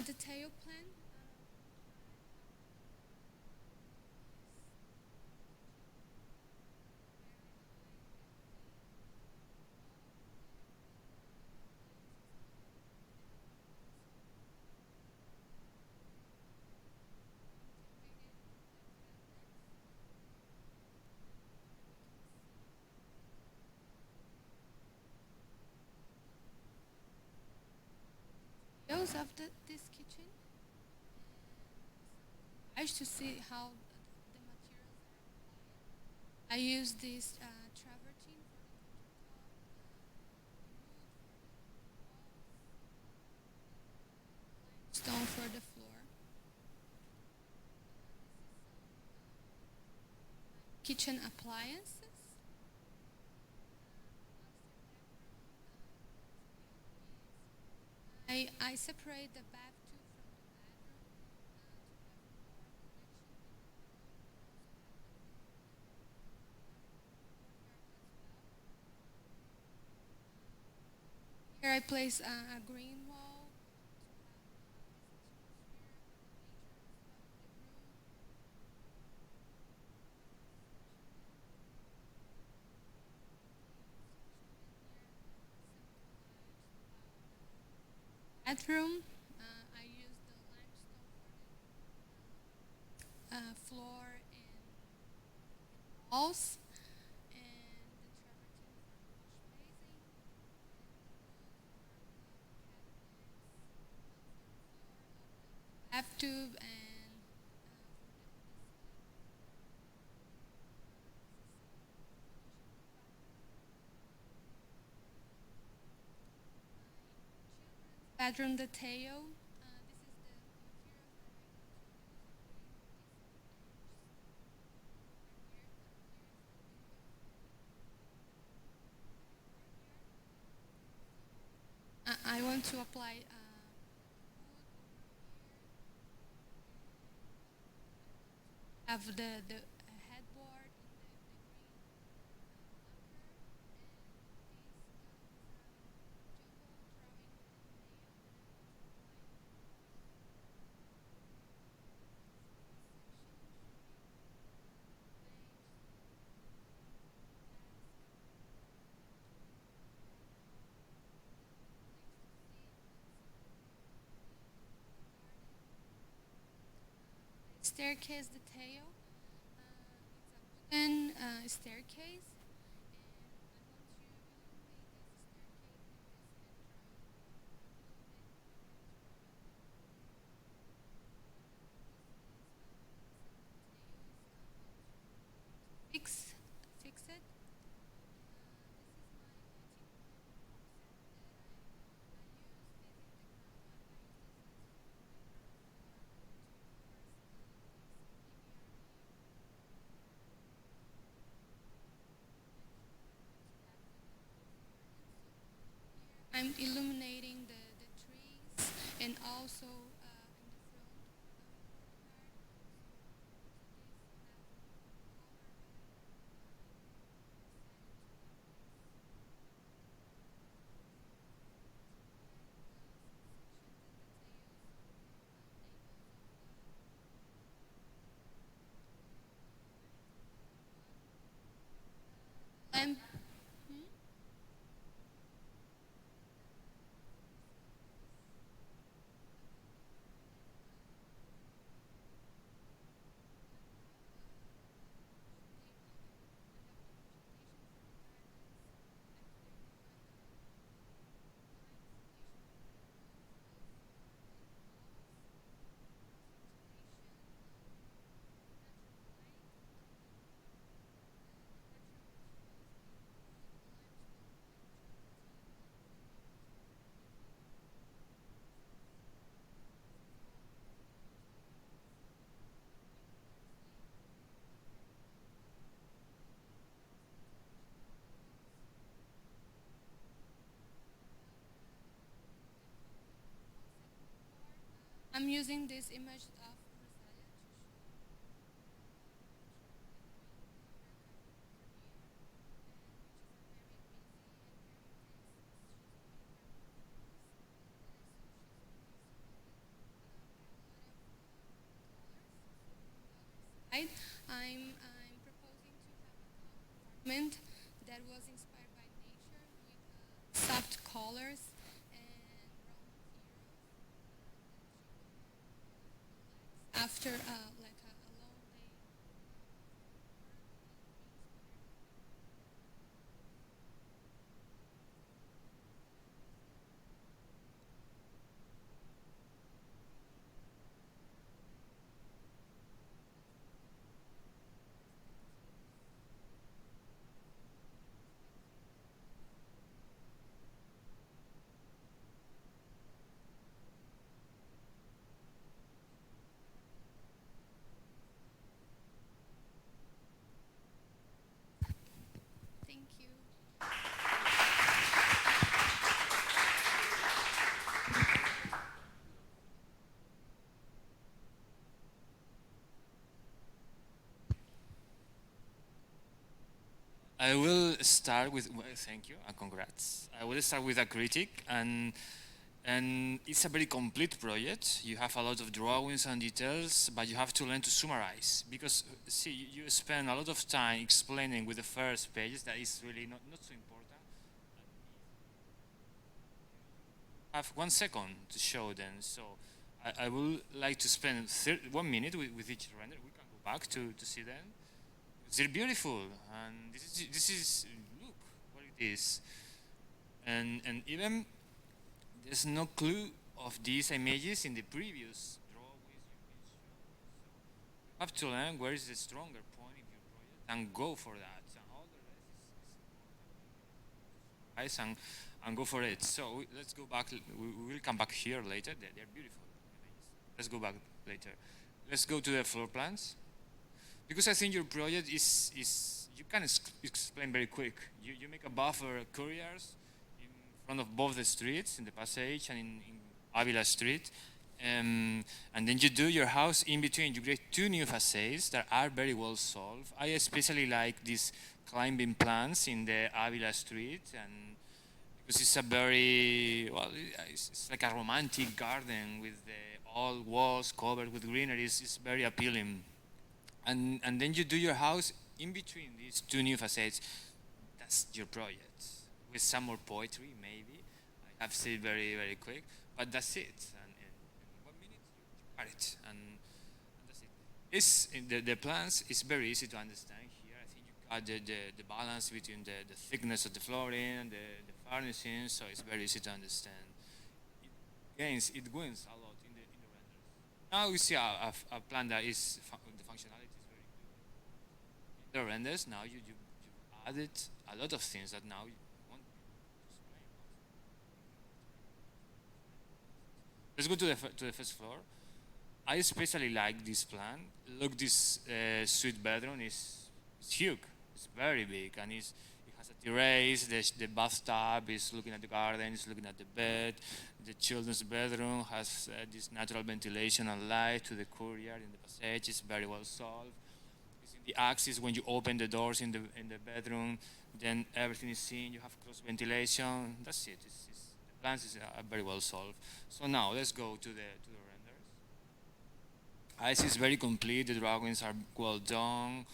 Speaker 19: detail plan. Views of this kitchen. I used to see how the materials are applied. I use this travertine for the countertop, stone for the floor. Kitchen appliances. I separate the bath tube from the bedroom to have more connection with the courtyard as well. Here I place a green wall bathroom. I use the limestone for the floor and walls, and the travertine for the wash basin, and the wood for the cabinets, for the floor of the bathtub, and bedroom detail. I want to apply have the headboard in the green staircase detail. It's a wooden staircase. Fix it. I'm illuminating the trees and also I'm using this image of I'm proposing to have a apartment that was inspired by nature with soft colors and raw materials. After like a long day. Thank you.
Speaker 7: I will start with, well, thank you and congrats. I will start with a critic, and it's a very complete project. You have a lot of drawings and details, but you have to learn to summarize, because see, you spend a lot of time explaining with the first pages that is really not so important. I have 1 second to show them, so I would like to spend 1 minute with each render. We can go back to see them. They're beautiful, and this is look what it is, and even there's no clue of these images in the previous drawings you've been showing. So you have to learn where is the stronger point in your project and go for that. And all the rest is important. And go for it. So let's go back. We will come back here later. They're beautiful images. Let's go back later. Let's go to the floor plans. Because I think your project is you can explain very quick. You make a buffer couriers in front of both the streets, in the Passage and in Avila Street. And then you do your house in between. You create 2 new facades that are very well solved. I especially like these climbing plants in the Avila Street, and because it's a very, well, it's like a romantic garden with all walls covered with greenery. It's very appealing. And then you do your house in between these 2 new facades. That's your project. With some more poetry, maybe. I have said very, very quick, but that's it. And in 1 minute, you got it. And that's it. The plans is very easy to understand here. I think you got the balance between the thickness of the flooring and the furnishing, so it's very easy to understand. It wins a lot in the renders. Now we see a plan that is the functionality. The renders, now you added a lot of things that now you want to explain. Let's go to the first floor. I especially like this plan. Look, this suite bedroom is huge. It's very big, and it has a terrace, the bathtub is looking at the garden, is looking at the bed. The children's bedroom has this natural ventilation and light to the courtyard in the passage. It's very well solved. It's in the axis when you open the doors in the bedroom, then everything is seen. You have cross ventilation. That's it. The plans is very well solved. So now let's go to the renders. Ice is very complete. The drawings are well done.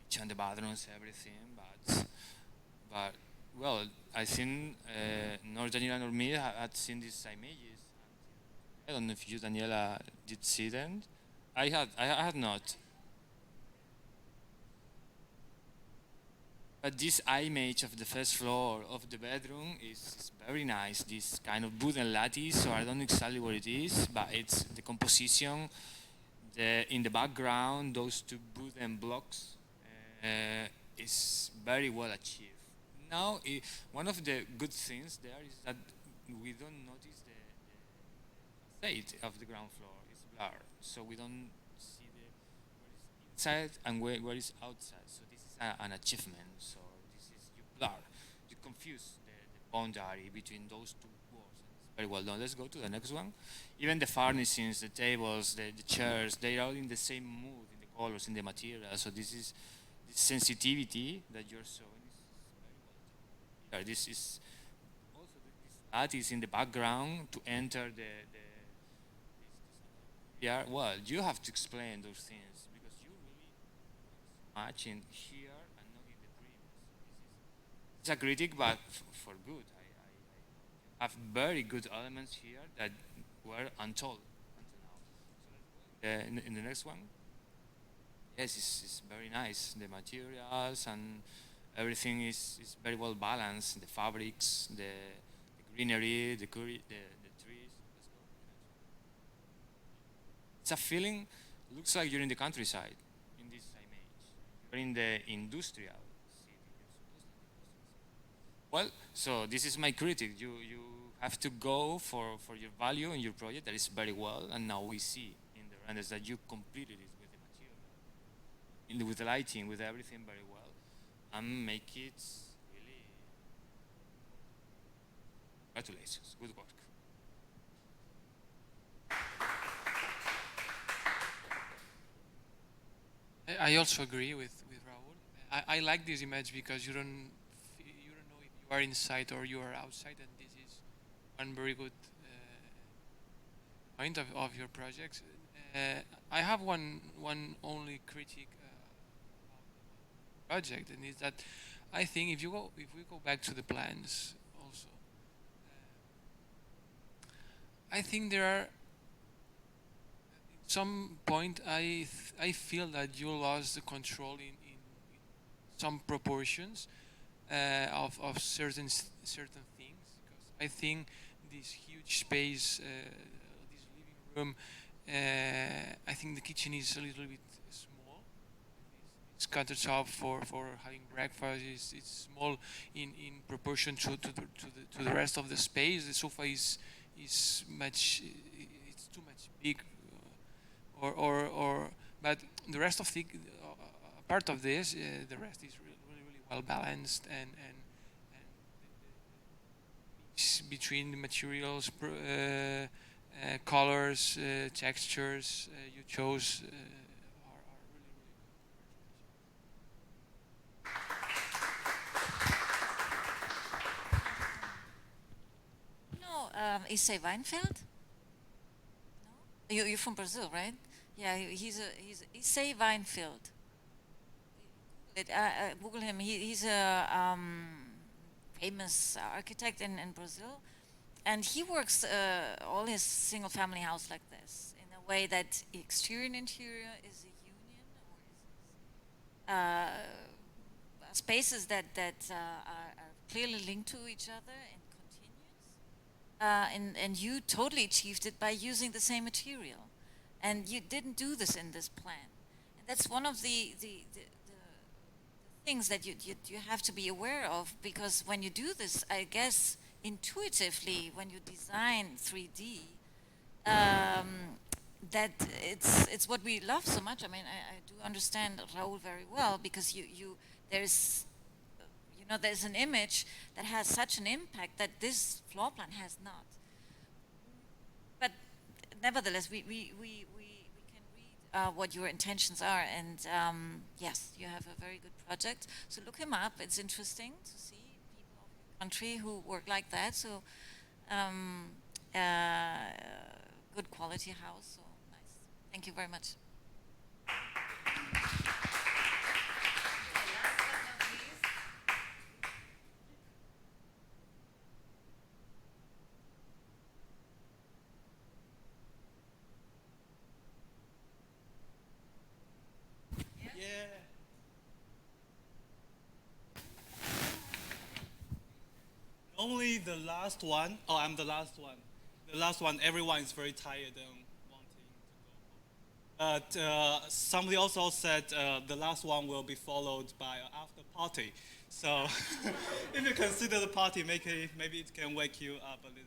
Speaker 7: Kitchen, the bathrooms, everything. But well, I think nor Daniela nor me had seen these images. I don't know if you, Daniela, did see them. I had not. But this image of the first floor of the bedroom is very nice. This kind of wooden lattice, so I don't know exactly what it is, but it's the composition. In the background, those two wooden blocks is very well achieved. Now, one of the good things there is that we don't notice the facade of the ground floor. It's blurred, so we don't see where is inside and where is outside. So this is an achievement. So this is you blur, you confuse the boundary between those two walls. And it's very well done. Let's go to the next one. Even the furnishings, the tables, the chairs, they are all in the same mood, in the colors, in the material. So this is this sensitivity that you're showing. This is also that is in the background to enter this yeah. Well, you have to explain those things because you really much in here and not in the previous. It's a critic, but for good. I have very good elements here that were untold until now. So in the next one, yes, it's very nice. The materials and everything is very well balanced. The fabrics, the greenery, the trees. Let's go. It's a feeling. Looks like you're in the countryside in this image. You're in the industrial city. Well, so this is my critic. You have to go for your value in your project that is very well, and now we see in the renders that you completed it with the material, with the lighting, with everything very well. And make it really. Congratulations, good work.
Speaker 5: I also agree with Raul. I like this image because you don't know if you are inside or you are outside, and this is one very good point of your projects. I have one only critique project, and is that I think if we go back to the plans also, I think there are at some point I feel that you lost the control in some proportions of certain things, because I think this huge space, this living room, I think the kitchen is a little bit small. It's countertop for having breakfast. It's small in proportion to the rest of the space. The sofa is much. It's too much big, but the rest of the part of this, the rest is really well balanced, and between the materials, colors, textures you chose.
Speaker 3: Issei Weinfeld? No? You're from Brazil, right? Yeah, he's Issei Weinfeld. Google him. He's a famous architect in Brazil, and he works all his single-family house like this, in a way that exterior and interior is a union, or is spaces that are clearly linked to each other and continuous. And you totally achieved it by using the same material, and you didn't do this in this plan. And that's one of the things that you have to be aware of, because when you do this, I guess intuitively, when you design 3D, that it's what we love so much. I mean, I do understand Raul very well, because there's You know, there's an image that has such an impact that this floor plan has not. But nevertheless, we can read what your intentions are, and yes, you have a very good project. So look him up. It's interesting to see people of your country who work like that. So good quality house. So nice. Thank you very much.
Speaker 11: Only the last one. Oh, I'm the last one. The last one, everyone is very tired and wanting to go home. But somebody also said the last one will be followed by an after party. So if you consider the party, maybe it can wake you up a little bit.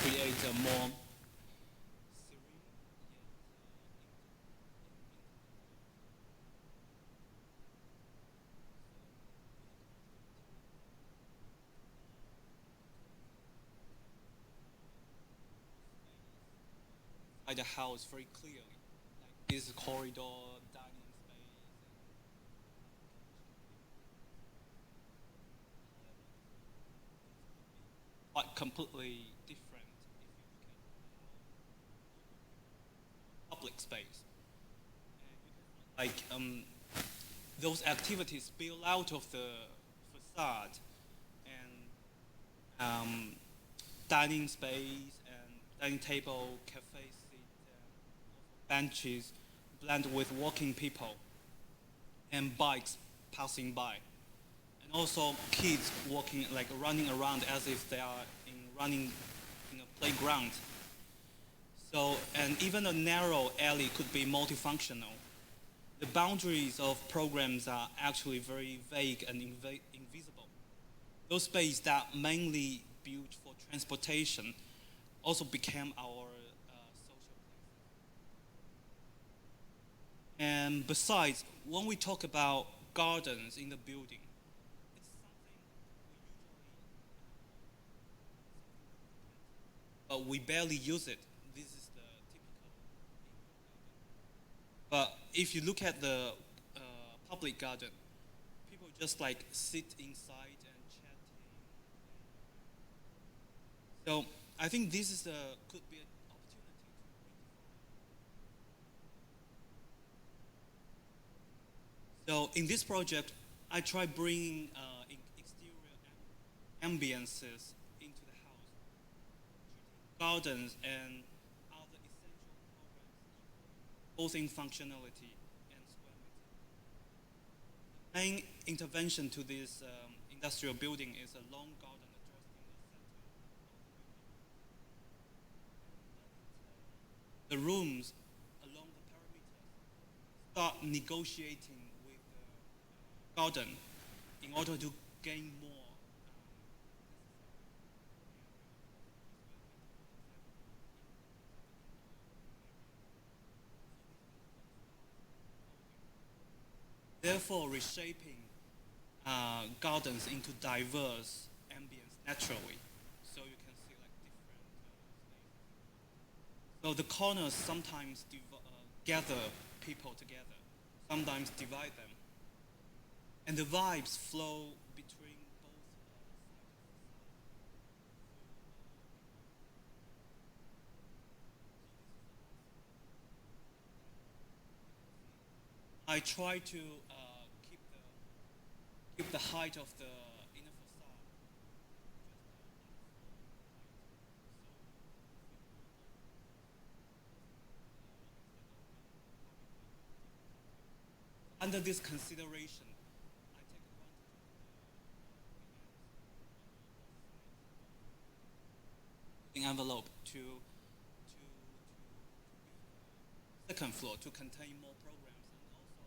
Speaker 11: Create a more the house very clearly. Like this corridor, dining space. Quite completely different if you look at public space. Like those activities spill out of the facade and dining space and dining table, cafe seat, benches blend with walking people and bikes passing by. And also kids walking, like running around as if they are running in a playground. So, and even a narrow alley could be multifunctional. The boundaries of programs are actually very vague and invisible. Those spaces that mainly built for transportation also became our social places. And besides, when we talk about gardens in the building, it's something we usually, but we barely use it. This is the typical indoor garden. But if you look at the public garden, people just like sit inside and chatting. So I think this is could be an opportunity to redefine. So in this project, I try bringing exterior ambiances into the house, gardens and other essential programs, both in functionality and square meter. The main intervention to this industrial building is a long garden addressed in the center of the building. The rooms along the perimeters start negotiating with the garden in order to gain more. Therefore, reshaping gardens into diverse ambience naturally, so you can see like different spaces. So the corners sometimes gather people together, sometimes divide them. And the vibes flow between both I try to keep the height of the inner facade. Under this consideration, I take advantage of the envelope to second floor to contain more programs and also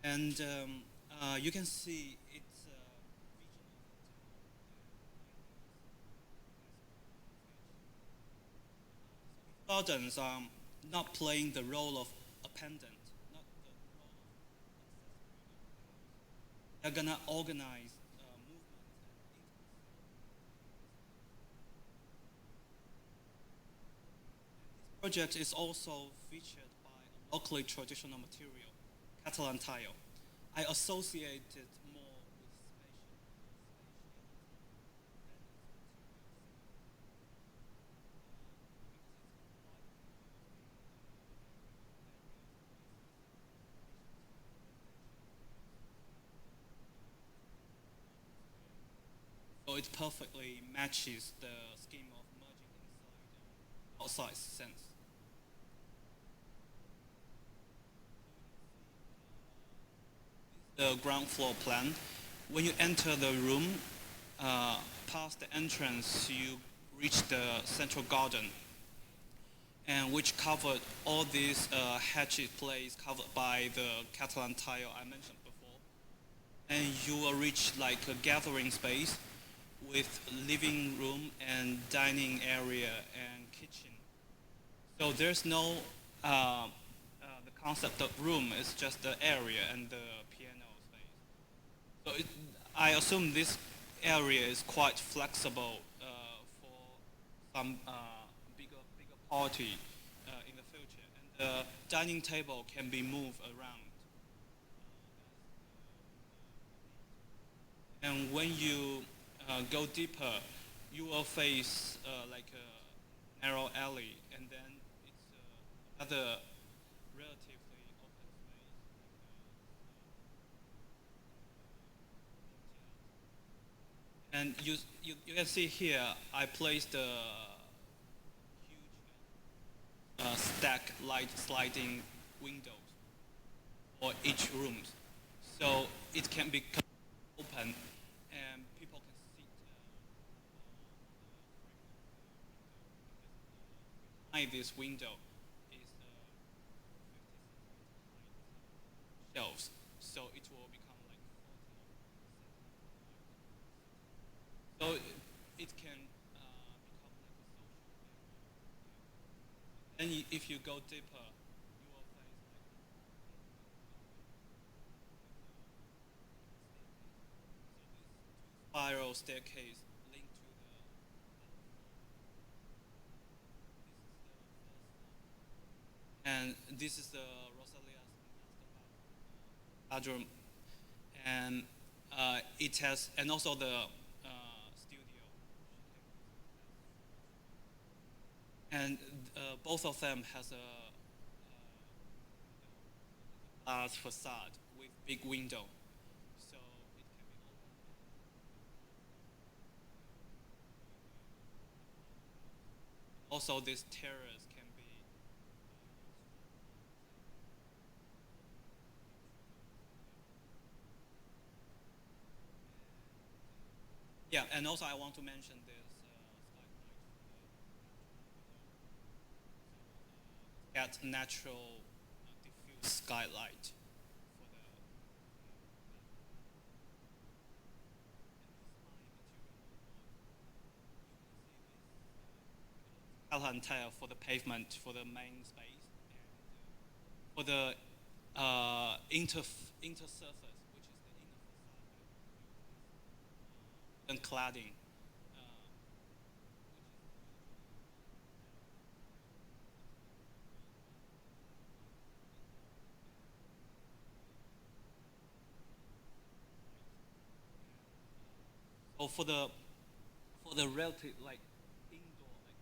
Speaker 11: and you can see it's gardens are not playing the role of a pendant, not the role of accessory. They're gonna organize movement and intimacy. This project is also featured by a locally traditional material, Catalan tile. I associate it more with so it perfectly matches the scheme of merging inside and outside sense. The ground floor plan. When you enter the room, past the entrance, you reach the central garden, and which covered all these hatchet plays covered by the Catalan tile I mentioned before. And you will reach like a gathering space with living room and dining area and kitchen. So there's no the concept of room is just the area and the piano space. So I assume this area is quite flexible for some bigger party in the future, and the dining table can be moved around. And when you go deeper, you will face like a narrow alley, and then it's another relatively open space. And you can see here, I placed a huge stack light sliding windows for each room, so it can be open and people can sit behind this window is 50 centimeter height shelves, so it will become like 40 so it can become like a social area. And if you go deeper, you will face like spiral staircase linked to the and this is the Rosalia's master bedroom, and it has, and also the studio, and both of them has a glass facade with big window. So it can be open. Also, this terrace can be yeah, and also I want to mention this skylight get natural diffuse skylight. Tile for the pavement for the main space, and for the intersurface, which is the inner facade, and cladding. So for the relative like indoor like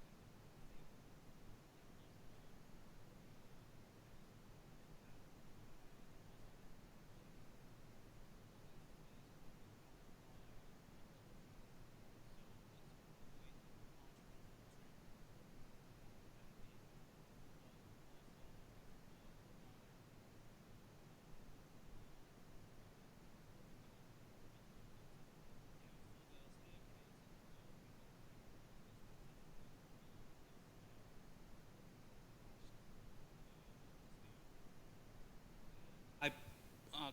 Speaker 11: I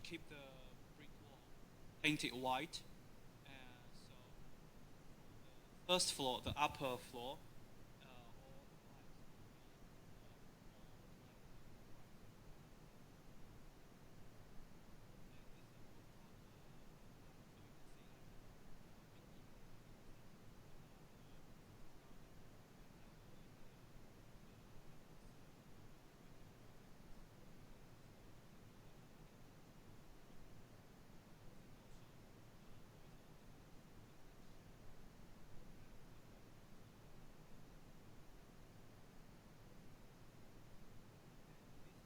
Speaker 11: keep the brick wall painted white. So from the first floor, the upper floor,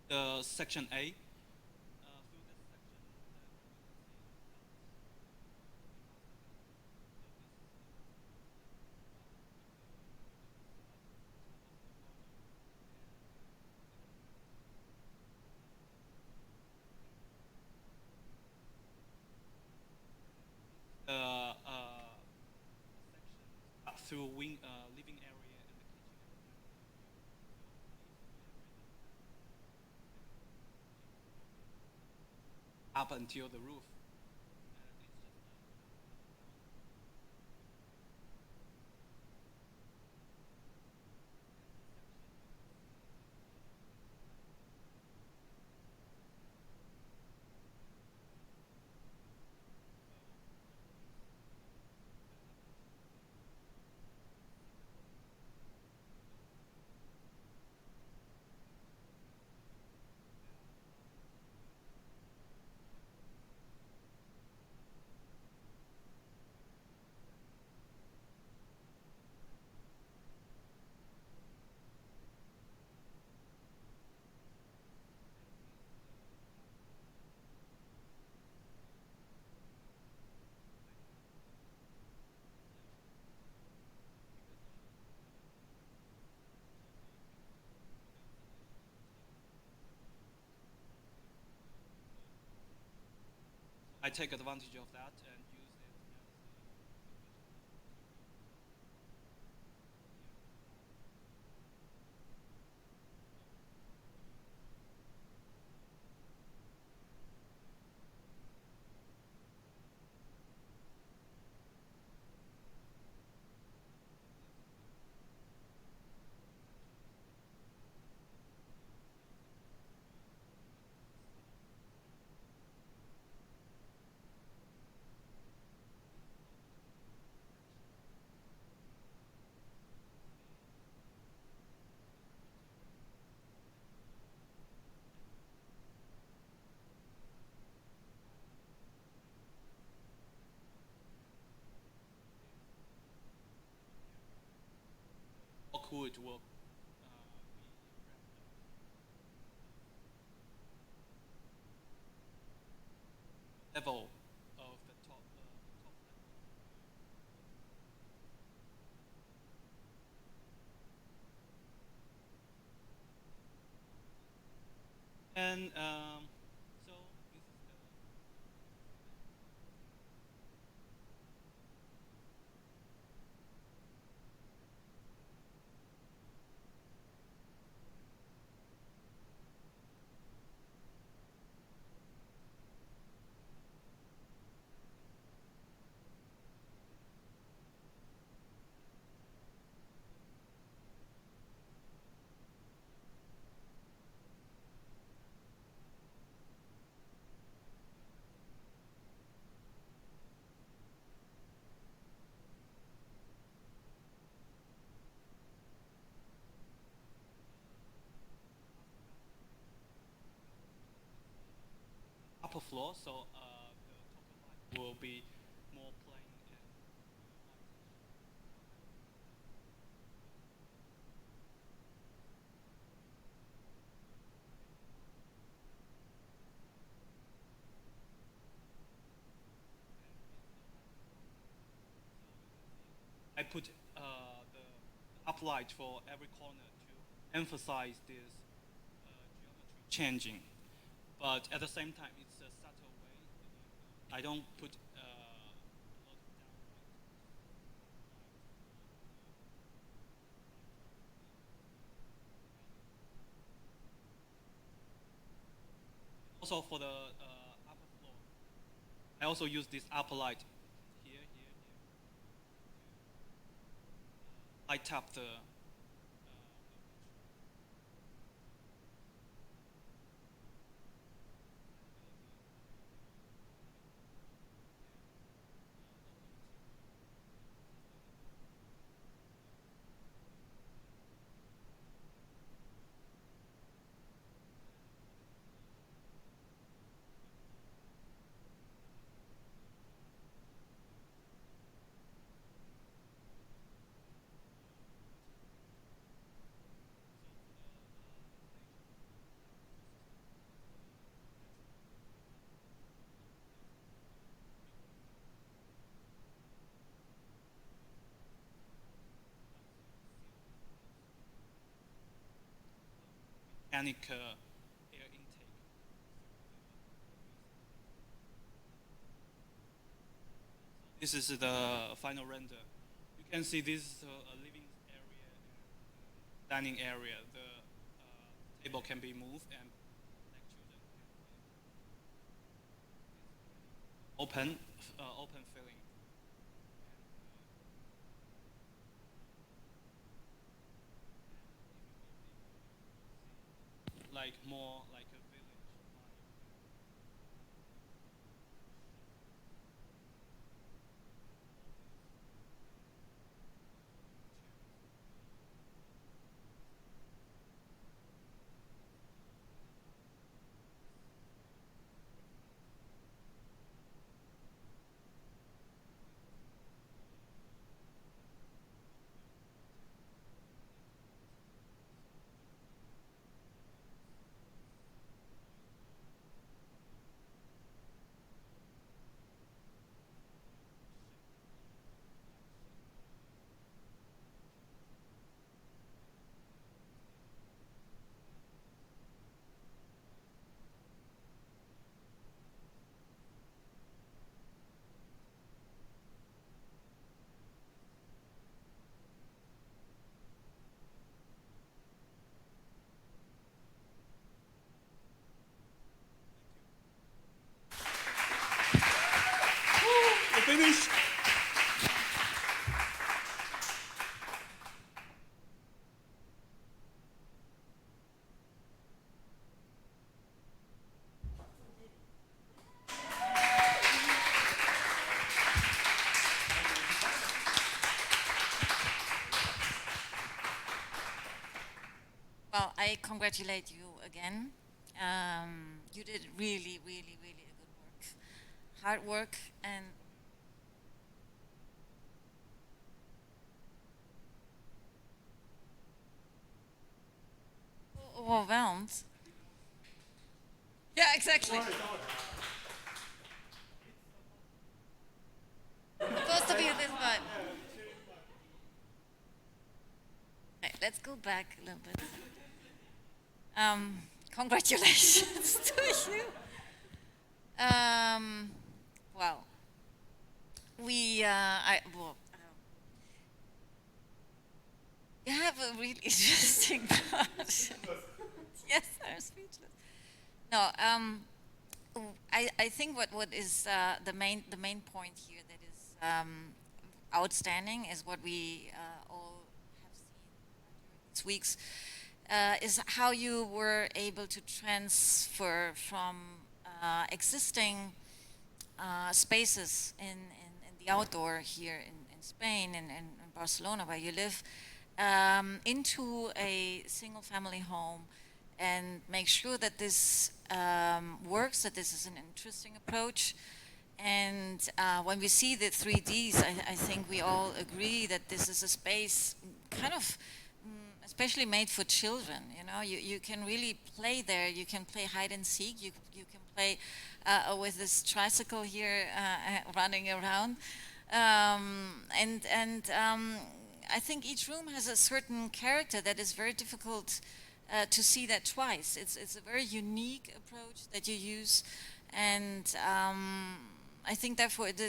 Speaker 11: the section A. Through living area and the kitchen up until the roof. I take advantage of that and use it as wood will level of the top level. And so this is the floor, so the total light will be more plain and I put the uplight for every corner to emphasize this geometry changing. But at the same time, it's a subtle way. I don't put a lot of downlight. Also for the upper floor, I also use this upper light here, to light up the mechanic air intake. This is the final render. You can see this is a living area and dining area. The table can be moved and like children can open feeling. Like more like a village vibe. Finish.
Speaker 3: Well, I congratulate you again. You did really, really, really a good work. Hard work and overwhelmed. Yeah, exactly. Supposed to be this vibe. Right, let's go back a little bit. Congratulations to you. Well, you have a really interesting project. Yes, I'm speechless. No, I think what is the main point here that is outstanding is what we all have seen during these weeks is how you were able to transfer from existing spaces in the outdoor here in Spain and in Barcelona where you live into a single family home and make sure that this works, that this is an interesting approach. And when we see the 3Ds, I think we all agree that this is a space kind of especially made for children. You know, you can really play there. You can play hide and seek. You can play with this tricycle here running around. I think each room has a certain character that is very difficult to see that twice. It's a very unique approach that you use, and I think therefore it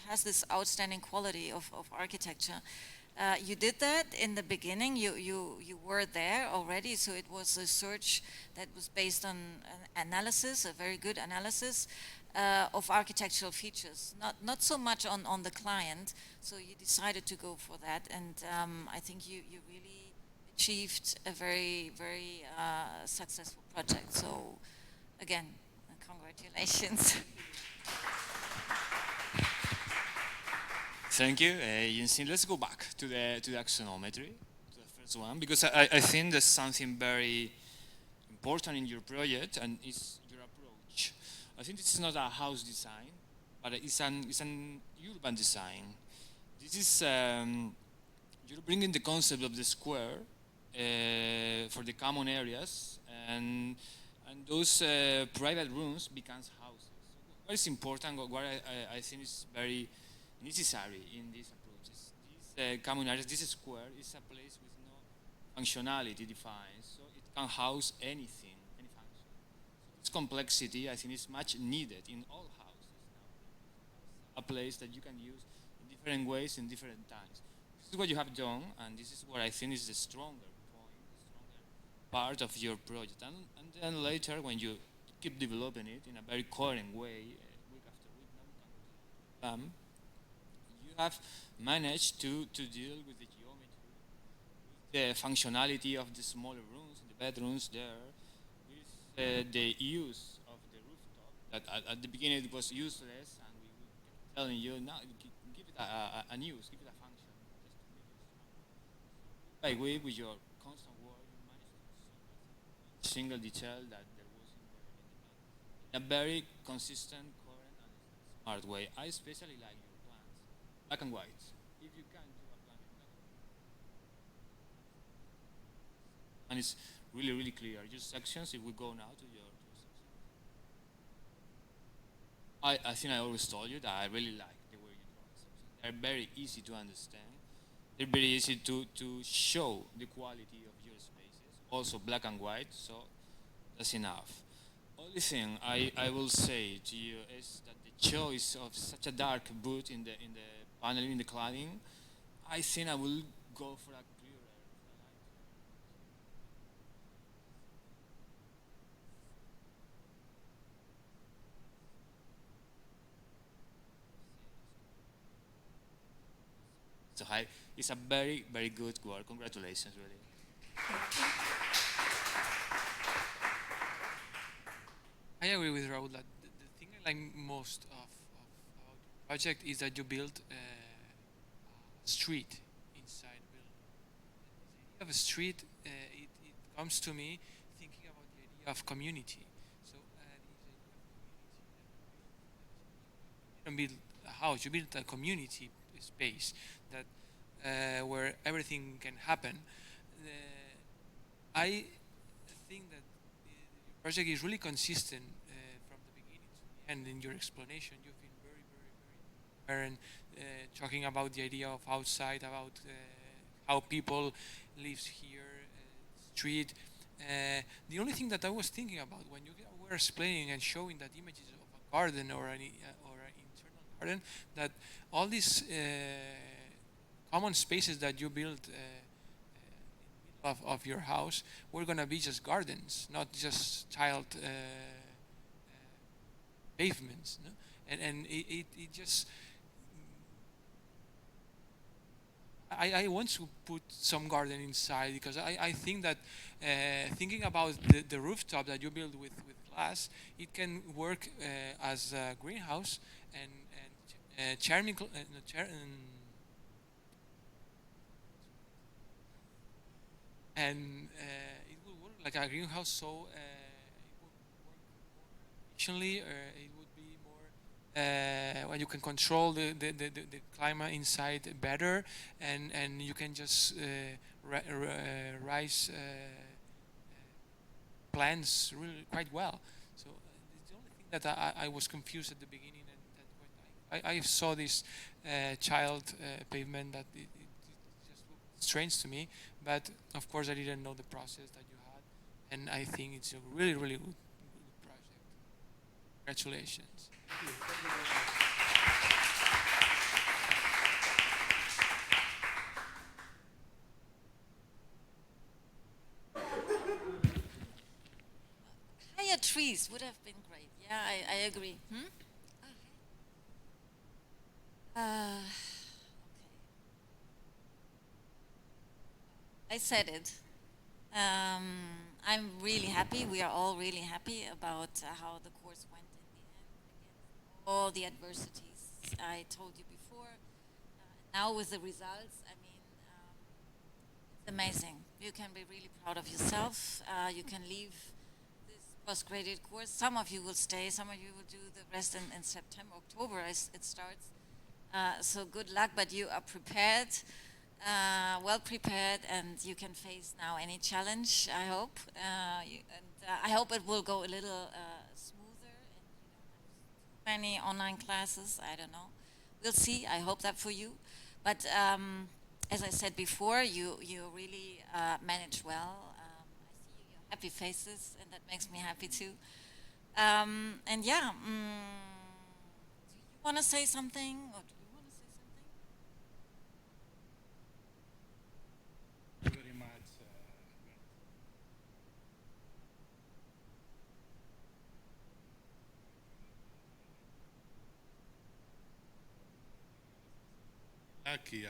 Speaker 3: has this outstanding quality of architecture. You did that in the beginning. You were there already, so it was a search that was based on an analysis, a very good analysis of architectural features, not so much on the client. So you decided to go for that, and I think you really achieved a very successful project. So again, congratulations.
Speaker 7: Thank you, Jinsin. Let's go back to the axonometry, to the first one, because I think there's something very important in your project, and it's your approach. I think this is not a house design, but it's an urban design. This is you're bringing the concept of the square for the common areas, and those private rooms becomes houses. So what is important, what I think is very necessary in these approaches. These common areas, this square is a place with no functionality defined, so it can house anything, any function. So this complexity, I think, is much needed in all houses now. A place that you can use in different ways in different times. This is what you have done, and this is what I think is the stronger point, the stronger part of your project. And then later, when you keep developing it in a very coherent way, week after week, now we can go to you have managed to deal with the geometry, with the functionality of the smaller rooms, the bedrooms there, with the use of the rooftop, that at the beginning it was useless, and we kept telling you, now give it a use, give it a function, just to make it stronger. By week, with your constant work, you managed to solve each single detail that there was in a very consistent, coherent, and smart way. I especially like your plans, black and white. If you can do a plan in black and it's really, really clear. Just sections, if we go now to your sections. I think I always told you that I really like the way you draw sections. They're very easy to understand. They're very easy to show the quality of your spaces. Also black and white, so that's enough. Only thing I will say to you is that the choice of such a dark boot in the paneling, in the cladding, I think I will go for a clearer, so it's a very, very good work. Congratulations, really.
Speaker 5: I agree with Raul that the thing I like most about the project is that you built a street inside building. The idea of a street, it comes to me thinking about the idea of community. So the idea of community, that you don't build a house, you build a community space that where everything can happen. I think that the project is really consistent from the beginning to the end. In your explanation, you've been very, very, very coherent, talking about the idea of outside, about how people lives here, street. The only thing that I was thinking about when you were explaining and showing that images of a garden or an internal garden, that all these common spaces that you built of your house were going to be just gardens, not just tiled pavements, no? And it just I want to put some garden inside, because I think that thinking about the rooftop that you build with glass, it can work as a greenhouse and charming and it will work like a greenhouse, so it would work more efficiently. It would be more when you can control the climate inside better, and you can just rise plants really quite well. So it's the only thing that I was confused at the beginning, and that when I saw this child pavement, that it just looked strange to me. But of course, I didn't know the process that you had, and I think it's a really, really good project. Congratulations.
Speaker 3: Higher trees would have been great. Yeah, I agree. Okay. I said it. I'm really happy. We are all really happy about how the course went in the end, against all the adversities I told you before. Now with the results, I mean, it's amazing. You can be really proud of yourself. You can leave this postgraduate course. Some of you will stay. Some of you will do the rest in September, October. It starts. So good luck, but you are prepared. Well prepared, and you can face now any challenge, I hope. I hope it will go a little smoother and you don't have too many online classes. I don't know. We'll see. I hope that for you. But as I said before, you really manage well. I see your happy faces, and that makes me happy too. And yeah, do you want to say something? Or do you want to say something?
Speaker 11: Very much. Lucky,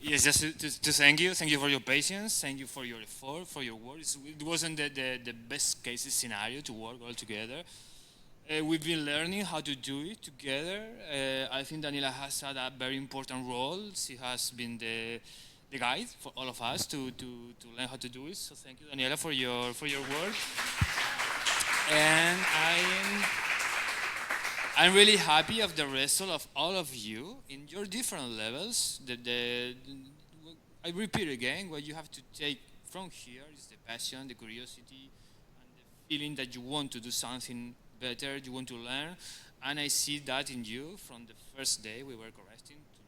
Speaker 7: Yes, just to thank you. Thank you for your patience. Thank you for your effort, for your work. It wasn't the best case scenario to work all together. We've been learning how to do it together. I think Daniela has had a very important role. She has been the guide for all of us to learn how to do it. So thank you, Daniela, for your work. And I'm really happy of the result of all of you in your different levels. I repeat again, what you have to take from here is the passion, the curiosity, and the feeling that you want to do something better, you want to learn. And I see that in you from the first day we were correcting to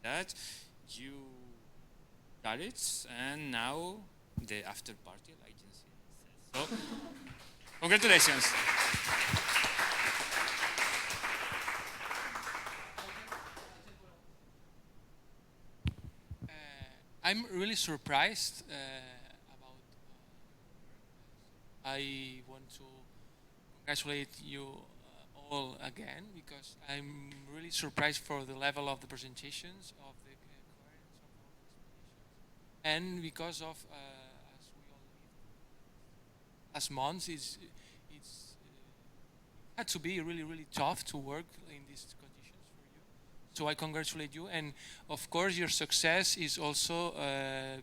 Speaker 7: now. That you got it, and now the after party, like Jensen says. So, congratulations.
Speaker 5: I'm really surprised about. I want to congratulate you all again, because I'm really surprised for the level of the presentations, of the coherence of all the explanations, and because of as we all lived last months, it's had to be really tough to work in these conditions for you. So I congratulate you, and of course your success is also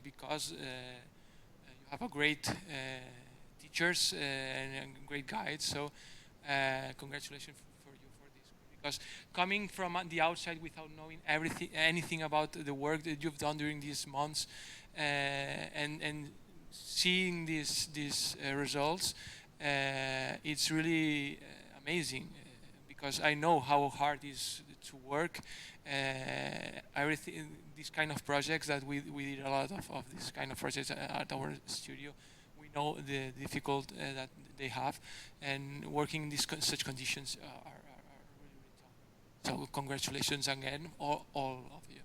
Speaker 5: because you have a great teachers and great guides. So congratulations for you for this, because coming from the outside without knowing anything about the work that you've done during these months, and seeing these results, it's really amazing, because I know how hard it is to work. Everything, these kind of projects that we did a lot of these kind of projects at our studio. We know the difficult that they have, and working in these such conditions are really tough. So congratulations again, all of you.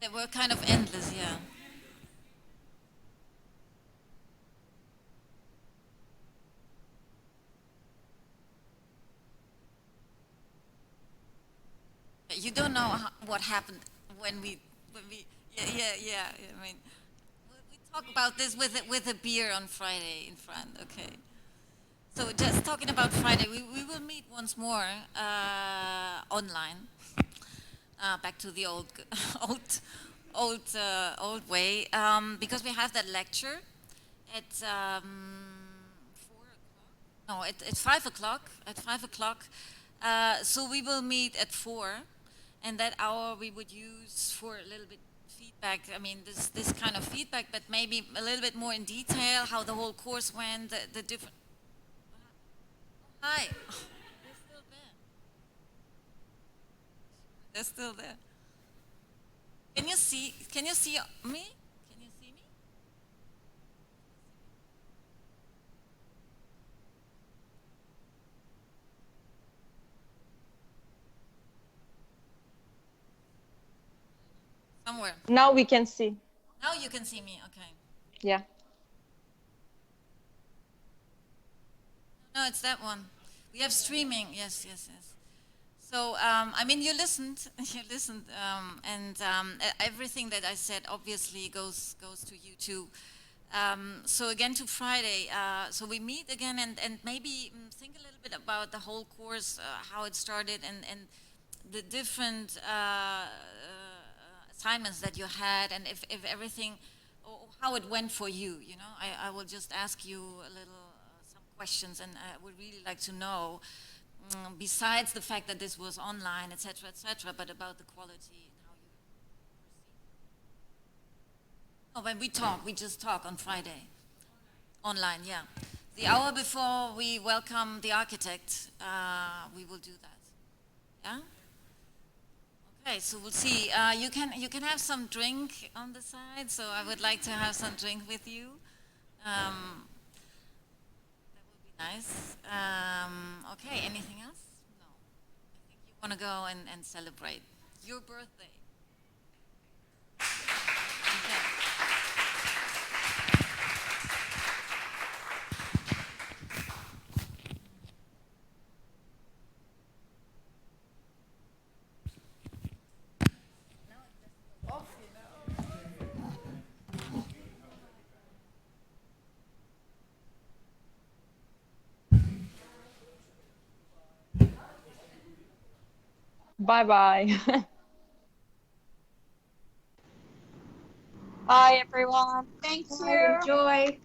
Speaker 3: They were kind of endless, yeah. You don't know what happened when we yeah. I mean, we talk about this with a beer on Friday in front. Okay. So just talking about Friday, we will meet once more online. Back to the old old way because we have that lecture at 4 o'clock. No, at 5 o'clock. At 5 o'clock. So we will meet at 4, and that hour we would use for a little bit feedback. I mean, this kind of feedback, but maybe a little bit more in detail how the whole course went, the different. Hi. They're still there. They're still there. Can you see me? Can you see me? Somewhere.
Speaker 12: Now we can see.
Speaker 3: Now you can see me, okay.
Speaker 12: Yeah.
Speaker 3: No, it's that one. We have streaming, yes. So, I mean, you listened, and everything that I said obviously goes to you too. So again, to Friday, so we meet again and maybe think a little bit about the whole course, how it started and the different assignments that you had, and if everything, or how it went for you, you know. I will just ask you a little, some questions, and I would really like to know, besides the fact that this was online, etc., but about the quality and how you perceive. Oh, when we just talk on Friday. Online, yeah. The hour before we welcome the architect, we will do that. Yeah? Okay, so we'll see. You can have some drink on the side, so I would like to have some drink with you. That would be nice. Okay, anything else? No. I think you want to go and celebrate your birthday. Okay.
Speaker 12: Bye-bye. Bye, everyone. Thank you.
Speaker 6: Enjoy.